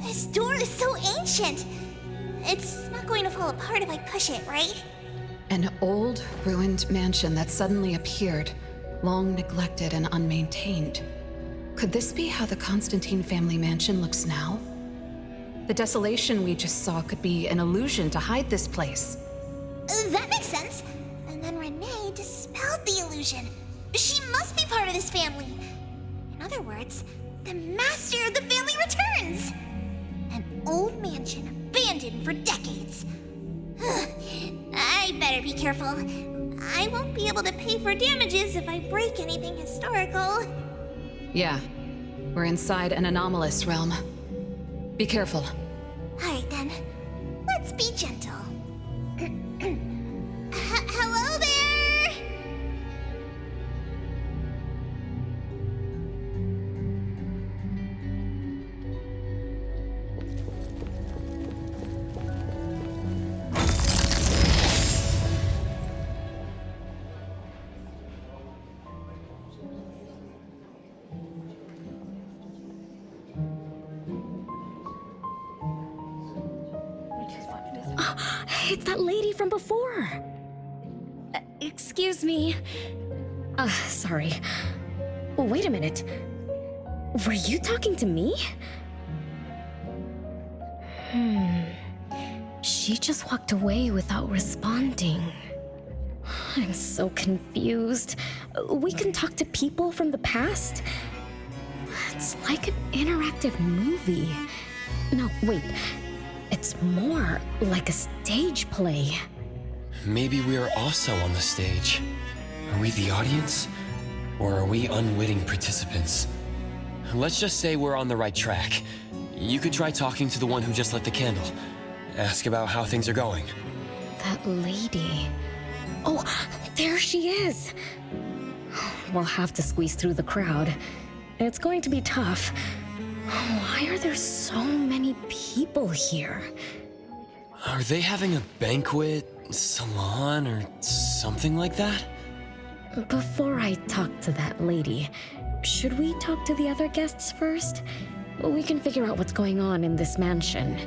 Speaker 18: This door is so ancient! It's not going to fall apart if I push it, right?
Speaker 9: An old, ruined mansion that suddenly appeared, long neglected and unmaintained. Could this be how the Constantine family mansion looks now? The desolation we just saw could be an illusion to hide this place.
Speaker 18: That makes sense. And then Renee dispelled the illusion. She must be part of this family. In other words, the master of the family returns. An old mansion abandoned for decades. I better be careful. I won't be able to pay for damages if I break anything historical.
Speaker 9: Yeah, we're inside an anomalous realm. Be careful.
Speaker 18: Alright then, let's be gentle. Hello there!
Speaker 13: It's that lady from before. Excuse me. Sorry. Wait a minute. Were you talking to me? She just walked away without responding. I'm so confused. We can talk to people from the past? It's like an interactive movie. No, wait. It's more like a stage play.
Speaker 7: Maybe we are also on the stage. Are we the audience? Or are we unwitting participants? Let's just say we're on the right track. You could try talking to the one who just lit the candle. Ask about how things are going.
Speaker 13: That lady. Oh, there she is. We'll have to squeeze through the crowd. It's going to be tough. Why are there so many people here?
Speaker 7: Are they having a banquet, salon, or something like that?
Speaker 13: Before I talk to that lady, should we talk to the other guests first? We can figure out what's going on in this mansion.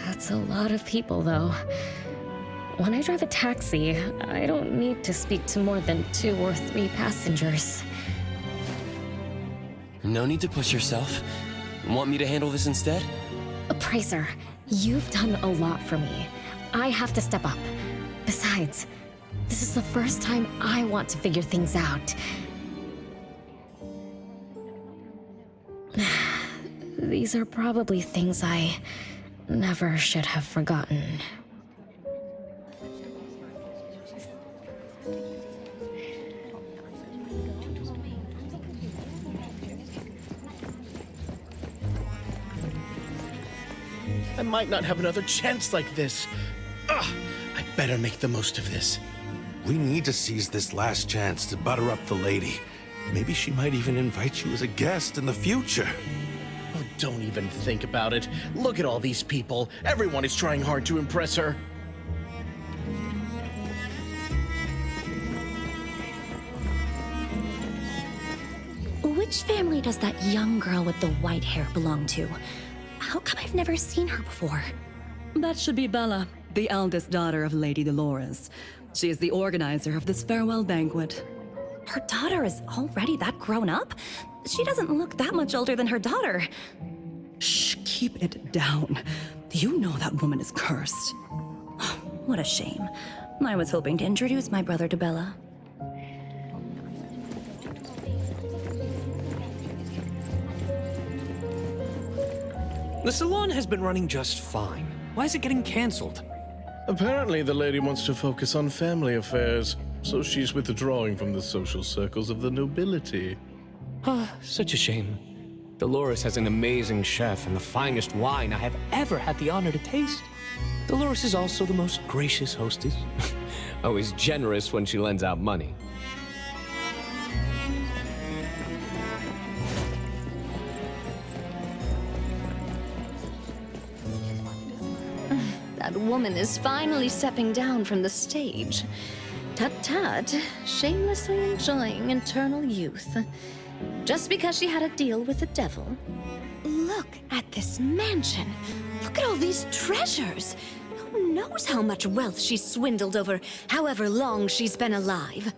Speaker 13: That's a lot of people, though. When I drive a taxi, I don't need to speak to more than 2 or 3 passengers.
Speaker 7: No need to push yourself. Want me to handle this instead?
Speaker 13: Appraiser, you've done a lot for me. I have to step up. Besides, this is the first time I want to figure things out. These are probably things I never should have forgotten.
Speaker 11: I might not have another chance like this. I better make the most of this.
Speaker 19: We need to seize this last chance to butter up the lady. Maybe she might even invite you as a guest in the future.
Speaker 11: Oh, don't even think about it. Look at all these people. Everyone is trying hard to impress her.
Speaker 14: Which family does that young girl with the white hair belong to? How come I've never seen her before?
Speaker 20: That should be Bella, the eldest daughter of Lady Dolores. She is the organizer of this farewell banquet.
Speaker 14: Her daughter is already that grown up? She doesn't look that much older than her daughter.
Speaker 20: Shh, keep it down. You know that woman is cursed.
Speaker 14: What a shame. I was hoping to introduce my brother to Bella.
Speaker 24: The salon has been running just fine. Why is it getting cancelled?
Speaker 21: Apparently, the lady wants to focus on family affairs, so she's withdrawing from the social circles of the nobility.
Speaker 11: Ah, such a shame. Dolores has an amazing chef and the finest wine I have ever had the honor to taste. Dolores is also the most gracious hostess. Always generous when she lends out money.
Speaker 23: That woman is finally stepping down from the stage. Tut-tut, shamelessly enjoying eternal youth. Just because she had a deal with the devil.
Speaker 18: Look at this mansion. Look at all these treasures. Who knows how much wealth she's swindled over however long she's been alive.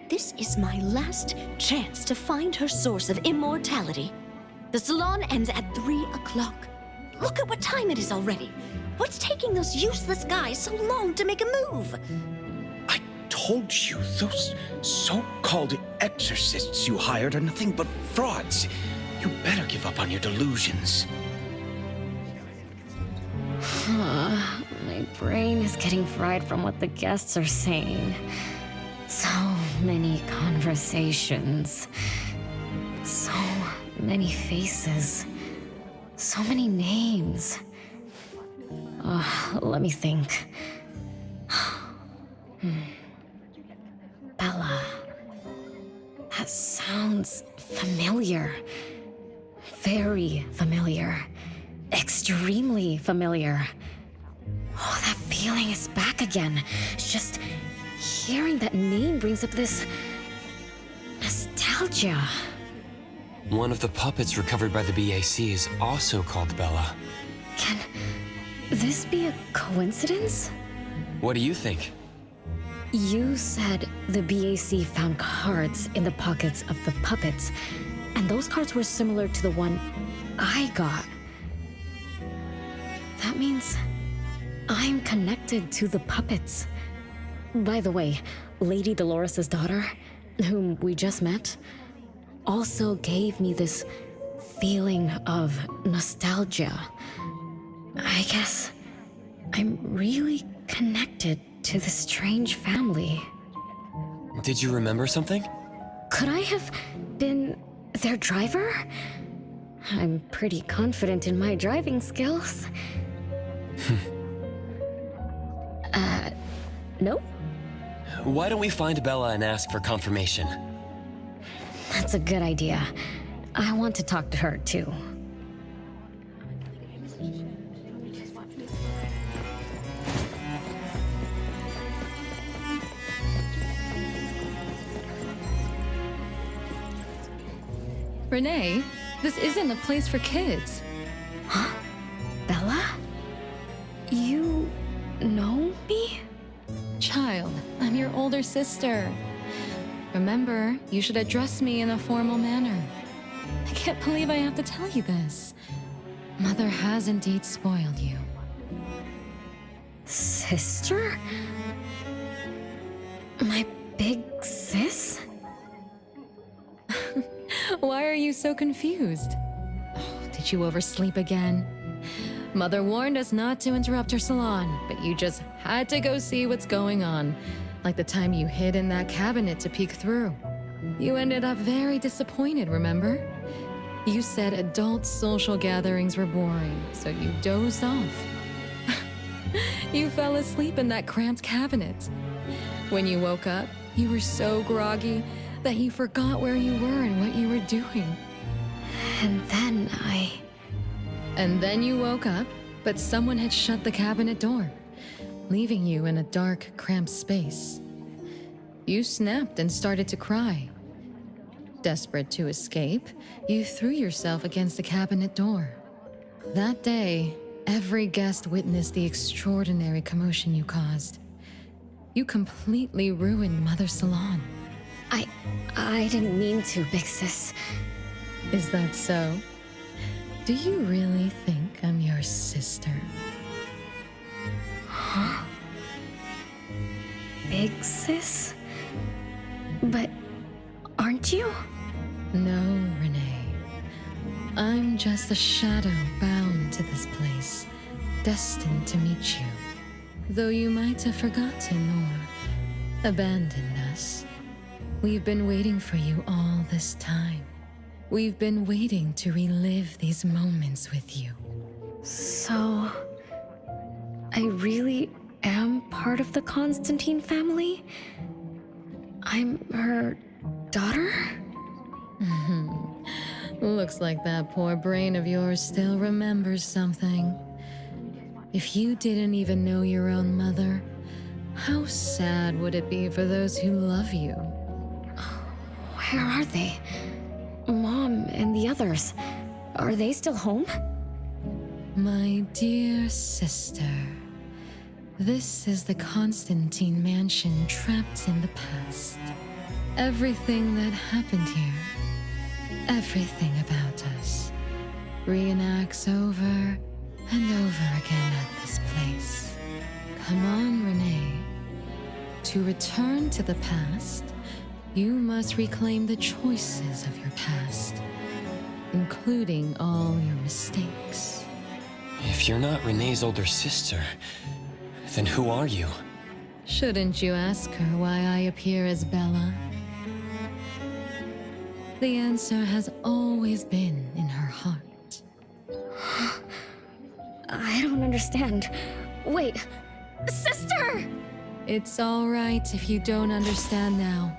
Speaker 18: This is my last chance to find her source of immortality. The salon ends at 3 o'clock. Look at what time it is already. What's taking those useless guys so long to make a move?
Speaker 24: Told you, those so-called exorcists you hired are nothing but frauds. You better give up on your delusions.
Speaker 13: My brain is getting fried from what the guests are saying. So many conversations. So many faces. So many names. Let me think. Bella. That sounds familiar. Very familiar. Extremely familiar. Oh, that feeling is back again. It's just hearing that name brings up this nostalgia.
Speaker 7: One of the puppets recovered by the BAC is also called Bella.
Speaker 13: Can this be a coincidence?
Speaker 7: What do you think?
Speaker 13: You said the BAC found cards in the pockets of the puppets, and those cards were similar to the one I got. That means I'm connected to the puppets. By the way, Lady Dolores' daughter, whom we just met, also gave me this feeling of nostalgia. I guess I'm really connected to this strange family.
Speaker 7: Did you remember something?
Speaker 13: Could I have been their driver? I'm pretty confident in my driving skills. No?
Speaker 7: Why don't we find Bella and ask for confirmation?
Speaker 13: That's a good idea. I want to talk to her too.
Speaker 8: Renee, this isn't a place for kids.
Speaker 13: Huh? Bella? You know me?
Speaker 8: Child, I'm your older sister. Remember, you should address me in a formal manner. I can't believe I have to tell you this. Mother has indeed spoiled you.
Speaker 13: Sister? My big sis?
Speaker 8: Why are you so confused? Oh, did you oversleep again? Mother warned us not to interrupt her salon, but you just had to go see what's going on. Like the time you hid in that cabinet to peek through. You ended up very disappointed, remember? You said adult social gatherings were boring, so you dozed off. You fell asleep in that cramped cabinet. When you woke up, you were so groggy that you forgot where you were and what you were doing.
Speaker 13: And then
Speaker 8: And then you woke up, but someone had shut the cabinet door, leaving you in a dark, cramped space. You snapped and started to cry. Desperate to escape, you threw yourself against the cabinet door. That day, every guest witnessed the extraordinary commotion you caused. You completely ruined Mother's salon.
Speaker 13: I didn't mean to, Big Sis.
Speaker 8: Is that so? Do you really think I'm your sister?
Speaker 13: Huh? Big Sis? But aren't you?
Speaker 8: No, Renee. I'm just a shadow bound to this place, destined to meet you. Though you might have forgotten or abandoned us. We've been waiting for you all this time. We've been waiting to relive these moments with you.
Speaker 13: So, I really am part of the Constantine family? I'm her daughter?
Speaker 8: Looks like that poor brain of yours still remembers something. If you didn't even know your own mother, how sad would it be for those who love you?
Speaker 13: Where are they? Mom and the others. Are they still home?
Speaker 8: My dear sister, this is the Constantine mansion trapped in the past. Everything that happened here, everything about us, reenacts over and over again at this place. Come on, Renee. To return to the past, you must reclaim the choices of your past, including all your mistakes.
Speaker 7: If you're not Renee's older sister, then who are you?
Speaker 8: Shouldn't you ask her why I appear as Bella? The answer has always been in her heart.
Speaker 13: I don't understand. Wait, sister!
Speaker 8: It's all right if you don't understand now.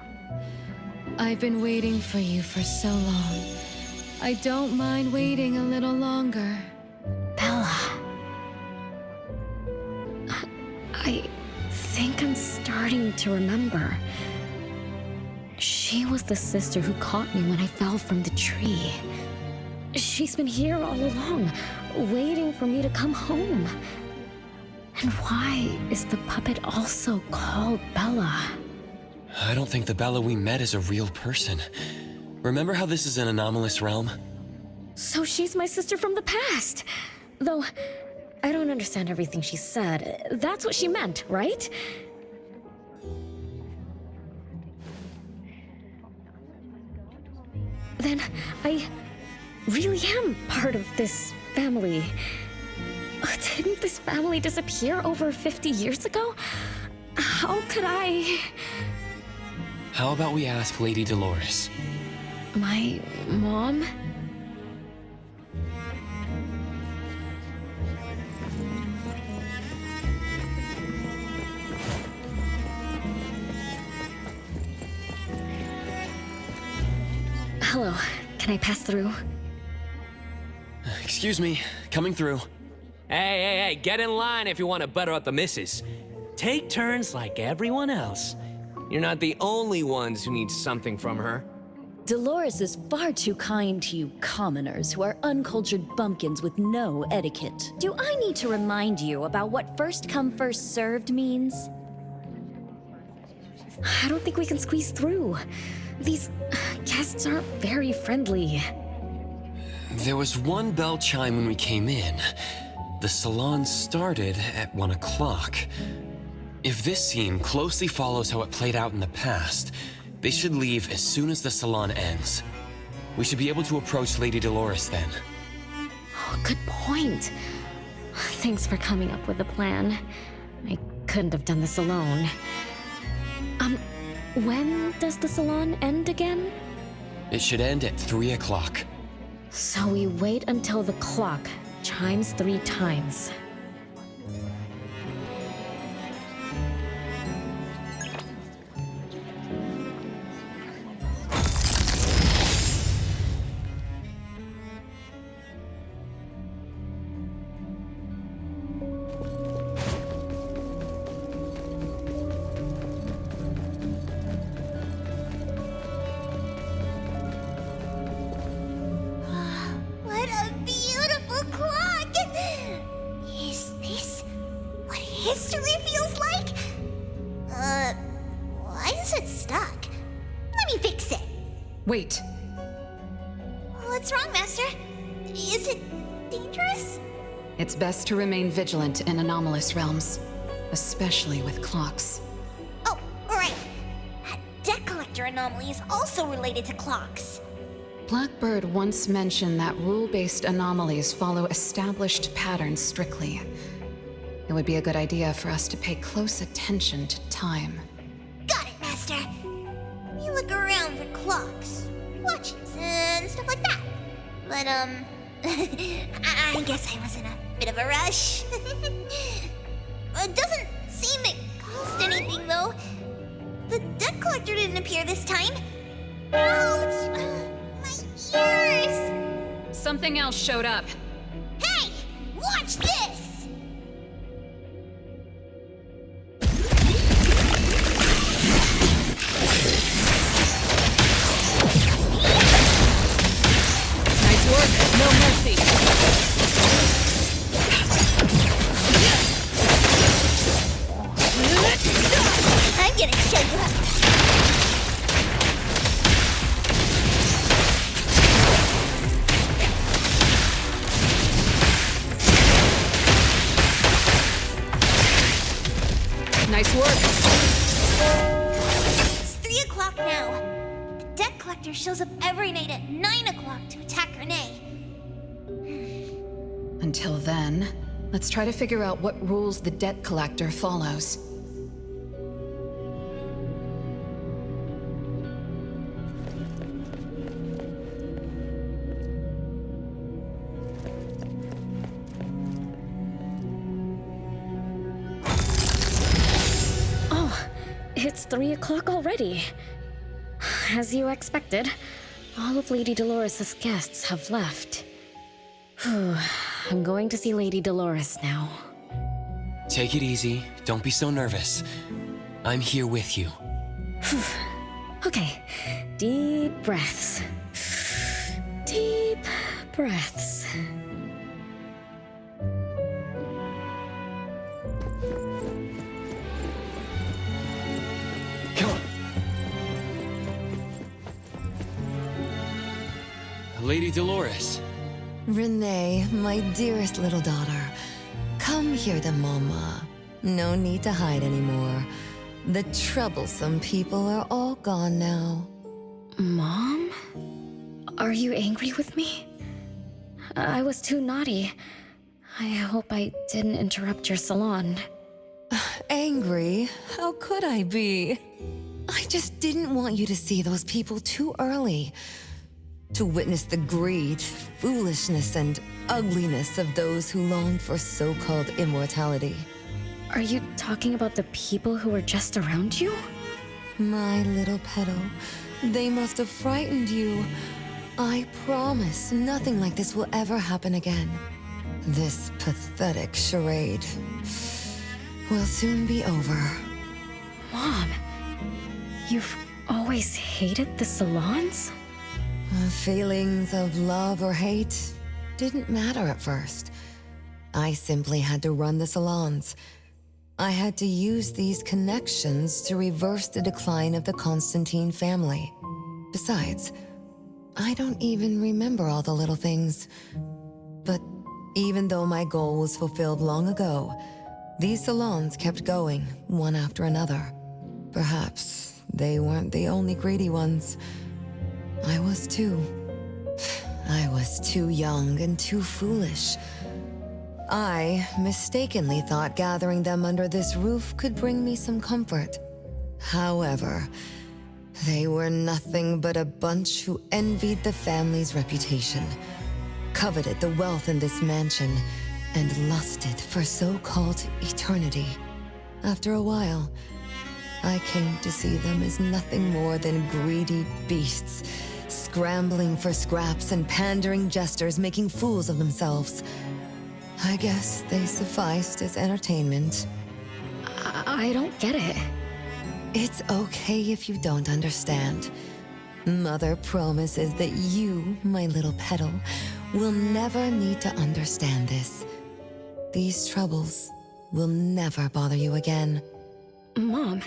Speaker 8: I've been waiting for you for so long. I don't mind waiting a little longer.
Speaker 13: Bella. I think I'm starting to remember. She was the sister who caught me when I fell from the tree. She's been here all along, waiting for me to come home. And why is the puppet also called Bella?
Speaker 7: I don't think the Bella we met is a real person. Remember how this is an anomalous realm?
Speaker 13: So she's my sister from the past. Though, I don't understand everything she said. That's what she meant, right? Then I really am part of this family. Didn't this family disappear over 50 years ago? How could I...
Speaker 7: How about we ask Lady Dolores?
Speaker 13: My mom? Hello, can I pass through?
Speaker 7: Excuse me, coming through.
Speaker 11: Hey, get in line if you want to butter up the missus. Take turns like everyone else. You're not the only ones who need something from her.
Speaker 6: Dolores is far too kind to you commoners who are uncultured bumpkins with no etiquette. Do I need to remind you about what first come first served means?
Speaker 13: I don't think we can squeeze through. These guests aren't very friendly.
Speaker 7: There was one bell chime when we came in. The salon started at 1 o'clock. If this scene closely follows how it played out in the past, they should leave as soon as the salon ends. We should be able to approach Lady Dolores then.
Speaker 13: Oh, good point. Thanks for coming up with a plan. I couldn't have done this alone. When does the salon end again?
Speaker 7: It should end at 3 o'clock.
Speaker 13: So we wait until the clock chimes 3 times.
Speaker 16: What a beautiful clock!
Speaker 9: Wait.
Speaker 18: What's wrong, Master? Is it dangerous?
Speaker 9: It's best to remain vigilant in anomalous realms, especially with clocks.
Speaker 18: Oh, right. A debt collector anomaly is also related to clocks.
Speaker 9: Blackbird once mentioned that rule-based anomalies follow established patterns strictly. It would be a good idea for us to pay close attention to time.
Speaker 18: Got it, Master. We look around for clocks, watches, and stuff like that. But, I guess I was in a bit of a rush. It doesn't seem it cost anything, though. The debt collector didn't appear this time. Ouch! My ears!
Speaker 9: Something else showed up.
Speaker 18: Hey! Watch this!
Speaker 1: Nice work. No mercy.
Speaker 18: I'm gonna show you up.
Speaker 1: Nice work.
Speaker 18: It's 3 o'clock now. The debt collector shows up every night at 9 o'clock to attack Renee.
Speaker 9: Until then, let's try to figure out what rules the debt collector follows.
Speaker 13: It's 3 o'clock already. As you expected, all of Lady Dolores' guests have left. I'm going to see Lady Dolores now.
Speaker 7: Take it easy. Don't be so nervous. I'm here with you.
Speaker 13: Okay, deep breaths. Deep breaths.
Speaker 7: Lady Dolores.
Speaker 2: Renee, my dearest little daughter, come here to Mama. No need to hide anymore. The troublesome people are all gone now.
Speaker 13: Mom? Are you angry with me? I was too naughty. I hope I didn't interrupt your salon.
Speaker 2: Angry? How could I be? I just didn't want you to see those people too early. To witness the greed, foolishness, and ugliness of those who long for so-called immortality.
Speaker 13: Are you talking about the people who were just around you?
Speaker 2: My little petal, they must have frightened you. I promise nothing like this will ever happen again. This pathetic charade will soon be over.
Speaker 13: Mom, you've always hated the salons?
Speaker 2: Feelings of love or hate didn't matter at first. I simply had to run the salons. I had to use these connections to reverse the decline of the Constantine family. Besides, I don't even remember all the little things. But even though my goal was fulfilled long ago, these salons kept going, one after another. Perhaps they weren't the only greedy ones. I was too. I was too young and too foolish. I mistakenly thought gathering them under this roof could bring me some comfort. However, they were nothing but a bunch who envied the family's reputation, coveted the wealth in this mansion, and lusted for so-called eternity. After a while, I came to see them as nothing more than greedy beasts, scrambling for scraps and pandering jesters making fools of themselves. I guess they sufficed as entertainment.
Speaker 13: I don't get it.
Speaker 2: It's okay if you don't understand. Mother promises that you, my little petal, will never need to understand this. These troubles will never bother you again.
Speaker 13: Mom,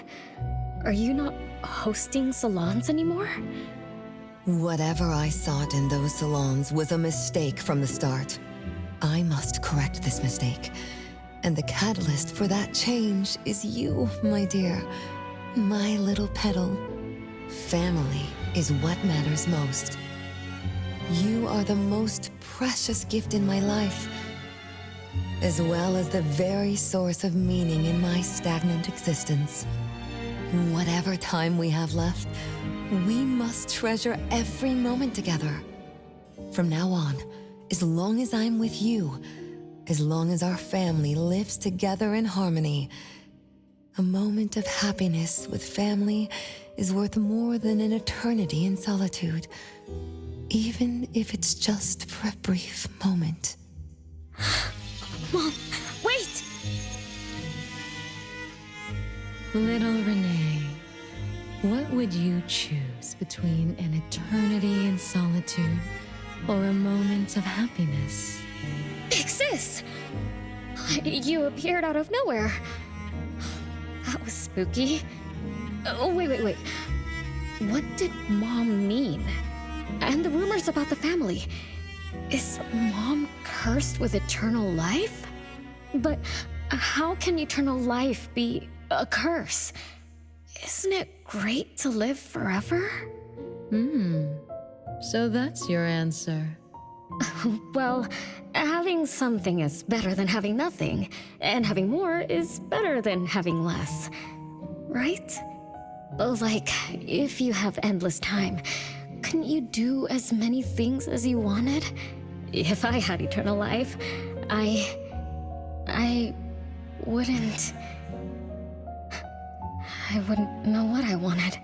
Speaker 13: are you not hosting salons anymore?
Speaker 2: Whatever I sought in those salons was a mistake from the start. I must correct this mistake. And the catalyst for that change is you, my dear. My little petal. Family is what matters most. You are the most precious gift in my life, as well as the very source of meaning in my stagnant existence. Whatever time we have left, we must treasure every moment together. From now on, as long as I'm with you, as long as our family lives together in harmony, a moment of happiness with family is worth more than an eternity in solitude, even if it's just for a brief moment.
Speaker 23: Mom, wait!
Speaker 8: Little Renee, what would you choose between an eternity in solitude or a moment of happiness?
Speaker 23: Big sis! You appeared out of nowhere. That was spooky. Oh, wait. What did Mom mean? And the rumors about the family. Is Mom cursed with eternal life? But how can eternal life be a curse? Isn't it great to live forever?
Speaker 8: So that's your answer.
Speaker 23: Well, having something is better than having nothing, and having more is better than having less. Right? Like, if you have endless time, couldn't you do as many things as you wanted? If I had eternal life, I wouldn't know what I wanted.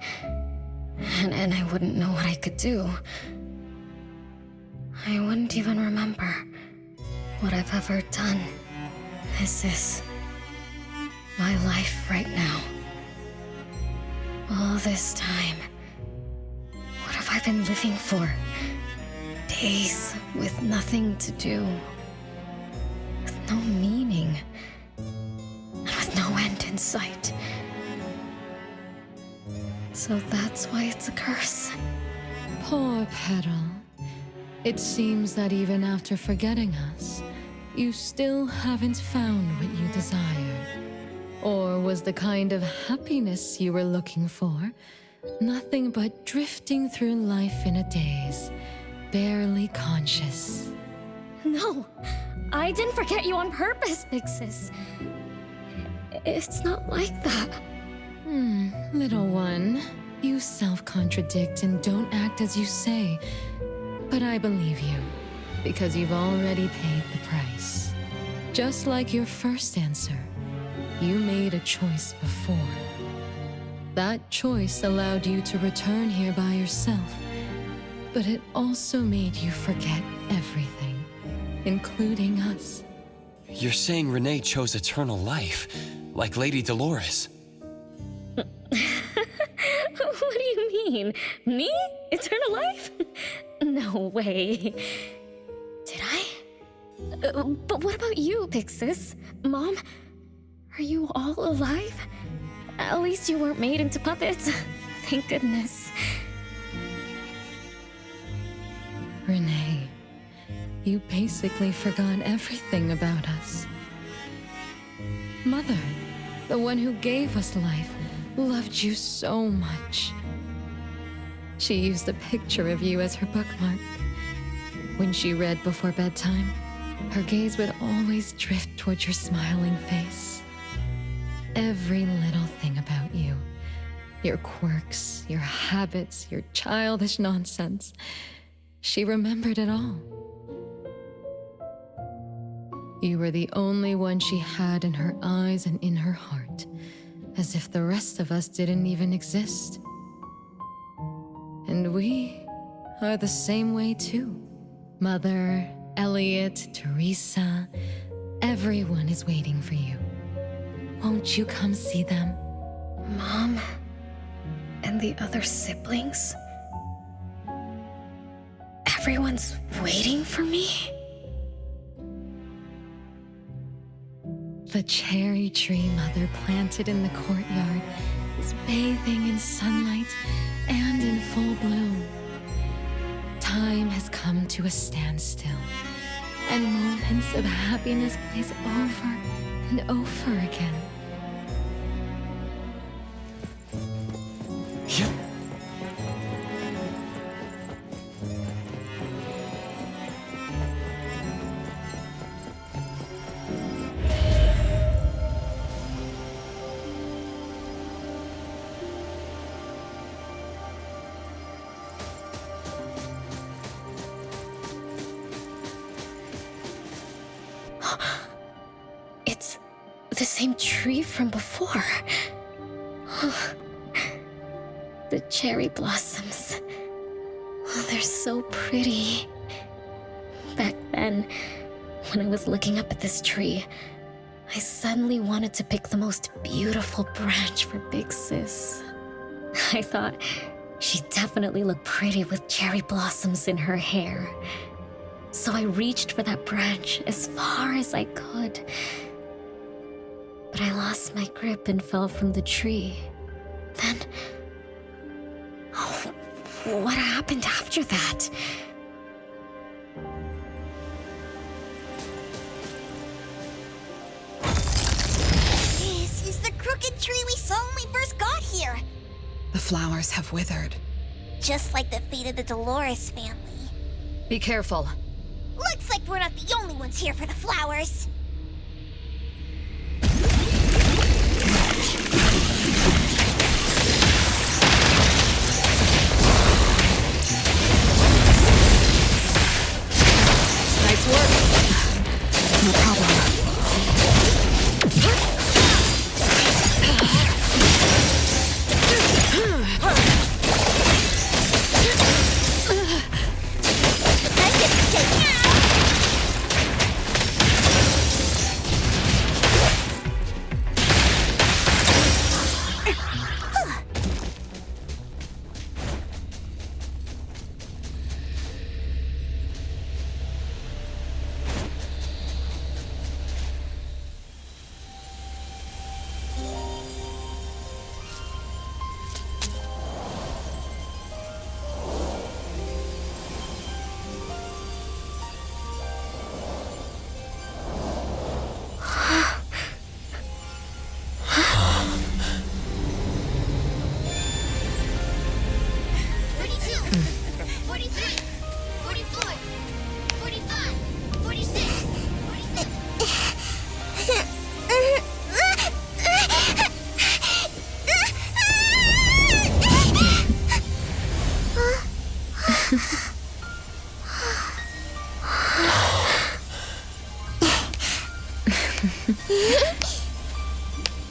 Speaker 23: And I wouldn't know what I could do. I wouldn't even remember what I've ever done. This is my life right now. All this time. What have I been living for? Days with nothing to do. With no meaning. And with no end in sight. So that's why it's a curse.
Speaker 8: Poor Petal. It seems that even after forgetting us, you still haven't found what you desired. Or was the kind of happiness you were looking for nothing but drifting through life in a daze, barely conscious?
Speaker 23: No, I didn't forget you on purpose, Big Sis. It's not like that.
Speaker 8: Little one, you self-contradict and don't act as you say. But I believe you, because you've already paid the price. Just like your first answer, you made a choice before. That choice allowed you to return here by yourself, but it also made you forget everything, including us.
Speaker 12: You're saying Renee chose eternal life, like Lady Dolores.
Speaker 23: What do you mean? Me? Eternal life? No way. Did I? But what about you, Big Sis? Mom? Are you all alive? At least you weren't made into puppets. Thank goodness.
Speaker 8: Renee, you basically forgot everything about us. Mother, the one who gave us life, loved you so much. She used a picture of you as her bookmark. When she read before bedtime, her gaze would always drift towards your smiling face. Every little thing about you, your quirks, your habits, your childish nonsense, she remembered it all. You were the only one she had in her eyes and in her heart, as if the rest of us didn't even exist. And we are the same way too. Mother, Elliot, Teresa, everyone is waiting for you. Won't you come see them?
Speaker 23: Mom and the other siblings? Everyone's waiting for me?
Speaker 8: The cherry tree Mother planted in the courtyard is bathing in sunlight and in full bloom. time has come to a standstill, and moments of happiness plays over and over again.
Speaker 23: It's the same tree from before. The cherry blossoms. Oh, they're so pretty. Back then, when I was looking up at this tree, I suddenly wanted to pick the most beautiful branch for Big Sis. I thought she'd definitely look pretty with cherry blossoms in her hair. So I reached for that branch as far as I could. But I lost my grip and fell from the tree. Then... oh, what happened after that?
Speaker 18: This is the crooked tree we saw when we first got here.
Speaker 9: The flowers have withered.
Speaker 18: Just like the fate of the Dolores family.
Speaker 9: Be careful.
Speaker 18: Looks like we're not the only ones here for the flowers.
Speaker 8: Nice work.
Speaker 9: No problem.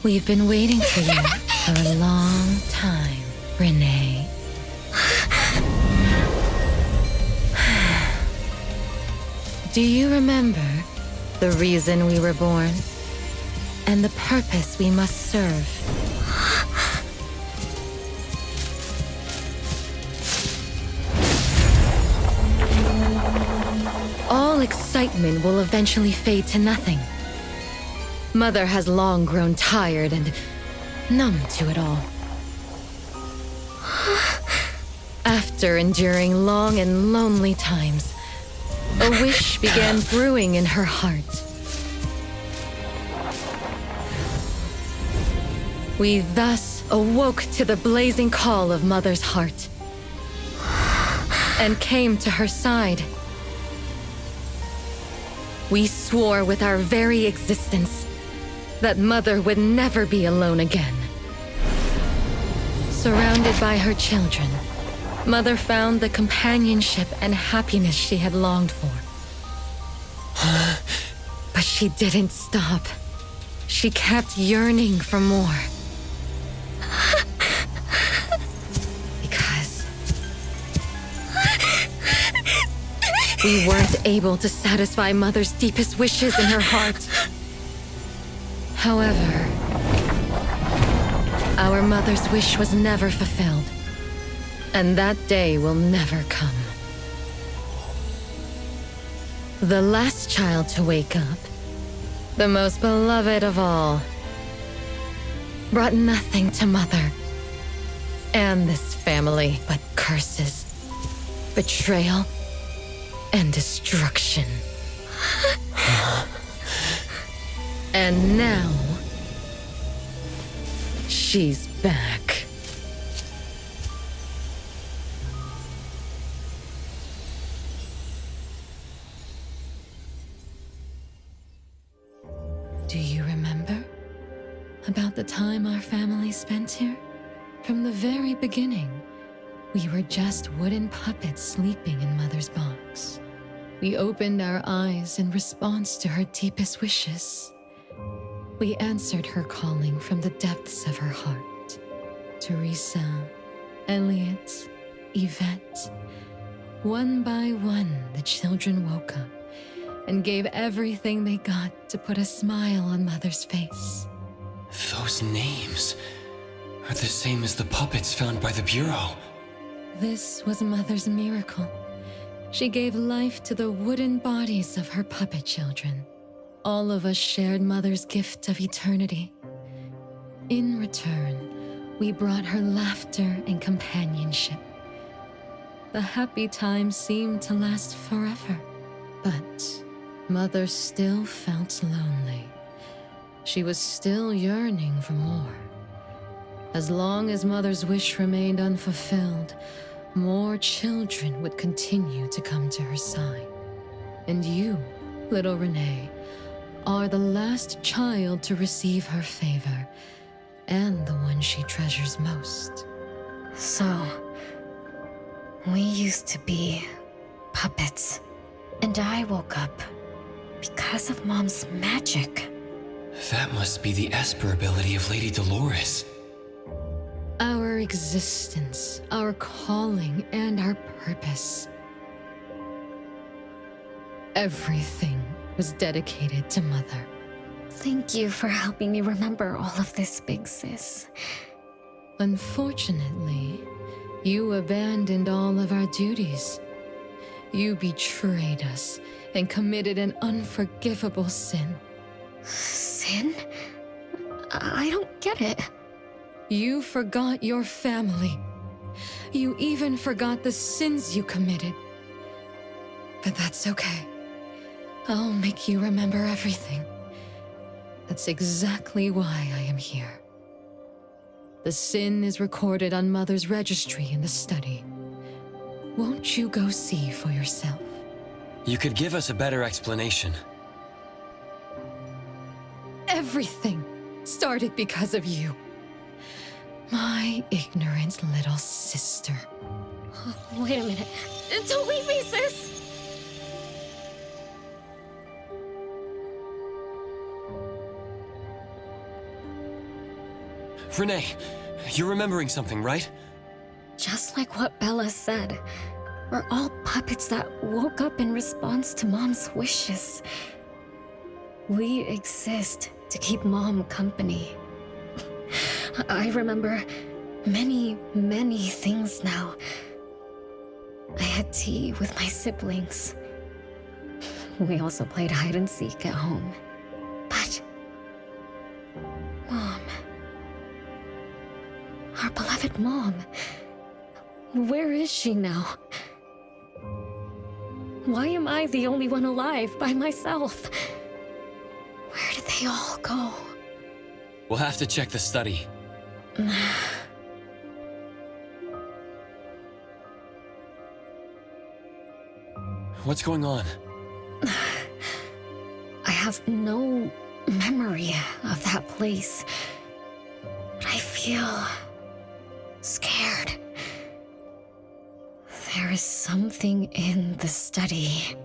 Speaker 8: We've been waiting for you for a long time, Renee. Do you remember the reason we were born and the purpose we must serve? All excitement will eventually fade to nothing. Mother has long grown tired and numb to it all. After enduring long and lonely times, a wish began brewing in her heart. We thus awoke to the blazing call of Mother's heart and came to her side. We swore with our very existence that Mother would never be alone again. Surrounded by her children, Mother found the companionship and happiness she had longed for. But she didn't stop. She kept yearning for more. Because we weren't able to satisfy Mother's deepest wishes in her heart. However, our mother's wish was never fulfilled, and that day will never come. The last child to wake up, the most beloved of all, brought nothing to Mother and this family but curses, betrayal, and destruction. And now, she's back. Do you remember about the time our family spent here? From the very beginning, we were just wooden puppets sleeping in Mother's box. We opened our eyes in response to her deepest wishes. We answered her calling from the depths of her heart. Teresa, Elliot, Yvette. One by one, the children woke up and gave everything they got to put a smile on Mother's face.
Speaker 7: Those names are the same as the puppets found by the Bureau.
Speaker 8: This was Mother's miracle. She gave life to the wooden bodies of her puppet children. All of us shared Mother's gift of eternity. In return, we brought her laughter and companionship. The happy times seemed to last forever, but Mother still felt lonely. She was still yearning for more. As long as Mother's wish remained unfulfilled, more children would continue to come to her side. And you, little Renee, are the last child to receive her favor, and the one she treasures most.
Speaker 13: So, we used to be puppets, and I woke up because of Mom's magic.
Speaker 7: That must be the Esper ability of Lady Dolores.
Speaker 8: Our existence, our calling, and our purpose. Everything was dedicated to Mother.
Speaker 13: Thank you for helping me remember all of this, Big Sis.
Speaker 8: Unfortunately, you abandoned all of our duties. You betrayed us and committed an unforgivable sin.
Speaker 13: Sin? I don't get it.
Speaker 8: You forgot your family. You even forgot the sins you committed. But that's okay. I'll make you remember everything. That's exactly why I am here. The sin is recorded on Mother's registry in the study. Won't you go see for yourself?
Speaker 7: You could give us a better explanation.
Speaker 8: Everything started because of you. My ignorant little sister.
Speaker 13: Wait a minute. Don't leave me, sis!
Speaker 7: Renee, you're remembering something, right?
Speaker 13: Just like what Bella said, we're all puppets that woke up in response to Mom's wishes. We exist to keep Mom company. I remember many, many things now. I had tea with my siblings. We also played hide and seek at home. But Mom, our beloved Mom, where is she now? Why am I the only one alive by myself? Where did they all go?
Speaker 7: We'll have to check the study. What's going on?
Speaker 13: I have no memory of that place, but I feel scared. There is something in the study.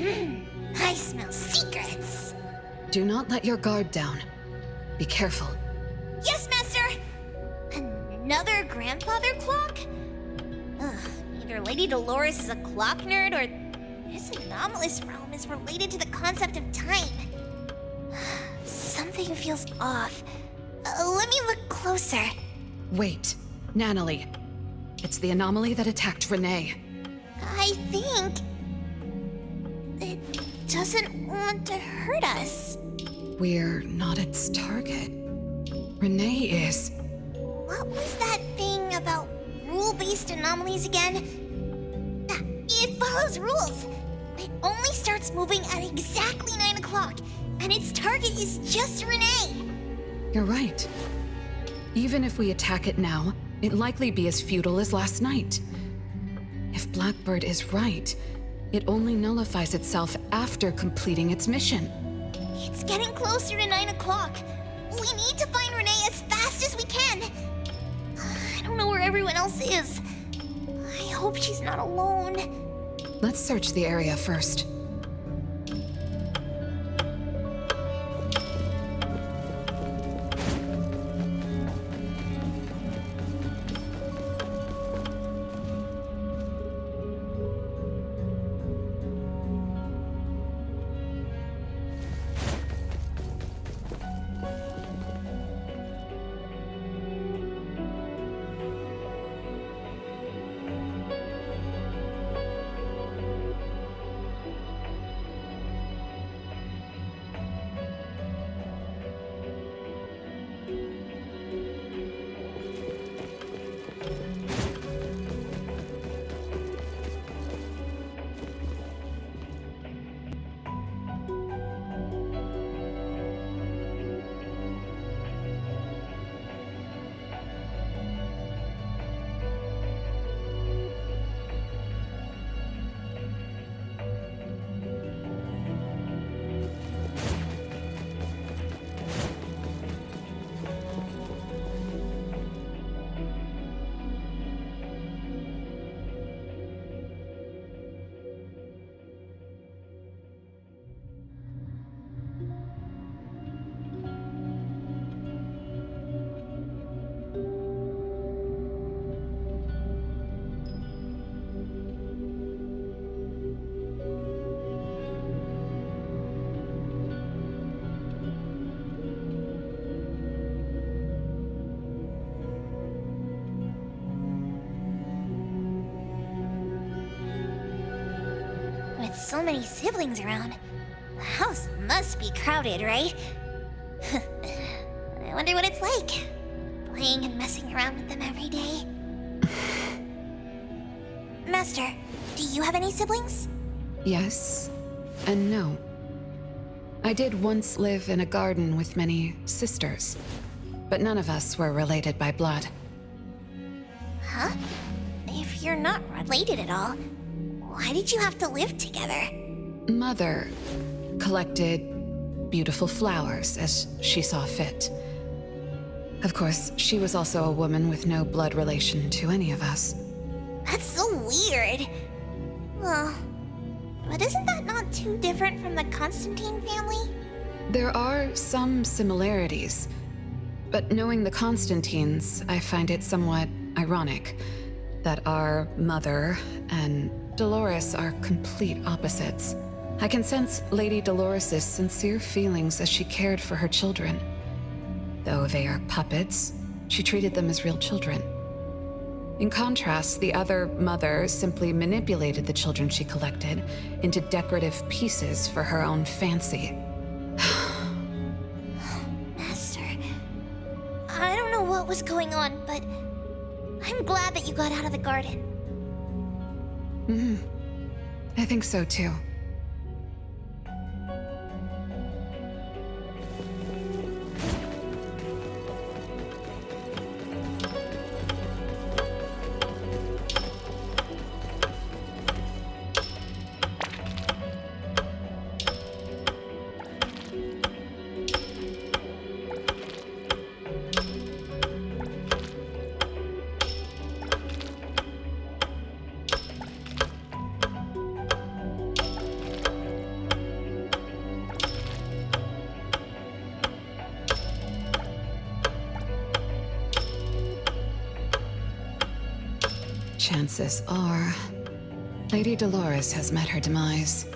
Speaker 18: I smell secrets.
Speaker 9: Do not let your guard down. Be careful.
Speaker 18: Yes, Master! Another grandfather clock? Ugh, either Lady Dolores is a clock nerd or this anomalous realm is related to the concept of time. Something feels off. Let me look closer.
Speaker 9: Wait, Nanalie. It's the anomaly that attacked Renee.
Speaker 18: I think it doesn't want to hurt us.
Speaker 9: We're not its target. Renee is.
Speaker 18: What was that thing about rule-based anomalies again? It follows rules. It only starts moving at exactly 9 o'clock, and its target is just Renee.
Speaker 9: You're right. Even if we attack it now, it'd likely be as futile as last night. If Blackbird is right, it only nullifies itself after completing its mission.
Speaker 18: It's getting closer to 9 o'clock. We need to find Renee as fast as we can. I don't know where everyone else is. I hope she's not alone.
Speaker 9: Let's search the area first.
Speaker 18: With so many siblings around, the house must be crowded, right? I wonder what it's like, playing and messing around with them every day. Master, do you have any siblings?
Speaker 9: Yes, and no. I did once live in a garden with many sisters, but none of us were related by blood.
Speaker 18: Huh? If you're not related at all, why did you have to live together?
Speaker 9: Mother collected beautiful flowers as she saw fit. Of course, she was also a woman with no blood relation to any of us.
Speaker 18: That's so weird. Well, but isn't that not too different from the Constantine family?
Speaker 9: There are some similarities, but knowing the Constantines, I find it somewhat ironic that our mother and Dolores are complete opposites. I can sense Lady Dolores' sincere feelings as she cared for her children. Though they are puppets, she treated them as real children. In contrast, the other mother simply manipulated the children she collected into decorative pieces for her own fancy.
Speaker 18: Master, I don't know what was going on, but I'm glad that you got out of the garden.
Speaker 9: I think so too. chances are Lady Dolores has met her demise.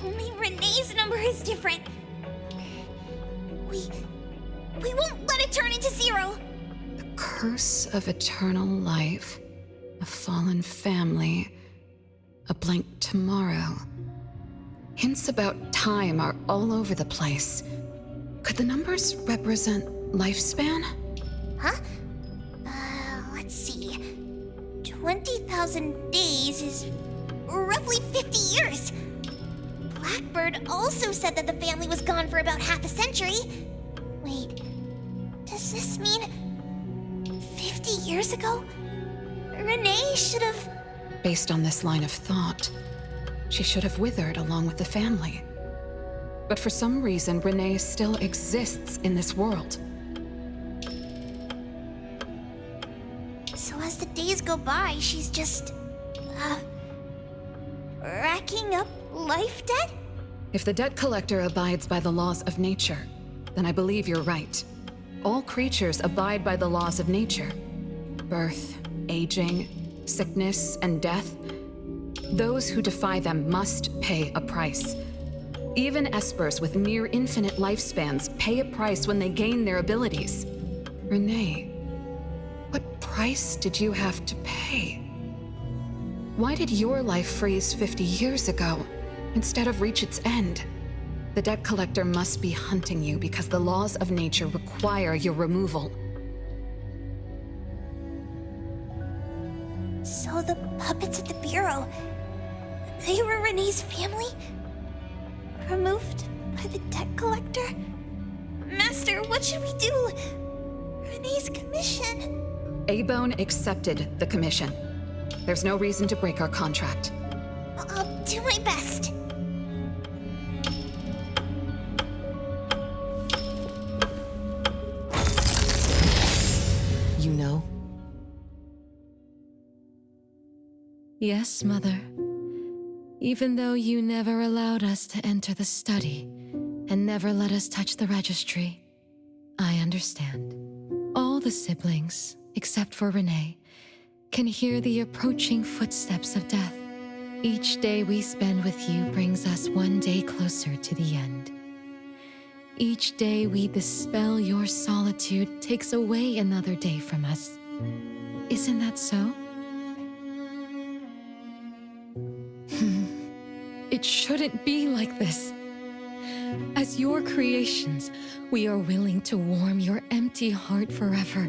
Speaker 18: Only Renee's number is different. We won't let it turn into 0.
Speaker 9: The curse of eternal life, a fallen family, a blank tomorrow. Hints about time are all over the place. Could the numbers represent lifespan?
Speaker 18: Huh? Let's see. 20,000 days is roughly 50 years. Blackbird also said that the family was gone for about half a century. Wait, does this mean 50 years ago? Renee should have...
Speaker 9: Based on this line of thought, she should have withered along with the family. But for some reason, Renee still exists in this world.
Speaker 18: So as the days go by, she's just... racking up life debt?
Speaker 9: If the debt collector abides by the laws of nature, then I believe you're right. All creatures abide by the laws of nature. Birth, aging, sickness, and death. Those who defy them must pay a price. Even espers with near infinite lifespans pay a price when they gain their abilities. Renee, what price did you have to pay? Why did your life freeze 50 years ago instead of reach its end? The debt collector must be hunting you because the laws of nature require your removal.
Speaker 18: So the puppets at the Bureau, they were Renee's family? Removed by the debt collector? Master, what should we do? Renee's commission.
Speaker 9: A-Bone accepted the commission. There's no reason to break our contract.
Speaker 18: I'll do my best.
Speaker 2: You know?
Speaker 8: Yes, Mother. Even though you never allowed us to enter the study and never let us touch the registry, I understand. All the siblings, except for Renee, can hear the approaching footsteps of death. Each day we spend with you brings us one day closer to the end. Each day we dispel your solitude takes away another day from us. Isn't that so? It shouldn't be like this. As your creations, we are willing to warm your empty heart forever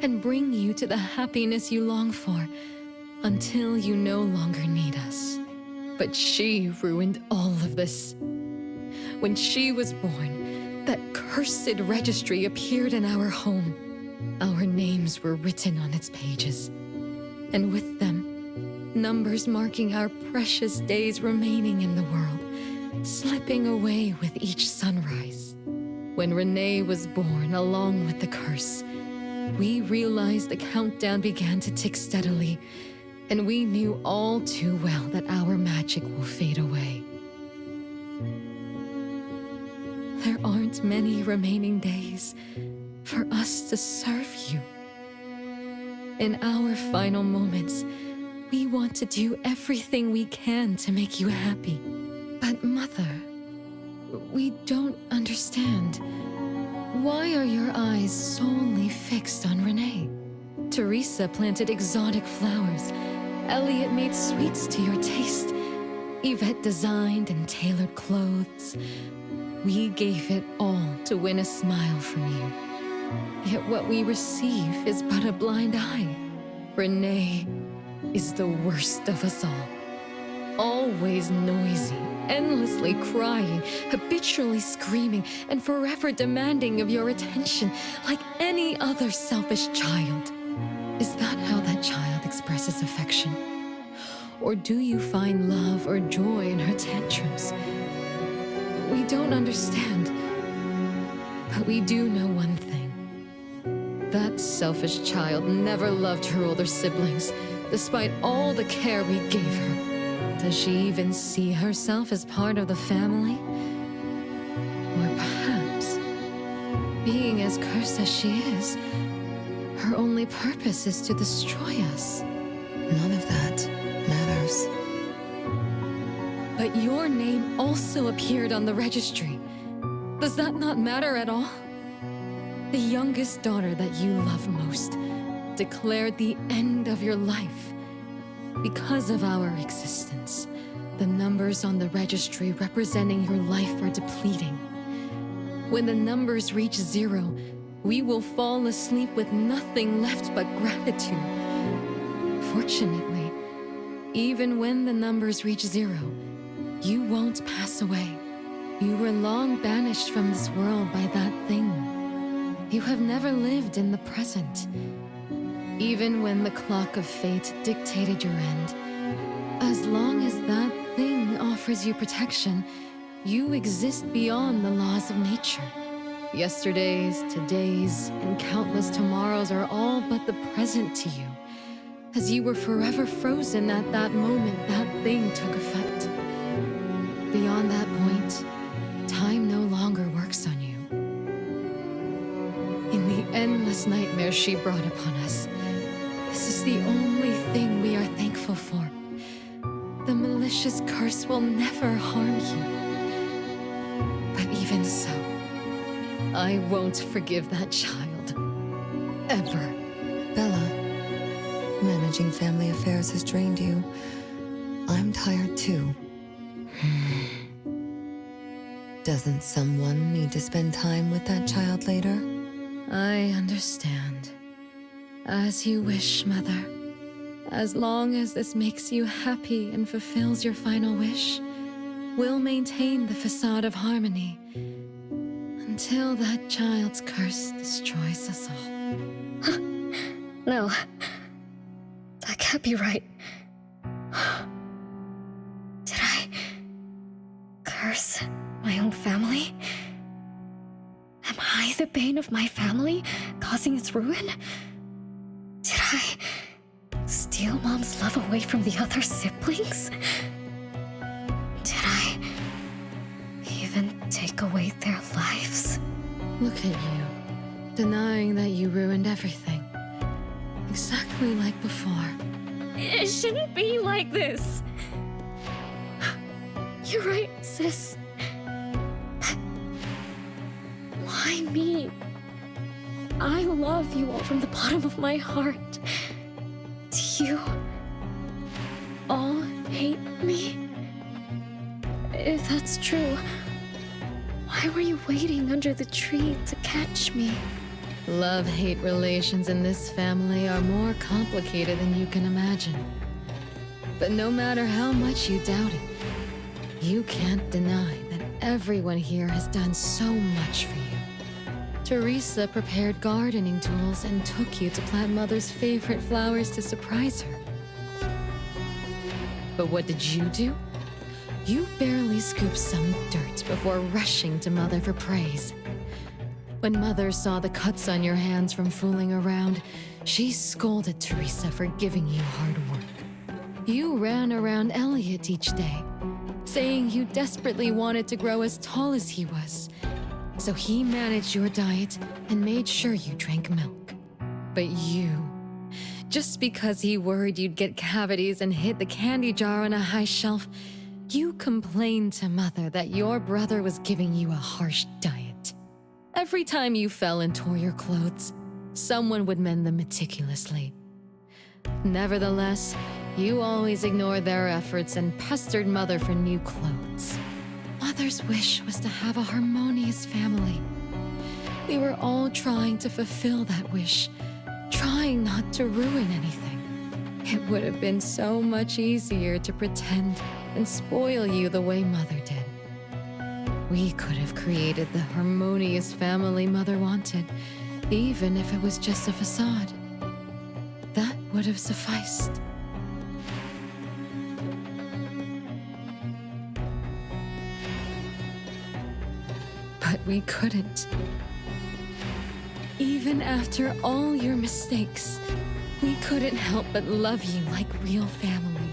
Speaker 8: and bring you to the happiness you long for until you no longer need us. But she ruined all of this. When she was born, that cursed registry appeared in our home. Our names were written on its pages, and with them, numbers marking our precious days remaining in the world, slipping away with each sunrise. When Renee was born along with the curse, we realized the countdown began to tick steadily, and we knew all too well that our magic will fade away. There aren't many remaining days for us to serve you. In our final moments, we want to do everything we can to make you happy. But Mother, we don't understand. Why are your eyes solely fixed on Renee? Teresa planted exotic flowers. Elliot made sweets to your taste. Yvette designed and tailored clothes. We gave it all to win a smile from you. Yet what we receive is but a blind eye. Renee is the worst of us all. Always noisy, endlessly crying, habitually screaming, and forever demanding of your attention like any other selfish child. Is that how that child expresses affection? Or do you find love or joy in her tantrums? We don't understand, but we do know one thing. That selfish child never loved her older siblings, despite all the care we gave her. Does she even see herself as part of the family? Or perhaps, being as cursed as she is, her only purpose is to destroy us.
Speaker 2: none of that matters.
Speaker 8: But your name also appeared on the registry. Does that not matter at all? The youngest daughter that you love most declared the end of your life. Because of our existence, the numbers on the registry representing your life are depleting. When the numbers reach 0, we will fall asleep with nothing left but gratitude. Fortunately, even when the numbers reach 0, you won't pass away. You were long banished from this world by that thing. You have never lived in the present. Even when the clock of fate dictated your end, as long as that thing offers you protection, you exist beyond the laws of nature. Yesterdays, todays, and countless tomorrows are all but the present to you, as you were forever frozen at that moment that thing took effect. Beyond that point, time no longer works on you. In the endless nightmares she brought upon us, this is the only thing we are thankful for. The malicious curse will never harm you. But even so, I won't forgive that child. Ever.
Speaker 2: Bella, managing family affairs has drained you. I'm tired too. Doesn't someone need to spend time with that child later?
Speaker 8: I understand. As you wish, Mother. As long as this makes you happy and fulfills your final wish, we'll maintain the facade of harmony until that child's curse destroys us all.
Speaker 23: No. That can't be right. Did I curse my own family? Am I the bane of my family, causing its ruin? Did I steal Mom's love away from the other siblings? Did I even take away their lives?
Speaker 8: Look at you, denying that you ruined everything. Exactly like before.
Speaker 23: It shouldn't be like this. You're right, sis. But why me? I love you all from the bottom of my heart. Do you all hate me? If that's true, why were you waiting under the tree to catch me?
Speaker 8: Love-hate relations in this family are more complicated than you can imagine. But no matter how much you doubt it, you can't deny that everyone here has done so much for you. Teresa prepared gardening tools and took you to plant Mother's favorite flowers to surprise her. But what did you do? You barely scooped some dirt before rushing to Mother for praise. When Mother saw the cuts on your hands from fooling around, she scolded Teresa for giving you hard work. You ran around Elliot each day, saying you desperately wanted to grow as tall as he was. So he managed your diet and made sure you drank milk. But you, just because he worried you'd get cavities and hid the candy jar on a high shelf, you complained to Mother that your brother was giving you a harsh diet. Every time you fell and tore your clothes, someone would mend them meticulously. Nevertheless, you always ignored their efforts and pestered Mother for new clothes. Mother's wish was to have a harmonious family. We were all trying to fulfill that wish, trying not to ruin anything. It would have been so much easier to pretend and spoil you the way Mother did. We could have created the harmonious family Mother wanted, even if it was just a facade. That would have sufficed. But we couldn't. Even after all your mistakes, we couldn't help but love you like real family.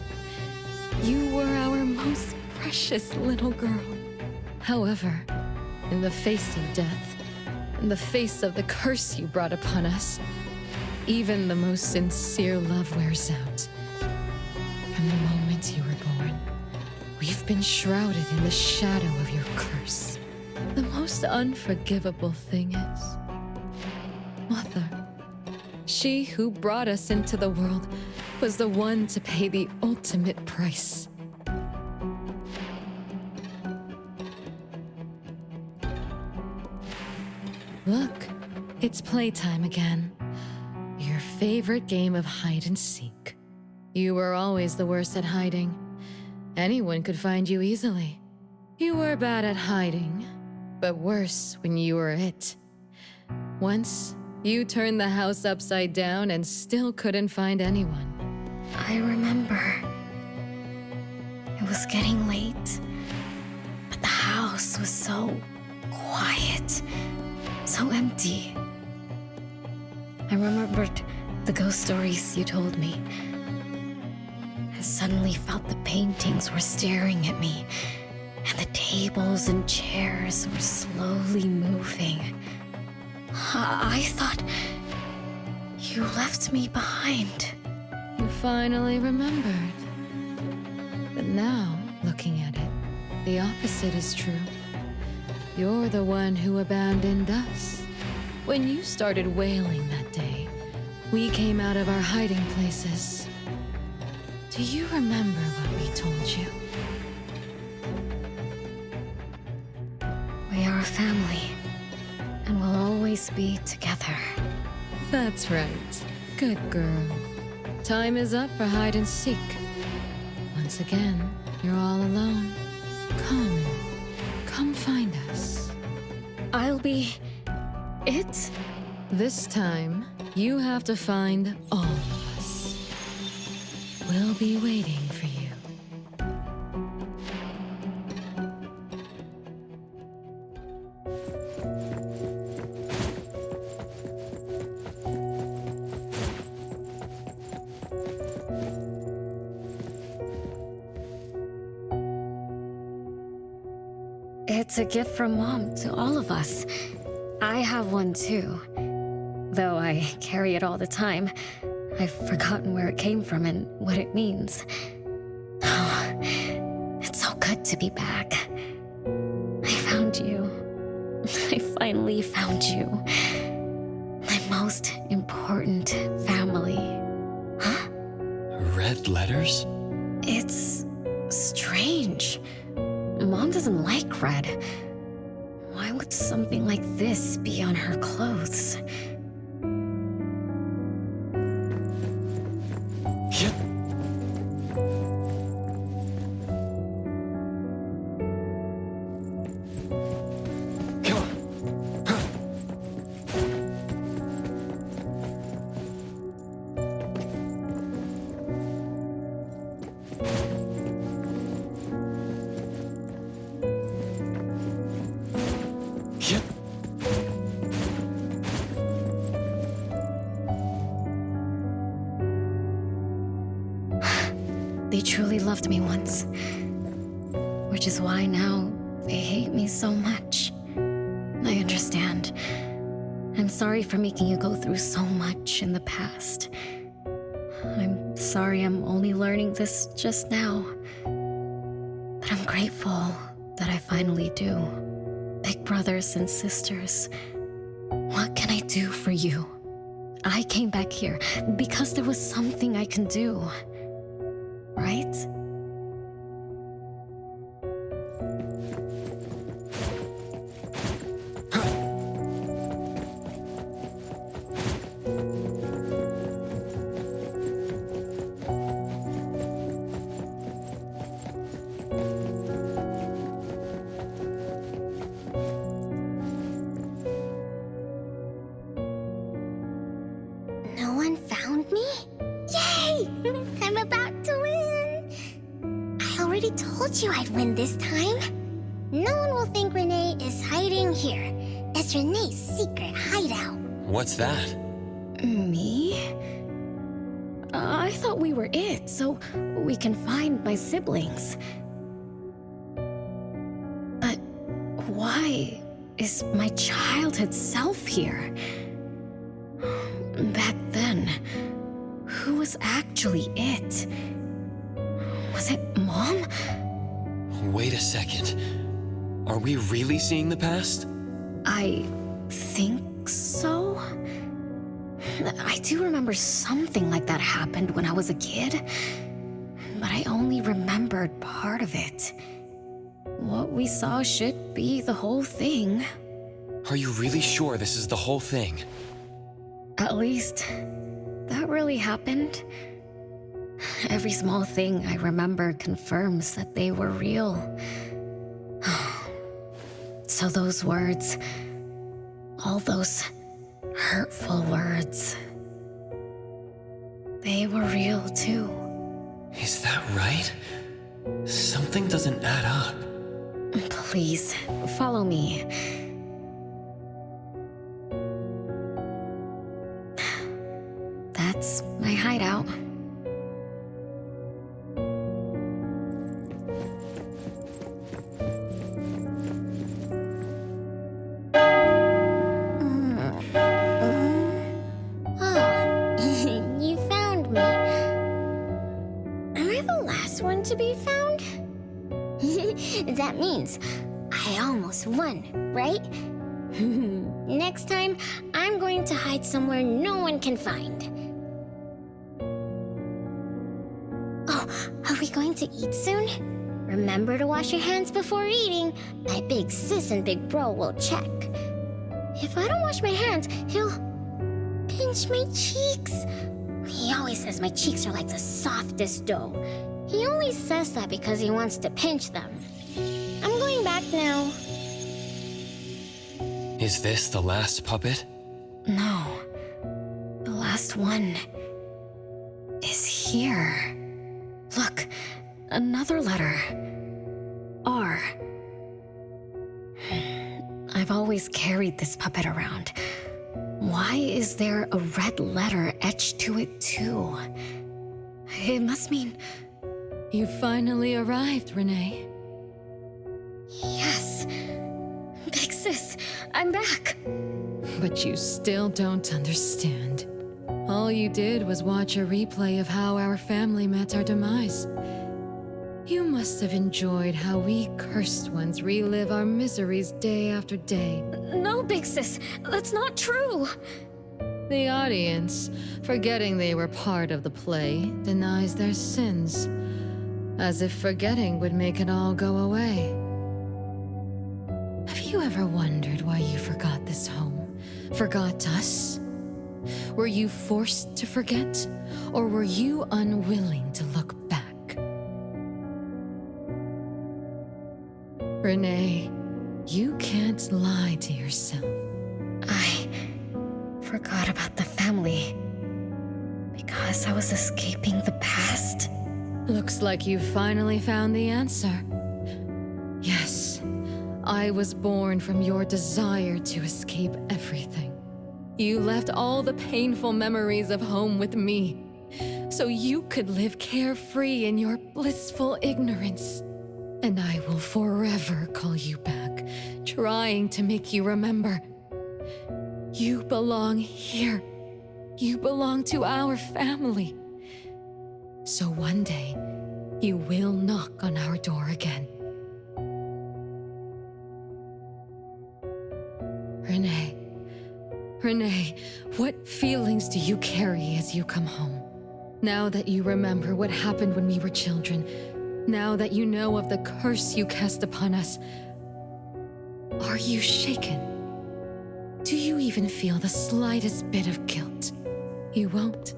Speaker 8: You were our most precious little girl. However, in the face of death, in the face of the curse you brought upon us, even the most sincere love wears out. From the moment you were born, we've been shrouded in the shadow of your curse. The most unforgivable thing is, Mother, she who brought us into the world, was the one to pay the ultimate price. Look, it's playtime again. Your favorite game of hide and seek. You were always the worst at hiding. Anyone could find you easily. You were bad at hiding, but worse when you were it. Once, you turned the house upside down and still couldn't find anyone.
Speaker 13: I remember. It was getting late, but the house was so quiet, so empty. I remembered the ghost stories you told me. I suddenly felt the paintings were staring at me, and the tables and chairs were slowly moving. I thought you left me behind.
Speaker 8: You finally remembered. But now, looking at it, the opposite is true. You're the one who abandoned us. When you started wailing that day, we came out of our hiding places. Do you remember what we told you?
Speaker 13: We are a family, and we'll always be together.
Speaker 8: That's right. Good girl. Time is up for hide and seek. Once again, you're all alone. Come find us.
Speaker 13: I'll be it?
Speaker 8: This time, you have to find all of us. We'll be waiting for you.
Speaker 13: It's a gift from Mom to all of us. I have one too. Though I carry it all the time, I've forgotten where it came from and what it means. Oh, it's so good to be back. I found you. I finally found you. My most important family. Huh?
Speaker 12: Red letters?
Speaker 13: It's strange. Mom doesn't like red. Why would something like this be on her clothes? They truly loved me once, which is why now they hate me so much. I understand. I'm sorry for making you go through so much in the past. I'm sorry I'm only learning this just now. But I'm grateful that I finally do. Big brothers and sisters, what can I do for you? I came back here because there was something I can do. Right?
Speaker 16: No one found me? Yay! I'm about to win! I already told you I'd win this time. No one will think Renee is hiding here. It's Renee's secret hideout.
Speaker 12: What's that?
Speaker 13: Me? I thought we were it, so we can find my siblings. But why is my childhood self here? Back then, who was actually it? Was it Mom?
Speaker 7: Wait a second. Are we really seeing the past?
Speaker 13: I think so. I do remember something like that happened when I was a kid, but I only remembered part of it. What we saw should be the whole thing.
Speaker 7: Are you really sure this is the whole thing?
Speaker 13: At least, that really happened. Every small thing I remember confirms that they were real. So those words, all those hurtful words, they were real too.
Speaker 7: Is that right? Something doesn't add up.
Speaker 13: Please, follow me. That's my hideout.
Speaker 16: Oh, you found me. Am I the last one to be found? That means I almost won, right? Next time, I'm going to hide somewhere no one can find. Oh, are we going to eat soon? Remember to wash your hands before eating. My big sis and big bro will check. If I don't wash my hands, he'll pinch my cheeks. He always says my cheeks are like the softest dough. He only says that because he wants to pinch them. I'm going back now.
Speaker 7: Is this the last puppet?
Speaker 13: No. The last one is here. Look, another letter. R. I've always carried this puppet around. Why is there a red letter etched to it too? It must mean...
Speaker 8: You finally arrived, Renee.
Speaker 13: Yes. Big sis, I'm back.
Speaker 8: But you still don't understand. All you did was watch a replay of how our family met our demise. You must have enjoyed how we cursed ones relive our miseries day after day.
Speaker 13: No, Big Sis, that's not true.
Speaker 8: The audience, forgetting they were part of the play, denies their sins, as if forgetting would make it all go away. Have you ever wondered why you forgot this home? Forgot us? Were you forced to forget, or were you unwilling to look back? Renee, you can't lie to yourself.
Speaker 13: I forgot about the family because I was escaping the past.
Speaker 8: Looks like you finally found the answer. Yes, I was born from your desire to escape everything. You left all the painful memories of home with me, so you could live carefree in your blissful ignorance. And I will forever call you back, trying to make you remember. You belong here. You belong to our family. So one day, you will knock on our door again. Renee, what feelings do you carry as you come home? Now that you remember what happened when we were children, now that you know of the curse you cast upon us, are you shaken? Do you even feel the slightest bit of guilt? You won't.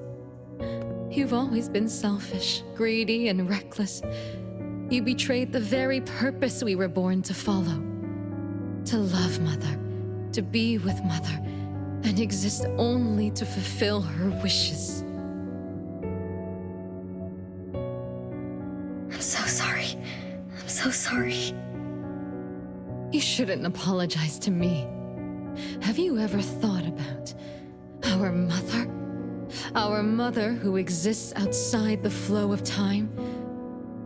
Speaker 8: You've always been selfish, greedy, and reckless. You betrayed the very purpose we were born to follow. To love Mother, to be with Mother, and exist only to fulfill her wishes.
Speaker 13: I'm so sorry. I'm so sorry.
Speaker 8: You shouldn't apologize to me. Have you ever thought about our mother? Our mother who exists outside the flow of time?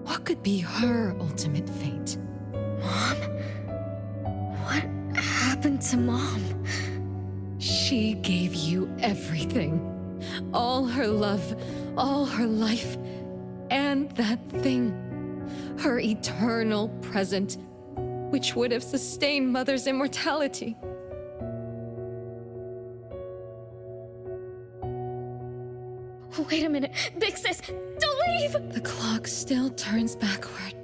Speaker 8: What could be her ultimate fate?
Speaker 13: Mom? What happened to Mom?
Speaker 8: She gave you everything. All her love, all her life, and that thing, her eternal present, which would have sustained Mother's immortality.
Speaker 23: Wait a minute. Big Sis, don't leave!
Speaker 8: The clock still turns backward.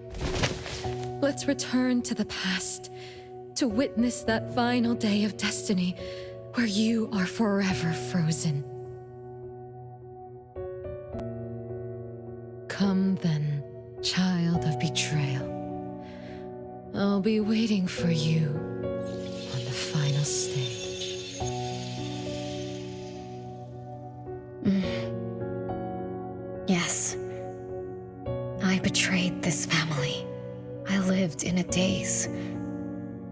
Speaker 8: Let's return to the past to witness that final day of destiny where you are forever frozen. Come then, child of betrayal. I'll be waiting for you on the final stage.
Speaker 23: Yes. I betrayed this family. I lived in a daze.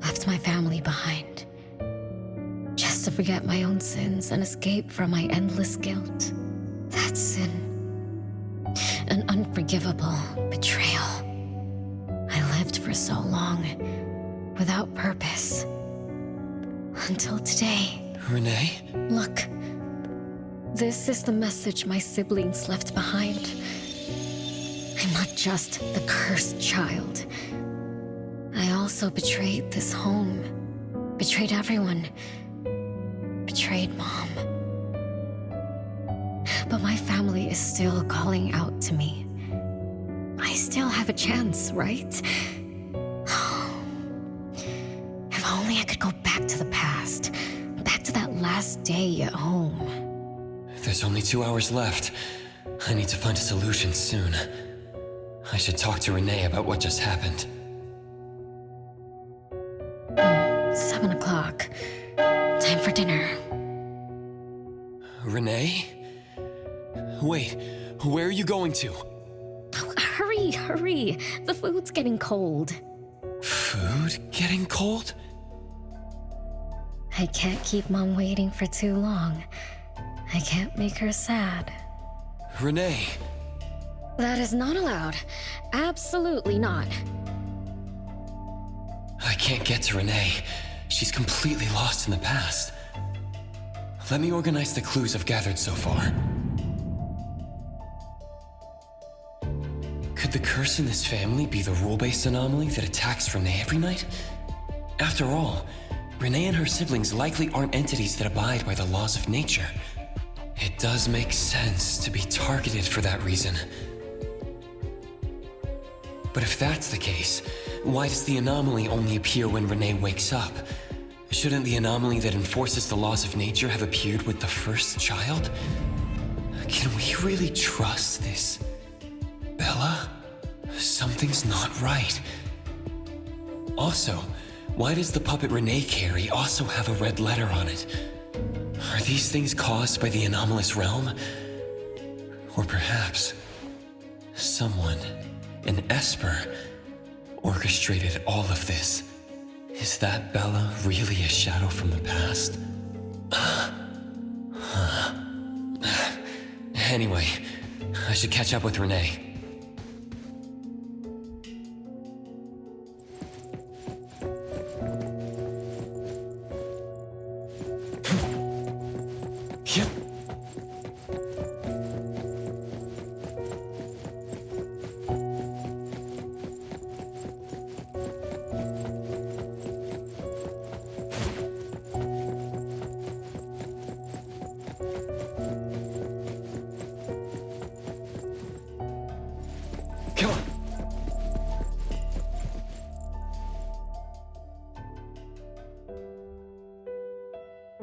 Speaker 23: Left my family behind. Just to forget my own sins and escape from my endless guilt. That sin. An unforgivable betrayal. I lived for so long, without purpose. Until today.
Speaker 7: Renee?
Speaker 23: Look. This is the message my siblings left behind. I'm not just the cursed child. I also betrayed this home. Betrayed everyone. Betrayed Mom. But my family is still calling out to me. I still have a chance, right? If only I could go back to the past. Back to that last day at home.
Speaker 7: There's only 2 hours left. I need to find a solution soon. I should talk to Renee about what just happened.
Speaker 23: 7 o'clock. Time for dinner.
Speaker 7: Renee? Wait, where are you going to?
Speaker 23: Oh, hurry, hurry. The food's getting cold.
Speaker 7: Food getting cold?
Speaker 23: I can't keep Mom waiting for too long. I can't make her sad.
Speaker 7: Renee!
Speaker 23: That is not allowed. Absolutely not.
Speaker 7: I can't get to Renee. She's completely lost in the past. Let me organize the clues I've gathered so far. Could the curse in this family be the rule-based anomaly that attacks Renee every night? After all, Renee and her siblings likely aren't entities that abide by the laws of nature. It does make sense to be targeted for that reason. But if that's the case, why does the anomaly only appear when Renee wakes up? Shouldn't the anomaly that enforces the laws of nature have appeared with the first child? Can we really trust this? Bella? Something's not right. Also, why does the puppet Renee carry also have a red letter on it? Are these things caused by the anomalous realm? Or perhaps someone, an Esper, orchestrated all of this? Is that Bella really a shadow from the past? Anyway, I should catch up with Renee.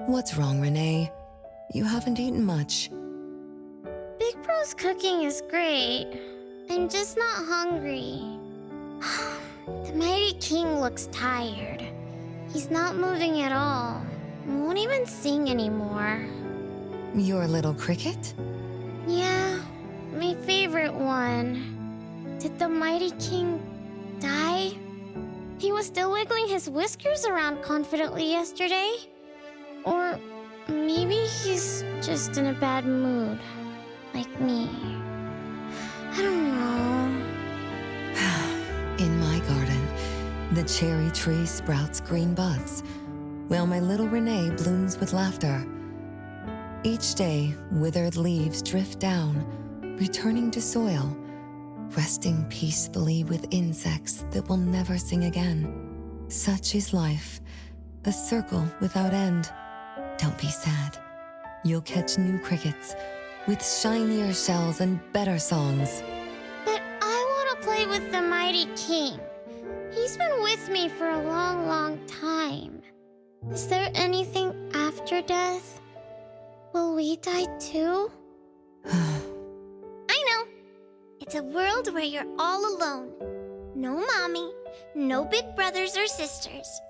Speaker 2: What's wrong, Renee? You haven't eaten much.
Speaker 16: Big Bro's cooking is great. I'm just not hungry. The Mighty King looks tired. He's not moving at all. Won't even sing anymore.
Speaker 2: Your little cricket?
Speaker 16: Yeah, my favorite one. Did the Mighty King die? He was still wiggling his whiskers around confidently yesterday. Or maybe he's just in a bad mood, like me. I don't know.
Speaker 2: In my garden, the cherry tree sprouts green buds, while my little Renee blooms with laughter. Each day, withered leaves drift down, returning to soil, resting peacefully with insects that will never sing again. Such is life, a circle without end. Don't be sad. You'll catch new crickets with shinier shells and better songs.
Speaker 16: But I want to play with the mighty king. He's been with me for a long, long time. Is there anything after death? Will we die too? I know. It's a world where you're all alone. No mommy, no big brothers or sisters.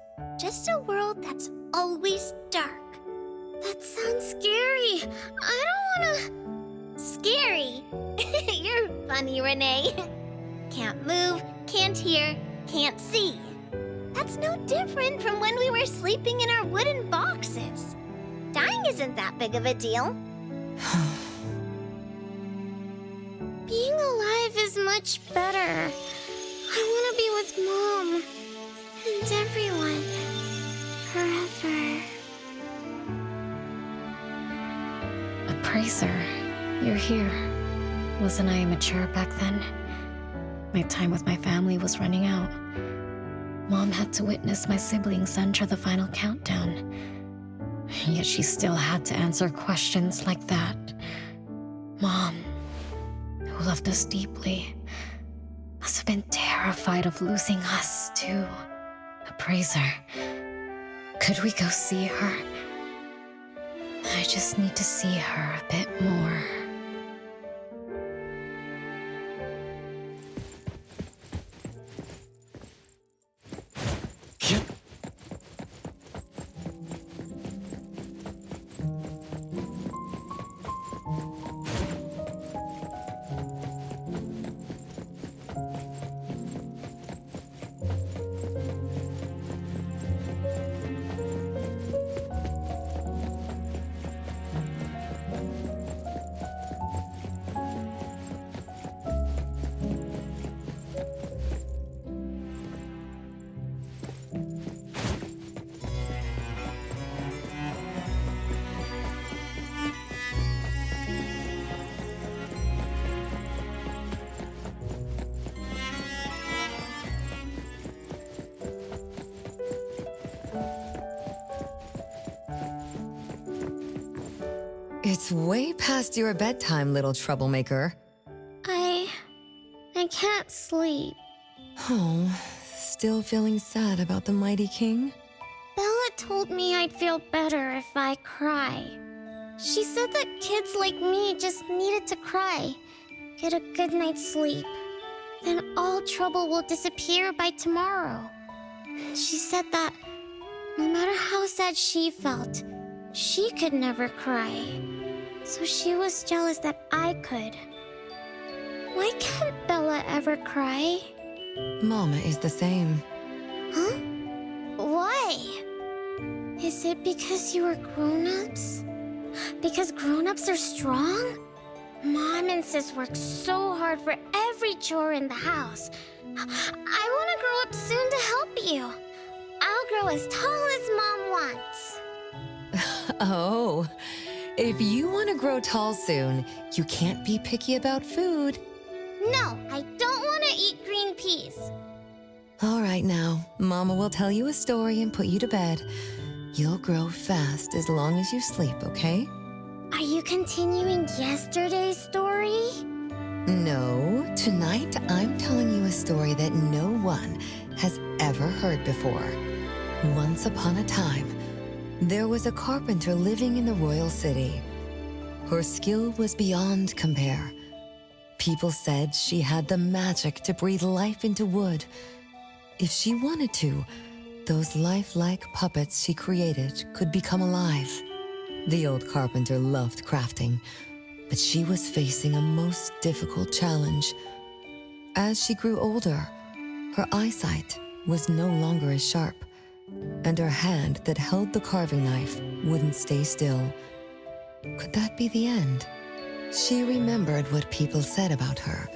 Speaker 16: Just a world that's always dark. That sounds scary. I don't wanna... Scary? You're funny, Renee. Can't move, can't hear, can't see. That's no different from when we were sleeping in our wooden boxes. Dying isn't that big of a deal. Being alive is much better. I want to be with Mom and everyone forever.
Speaker 13: Appraiser, you're here. Wasn't I immature back then? My time with my family was running out. Mom had to witness my siblings enter the final countdown. Yet she still had to answer questions like that. Mom, who loved us deeply, must have been terrified of losing us too. Appraiser, could we go see her? I just need to see her a bit more.
Speaker 2: It's way past your bedtime, little troublemaker.
Speaker 16: I can't sleep.
Speaker 2: Oh, still feeling sad about the mighty king?
Speaker 16: Bella told me I'd feel better if I cry. She said that kids like me just needed to cry, get a good night's sleep. Then all trouble will disappear by tomorrow. She said that no matter how sad she felt, she could never cry. So she was jealous that I could. Why can't Bella ever cry?
Speaker 2: Mama is the same.
Speaker 16: Huh? Why? Is it because you were grown-ups? Because grown-ups are strong? Mom and Sis work so hard for every chore in the house. I want to grow up soon to help you. I'll grow as tall as Mom wants.
Speaker 2: Oh, if you want to grow tall soon, you can't be picky about food.
Speaker 16: No, I don't want to eat green peas.
Speaker 2: All right now, Mama will tell you a story and put you to bed. You'll grow fast as long as you sleep, okay?
Speaker 16: Are you continuing yesterday's story?
Speaker 2: No, tonight I'm telling you a story that no one has ever heard before. Once upon a time, there was a carpenter living in the royal city. Her skill was beyond compare. People said she had the magic to breathe life into wood. If she wanted to, those lifelike puppets she created could become alive. The old carpenter loved crafting, but she was facing a most difficult challenge. As she grew older, her eyesight was no longer as sharp, and her hand that held the carving knife wouldn't stay still. Could that be the end? She remembered what people said about her.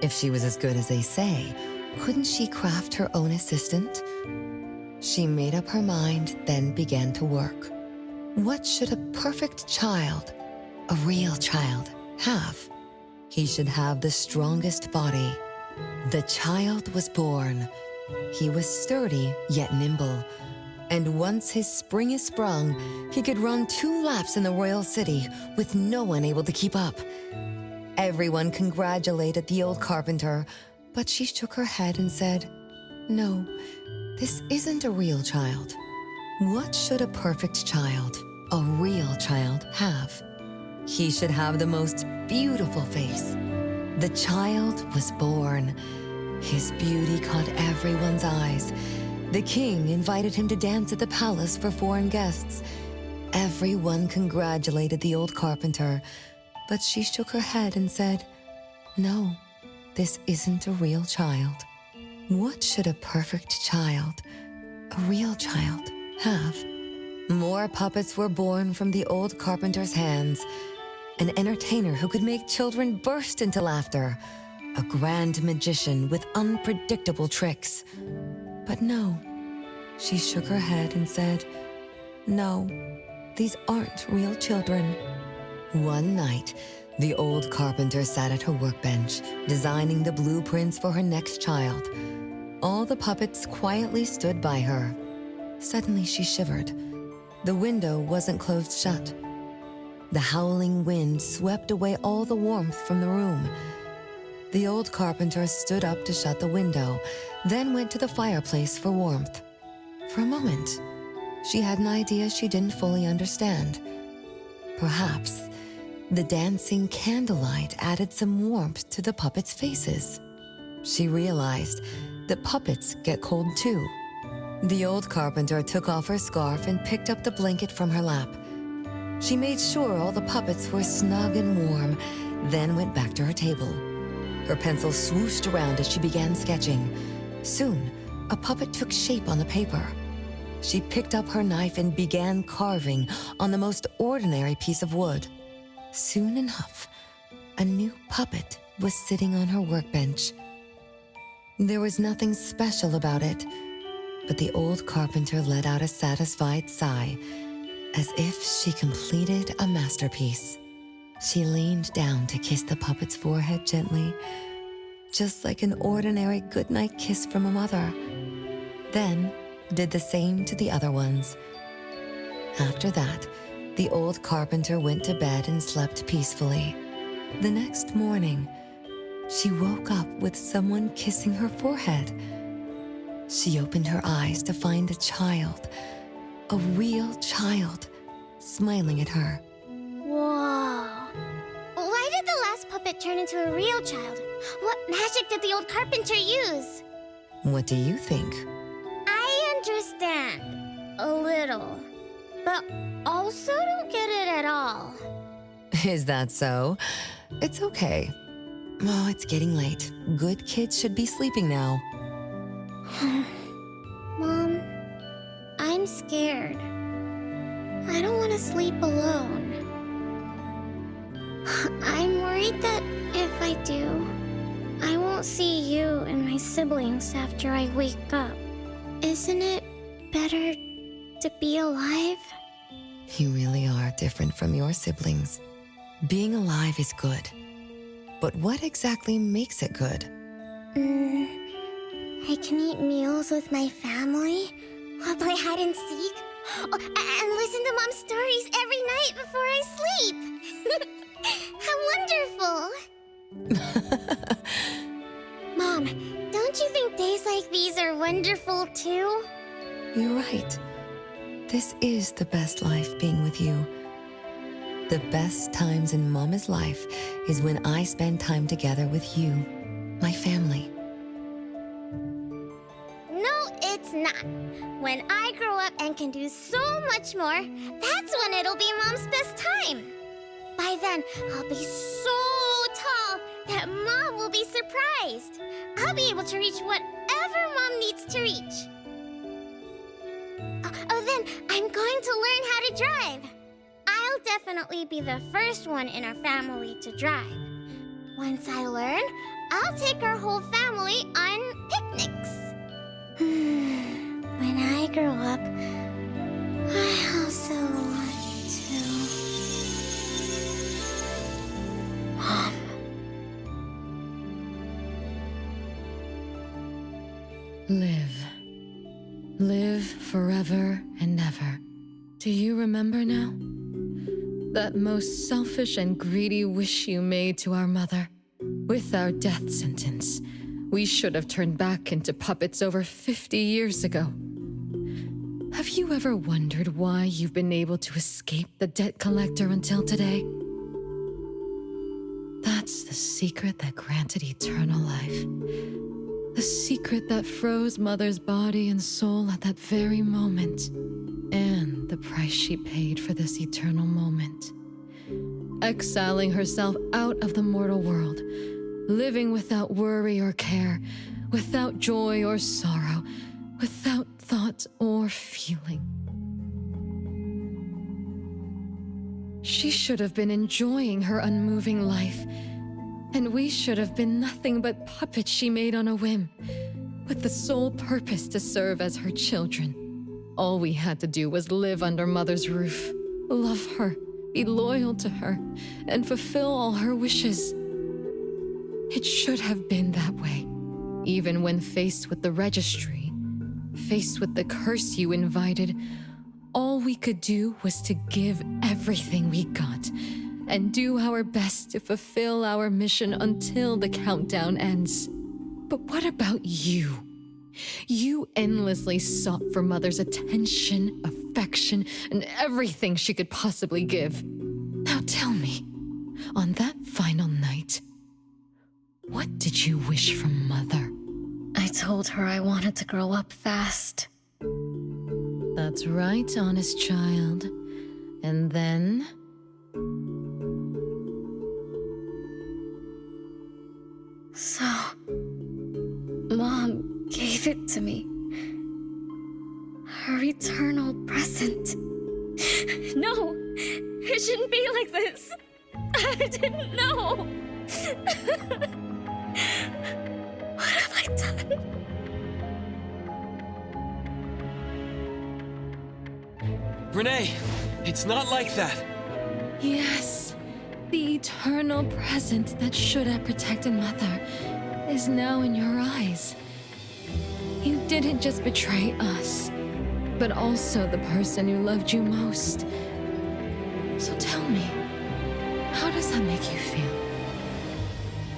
Speaker 2: If she was as good as they say, couldn't she craft her own assistant? She made up her mind, then began to work. What should a perfect child, a real child, have? He should have the strongest body. The child was born. He was sturdy yet nimble. And once his spring is sprung, he could run 2 laps in the royal city with no one able to keep up. Everyone congratulated the old carpenter, but she shook her head and said, "No, this isn't a real child. What should a perfect child, a real child, have? He should have the most beautiful face." The child was born. His beauty caught everyone's eyes. The king invited him to dance at the palace for foreign guests. Everyone congratulated the old carpenter, but she shook her head and said, "No, this isn't a real child. What should a perfect child, a real child, have?" More puppets were born from the old carpenter's hands. An entertainer who could make children burst into laughter. A grand magician with unpredictable tricks. But no, she shook her head and said, "No, these aren't real children." One night, the old carpenter sat at her workbench, designing the blueprints for her next child. All the puppets quietly stood by her. Suddenly she shivered. The window wasn't closed shut. The howling wind swept away all the warmth from the room. The old carpenter stood up to shut the window, then went to the fireplace for warmth. For a moment, she had an idea she didn't fully understand. Perhaps the dancing candlelight added some warmth to the puppets' faces. She realized that puppets get cold too. The old carpenter took off her scarf and picked up the blanket from her lap. She made sure all the puppets were snug and warm, then went back to her table. Her pencil swooshed around as she began sketching. Soon, a puppet took shape on the paper. She picked up her knife and began carving on the most ordinary piece of wood. Soon enough, a new puppet was sitting on her workbench. There was nothing special about it, but the old carpenter let out a satisfied sigh, as if she completed a masterpiece. She leaned down to kiss the puppet's forehead gently, just like an ordinary goodnight kiss from a mother. Then did the same to the other ones. After that, the old carpenter went to bed and slept peacefully. The next morning, she woke up with someone kissing her forehead. She opened her eyes to find a child, a real child, smiling at her.
Speaker 16: Whoa. Why did the last puppet turn into a real child? What magic did the old carpenter use?
Speaker 2: What do you think?
Speaker 16: I understand. A little. But also don't get it at all.
Speaker 2: Is that so? It's okay. Oh, it's getting late. Good kids should be sleeping now.
Speaker 16: Mom, I'm scared. I don't want to sleep alone. I'm worried that if I do, I won't see you and my siblings after I wake up. Isn't it better to be alive?
Speaker 2: You really are different from your siblings. Being alive is good. But what exactly makes it good?
Speaker 16: I can eat meals with my family, or play hide and seek, and listen to Mom's stories every night before I sleep. How wonderful! Mom, don't you think days like these are wonderful too?
Speaker 2: You're right. This is the best life being with you. The best times in Mama's life is when I spend time together with you, my family.
Speaker 16: No, it's not. When I grow up and can do so much more, that's when it'll be Mom's best time. By then, I'll be so tall that Mom will be surprised. I'll be able to reach whatever Mom needs to reach. Then I'm going to learn how to drive. I'll definitely be the first one in our family to drive. Once I learn, I'll take our whole family on picnics. When I grow up, I also want to... Mom,
Speaker 8: Live. Live forever and ever. Do you remember now? That most selfish and greedy wish you made to our mother. With our death sentence, we should have turned back into puppets over 50 years ago. Have you ever wondered why you've been able to escape the debt collector until today? That's the secret that granted eternal life. The secret that froze Mother's body and soul at that very moment. And the price she paid for this eternal moment. Exiling herself out of the mortal world, living without worry or care, without joy or sorrow, without thought or feeling. She should have been enjoying her unmoving life, and we should have been nothing but puppets she made on a whim, with the sole purpose to serve as her children. All we had to do was live under Mother's roof, love her, be loyal to her, and fulfill all her wishes. It should have been that way, even when faced with the registry, faced with the curse you invited. All we could do was to give everything we got and do our best to fulfill our mission until the countdown ends. But what about you? You endlessly sought for Mother's attention, affection, and everything she could possibly give. Now tell me, on that final night, what did you wish from Mother?
Speaker 13: I told her I wanted to grow up fast.
Speaker 8: That's right, honest child. And then?
Speaker 13: So, Mom gave it to me. Her eternal present. No, it shouldn't be like this. I didn't know. What have I done?
Speaker 7: Renee, it's not like that.
Speaker 8: Yes, the eternal present that should have protected Mother is now in your eyes. You didn't just betray us, but also the person who loved you most. So tell me, how does that make you feel?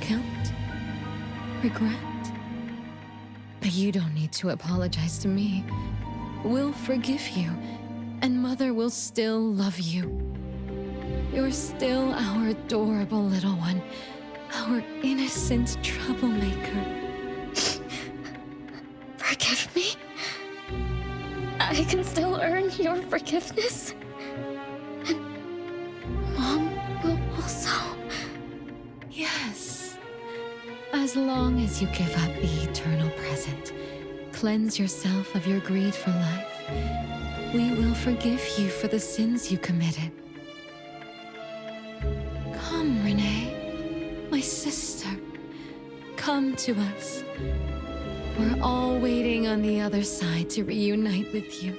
Speaker 8: Guilt? Regret? But you don't need to apologize to me. We'll forgive you, and Mother will still love you. You're still our adorable little one, our innocent troublemaker.
Speaker 13: Forgive me? I can still earn your forgiveness? And Mom will also?
Speaker 8: Yes. As long as you give up the eternal present, cleanse yourself of your greed for life, we will forgive you for the sins you committed. Come, Renee, my sister. Come to us. We're all waiting on the other side to reunite with you,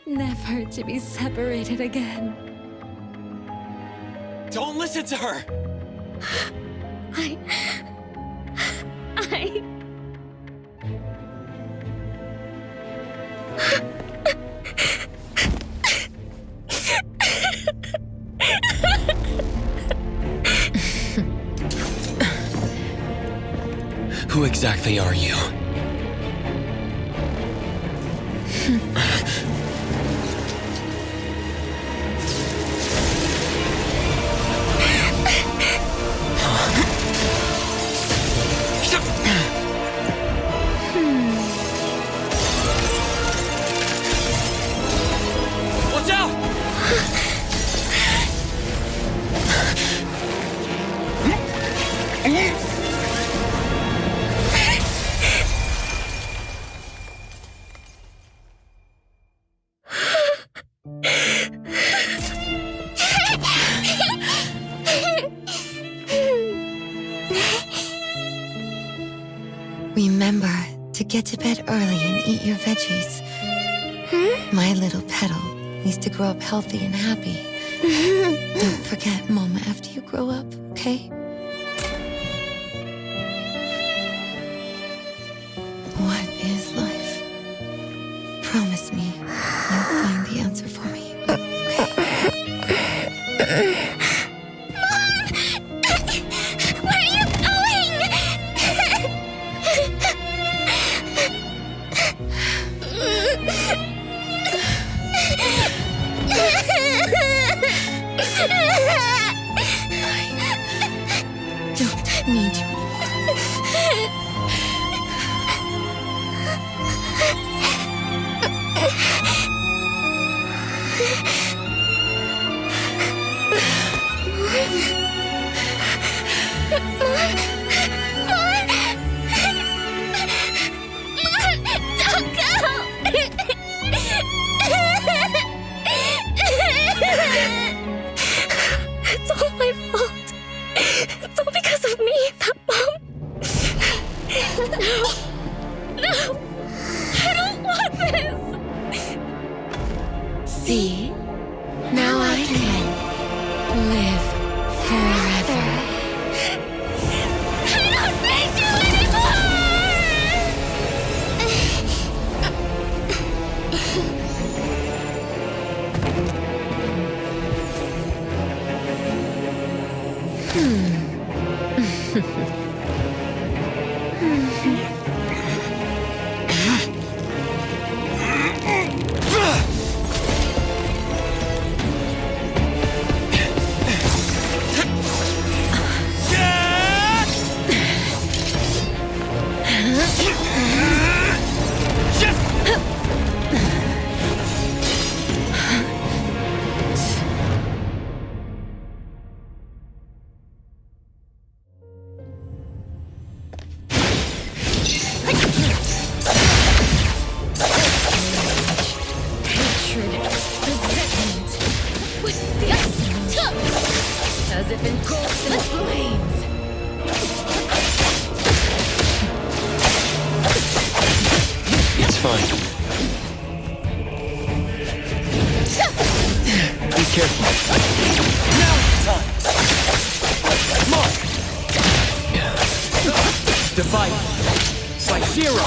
Speaker 8: never to be separated again.
Speaker 7: Don't listen to her! Who exactly are you? Watch out!
Speaker 2: Remember to get to bed early and eat your veggies. My little petal needs to grow up healthy and happy. Don't forget Mama after you grow up, okay? What is Promise me you'll find the answer for me.
Speaker 16: Where are you going?
Speaker 2: Don't need you.
Speaker 23: It's all my fault. It's all because of me that Mom... No! No! I don't want this!
Speaker 2: See? Now I can live forever.
Speaker 16: I don't need you anymore!
Speaker 1: As if engulfed in flames.
Speaker 7: It's fine. Be careful.
Speaker 24: Now it's time. Mark. Divide by 0.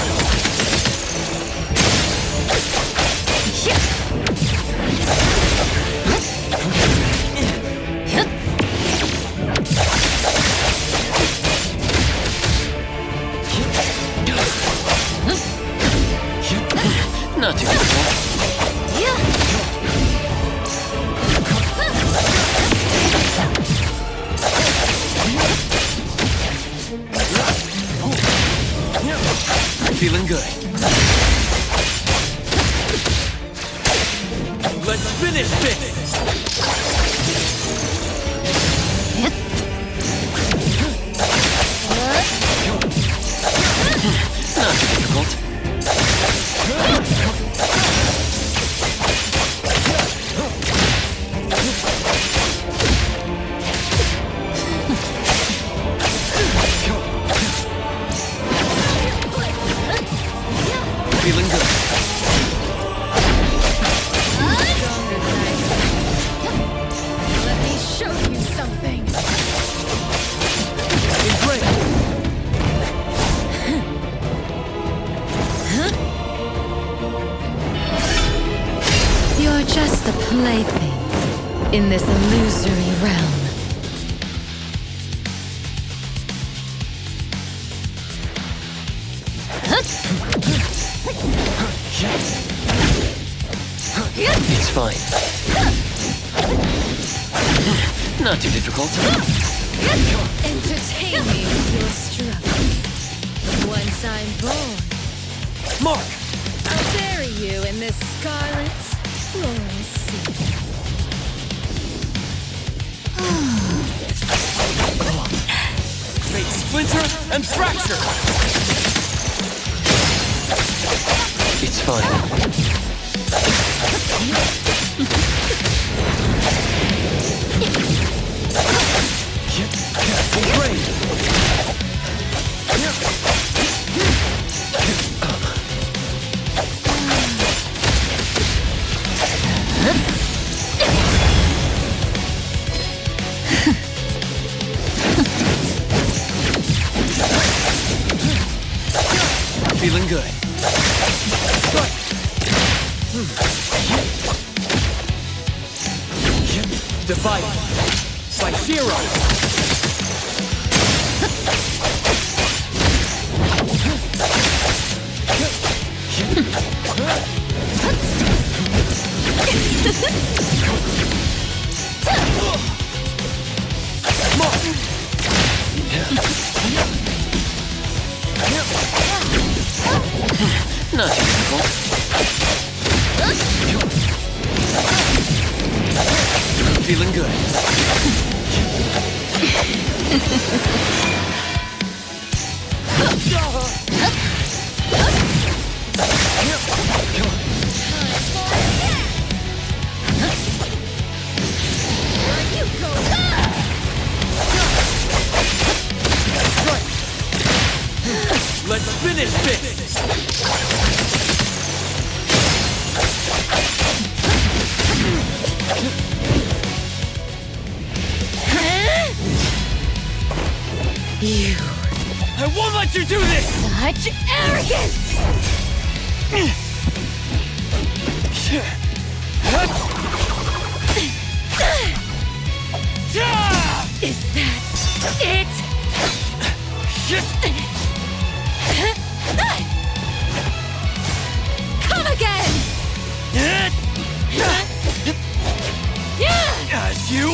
Speaker 7: Not too difficult.
Speaker 24: Feeling good. Let's finish this!
Speaker 7: Not too difficult.
Speaker 24: Feeling good.
Speaker 1: Let me show you something.
Speaker 24: Great.
Speaker 1: You're just a plaything in this illusory realm.
Speaker 7: It's fine. Not too difficult.
Speaker 1: Entertain me with your struggles. Once I'm born,
Speaker 24: Mark!
Speaker 1: I'll bury you in this scarlet, floral sea.
Speaker 24: Fate splinter and fracture!
Speaker 7: It's fine.
Speaker 24: Feeling good. Divide by 0.
Speaker 7: Not difficult.
Speaker 24: Feeling good. Let's finish this!
Speaker 23: You.
Speaker 24: I won't let you do this!
Speaker 23: Such arrogance! Is that it? Come again!
Speaker 24: As you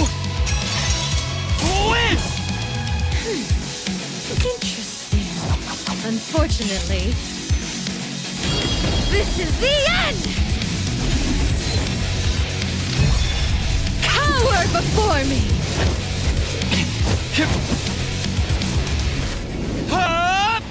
Speaker 24: win!
Speaker 23: Interesting. Unfortunately, this is the end! Cower before me!
Speaker 24: Up!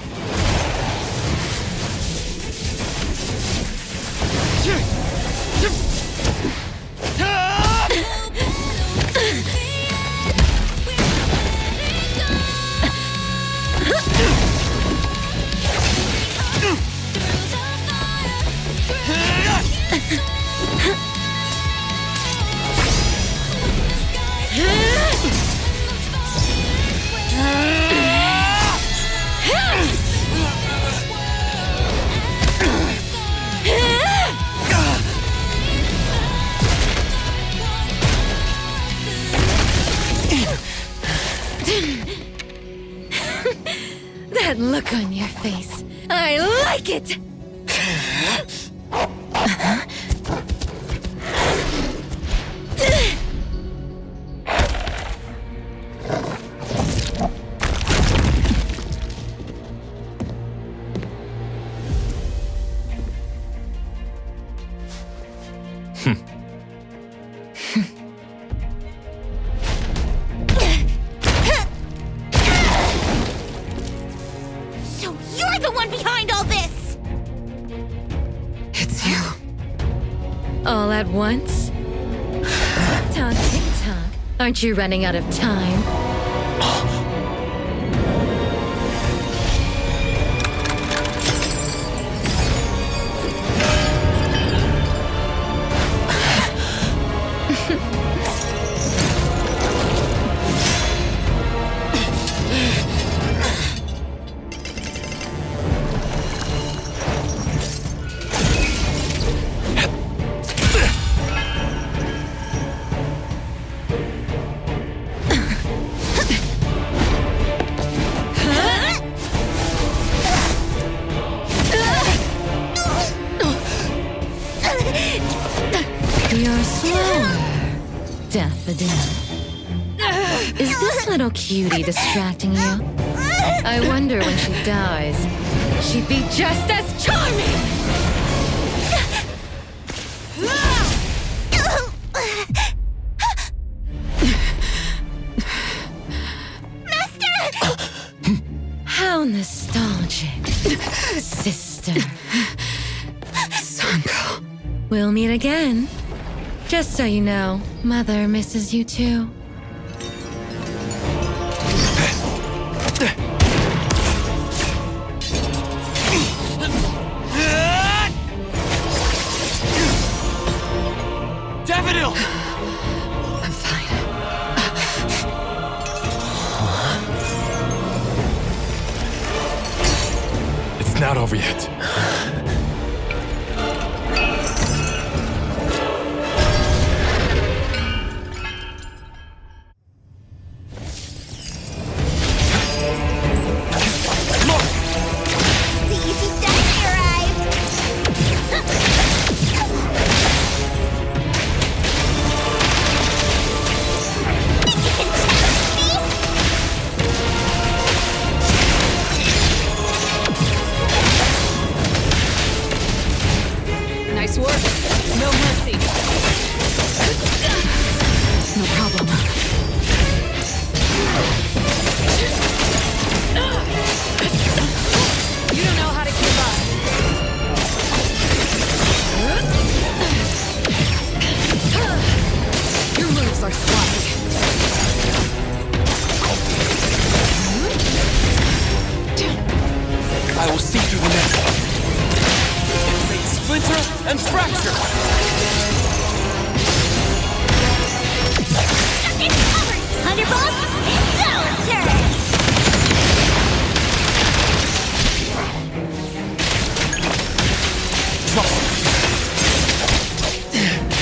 Speaker 23: That look on your face. I like it!
Speaker 18: So you're the one behind all this!
Speaker 23: It's you. All at once? Tick-tock, tick-tock. Aren't you running out of time? You're slower, Daffodil. Is this little cutie distracting you? I wonder when she dies, she'd be just as charming! How nostalgic, sister.
Speaker 9: Sanko.
Speaker 23: We'll meet again. Just so you know, Mother misses you too.
Speaker 24: Daffodil!
Speaker 9: I'm fine.
Speaker 5: It's not over yet.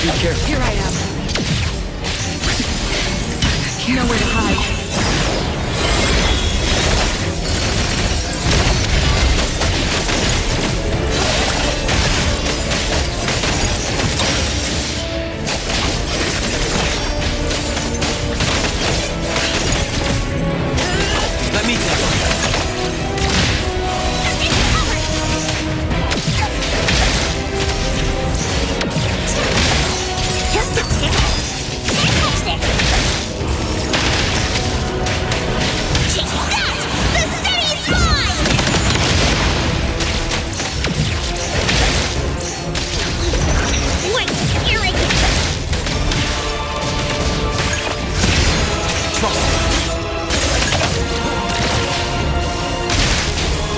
Speaker 24: Be careful.
Speaker 1: Here I am. Nowhere to hide.
Speaker 24: Let me take it.
Speaker 18: Just a tickle. Can't touch this. Take that! The city's mine! Wait, here I go.
Speaker 24: Trust me.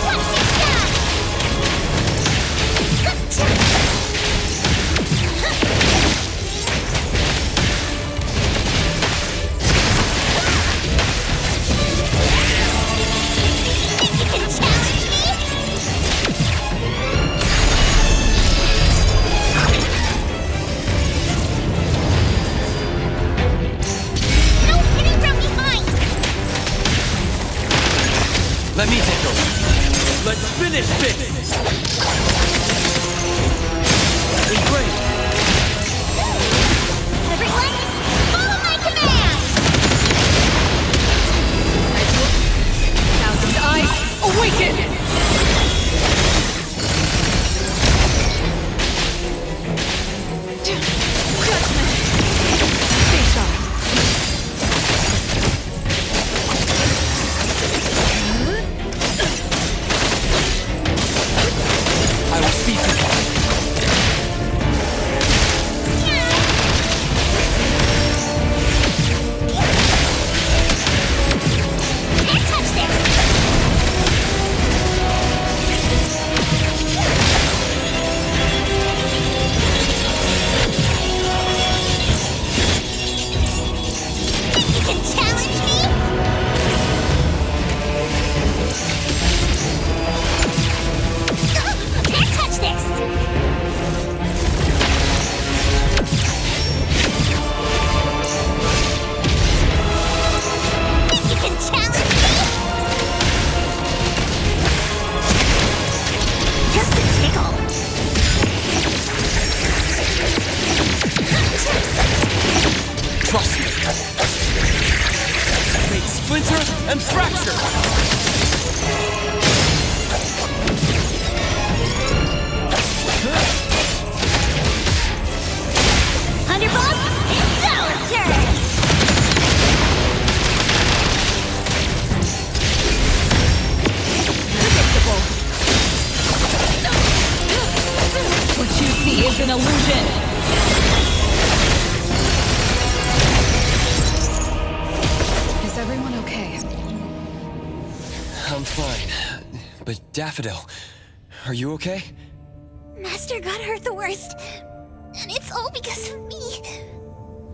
Speaker 18: Watch this guy! You can challenge me? No hitting from behind!
Speaker 24: Let me take over. Let's finish this. Great.
Speaker 18: Everyone, follow my command!
Speaker 1: Thousand eyes, awaken! Judgment! Stay sharp.
Speaker 24: I will see to it.
Speaker 18: Can't touch this! You can challenge me? Can't touch this! You can challenge me? Just a tickle.
Speaker 24: Trust me. Make splinter and fracture.
Speaker 18: Underboss, it's our turn!
Speaker 1: Predictable. What you see is an illusion.
Speaker 9: Is everyone okay?
Speaker 7: I'm fine. But Daffodil, are you okay?
Speaker 18: Master got hurt the worst. And it's all because of me.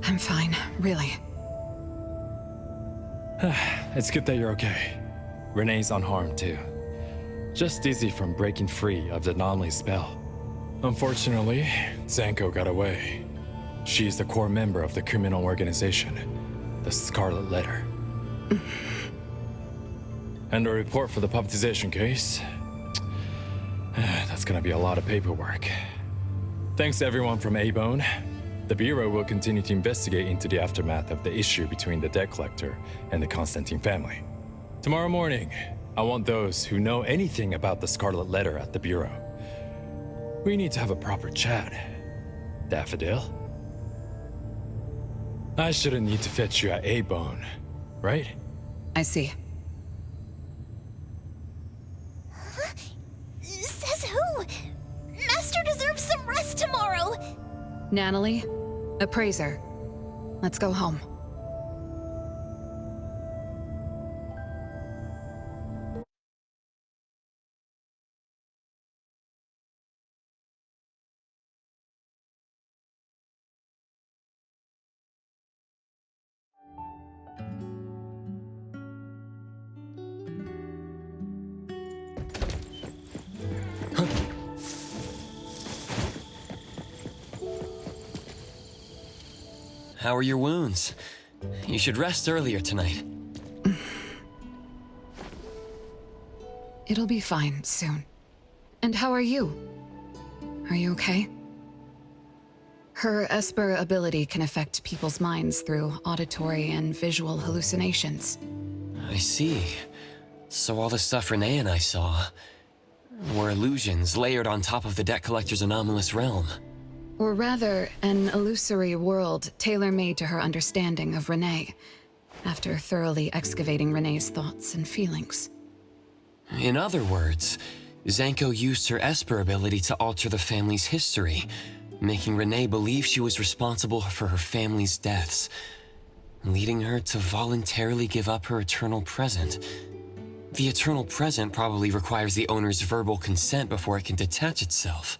Speaker 9: I'm fine, really.
Speaker 5: It's good that you're okay. Renee's unharmed too. Just dizzy from breaking free of the anomaly spell. Unfortunately, Zanko got away. She's the core member of the criminal organization, the Scarlet Letter. And a report for the puppetization case. That's gonna be a lot of paperwork. Thanks to everyone from A-Bone. The Bureau will continue to investigate into the aftermath of the issue between the debt collector and the Constantine family. Tomorrow morning, I want those who know anything about the Scarlet Letter at the Bureau. We need to have a proper chat. Daffodil? I shouldn't need to fetch you at A-Bone, right?
Speaker 9: I see.
Speaker 18: Says who? Master deserves some rest tomorrow.
Speaker 9: Natalie, appraiser. Let's go home.
Speaker 7: How are your wounds? You should rest earlier tonight.
Speaker 9: It'll be fine soon. And how are you? Are you okay? Her Esper ability can affect people's minds through auditory and visual hallucinations.
Speaker 7: I see. So all the stuff Renee and I saw were illusions layered on top of the debt collector's anomalous realm.
Speaker 9: Or rather, an illusory world tailor-made to her understanding of Renee, after thoroughly excavating Renee's thoughts and feelings.
Speaker 7: In other words, Zanko used her Esper ability to alter the family's history, making Renee believe she was responsible for her family's deaths, leading her to voluntarily give up her eternal present. The eternal present probably requires the owner's verbal consent before it can detach itself.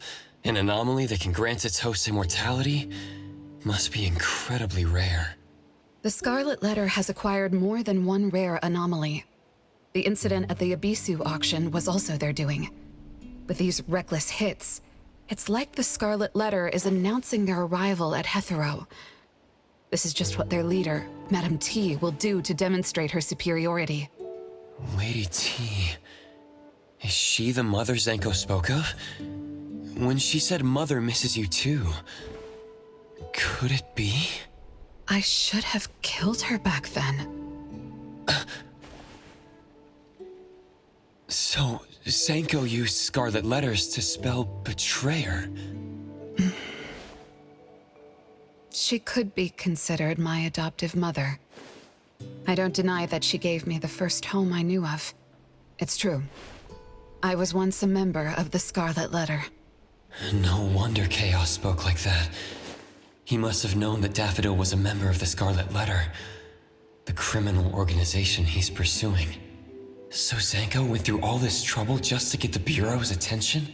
Speaker 7: An anomaly that can grant its host immortality must be incredibly rare.
Speaker 9: The Scarlet Letter has acquired more than one rare anomaly. The incident at the Abisu auction was also their doing. With these reckless hits, it's like the Scarlet Letter is announcing their arrival at Hetero. This is just what their leader, Madame T, will do to demonstrate her superiority.
Speaker 7: Lady T. Is she the mother Zanko spoke of? When she said mother misses you too, could it be?
Speaker 9: I should have killed her back then.
Speaker 7: So, Zanko used Scarlet Letters to spell betrayer.
Speaker 9: She could be considered my adoptive mother. I don't deny that she gave me the first home I knew of. It's true. I was once a member of the Scarlet Letter.
Speaker 7: No wonder Chaos spoke like that. He must have known that Daffodil was a member of the Scarlet Letter, the criminal organization he's pursuing. So Zanko went through all this trouble just to get the Bureau's attention?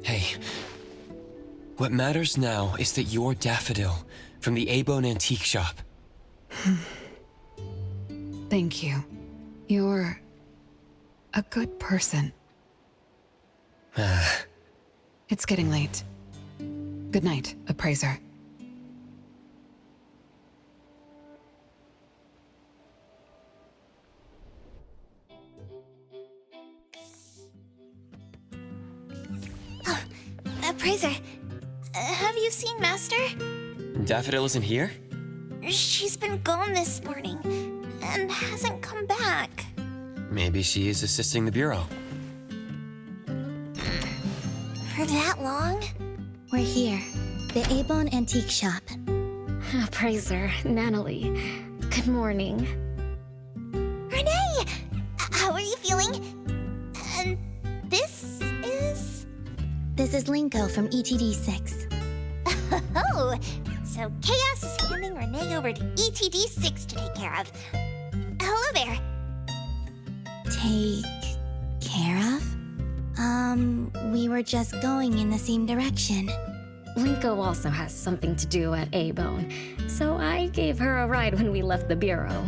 Speaker 7: Hey, what matters now is that you're Daffodil from the A-Bone Antique Shop.
Speaker 9: Thank you. You're a good person. It's getting late. Good night, Appraiser.
Speaker 16: Appraiser, have you seen Master?
Speaker 7: Daffodil isn't here?
Speaker 16: She's been gone this morning, and hasn't come back.
Speaker 7: Maybe she is assisting the Bureau.
Speaker 16: For that long?
Speaker 4: We're here, the A-Bone Antique Shop.
Speaker 13: Appraiser, Natalie, good morning.
Speaker 16: Renee! How are you feeling? And this is?
Speaker 4: This is Linko from ETD-6.
Speaker 16: Oh, so Chaos is handing Renee over to ETD-6 to take care of. Hello there.
Speaker 4: Take care of? We were just going in the same direction.
Speaker 13: Linko also has something to do at A-Bone, so I gave her a ride when we left the Bureau.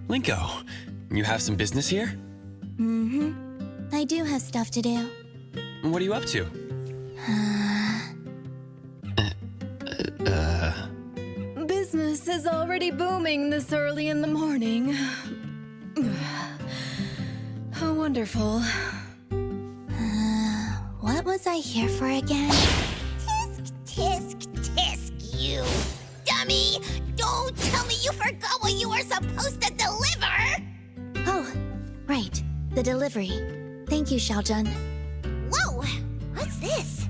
Speaker 7: Linko, you have some business here?
Speaker 4: Mm-hmm. I do have stuff to do.
Speaker 7: What are you up to?
Speaker 1: Business is already booming this early in the morning. How wonderful.
Speaker 4: What was I here for again?
Speaker 16: Tisk, tisk, tisk, you dummy! Don't tell me you forgot what you were supposed to deliver!
Speaker 4: Oh, right. The delivery. Thank you, Xiaojun.
Speaker 16: Whoa! What's this?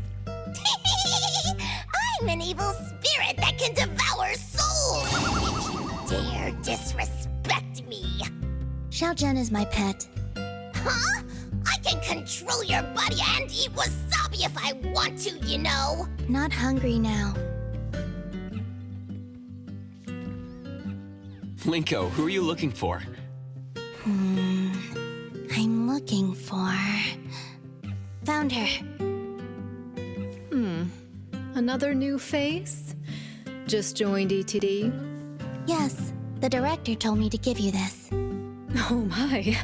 Speaker 16: I'm an evil spirit that can devour souls! If you dare disrespect me!
Speaker 4: Xiaojun is my pet.
Speaker 16: Huh? I can control your body and eat wasabi if I want to, you know!
Speaker 4: Not hungry now.
Speaker 7: Linko, who are you looking for?
Speaker 4: I'm looking for... Found her.
Speaker 1: Another new face? Just joined ETD?
Speaker 4: Yes, the director told me to give you this.
Speaker 1: Oh my.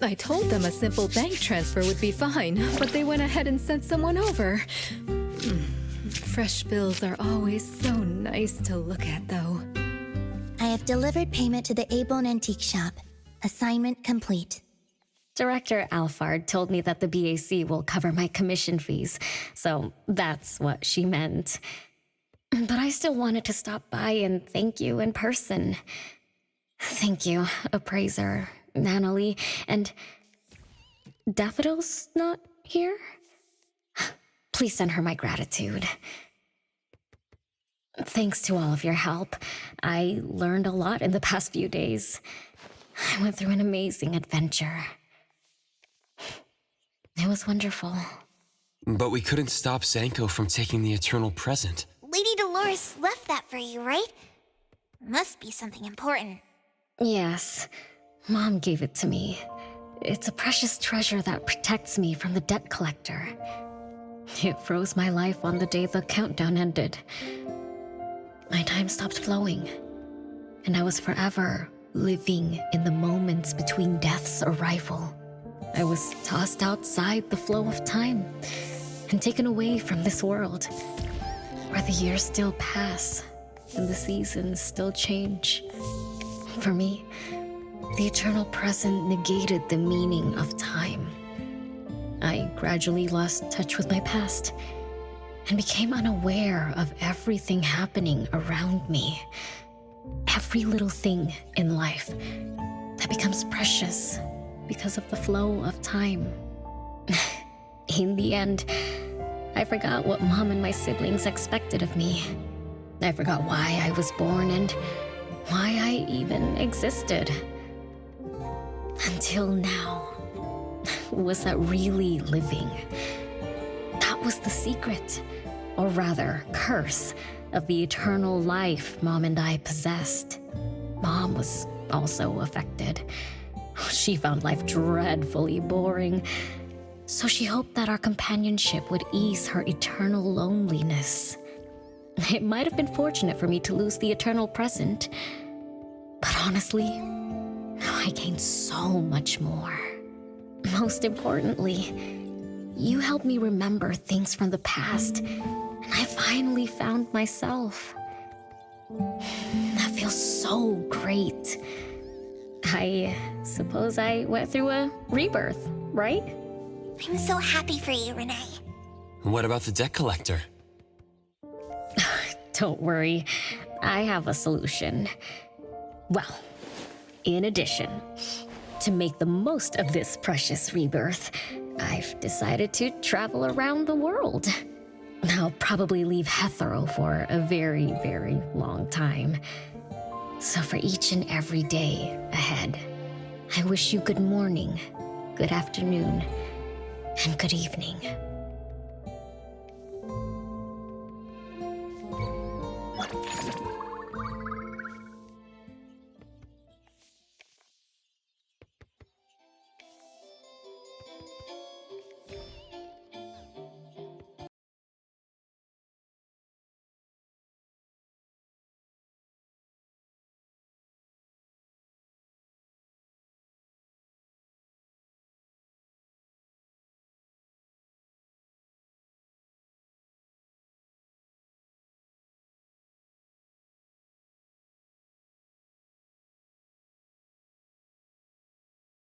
Speaker 1: I told them a simple bank transfer would be fine, but they went ahead and sent someone over.
Speaker 8: Fresh bills are always so nice to look at, though.
Speaker 16: I have delivered payment to the Abone Antique Shop. Assignment complete.
Speaker 13: Director Alfard told me that the BAC will cover my commission fees, so that's what she meant. But I still wanted to stop by and thank you in person. Thank you, Appraiser, Natalie, and... Daffodil's not here? Please send her my gratitude. Thanks to all of your help. I learned a lot in the past few days. I went through an amazing adventure. It was wonderful.
Speaker 7: But we couldn't stop Zanko from taking the Eternal Present.
Speaker 16: Lady Dolores left that for you, right? Must be something important.
Speaker 13: Yes, Mom gave it to me. It's a precious treasure that protects me from the debt collector. It froze my life on the day the countdown ended. My time stopped flowing, and I was forever living in the moments between death's arrival. I was tossed outside the flow of time and taken away from this world, where the years still pass and the seasons still change. For me, the eternal present negated the meaning of time. I gradually lost touch with my past and became unaware of everything happening around me. Every little thing in life that becomes precious because of the flow of time. In the end, I forgot what Mom and my siblings expected of me. I forgot why I was born and why I even existed. Until now. Was that really living? That was the secret, or rather, curse, of the eternal life Mom and I possessed. Mom was also affected. She found life dreadfully boring, so she hoped that our companionship would ease her eternal loneliness. It might have been fortunate for me to lose the eternal present, but honestly, I gained so much more. Most importantly, you helped me remember things from the past, and I finally found myself. That feels so great. I suppose I went through a rebirth, right?
Speaker 16: I'm so happy for you, Renee.
Speaker 7: What about the debt collector?
Speaker 13: Don't worry, I have a solution. Well, in addition, to make the most of this precious rebirth, I've decided to travel around the world. I'll probably leave Hethero for a very, very long time. So for each and every day ahead, I wish you good morning, good afternoon, and good evening.